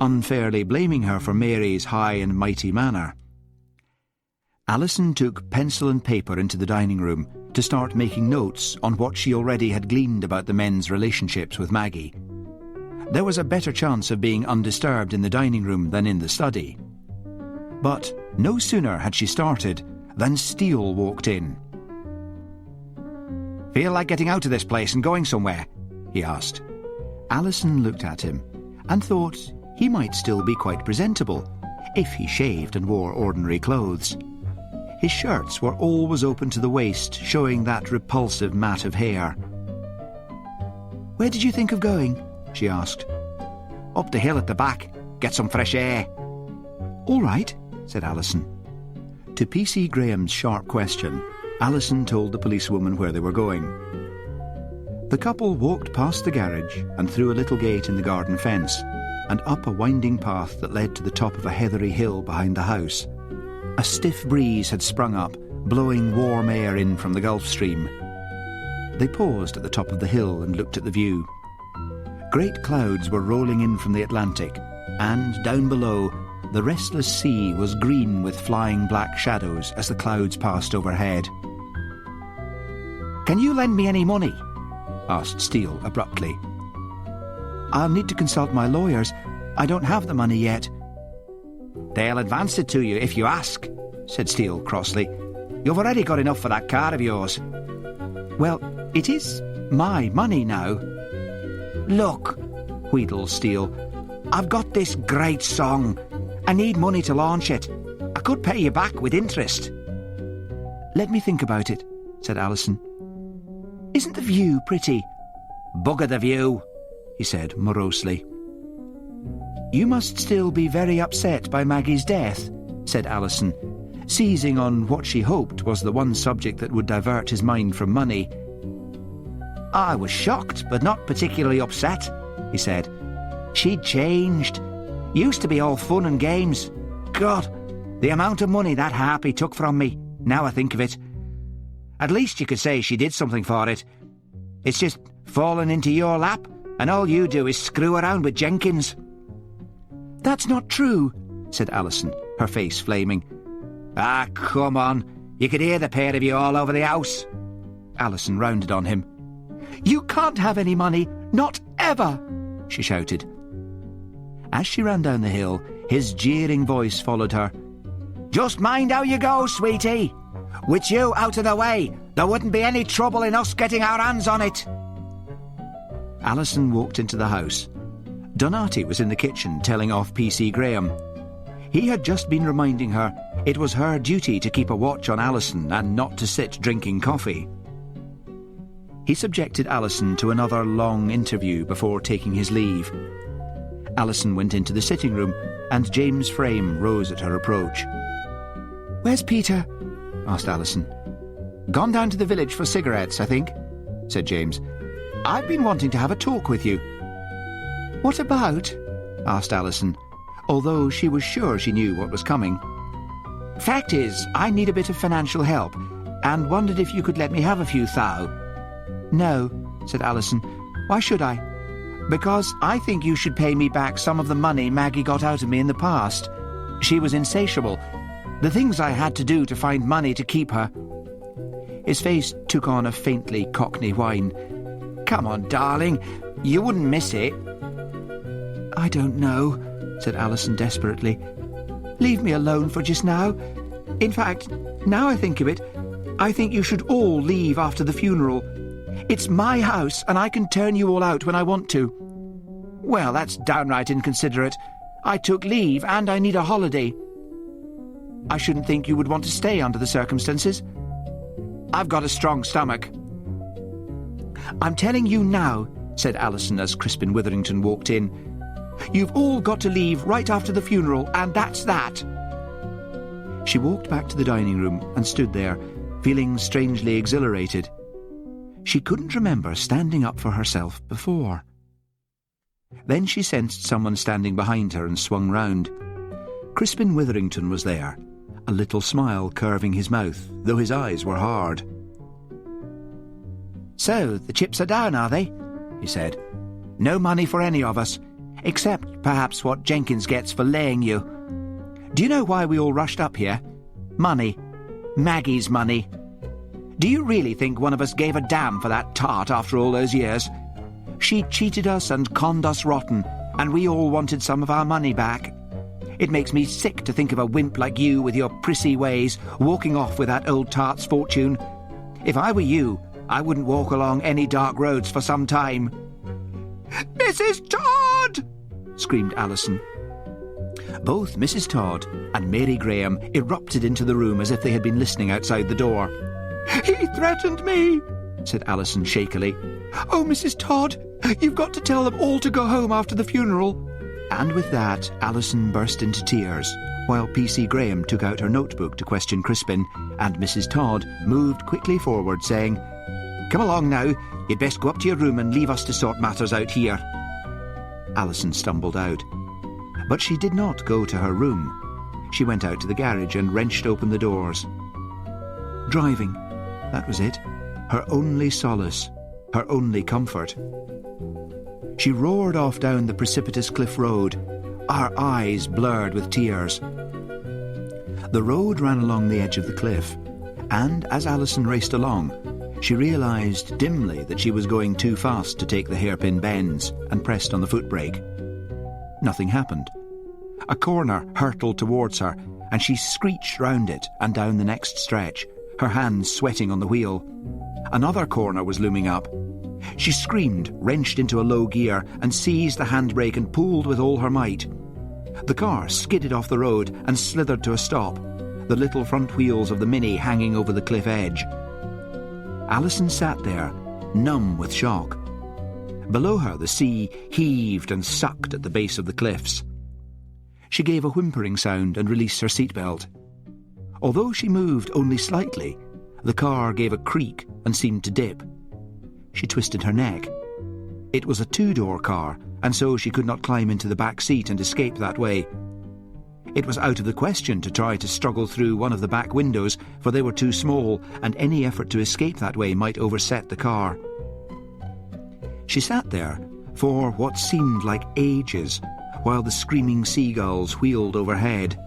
unfairly blaming her for Mary's high and mighty manner. Alison took pencil and paper into the dining room to start making notes on what she already had gleaned about the men's relationships with Maggie. There was a better chance of being undisturbed in the dining room than in the study. But no sooner had she started than Steele walked in. "Feel like getting out of this place and going somewhere?" he asked. Alison looked at him and thought he might still be quite presentable if he shaved and wore ordinary clothes. His shirts were always open to the waist, showing that repulsive mat of hair. "Where did you think of going?" she asked. "Up the hill at the back. Get some fresh air." "All right," said Alison. To P.C. Graham's sharp question, Alison told the policewoman where they were going. The couple walked past the garage and through a little gate in the garden fence and up a winding path that led to the top of a heathery hill behind the house. A stiff breeze had sprung up, blowing warm air in from the Gulf Stream. They paused at the top of the hill and looked at the view. Great clouds were rolling in from the Atlantic, and down below, the restless sea was green with flying black shadows as the clouds passed overhead. "Can you lend me any money?" asked Steele abruptly. "I'll need to consult my lawyers. I don't have the money yet." "They'll advance it to you if you ask," said Steele crossly. "You've already got enough for that car of yours." "Well, it is my money now." "Look," wheedled Steele, "I've got this great song. I need money to launch it. I could pay you back with interest." "Let me think about it," said Alison. "Isn't the view pretty?" "Bugger the view," he said morosely. "You must still be very upset by Maggie's death," said Alison, seizing on what she hoped was the one subject that would divert his mind from money. "I was shocked, but not particularly upset," he said. "She'd changed. Used to be all fun and games. God, the amount of money that harpy took from me, now I think of it. At least you could say she did something for it. It's just fallen into your lap, and all you do is screw around with Jenkins." "That's not true," said Alison, her face flaming. "Ah, come on. You could hear the pair of you all over the house." Alison rounded on him. "You can't have any money, not ever," she shouted. As she ran down the hill, his jeering voice followed her. "Just mind how you go, sweetie. With you out of the way, there wouldn't be any trouble in us getting our hands on it." Alison walked into the house. Donati was in the kitchen telling off P.C. Graham. He had just been reminding her it was her duty to keep a watch on Alison and not to sit drinking coffee. He subjected Alison to another long interview before taking his leave. Alison went into the sitting room and James Frame rose at her approach. "Where's Peter?" asked Alison. "Gone down to the village for cigarettes, I think," said James. "I've been wanting to have a talk with you." "What about?" asked Alison, although she was sure she knew what was coming. "Fact is, I need a bit of financial help, and wondered if you could let me have a few thou." "No," said Alison. "Why should I?" "Because I think you should pay me back some of the money Maggie got out of me in the past. She was insatiable. The things I had to do to find money to keep her. His face took on a faintly Cockney whine. "Come on, darling, you wouldn't miss it." "I don't know," said Alison desperately. "Leave me alone for just now. In fact, now I think of it, I think you should all leave after the funeral. It's my house, and I can turn you all out when I want to." "Well, that's downright inconsiderate. I took leave, and I need a holiday." "I shouldn't think you would want to stay under the circumstances." "I've got a strong stomach." "I'm telling you now," said Alison as Crispin Witherington walked in. "You've all got to leave right after the funeral, and that's that." She walked back to the dining room and stood there, feeling strangely exhilarated. She couldn't remember standing up for herself before. Then she sensed someone standing behind her and swung round. Crispin Witherington was there, a little smile curving his mouth, though his eyes were hard. "So, the chips are down, are they?" he said. "No money for any of us, except perhaps what Jenkins gets for laying you. Do you know why we all rushed up here? Money. Maggie's money. Do you really think one of us gave a damn for that tart after all those years? She cheated us and conned us rotten, and we all wanted some of our money back. It makes me sick to think of a wimp like you with your prissy ways walking off with that old tart's fortune. If I were you, I wouldn't walk along any dark roads for some time." "Mrs. Todd!" screamed Alison. Both Mrs. Todd and Mary Graham erupted into the room as if they had been listening outside the door. "He threatened me," said Alison shakily. "Oh, Mrs. Todd, you've got to tell them all to go home after the funeral." And with that, Alison burst into tears, while P.C. Graham took out her notebook to question Crispin, and Mrs. Todd moved quickly forward, saying, "Come along now, you'd best go up to your room and leave us to sort matters out here." Alison stumbled out. But she did not go to her room. She went out to the garage and wrenched open the doors. Driving, that was it. Her only solace, her only comfort. She roared off down the precipitous cliff road, her eyes blurred with tears. The road ran along the edge of the cliff, and as Alison raced along, she realised dimly that she was going too fast to take the hairpin bends and pressed on the footbrake. Nothing happened. A corner hurtled towards her, and she screeched round it and down the next stretch, her hands sweating on the wheel. Another corner was looming up. She screamed, wrenched into a low gear, and seized the handbrake and pulled with all her might. The car skidded off the road and slithered to a stop, the little front wheels of the Mini hanging over the cliff edge. Alison sat there, numb with shock. Below her, the sea heaved and sucked at the base of the cliffs. She gave a whimpering sound and released her seatbelt. Although she moved only slightly, the car gave a creak and seemed to dip. She twisted her neck. It was a two-door car, and so she could not climb into the back seat and escape that way. It was out of the question to try to struggle through one of the back windows, for they were too small, and any effort to escape that way might overset the car. She sat there for what seemed like ages, while the screaming seagulls wheeled overhead.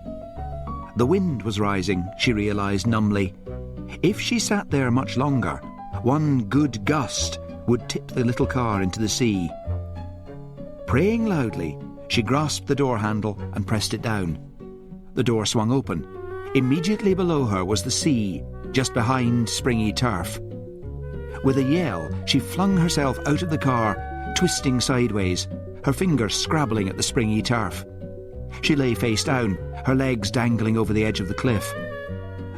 The wind was rising, she realised numbly. If she sat there much longer, one good gust would tip the little car into the sea. Praying loudly, she grasped the door handle and pressed it down. The door swung open. Immediately below her was the sea, just behind springy turf. With a yell, she flung herself out of the car, twisting sideways, her fingers scrabbling at the springy turf. She lay face down, her legs dangling over the edge of the cliff.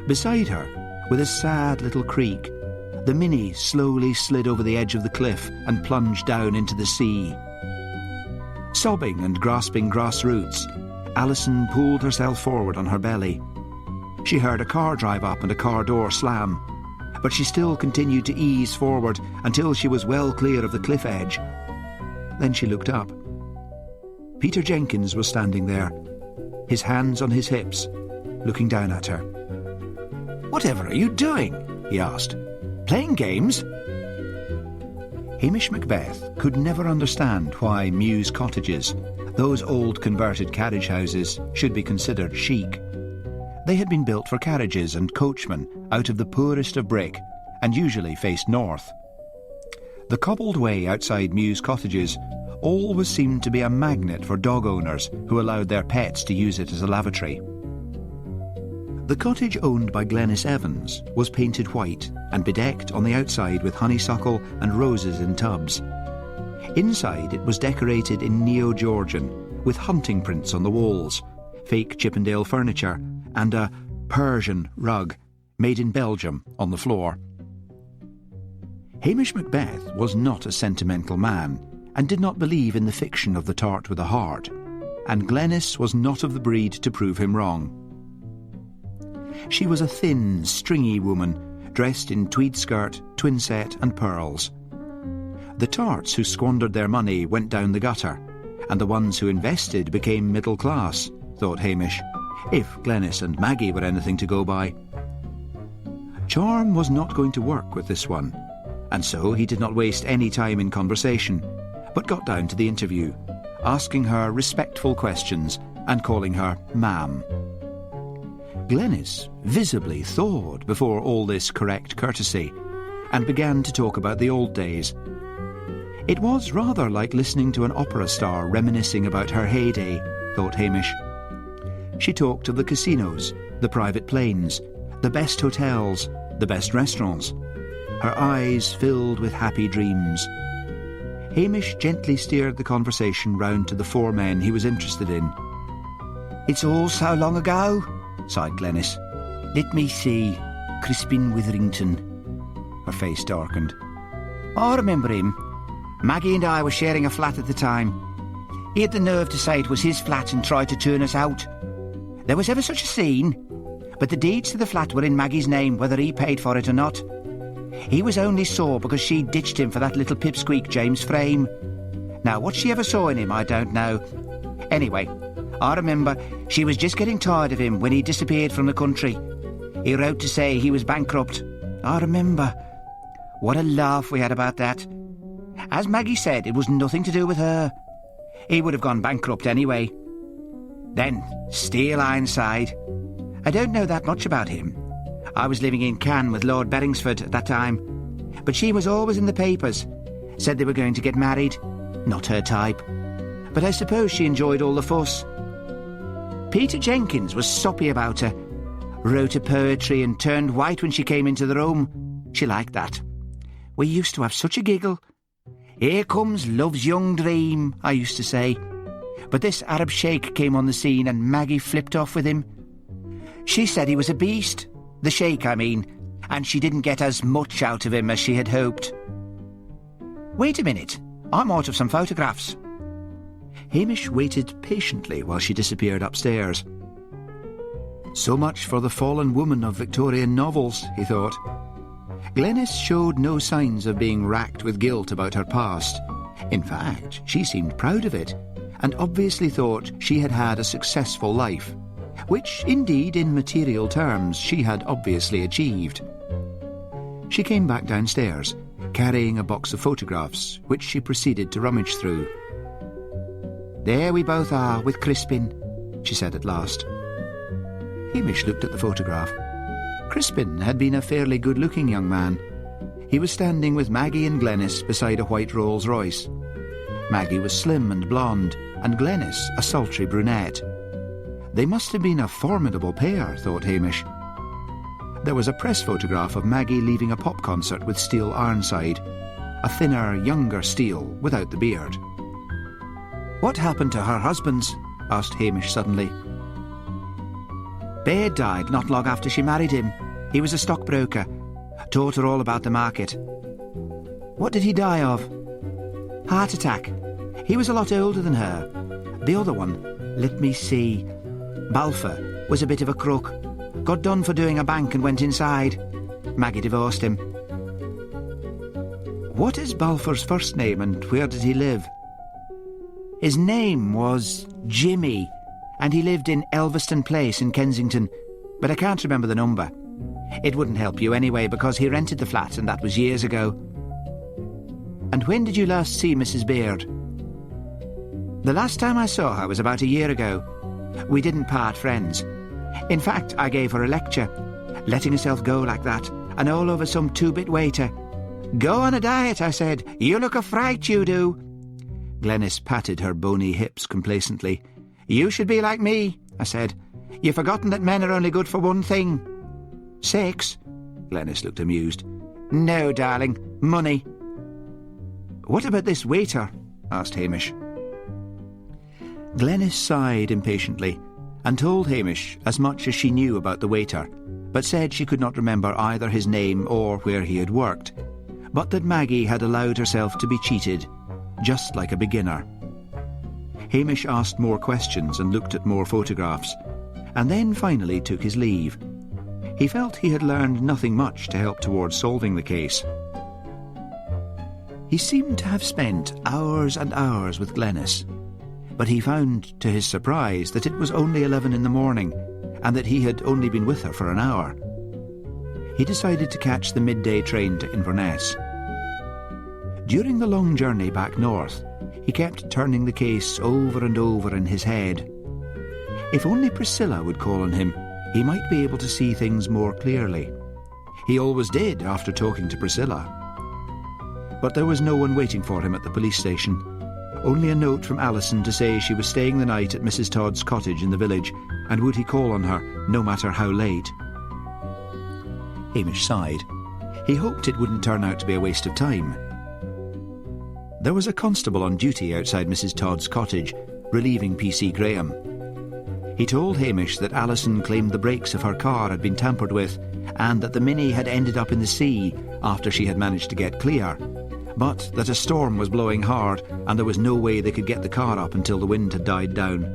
Beside her, with a sad little creak, the Mini slowly slid over the edge of the cliff and plunged down into the sea. Sobbing and grasping grass roots, Alison pulled herself forward on her belly. She heard a car drive up and a car door slam, but she still continued to ease forward until she was well clear of the cliff edge. Then she looked up. Peter Jenkins was standing there, his hands on his hips, looking down at her. "Whatever are you doing?" he asked. "Playing games?" Hamish Macbeth could never understand why Mews cottages, those old converted carriage houses, should be considered chic. They had been built for carriages and coachmen out of the poorest of brick, and usually faced north. The cobbled way outside Mew's cottages always seemed to be a magnet for dog owners who allowed their pets to use it as a lavatory. The cottage owned by Glenys Evans was painted white and bedecked on the outside with honeysuckle and roses in tubs. Inside it was decorated in Neo-Georgian with hunting prints on the walls, fake Chippendale furniture and a Persian rug made in Belgium on the floor. Hamish Macbeth was not a sentimental man and did not believe in the fiction of the tart with a heart, and Glenys was not of the breed to prove him wrong. She was a thin, stringy woman, dressed in tweed skirt, twinset and pearls. The tarts who squandered their money went down the gutter, and the ones who invested became middle class, thought Hamish, if Glenys and Maggie were anything to go by. Charm was not going to work with this one, and so he did not waste any time in conversation, but got down to the interview, asking her respectful questions and calling her ma'am. Glenys visibly thawed before all this correct courtesy and began to talk about the old days. It was rather like listening to an opera star reminiscing about her heyday, thought Hamish. She talked of the casinos, the private planes, the best hotels, the best restaurants. Her eyes filled with happy dreams. Hamish gently steered the conversation round to the four men he was interested in. "It's all so long ago," sighed Glenys. "Let me see, Crispin Witherington." Her face darkened. "I remember him. Maggie and I were sharing a flat at the time. He had the nerve to say it was his flat and try to turn us out. There was ever such a scene, but the deeds to the flat were in Maggie's name, whether he paid for it or not. He was only sore because she ditched him for that little pipsqueak James Frame. Now, what she ever saw in him, I don't know. Anyway, I remember she was just getting tired of him when he disappeared from the country. He wrote to say he was bankrupt. I remember. What a laugh we had about that. As Maggie said, it was nothing to do with her. He would have gone bankrupt anyway. Then, steel ironside. I don't know that much about him. I was living in Cannes with Lord Berringsford at that time. But she was always in the papers. Said they were going to get married. Not her type. But I suppose she enjoyed all the fuss. Peter Jenkins was soppy about her. Wrote her poetry and turned white when she came into the room. She liked that. We used to have such a giggle. Here comes love's young dream, I used to say. But this Arab sheikh came on the scene and Maggie flipped off with him. She said he was a beast, the sheikh I mean, and she didn't get as much out of him as she had hoped. Wait a minute, I'm out of some photographs. Hamish waited patiently while she disappeared upstairs. So much for the fallen woman of Victorian novels, he thought. Glenys showed no signs of being racked with guilt about her past. In fact, she seemed proud of it, and obviously thought she had had a successful life, which, indeed, in material terms, she had obviously achieved. She came back downstairs, carrying a box of photographs, which she proceeded to rummage through. There we both are, with Crispin, she said at last. Hamish looked at the photograph. Crispin had been a fairly good-looking young man. He was standing with Maggie and Glenys beside a white Rolls-Royce. Maggie was slim and blonde, and Glenys a sultry brunette. They must have been a formidable pair, thought Hamish. There was a press photograph of Maggie leaving a pop concert with Steele Ironside, a thinner, younger Steele without the beard. What happened to her husbands? Asked Hamish suddenly. Baird died not long after she married him. He was a stockbroker. Taught her all about the market. What did he die of? Heart attack. He was a lot older than her. The other one, let me see, Balfour, was a bit of a crook. Got done for doing a bank and went inside. Maggie divorced him. What is Balfour's first name and where did he live? His name was Jimmy, and he lived in Elveston Place in Kensington, but I can't remember the number. It wouldn't help you anyway, because he rented the flat, and that was years ago. And when did you last see Mrs. Baird? The last time I saw her was about a year ago. We didn't part friends. In fact, I gave her a lecture. Letting herself go like that, and all over some two-bit waiter. "Go on a diet," I said. "You look a fright, you do." Glenys patted her bony hips complacently. "You should be like me," I said. "You've forgotten that men are only good for one thing." "Sex?" Glenys looked amused. "No, darling, money." "What about this waiter?" asked Hamish. Glenys sighed impatiently and told Hamish as much as she knew about the waiter, but said she could not remember either his name or where he had worked, but that Maggie had allowed herself to be cheated, just like a beginner. Hamish asked more questions and looked at more photographs, and then finally took his leave. He felt he had learned nothing much to help towards solving the case. He seemed to have spent hours and hours with Glenys, but he found, to his surprise, that it was only 11 in the morning, and that he had only been with her for an hour. He decided to catch the midday train to Inverness. During the long journey back north, he kept turning the case over and over in his head. If only Priscilla would call on him, he might be able to see things more clearly. He always did after talking to Priscilla. But there was no one waiting for him at the police station. Only a note from Alison to say she was staying the night at Mrs. Todd's cottage in the village, and would he call on her, no matter how late. Hamish sighed. He hoped it wouldn't turn out to be a waste of time. There was a constable on duty outside Mrs. Todd's cottage, relieving P.C. Graham. He told Hamish that Alison claimed the brakes of her car had been tampered with, and that the Mini had ended up in the sea after she had managed to get clear, but that a storm was blowing hard and there was no way they could get the car up until the wind had died down.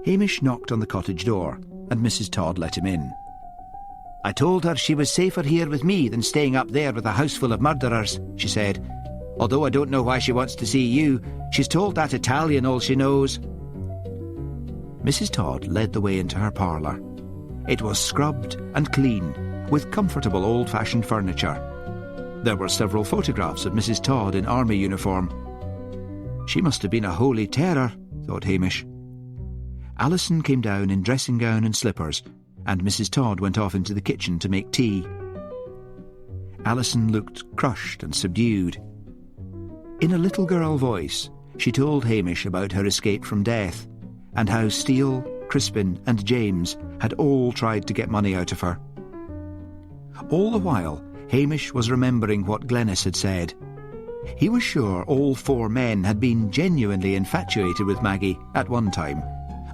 Hamish knocked on the cottage door, and Mrs. Todd let him in. "I told her she was safer here with me than staying up there with a house full of murderers," she said. "Although I don't know why she wants to see you. She's told that Italian all she knows." Mrs. Todd led the way into her parlour. It was scrubbed and clean, with comfortable old-fashioned furniture. There were several photographs of Mrs. Todd in army uniform. She must have been a holy terror, thought Hamish. Alison came down in dressing gown and slippers, and Mrs. Todd went off into the kitchen to make tea. Alison looked crushed and subdued. In a little girl voice, she told Hamish about her escape from death, and how Steele, Crispin and James had all tried to get money out of her. All the while, Hamish was remembering what Glenys had said. He was sure all 4 men had been genuinely infatuated with Maggie at one time,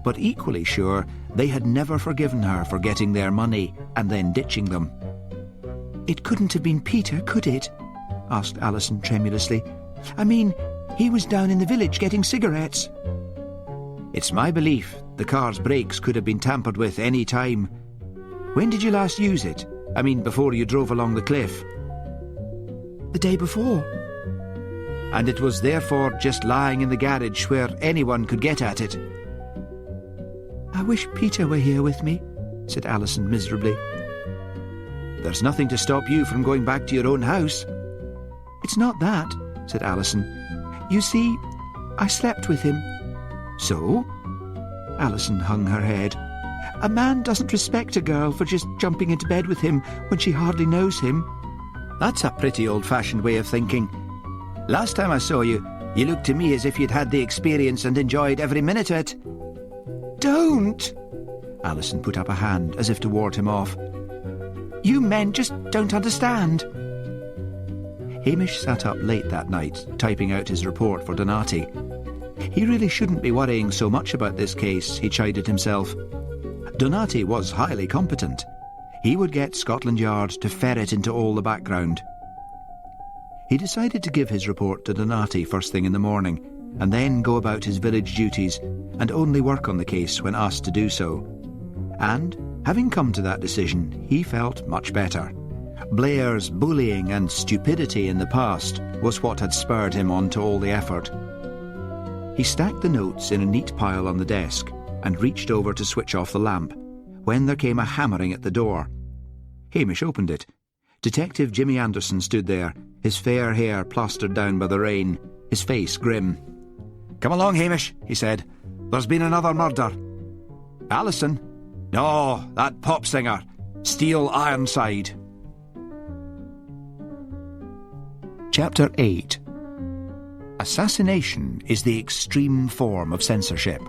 but equally sure they had never forgiven her for getting their money and then ditching them. "It couldn't have been Peter, could it?" asked Alison tremulously. "I mean, he was down in the village getting cigarettes." "It's my belief the car's brakes could have been tampered with any time. When did you last use it? I mean, before you drove along the cliff." "The day before." "And it was therefore just lying in the garage where anyone could get at it." "I wish Peter were here with me," said Alison miserably. "There's nothing to stop you from going back to your own house." "It's not that," said Alison. "You see, I slept with him." "So?" Alison hung her head. "A man doesn't respect a girl for just jumping into bed with him when she hardly knows him." "That's a pretty old-fashioned way of thinking. Last time I saw you, you looked to me as if you'd had the experience and enjoyed every minute of it." "Don't!" Alison put up a hand as if to ward him off. "You men just don't understand." Hamish sat up late that night, typing out his report for Donati. He really shouldn't be worrying so much about this case, he chided himself. Donati was highly competent. He would get Scotland Yard to ferret into all the background. He decided to give his report to Donati first thing in the morning, and then go about his village duties and only work on the case when asked to do so. And, having come to that decision, he felt much better. Blair's bullying and stupidity in the past was what had spurred him on to all the effort. He stacked the notes in a neat pile on the desk and reached over to switch off the lamp, when there came a hammering at the door. Hamish opened it. Detective Jimmy Anderson stood there, his fair hair plastered down by the rain, his face grim. "Come along, Hamish," he said. "There's been another murder." "Alison?" "No, that pop singer. Steele Ironside. Chapter 8. Assassination is the extreme form of censorship.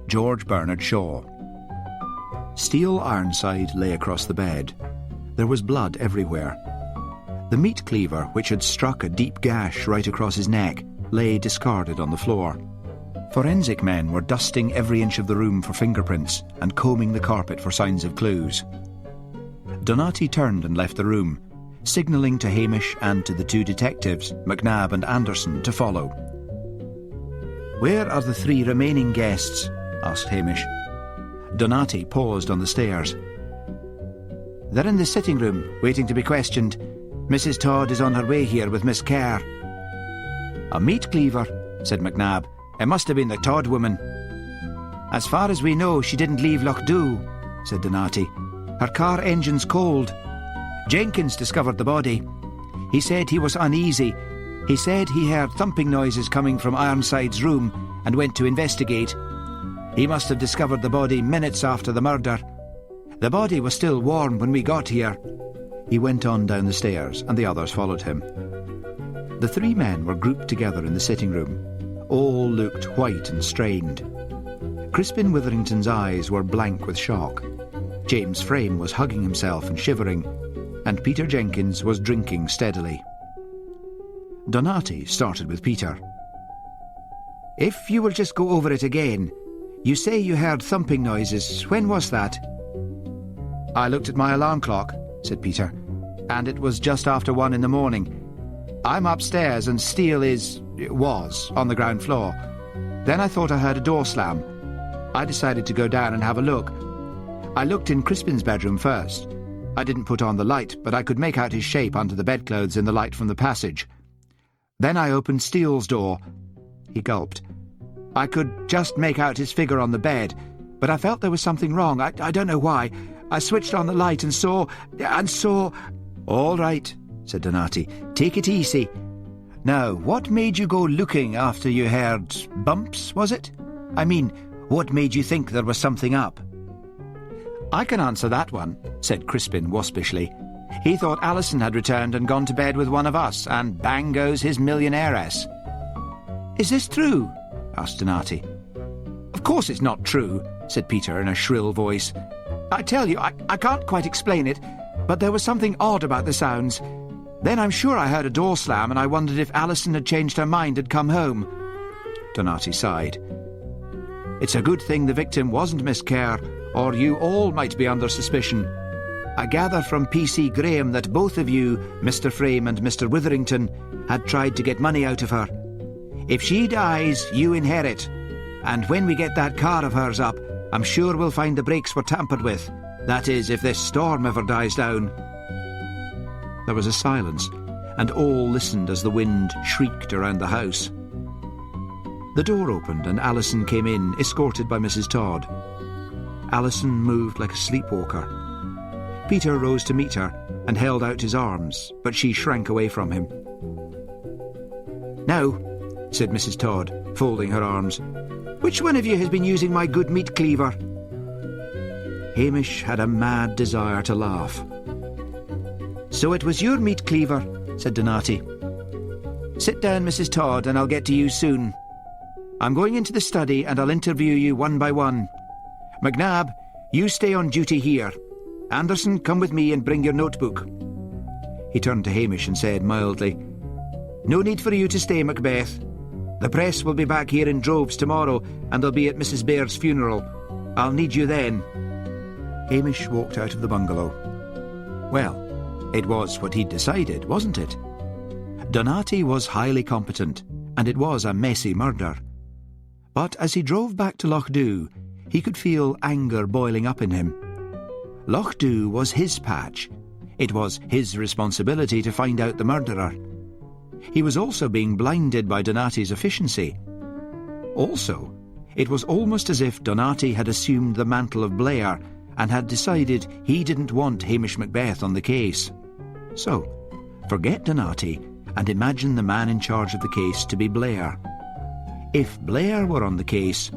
George Bernard Shaw. Steele Ironside lay across the bed. There was blood everywhere. The meat cleaver, which had struck a deep gash right across his neck, lay discarded on the floor. Forensic men were dusting every inch of the room for fingerprints and combing the carpet for signs of clues. Donati turned and left the room, signalling to Hamish and to the two detectives, Macnab and Anderson, to follow. "Where are the three remaining guests?" asked Hamish. Donati paused on the stairs. "They're in the sitting room, waiting to be questioned. Mrs. Todd is on her way here with Miss Kerr." "A meat cleaver," said Macnab. "It must have been the Todd woman." "As far as we know, she didn't leave Lochdoe," said Donati. "Her car engine's cold. Jenkins discovered the body. He said he was uneasy. He said he heard thumping noises coming from Ironside's room and went to investigate. He must have discovered the body minutes after the murder. The body was still warm when we got here." He went on down the stairs, and the others followed him. The three men were grouped together in the sitting room. All looked white and strained. Crispin Witherington's eyes were blank with shock. James Frame was hugging himself and shivering, and Peter Jenkins was drinking steadily. Donati started with Peter. "If you will just go over it again. You say you heard thumping noises. When was that?" "I looked at my alarm clock," said Peter, "and it was just after 1 in the morning. I'm upstairs and Steele was on the ground floor. Then I thought I heard a door slam. I decided to go down and have a look. I looked in Crispin's bedroom first. I didn't put on the light, but I could make out his shape under the bedclothes in the light from the passage. Then I opened Steele's door." He gulped. "I could just make out his figure on the bed, but I felt there was something wrong. I don't know why. I switched on the light and saw... "All right," said Donati. "Take it easy. Now, what made you go looking after you heard bumps, was it? I mean, what made you think there was something up?" "I can answer that one," said Crispin waspishly. "He thought Alison had returned and gone to bed with one of us, and bang goes his millionairess." "Is this true?" asked Donati. "Of course it's not true," said Peter in a shrill voice. "I tell you, I can't quite explain it, but there was something odd about the sounds. Then I'm sure I heard a door slam, and I wondered if Alison had changed her mind and come home." Donati sighed. "It's a good thing the victim wasn't Miss Kerr, or you all might be under suspicion. I gather from P.C. Graham that both of you, Mr. Frame and Mr. Witherington, had tried to get money out of her. If she dies, you inherit. And when we get that car of hers up, I'm sure we'll find the brakes were tampered with. That is, if this storm ever dies down." There was a silence, and all listened as the wind shrieked around the house. The door opened and Alison came in, escorted by Mrs. Todd. Alison moved like a sleepwalker. Peter rose to meet her and held out his arms, but she shrank away from him. "Now," said Mrs. Todd, folding her arms, "which one of you has been using my good meat cleaver?" Hamish had a mad desire to laugh. "So it was your meat cleaver," said Donati. "Sit down, Mrs. Todd, and I'll get to you soon. I'm going into the study and I'll interview you one by one. Macnab, you stay on duty here. Anderson, come with me and bring your notebook." He turned to Hamish and said mildly, "No need for you to stay, Macbeth. The press will be back here in droves tomorrow, and they'll be at Mrs. Baird's funeral. I'll need you then." Hamish walked out of the bungalow. Well, it was what he'd decided, wasn't it? Donati was highly competent, and it was a messy murder. But as he drove back to Lochdoe, he could feel anger boiling up in him. Lochdoe was his patch. It was his responsibility to find out the murderer. He was also being blinded by Donati's efficiency. Also, it was almost as if Donati had assumed the mantle of Blair and had decided he didn't want Hamish Macbeth on the case. So, forget Donati and imagine the man in charge of the case to be Blair. If Blair were on the case,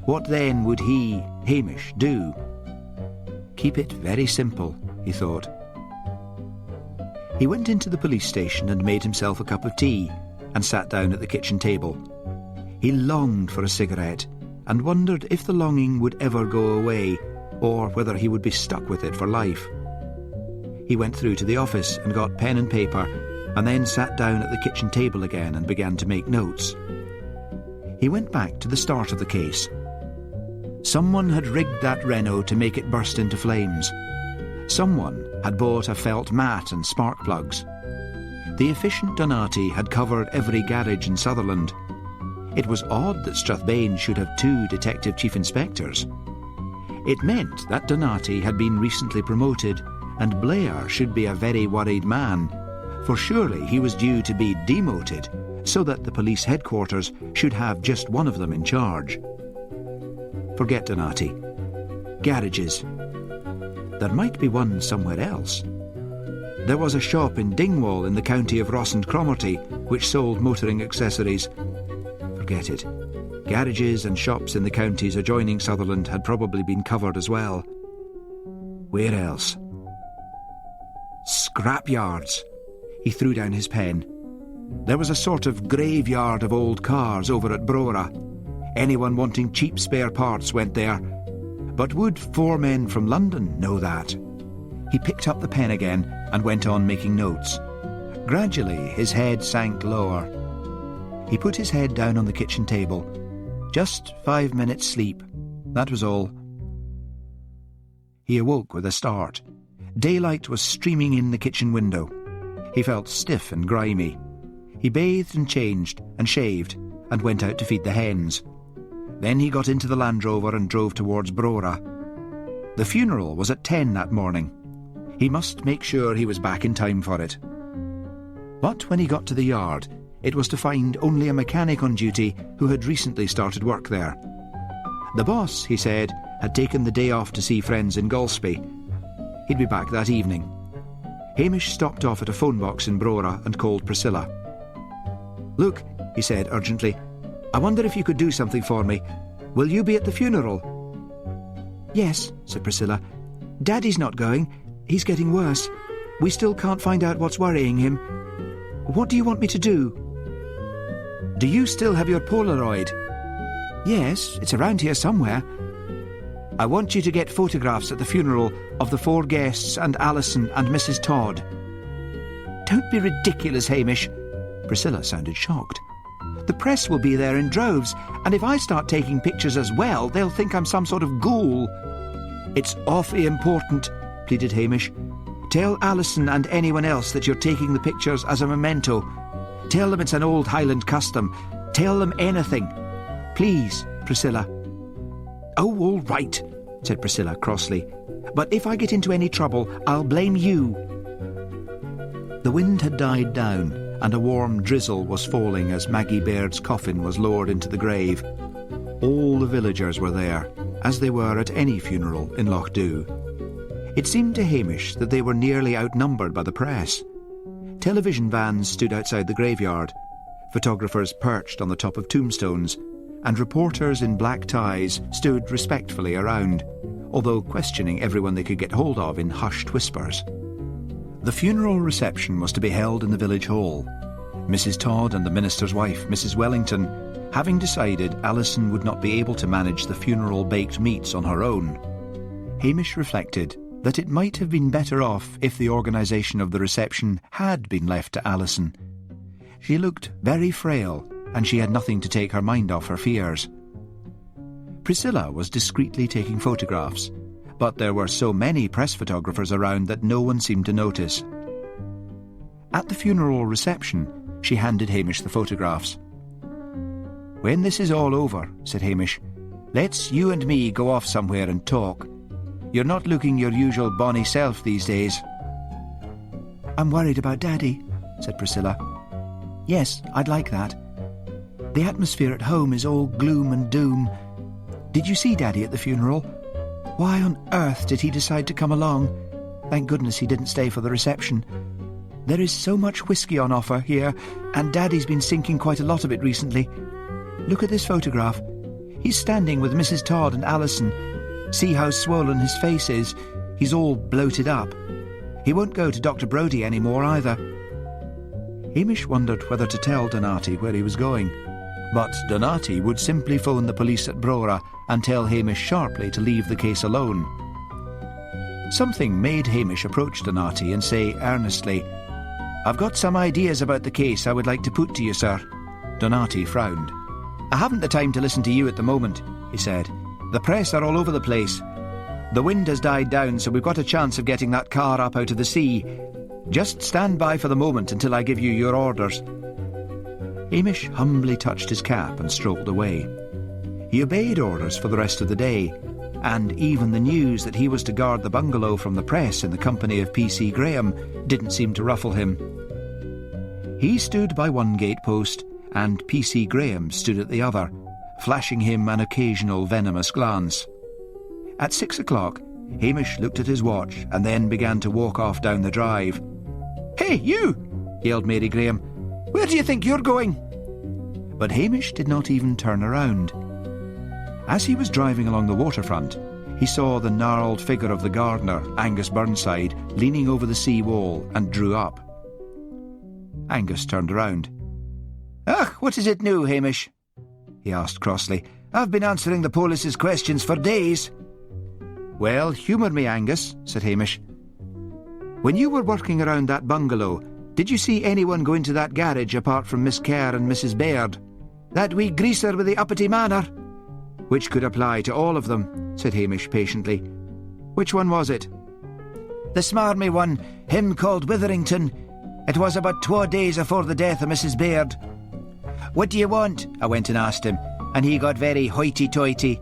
what then would he, Hamish, do? Keep it very simple, he thought. He went into the police station and made himself a cup of tea and sat down at the kitchen table. He longed for a cigarette and wondered if the longing would ever go away or whether he would be stuck with it for life. He went through to the office and got pen and paper and then sat down at the kitchen table again and began to make notes. He went back to the start of the case. Someone had rigged that Renault to make it burst into flames. Someone had bought a felt mat and spark plugs. The efficient Donati had covered every garage in Sutherland. It was odd that Strathbane should have 2 detective chief inspectors. It meant that Donati had been recently promoted, and Blair should be a very worried man, for surely he was due to be demoted, so that the police headquarters should have just one of them in charge. Forget Donati. Garages. There might be one somewhere else. There was a shop in Dingwall in the county of Ross and Cromarty which sold motoring accessories. Forget it. Garages and shops in the counties adjoining Sutherland had probably been covered as well. Where else? Scrapyards. He threw down his pen. There was a sort of graveyard of old cars over at Brora. Anyone wanting cheap spare parts went there. But would 4 men from London know that? He picked up the pen again and went on making notes. Gradually, his head sank lower. He put his head down on the kitchen table. Just 5 minutes sleep. That was all. He awoke with a start. Daylight was streaming in the kitchen window. He felt stiff and grimy. He bathed and changed and shaved and went out to feed the hens. Then he got into the Land Rover and drove towards Brora. The funeral was at 10 that morning. He must make sure he was back in time for it. But when he got to the yard, it was to find only a mechanic on duty who had recently started work there. The boss, he said, had taken the day off to see friends in Golspie. He'd be back that evening. Hamish stopped off at a phone box in Brora and called Priscilla. "Look," he said urgently, "I wonder if you could do something for me. Will you be at the funeral?" "Yes," said Priscilla. "Daddy's not going. He's getting worse. We still can't find out what's worrying him. What do you want me to do?" "Do you still have your Polaroid?" "Yes, it's around here somewhere." "I want you to get photographs at the funeral of the 4 guests and Alison and Mrs. Todd." "Don't be ridiculous, Hamish." Priscilla sounded shocked. "The press will be there in droves, and if I start taking pictures as well, they'll think I'm some sort of ghoul." "It's awfully important," pleaded Hamish. "Tell Alison and anyone else that you're taking the pictures as a memento. Tell them it's an old Highland custom. Tell them anything. Please, Priscilla." "Oh, all right," said Priscilla crossly. "But if I get into any trouble, I'll blame you." The wind had died down, and a warm drizzle was falling as Maggie Baird's coffin was lowered into the grave. All the villagers were there, as they were at any funeral in Lochdew. It seemed to Hamish that they were nearly outnumbered by the press. Television vans stood outside the graveyard, photographers perched on the top of tombstones, and reporters in black ties stood respectfully around, although questioning everyone they could get hold of in hushed whispers. The funeral reception was to be held in the village hall. Mrs. Todd and the minister's wife, Mrs. Wellington, having decided Alison would not be able to manage the funeral baked meats on her own. Hamish reflected that it might have been better off if the organisation of the reception had been left to Alison. She looked very frail, and she had nothing to take her mind off her fears. Priscilla was discreetly taking photographs, but there were so many press photographers around that no one seemed to notice. At the funeral reception, she handed Hamish the photographs. "When this is all over," said Hamish, "let's you and me go off somewhere and talk. You're not looking your usual bonny self these days." "I'm worried about Daddy," said Priscilla. "Yes, I'd like that. The atmosphere at home is all gloom and doom. Did you see Daddy at the funeral? Why on earth did he decide to come along? Thank goodness he didn't stay for the reception. There is so much whisky on offer here, and Daddy's been sinking quite a lot of it recently. Look at this photograph. He's standing with Mrs. Todd and Alison. See how swollen his face is. He's all bloated up. He won't go to Dr. Brodie any more either." Hamish wondered whether to tell Donati where he was going, but Donati would simply phone the police at Brora and tell Hamish sharply to leave the case alone. Something made Hamish approach Donati and say earnestly, "I've got some ideas about the case I would like to put to you, sir." Donati frowned. "I haven't the time to listen to you at the moment," he said. "The press are all over the place. The wind has died down, so we've got a chance of getting that car up out of the sea. Just stand by for the moment until I give you your orders." Hamish humbly touched his cap and strolled away. He obeyed orders for the rest of the day, and even the news that he was to guard the bungalow from the press in the company of P.C. Graham didn't seem to ruffle him. He stood by one gatepost, and P.C. Graham stood at the other, flashing him an occasional venomous glance. At 6 o'clock, Hamish looked at his watch and then began to walk off down the drive. "Hey, you!" yelled Mary Graham. "Where do you think you're going?" But Hamish did not even turn around. As he was driving along the waterfront, he saw the gnarled figure of the gardener, Angus Burnside, leaning over the sea wall and drew up. Angus turned around. "Ah, what is it new, Hamish?" he asked crossly. "I've been answering the police's questions for days." "Well, humour me, Angus," said Hamish. "When you were working around that bungalow, did you see anyone go into that garage apart from Miss Kerr and Mrs. Baird? That wee greaser with the uppity manner?" "Which could apply to all of them," said Hamish patiently. "Which one was it?" "The smarmy one, him called Witherington. It was about 2 days afore the death of Mrs. Baird. 'What do you want?' I went and asked him, and he got very hoity-toity.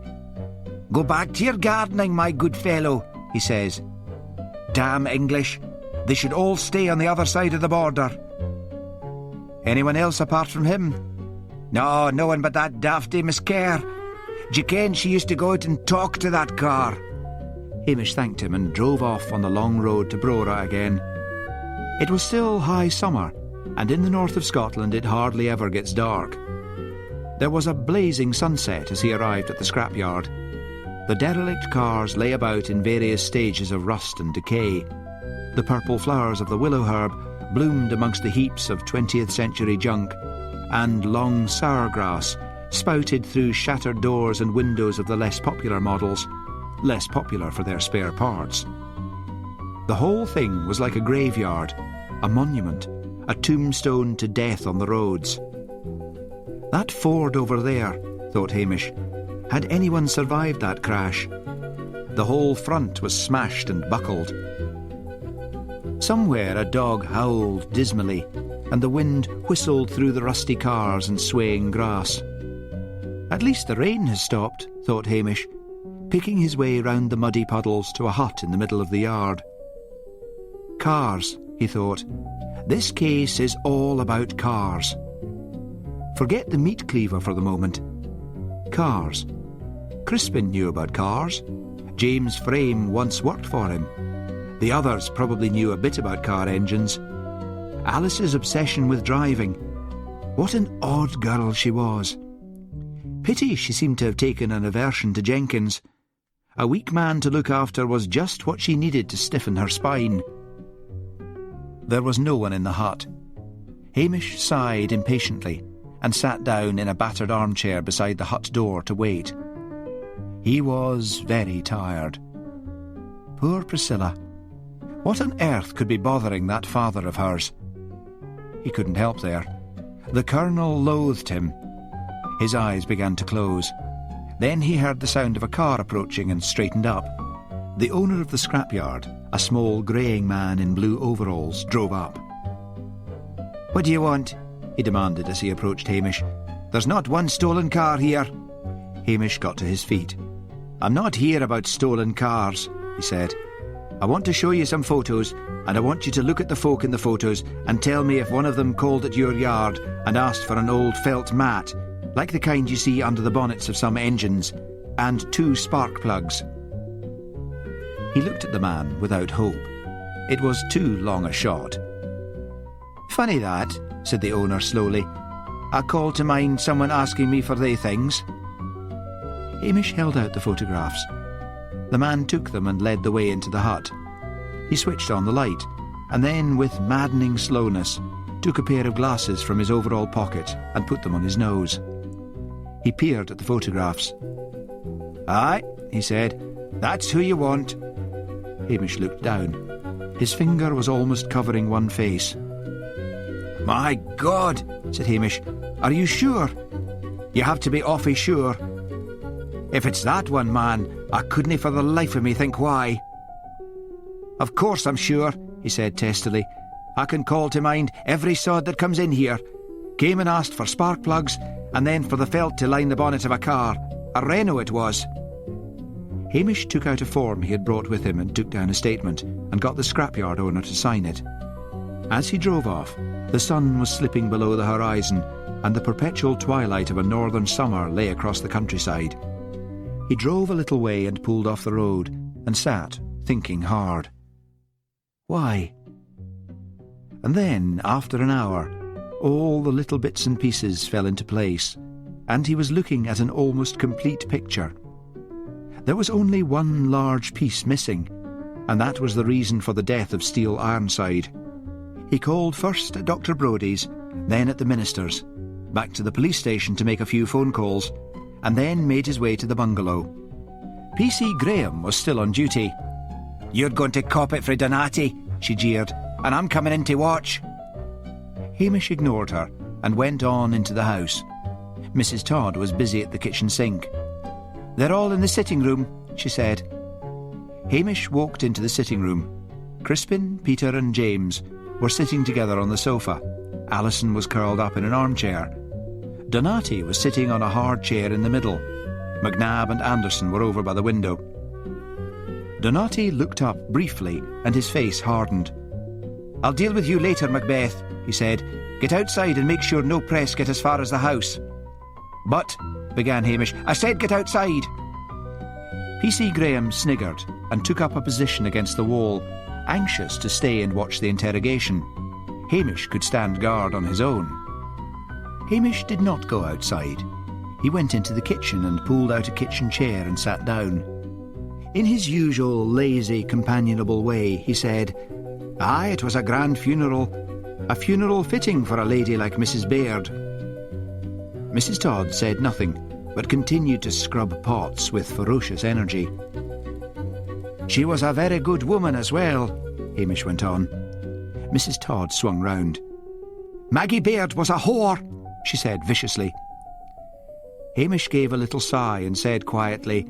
'Go back to your gardening, my good fellow,' he says. 'Damn English. They should all stay on the other side of the border.'" "Anyone else apart from him?" "No, no one but that dafty Miss Kerr. D'ye ken she used to go out and talk to that car?" Hamish thanked him and drove off on the long road to Brora again. It was still high summer, and in the north of Scotland it hardly ever gets dark. There was a blazing sunset as he arrived at the scrapyard. The derelict cars lay about in various stages of rust and decay. The purple flowers of the willow herb bloomed amongst the heaps of 20th century junk, and long sour grass spouted through shattered doors and windows of the less popular models, less popular for their spare parts. The whole thing was like a graveyard, a monument, a tombstone to death on the roads. That Ford over there, thought Hamish. Had anyone survived that crash? The whole front was smashed and buckled. Somewhere a dog howled dismally, and the wind whistled through the rusty cars and swaying grass. "At least the rain has stopped," thought Hamish, picking his way round the muddy puddles to a hut in the middle of the yard. "Cars," he thought. "This case is all about cars. Forget the meat cleaver for the moment. Cars. Crispin knew about cars. James Frame once worked for him. The others probably knew a bit about car engines. Alice's obsession with driving. What an odd girl she was. Pity she seemed to have taken an aversion to Jenkins. A weak man to look after was just what she needed to stiffen her spine. There was no one in the hut. Hamish sighed impatiently and sat down in a battered armchair beside the hut door to wait. He was very tired. Poor Priscilla. What on earth could be bothering that father of hers? He couldn't help there. The Colonel loathed him. His eyes began to close. Then he heard the sound of a car approaching and straightened up. The owner of the scrapyard, a small greying man in blue overalls, drove up. "What do you want?" he demanded as he approached Hamish. "There's not one stolen car here." Hamish got to his feet. "I'm not here about stolen cars," he said. "I want to show you some photos, and I want you to look at the folk in the photos and tell me if one of them called at your yard and asked for an old felt mat, like the kind you see under the bonnets of some engines, and 2 spark plugs." He looked at the man without hope. It was too long a shot. "Funny that," said the owner slowly. "I call to mind someone asking me for they things." Hamish held out the photographs. The man took them and led the way into the hut. He switched on the light, and then, with maddening slowness, took a pair of glasses from his overall pocket and put them on his nose. He peered at the photographs. "Aye," he said, "that's who you want." Hamish looked down. His finger was almost covering one face. "My God," said Hamish, "are you sure? You have to be awfully sure. If it's that one, man, I couldn't for the life of me think why." "Of course I'm sure," he said testily. "I can call to mind every sod that comes in here. Came and asked for spark plugs, and then for the felt to line the bonnet of a car. A Renault it was." Hamish took out a form he had brought with him and took down a statement, and got the scrapyard owner to sign it. As he drove off, the sun was slipping below the horizon, and the perpetual twilight of a northern summer lay across the countryside. He drove a little way and pulled off the road, and sat, thinking hard. Why? And then, after an hour, all the little bits and pieces fell into place, and he was looking at an almost complete picture. There was only one large piece missing, and that was the reason for the death of Steele Ironside. He called first at Dr. Brodie's, then at the minister's, back to the police station to make a few phone calls, and then made his way to the bungalow. P.C. Graham was still on duty. "You're going to cop it for Donati," she jeered, "and I'm coming in to watch." Hamish ignored her and went on into the house. Mrs. Todd was busy at the kitchen sink. "They're all in the sitting room," she said. Hamish walked into the sitting room. Crispin, Peter and James were sitting together on the sofa. Alison was curled up in an armchair. Donati was sitting on a hard chair in the middle. McNabb and Anderson were over by the window. Donati looked up briefly, and his face hardened. "I'll deal with you later, Macbeth," he said. "Get outside and make sure no press get as far as the house." "But," began Hamish, "I said get outside." P.C. Graham sniggered and took up a position against the wall, anxious to stay and watch the interrogation. Hamish could stand guard on his own. Hamish did not go outside. He went into the kitchen and pulled out a kitchen chair and sat down. In his usual lazy, companionable way, he said, "Aye, it was a grand funeral. A funeral fitting for a lady like Mrs. Baird." Mrs. Todd said nothing, but continued to scrub pots with ferocious energy. "She was a very good woman as well," Hamish went on. Mrs. Todd swung round. "Maggie Baird was a whore," she said viciously. Hamish gave a little sigh and said quietly,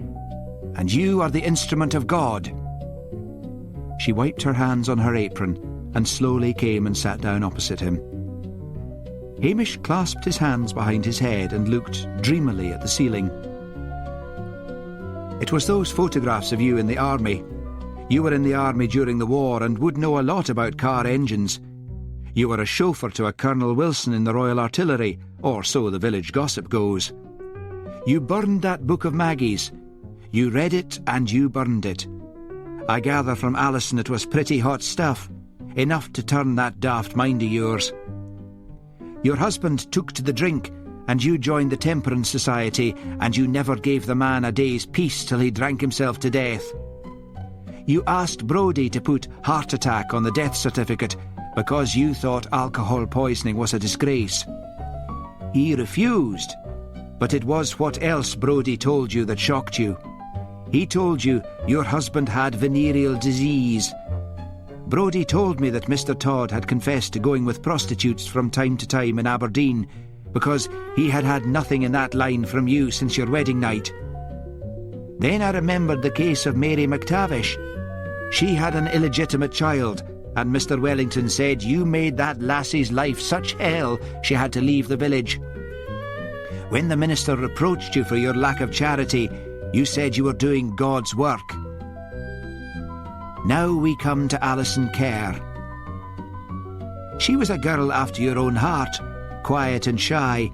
"And you are the instrument of God." She wiped her hands on her apron and slowly came and sat down opposite him. Hamish clasped his hands behind his head and looked dreamily at the ceiling. "It was those photographs of you in the army. You were in the army during the war and would know a lot about car engines. You were a chauffeur to a Colonel Wilson in the Royal Artillery, or so the village gossip goes. You burned that book of Maggie's. You read it and you burned it. I gather from Alison it was pretty hot stuff, enough to turn that daft mind of yours. Your husband took to the drink, and you joined the Temperance Society, and you never gave the man a day's peace till he drank himself to death. You asked Brodie to put heart attack on the death certificate because you thought alcohol poisoning was a disgrace. He refused, but it was what else Brodie told you that shocked you. He told you your husband had venereal disease. Brodie told me that Mr. Todd had confessed to going with prostitutes from time to time in Aberdeen because he had had nothing in that line from you since your wedding night. Then I remembered the case of Mary McTavish. She had an illegitimate child, and Mr. Wellington said you made that lassie's life such hell she had to leave the village. When the minister reproached you for your lack of charity, you said you were doing God's work. Now we come to Alison Kerr. She was a girl after your own heart, quiet and shy,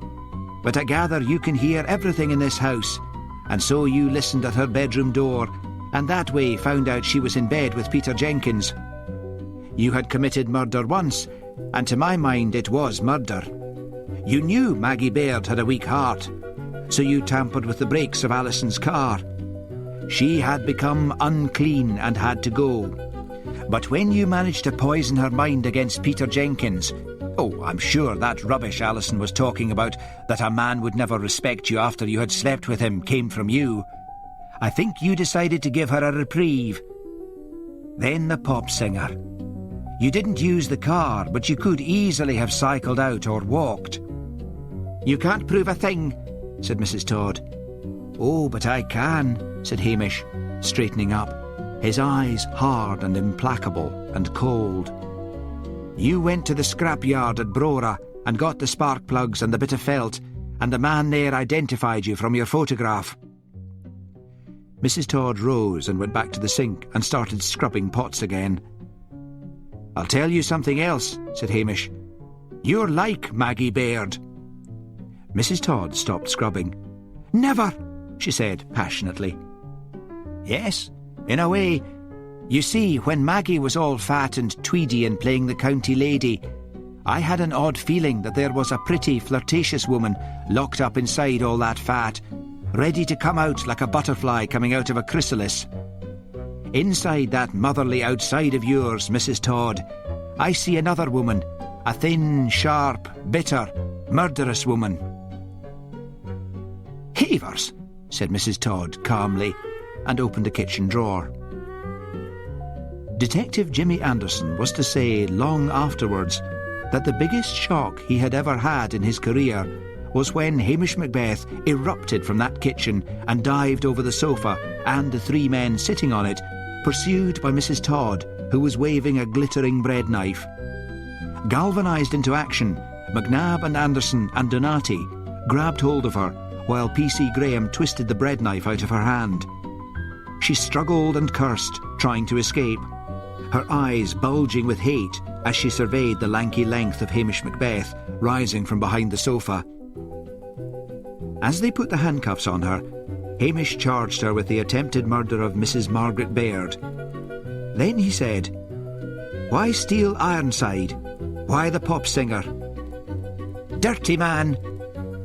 but I gather you can hear everything in this house, and so you listened at her bedroom door, and that way found out she was in bed with Peter Jenkins. You had committed murder once, and to my mind it was murder. You knew Maggie Baird had a weak heart, so you tampered with the brakes of Alison's car. she had become unclean and had to go. But when you managed to poison her mind against Peter Jenkins, oh, I'm sure that rubbish Alison was talking about, that a man would never respect you after you had slept with him, came from you. I think you decided to give her a reprieve. Then the pop singer. You didn't use the car, but you could easily have cycled out or walked. You can't prove a thing, said Mrs. Todd. Oh, but I can, said Hamish, straightening up, his eyes hard and implacable and cold. You went to the scrapyard at Brora and got the spark plugs and the bit of felt, and the man there identified you from your photograph. Mrs. Todd rose and went back to the sink and started scrubbing pots again. I'll tell you something else, said Hamish. You're like Maggie Baird. Mrs. Todd stopped scrubbing. Never, she said passionately. Yes, in a way. You see, when Maggie was all fat and tweedy and playing the county lady, I had an odd feeling that there was a pretty, flirtatious woman locked up inside all that fat, ready to come out like a butterfly coming out of a chrysalis. Inside that motherly outside of yours, Mrs. Todd, I see another woman, a thin, sharp, bitter, murderous woman. Heavers, said Mrs. Todd calmly, and opened a kitchen drawer. Detective Jimmy Anderson was to say long afterwards that the biggest shock he had ever had in his career was when Hamish Macbeth erupted from that kitchen and dived over the sofa and the three men sitting on it, pursued by Mrs. Todd, who was waving a glittering bread knife. Galvanised into action, McNabb and Anderson and Donati grabbed hold of her, while P.C. Graham twisted the bread knife out of her hand. She struggled and cursed, trying to escape, her eyes bulging with hate as she surveyed the lanky length of Hamish Macbeth rising from behind the sofa. As they put the handcuffs on her, Hamish charged her with the attempted murder of Mrs. Margaret Baird. Then he said, "Why steal Ironside? Why the pop singer?" "Dirty man!"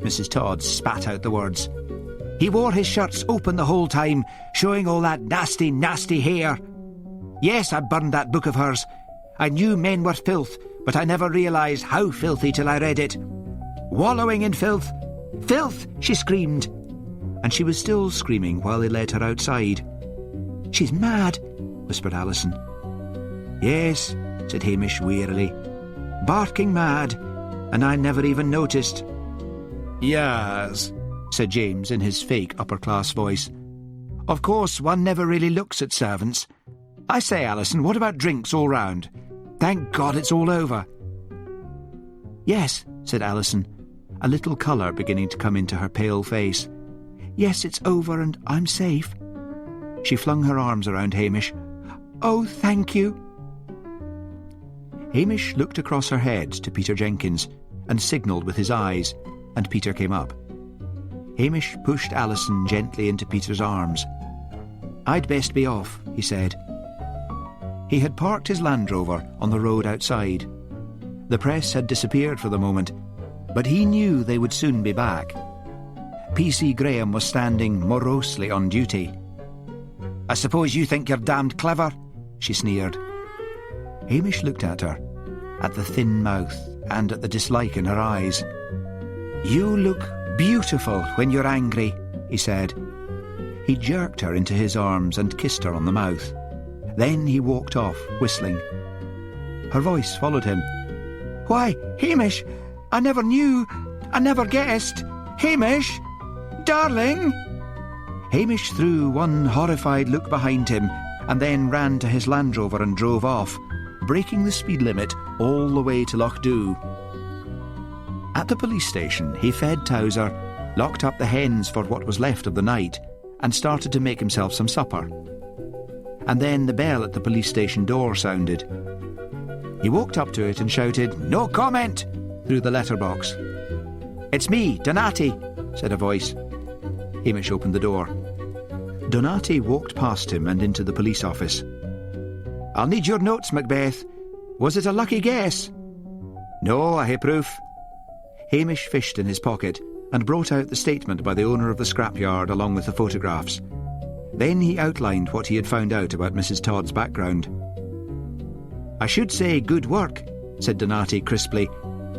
Mrs. Todd spat out the words. "He wore his shirts open the whole time, showing all that nasty, nasty hair. Yes, I burned that book of hers. I knew men were filth, but I never realised how filthy till I read it. Wallowing in filth. Filth!" she screamed. And she was still screaming while they led her outside. "She's mad," whispered Alison. "Yes," said Hamish wearily. "Barking mad, and I never even noticed." "Yes," said James in his fake upper-class voice. "Of course, one never really looks at servants. I say, Alison, what about drinks all round? Thank God it's all over." "Yes," said Alison, a little colour beginning to come into her pale face. "Yes, it's over and I'm safe." She flung her arms around Hamish. "Oh, thank you." Hamish looked across her head to Peter Jenkins and signalled with his eyes, and Peter came up. Hamish pushed Alison gently into Peter's arms. "I'd best be off," he said. He had parked his Land Rover on the road outside. The press had disappeared for the moment, but he knew they would soon be back. P.C. Graham was standing morosely on duty. "I suppose you think you're damned clever?" she sneered. Hamish looked at her, at the thin mouth and at the dislike in her eyes. "You look beautiful when you're angry," he said. He jerked her into his arms and kissed her on the mouth. Then he walked off, whistling. Her voice followed him. "Why, Hamish, I never knew, I never guessed. Hamish! Darling!" Hamish threw one horrified look behind him and then ran to his Land Rover and drove off, breaking the speed limit all the way to Lochdoe. At the police station, he fed Towser, locked up the hens for what was left of the night, and started to make himself some supper. And then the bell at the police station door sounded. He walked up to it and shouted, "No comment!" through the letterbox. "It's me, Donati," said a voice. Hamish opened the door. Donati walked past him and into the police office. "I'll need your notes, Macbeth. Was it a lucky guess?" "No, I hae proof." Hamish fished in his pocket and brought out the statement by the owner of the scrapyard along with the photographs. Then he outlined what he had found out about Mrs. Todd's background. "I should say good work," said Donati crisply,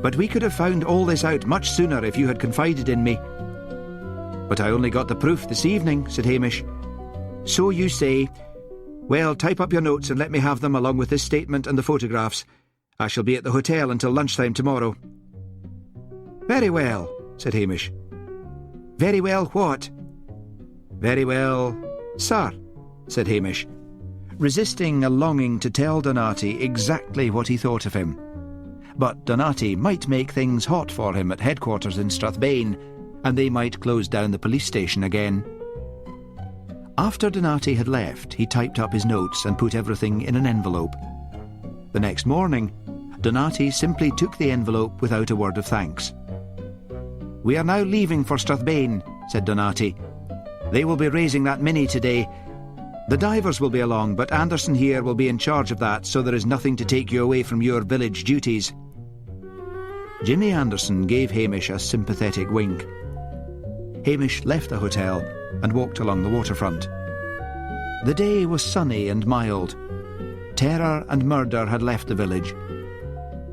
"but we could have found all this out much sooner if you had confided in me." "But I only got the proof this evening," said Hamish. "So you say. Well, type up your notes and let me have them along with this statement and the photographs. I shall be at the hotel until lunchtime tomorrow." "Very well," said Hamish. "Very well what?" "Very well, sir," said Hamish, resisting a longing to tell Donati exactly what he thought of him. But Donati might make things hot for him at headquarters in Strathbane, and they might close down the police station again. After Donati had left, he typed up his notes and put everything in an envelope. The next morning, Donati simply took the envelope without a word of thanks. "We are now leaving for Strathbane," said Donati. "They will be raising that Minnie today. The divers will be along, but Anderson here will be in charge of that, so there is nothing to take you away from your village duties." Jimmy Anderson gave Hamish a sympathetic wink. Hamish left the hotel and walked along the waterfront. The day was sunny and mild. Terror and murder had left the village.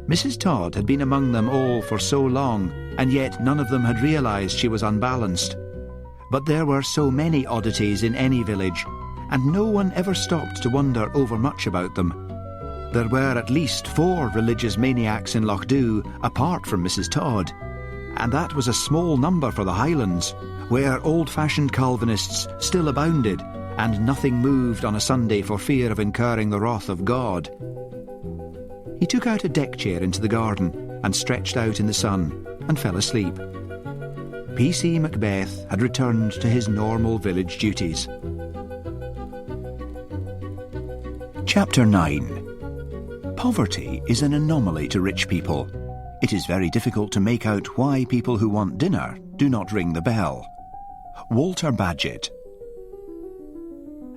Mrs. Todd had been among them all for so long, and yet none of them had realised she was unbalanced. But there were so many oddities in any village, and no one ever stopped to wonder overmuch about them. There were at least 4 religious maniacs in Lochdoe, apart from Mrs. Todd, and that was a small number for the Highlands, where old-fashioned Calvinists still abounded, and nothing moved on a Sunday for fear of incurring the wrath of God. He took out a deck chair into the garden and stretched out in the sun and fell asleep. P.C. Macbeth had returned to his normal village duties. Chapter 9. Poverty is an anomaly to rich people. It is very difficult to make out why people who want dinner do not ring the bell. Walter Bagehot.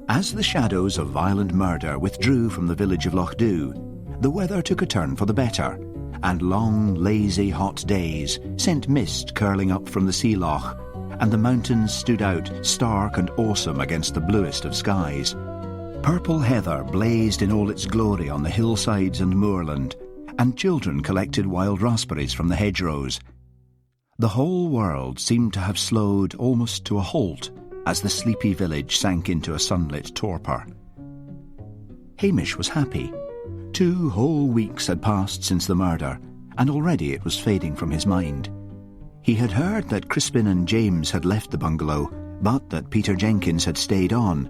As the shadows of violent murder withdrew from the village of Lochdoe, the weather took a turn for the better, and long, lazy, hot days sent mist curling up from the sea loch, and the mountains stood out stark and awesome against the bluest of skies. Purple heather blazed in all its glory on the hillsides and moorland, and children collected wild raspberries from the hedgerows. The whole world seemed to have slowed almost to a halt as the sleepy village sank into a sunlit torpor. Hamish was happy. 2 whole weeks had passed since the murder, and already it was fading from his mind. He had heard that Crispin and James had left the bungalow, but that Peter Jenkins had stayed on,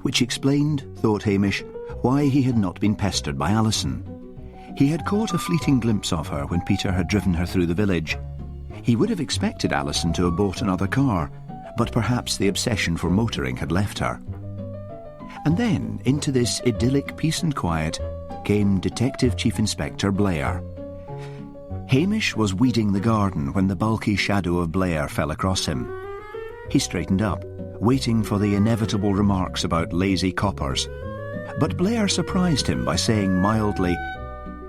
which explained, thought Hamish, why he had not been pestered by Alison. He had caught a fleeting glimpse of her when Peter had driven her through the village. He would have expected Alison to have bought another car, but perhaps the obsession for motoring had left her. And then, into this idyllic peace and quiet, came Detective Chief Inspector Blair. Hamish was weeding the garden when the bulky shadow of Blair fell across him. He straightened up, waiting for the inevitable remarks about lazy coppers. But Blair surprised him by saying mildly,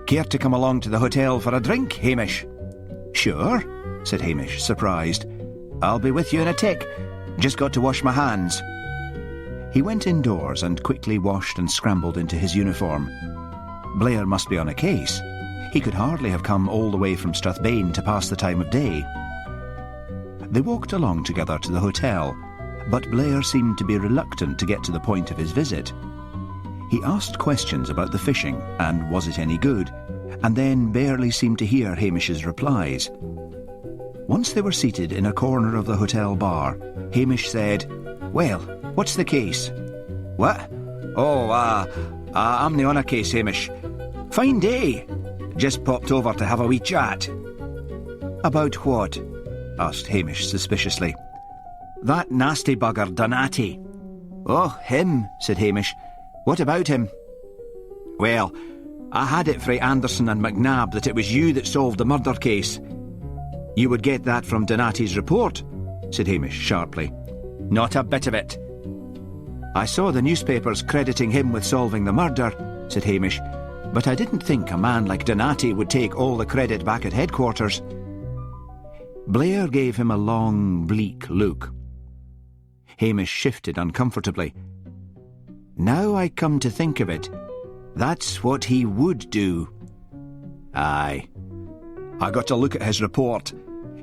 "Care to come along to the hotel for a drink, Hamish?" "Sure," said Hamish, surprised. "I'll be with you in a tick. Just got to wash my hands." He went indoors and quickly washed and scrambled into his uniform. Blair must be on a case. He could hardly have come all the way from Strathbane to pass the time of day. They walked along together to the hotel, but Blair seemed to be reluctant to get to the point of his visit. He asked questions about the fishing and was it any good, and then barely seemed to hear Hamish's replies. Once they were seated in a corner of the hotel bar, Hamish said, "Well, what's the case?" "What? Oh, I'm the on a case, Hamish. Fine day. Just popped over to have a wee chat." "About what?" asked Hamish suspiciously. "That nasty bugger Donati." "Oh, him," said Hamish. "What about him?" "Well, I had it frae Anderson and McNabb that it was you that solved the murder case." "You would get that from Donati's report," said Hamish sharply. "Not a bit of it." "I saw the newspapers crediting him with solving the murder," said Hamish, "but I didn't think a man like Donati would take all the credit back at headquarters." Blair gave him a long, bleak look. Hamish shifted uncomfortably. Now I come to think of it, that's what he would do. Aye. I got to look at his report.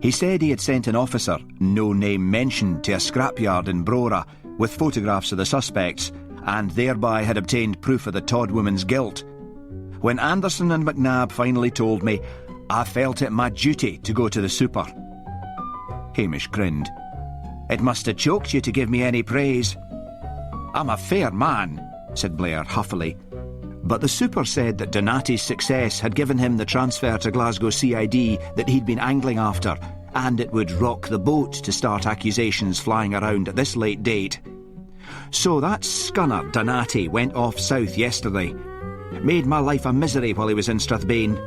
He said he had sent an officer, no name mentioned, to a scrapyard in Brora with photographs of the suspects, and thereby had obtained proof of the Todd woman's guilt. When Anderson and McNabb finally told me, I felt it my duty to go to the super. Hamish grinned. It must have choked you to give me any praise. I'm a fair man, said Blair huffily. But the super said that Donati's success had given him the transfer to Glasgow CID that he'd been angling after, and it would rock the boat to start accusations flying around at this late date. So that scunner Donati went off south yesterday. Made my life a misery while he was in Strathbane.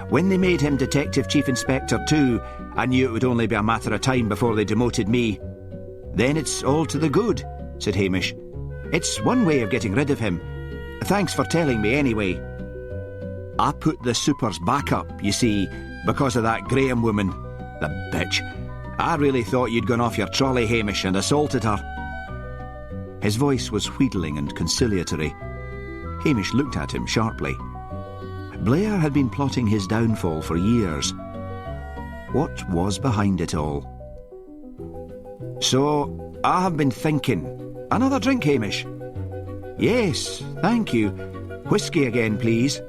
When they made him Detective Chief Inspector too, I knew it would only be a matter of time before they demoted me. Then it's all to the good, said Hamish. It's one way of getting rid of him. Thanks for telling me anyway. I put the super's back up, you see, because of that Graham woman. The bitch. I really thought you'd gone off your trolley, Hamish, and assaulted her. His voice was wheedling and conciliatory. Hamish looked at him sharply. Blair had been plotting his downfall for years. What was behind it all? So, I have been thinking. Another drink, Hamish? Yes, thank you. Whiskey again, please.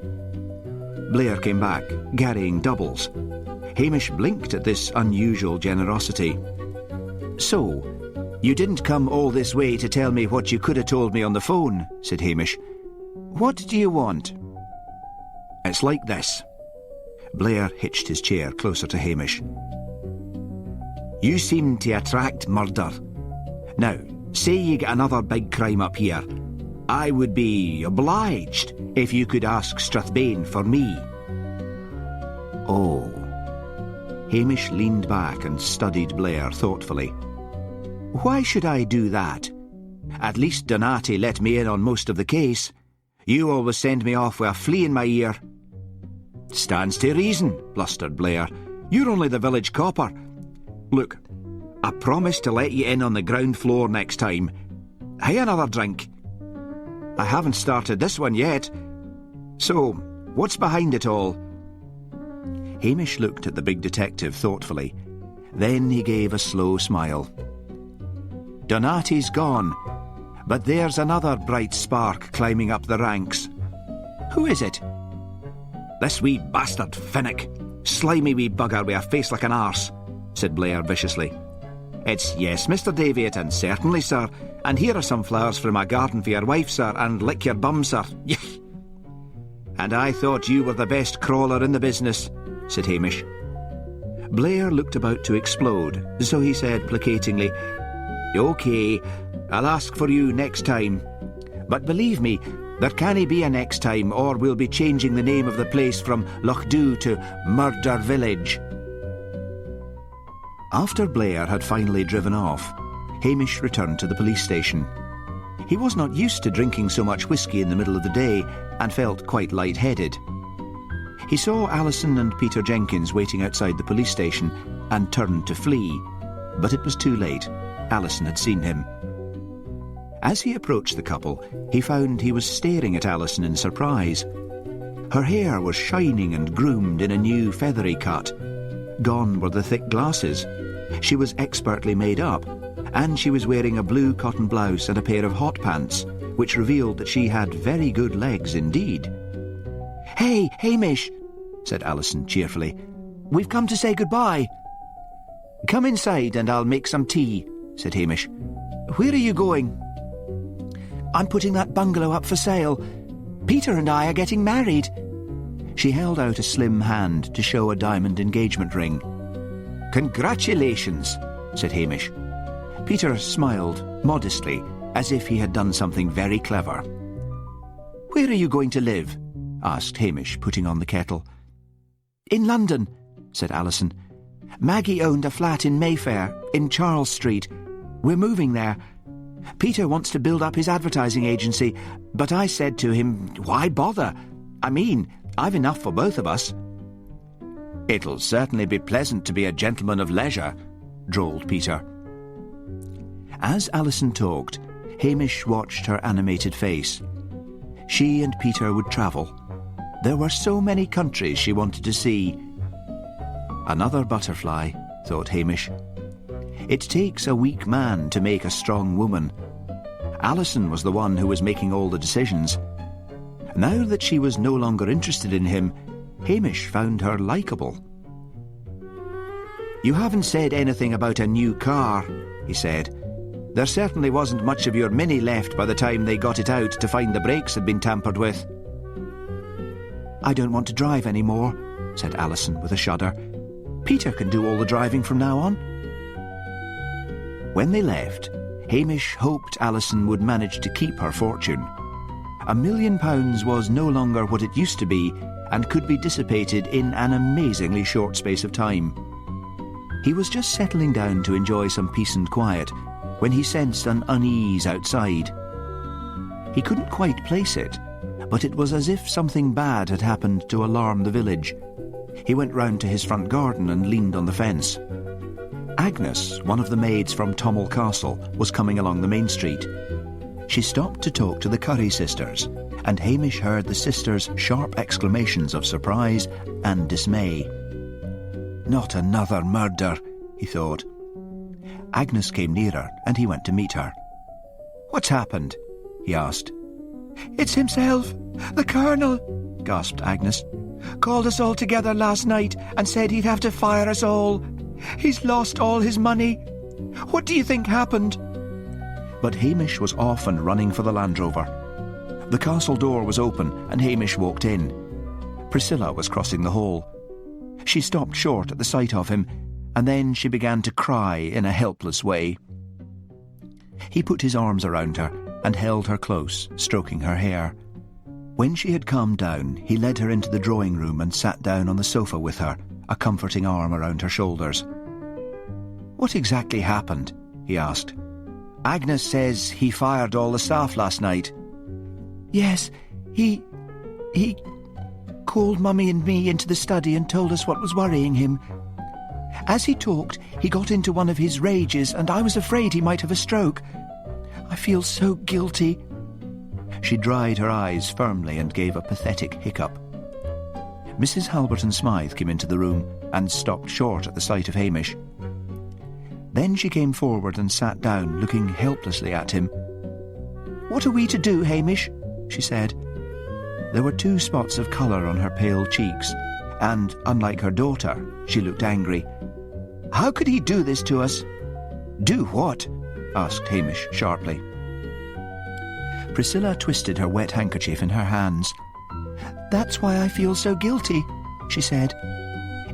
Blair came back, carrying doubles. Hamish blinked at this unusual generosity. So, you didn't come all this way to tell me what you could have told me on the phone, said Hamish. What do you want? It's like this. Blair hitched his chair closer to Hamish. You seem to attract murder. Now, say you get another big crime up here. I would be obliged if you could ask Strathbane for me. Oh. Hamish leaned back and studied Blair thoughtfully. Why should I do that? At least Donati let me in on most of the case. You always send me off with a flea in my ear. Stands to reason, blustered Blair. You're only the village copper. Look, I promise to let you in on the ground floor next time. Hey, another drink. I haven't started this one yet. So, what's behind it all? Hamish looked at the big detective thoughtfully. Then he gave a slow smile. Donati's gone, but there's another bright spark climbing up the ranks. Who is it? This wee bastard Finnick. Slimy wee bugger with a face like an arse, said Blair viciously. It's yes, Mr. Daveyton, certainly, sir. And here are some flowers from my garden for your wife, sir, and lick your bum, sir. And I thought you were the best crawler in the business, said Hamish. Blair looked about to explode, so he said placatingly, OK, I'll ask for you next time. But believe me, there can't be a next time, or we'll be changing the name of the place from Lochdew to Murder Village. After Blair had finally driven off, Hamish returned to the police station. He was not used to drinking so much whiskey in the middle of the day and felt quite light-headed. He saw Alison and Peter Jenkins waiting outside the police station and turned to flee, but it was too late. Alison had seen him. As he approached the couple, he found he was staring at Alison in surprise. Her hair was shining and groomed in a new feathery cut. Gone were the thick glasses. She was expertly made up, and she was wearing a blue cotton blouse and a pair of hot pants, which revealed that she had very good legs indeed. "Hey, Hamish," said Alison cheerfully. "We've come to say goodbye." "Come inside and I'll make some tea," said Hamish. "Where are you going?" "I'm putting that bungalow up for sale. Peter and I are getting married." She held out a slim hand to show a diamond engagement ring. "Congratulations," said Hamish. Peter smiled modestly, as if he had done something very clever. "Where are you going to live?" asked Hamish, putting on the kettle. "In London," said Alison. "Maggie owned a flat in Mayfair, in Charles Street. We're moving there. Peter wants to build up his advertising agency, but I said to him, why bother? I mean, I've enough for both of us." "It'll certainly be pleasant to be a gentleman of leisure," drawled Peter. As Alison talked, Hamish watched her animated face. She and Peter would travel. There were so many countries she wanted to see. Another butterfly, thought Hamish. It takes a weak man to make a strong woman. Alison was the one who was making all the decisions. Now that she was no longer interested in him, Hamish found her likeable. "You haven't said anything about a new car," he said. "There certainly wasn't much of your Mini left by the time they got it out to find the brakes had been tampered with." "I don't want to drive any more," said Alison with a shudder. "Peter can do all the driving from now on." When they left, Hamish hoped Alison would manage to keep her fortune. £1 million was no longer what it used to be and could be dissipated in an amazingly short space of time. He was just settling down to enjoy some peace and quiet when he sensed an unease outside. He couldn't quite place it, but it was as if something bad had happened to alarm the village. He went round to his front garden and leaned on the fence. Agnes, one of the maids from Tommel Castle, was coming along the main street. She stopped to talk to the Curry sisters, and Hamish heard the sisters' sharp exclamations of surprise and dismay. "Not another murder," he thought. Agnes came nearer, and he went to meet her. "What's happened?" he asked. "It's himself, the Colonel," gasped Agnes. "Called us all together last night and said he'd have to fire us all. He's lost all his money. What do you think happened?" But Hamish was off and running for the Land Rover. The castle door was open, and Hamish walked in. Priscilla was crossing the hall. She stopped short at the sight of him, and then she began to cry in a helpless way. He put his arms around her and held her close, stroking her hair. When she had calmed down, he led her into the drawing room and sat down on the sofa with her, a comforting arm around her shoulders. "What exactly happened?" he asked. "Agnes says he fired all the staff last night." "Yes, he called Mummy and me into the study and told us what was worrying him. As he talked, he got into one of his rages, and I was afraid he might have a stroke. I feel so guilty." She dried her eyes firmly and gave a pathetic hiccup. Mrs. Halberton Smythe came into the room and stopped short at the sight of Hamish. Then she came forward and sat down, looking helplessly at him. "What are we to do, Hamish?" she said. There were 2 spots of colour on her pale cheeks, and, unlike her daughter, she looked angry. "How could he do this to us?" "Do what?" asked Hamish sharply. Priscilla twisted her wet handkerchief in her hands. "That's why I feel so guilty," she said.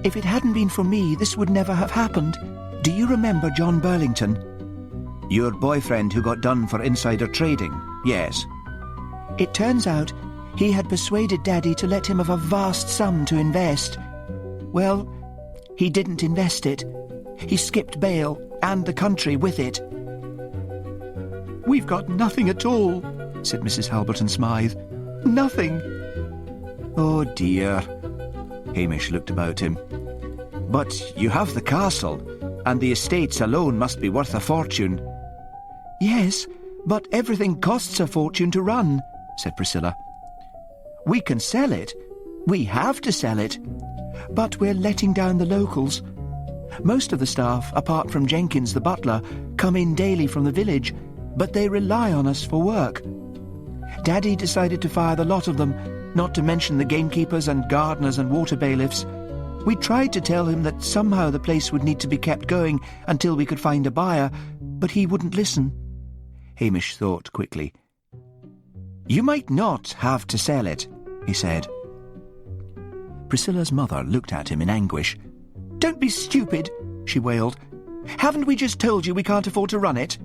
"If it hadn't been for me, this would never have happened. Do you remember John Burlington?" "Your boyfriend who got done for insider trading? Yes." "It turns out he had persuaded Daddy to let him have a vast sum to invest. Well, he didn't invest it. He skipped bail, and the country with it." "We've got nothing at all," said Mrs. Halberton Smythe. "Nothing." "Oh dear." Hamish looked about him. "But you have the castle, and the estates alone must be worth a fortune." "Yes, but everything costs a fortune to run," said Priscilla. "We can sell it. We have to sell it. But we're letting down the locals. Most of the staff, apart from Jenkins the butler, come in daily from the village, but they rely on us for work. Daddy decided to fire the lot of them, not to mention the gamekeepers and gardeners and water bailiffs. We tried to tell him that somehow the place would need to be kept going until we could find a buyer, but he wouldn't listen." Hamish thought quickly. "You might not have to sell it," he said. Priscilla's mother looked at him in anguish. "Don't be stupid," she wailed. "Haven't we just told you we can't afford to run it?"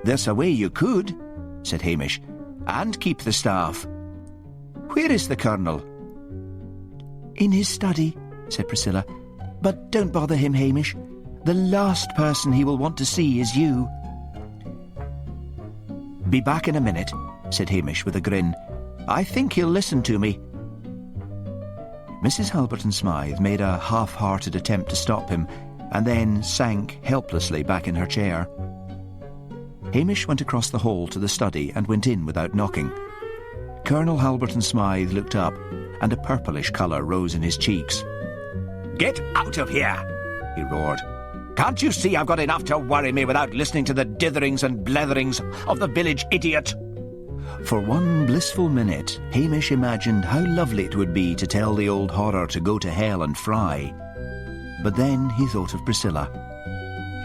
"There's a way you could," said Hamish, "and keep the staff. Where is the Colonel?" "In his study," said Priscilla. "But don't bother him, Hamish. The last person he will want to see is you." "Be back in a minute," said Hamish with a grin. "I think he'll listen to me." Mrs. Halberton Smythe made a half-hearted attempt to stop him, and then sank helplessly back in her chair. Hamish went across the hall to the study and went in without knocking. Colonel Halberton Smythe looked up, and a purplish colour rose in his cheeks. "Get out of here!" he roared. "Can't you see I've got enough to worry me without listening to the ditherings and bletherings of the village idiot?" For one blissful minute, Hamish imagined how lovely it would be to tell the old horror to go to hell and fry. But then he thought of Priscilla.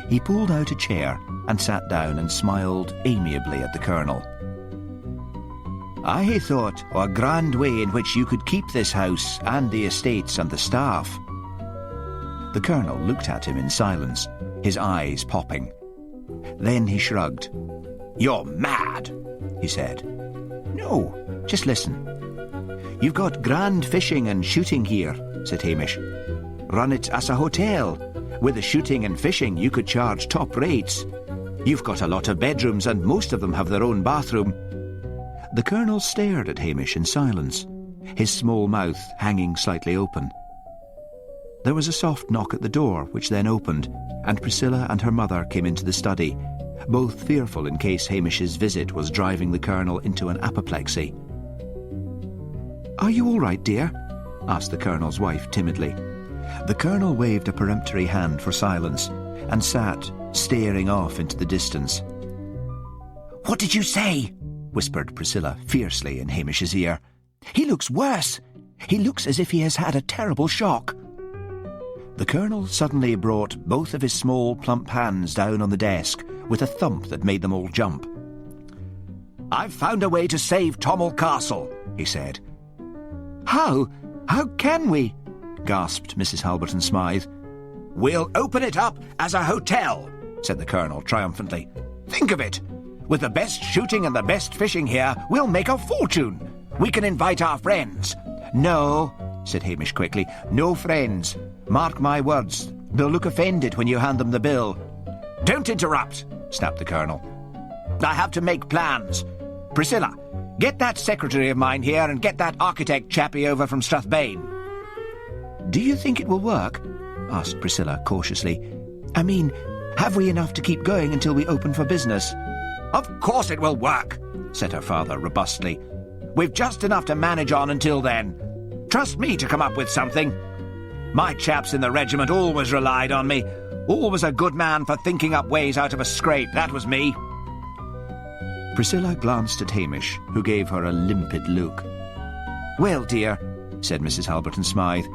He pulled out a chair and sat down and smiled amiably at the Colonel. "I hae thought o' a grand way in which you could keep this house and the estates and the staff." The Colonel looked at him in silence, his eyes popping. Then he shrugged. "You're mad," he said. "No, just listen. You've got grand fishing and shooting here," said Hamish. "Run it as a hotel. With the shooting and fishing you could charge top rates. You've got a lot of bedrooms and most of them have their own bathroom." The Colonel stared at Hamish in silence, his small mouth hanging slightly open. There was a soft knock at the door, which then opened, and Priscilla and her mother came into the study, both fearful in case Hamish's visit was driving the Colonel into an apoplexy. "Are you all right, dear?" asked the Colonel's wife timidly. The Colonel waved a peremptory hand for silence and sat, staring off into the distance. "What did you say?" whispered Priscilla fiercely in Hamish's ear. "He looks worse. He looks as if he has had a terrible shock." The Colonel suddenly brought both of his small, plump hands down on the desk with a thump that made them all jump. "I've found a way to save Tommel Castle," he said. "How? How can we?" gasped Mrs. Halberton Smythe. "We'll open it up as a hotel," said the Colonel triumphantly. "Think of it! With the best shooting and the best fishing here, we'll make a fortune. We can invite our friends." "No," said Hamish quickly. "No friends. Mark my words. They'll look offended when you hand them the bill." "Don't interrupt," snapped the Colonel. "I have to make plans. Priscilla, get that secretary of mine here and get that architect chappie over from Strathbane." "Do you think it will work?" asked Priscilla cautiously. "I mean, have we enough to keep going until we open for business?" "Of course it will work," said her father robustly. "We've just enough to manage on until then. Trust me to come up with something. My chaps in the regiment always relied on me. Always a good man for thinking up ways out of a scrape, that was me." Priscilla glanced at Hamish, who gave her a limpid look. "Well, dear," said Mrs. Halberton Smythe,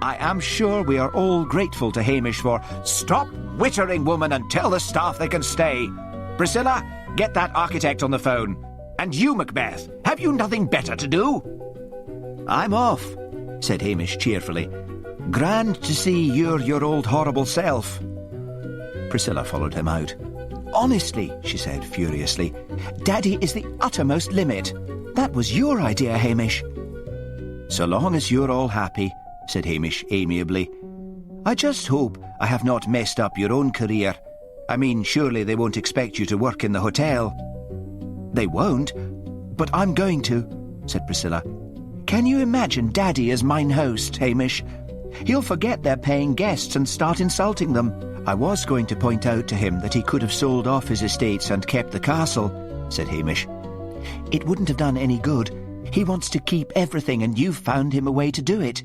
"I am sure we are all grateful to Hamish for—" "Stop wittering, woman, and tell the staff they can stay. Priscilla, get that architect on the phone. And you, Macbeth, have you nothing better to do?" "I'm off," said Hamish cheerfully. "Grand to see you're your old horrible self." Priscilla followed him out. "Honestly," she said furiously, "Daddy is the uttermost limit. That was your idea, Hamish." "So long as you're all happy," said Hamish amiably. "I just hope I have not messed up your own career. I mean, surely they won't expect you to work in the hotel." "They won't, but I'm going to," said Priscilla. "Can you imagine Daddy as mine host, Hamish? He'll forget they're paying guests and start insulting them. I was going to point out to him that he could have sold off his estates and kept the castle," said Hamish. "It wouldn't have done any good. He wants to keep everything, and you've found him a way to do it."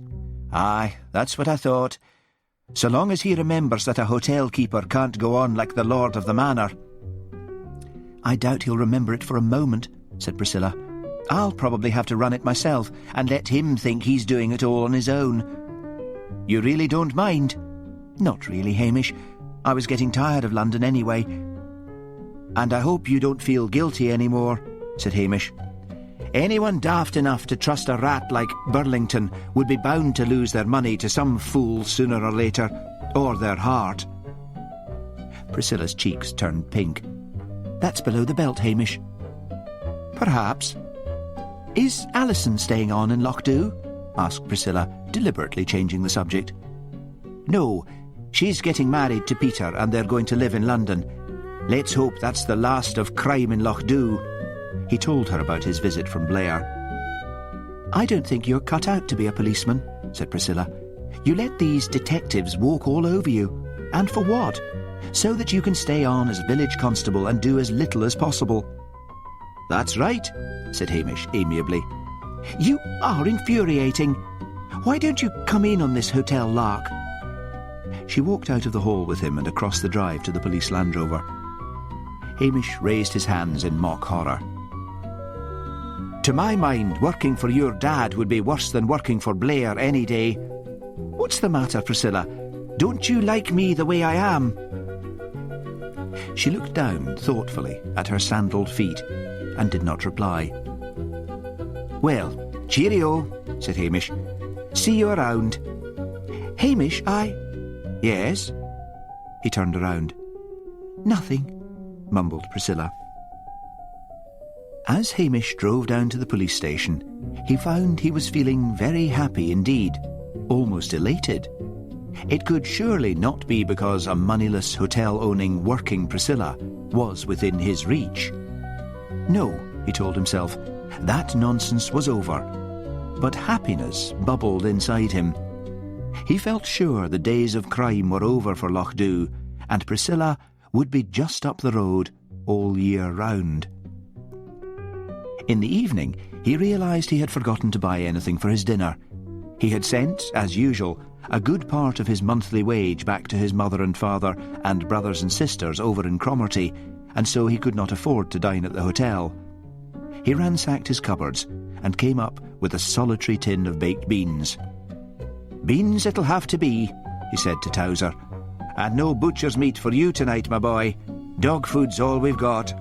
"Aye, that's what I thought. So long as he remembers that a hotel keeper can't go on like the lord of the manor." "I doubt he'll remember it for a moment," said Priscilla. "I'll probably have to run it myself and let him think he's doing it all on his own." "You really don't mind?" "Not really, Hamish. I was getting tired of London anyway." "And I hope you don't feel guilty any more," said Hamish. "Anyone daft enough to trust a rat like Burlington would be bound to lose their money to some fool sooner or later, or their heart." Priscilla's cheeks turned pink. "That's below the belt, Hamish." "Perhaps." "Is Alison staying on in Lochdew?" asked Priscilla, deliberately changing the subject. "No, she's getting married to Peter and they're going to live in London. Let's hope that's the last of crime in Lochdew." He told her about his visit from Blair. "I don't think you're cut out to be a policeman," said Priscilla. "You let these detectives walk all over you. And for what? so that you can stay on as village constable and do as little as possible." "That's right," said Hamish amiably. "You are infuriating. Why don't you come in on this hotel lark?" She walked out of the hall with him and across the drive to the police Land Rover. Hamish raised his hands in mock horror. "To my mind, working for your dad would be worse than working for Blair any day. What's the matter, Priscilla? Don't you like me the way I am?" She looked down thoughtfully at her sandalled feet and did not reply. "Well, cheerio," said Hamish. "See you around." "Hamish, "Yes?" He turned around. "Nothing," mumbled Priscilla. As Hamish drove down to the police station, he found he was feeling very happy indeed, almost elated. It could surely not be because a moneyless, hotel-owning, working Priscilla was within his reach. No, he told himself, that nonsense was over. But happiness bubbled inside him. He felt sure the days of crime were over for Lochdu, and Priscilla would be just up the road all year round. In the evening, he realised he had forgotten to buy anything for his dinner. He had sent, as usual, a good part of his monthly wage back to his mother and father and brothers and sisters over in Cromarty, and so he could not afford to dine at the hotel. He ransacked his cupboards and came up with a solitary tin of baked beans. "Beans it'll have to be," he said to Towser. "And no butcher's meat for you tonight, my boy. Dog food's all we've got."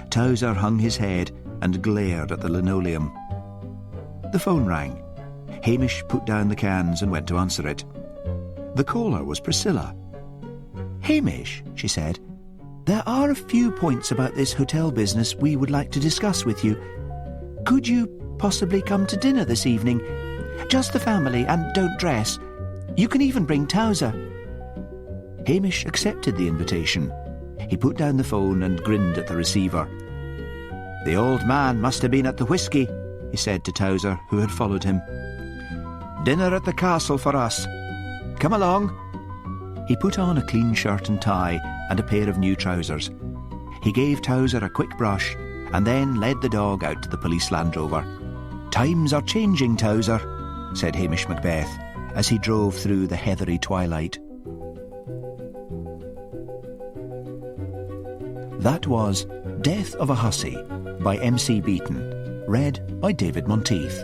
Towser hung his head and glared at the linoleum. The phone rang. Hamish put down the cans and went to answer it. The caller was Priscilla. "Hamish," she said, "there are a few points about this hotel business we would like to discuss with you. Could you possibly come to dinner this evening? Just the family, and don't dress. You can even bring Towser." Hamish accepted the invitation. He put down the phone and grinned at the receiver. "The old man must have been at the whisky," he said to Towser, who had followed him. "Dinner at the castle for us. Come along." He put on a clean shirt and tie and a pair of new trousers. He gave Towser a quick brush and then led the dog out to the police Land Rover. "Times are changing, Towser," said Hamish Macbeth as he drove through the heathery twilight. That was Death of a Hussy by M.C. Beaton, read by David Monteith.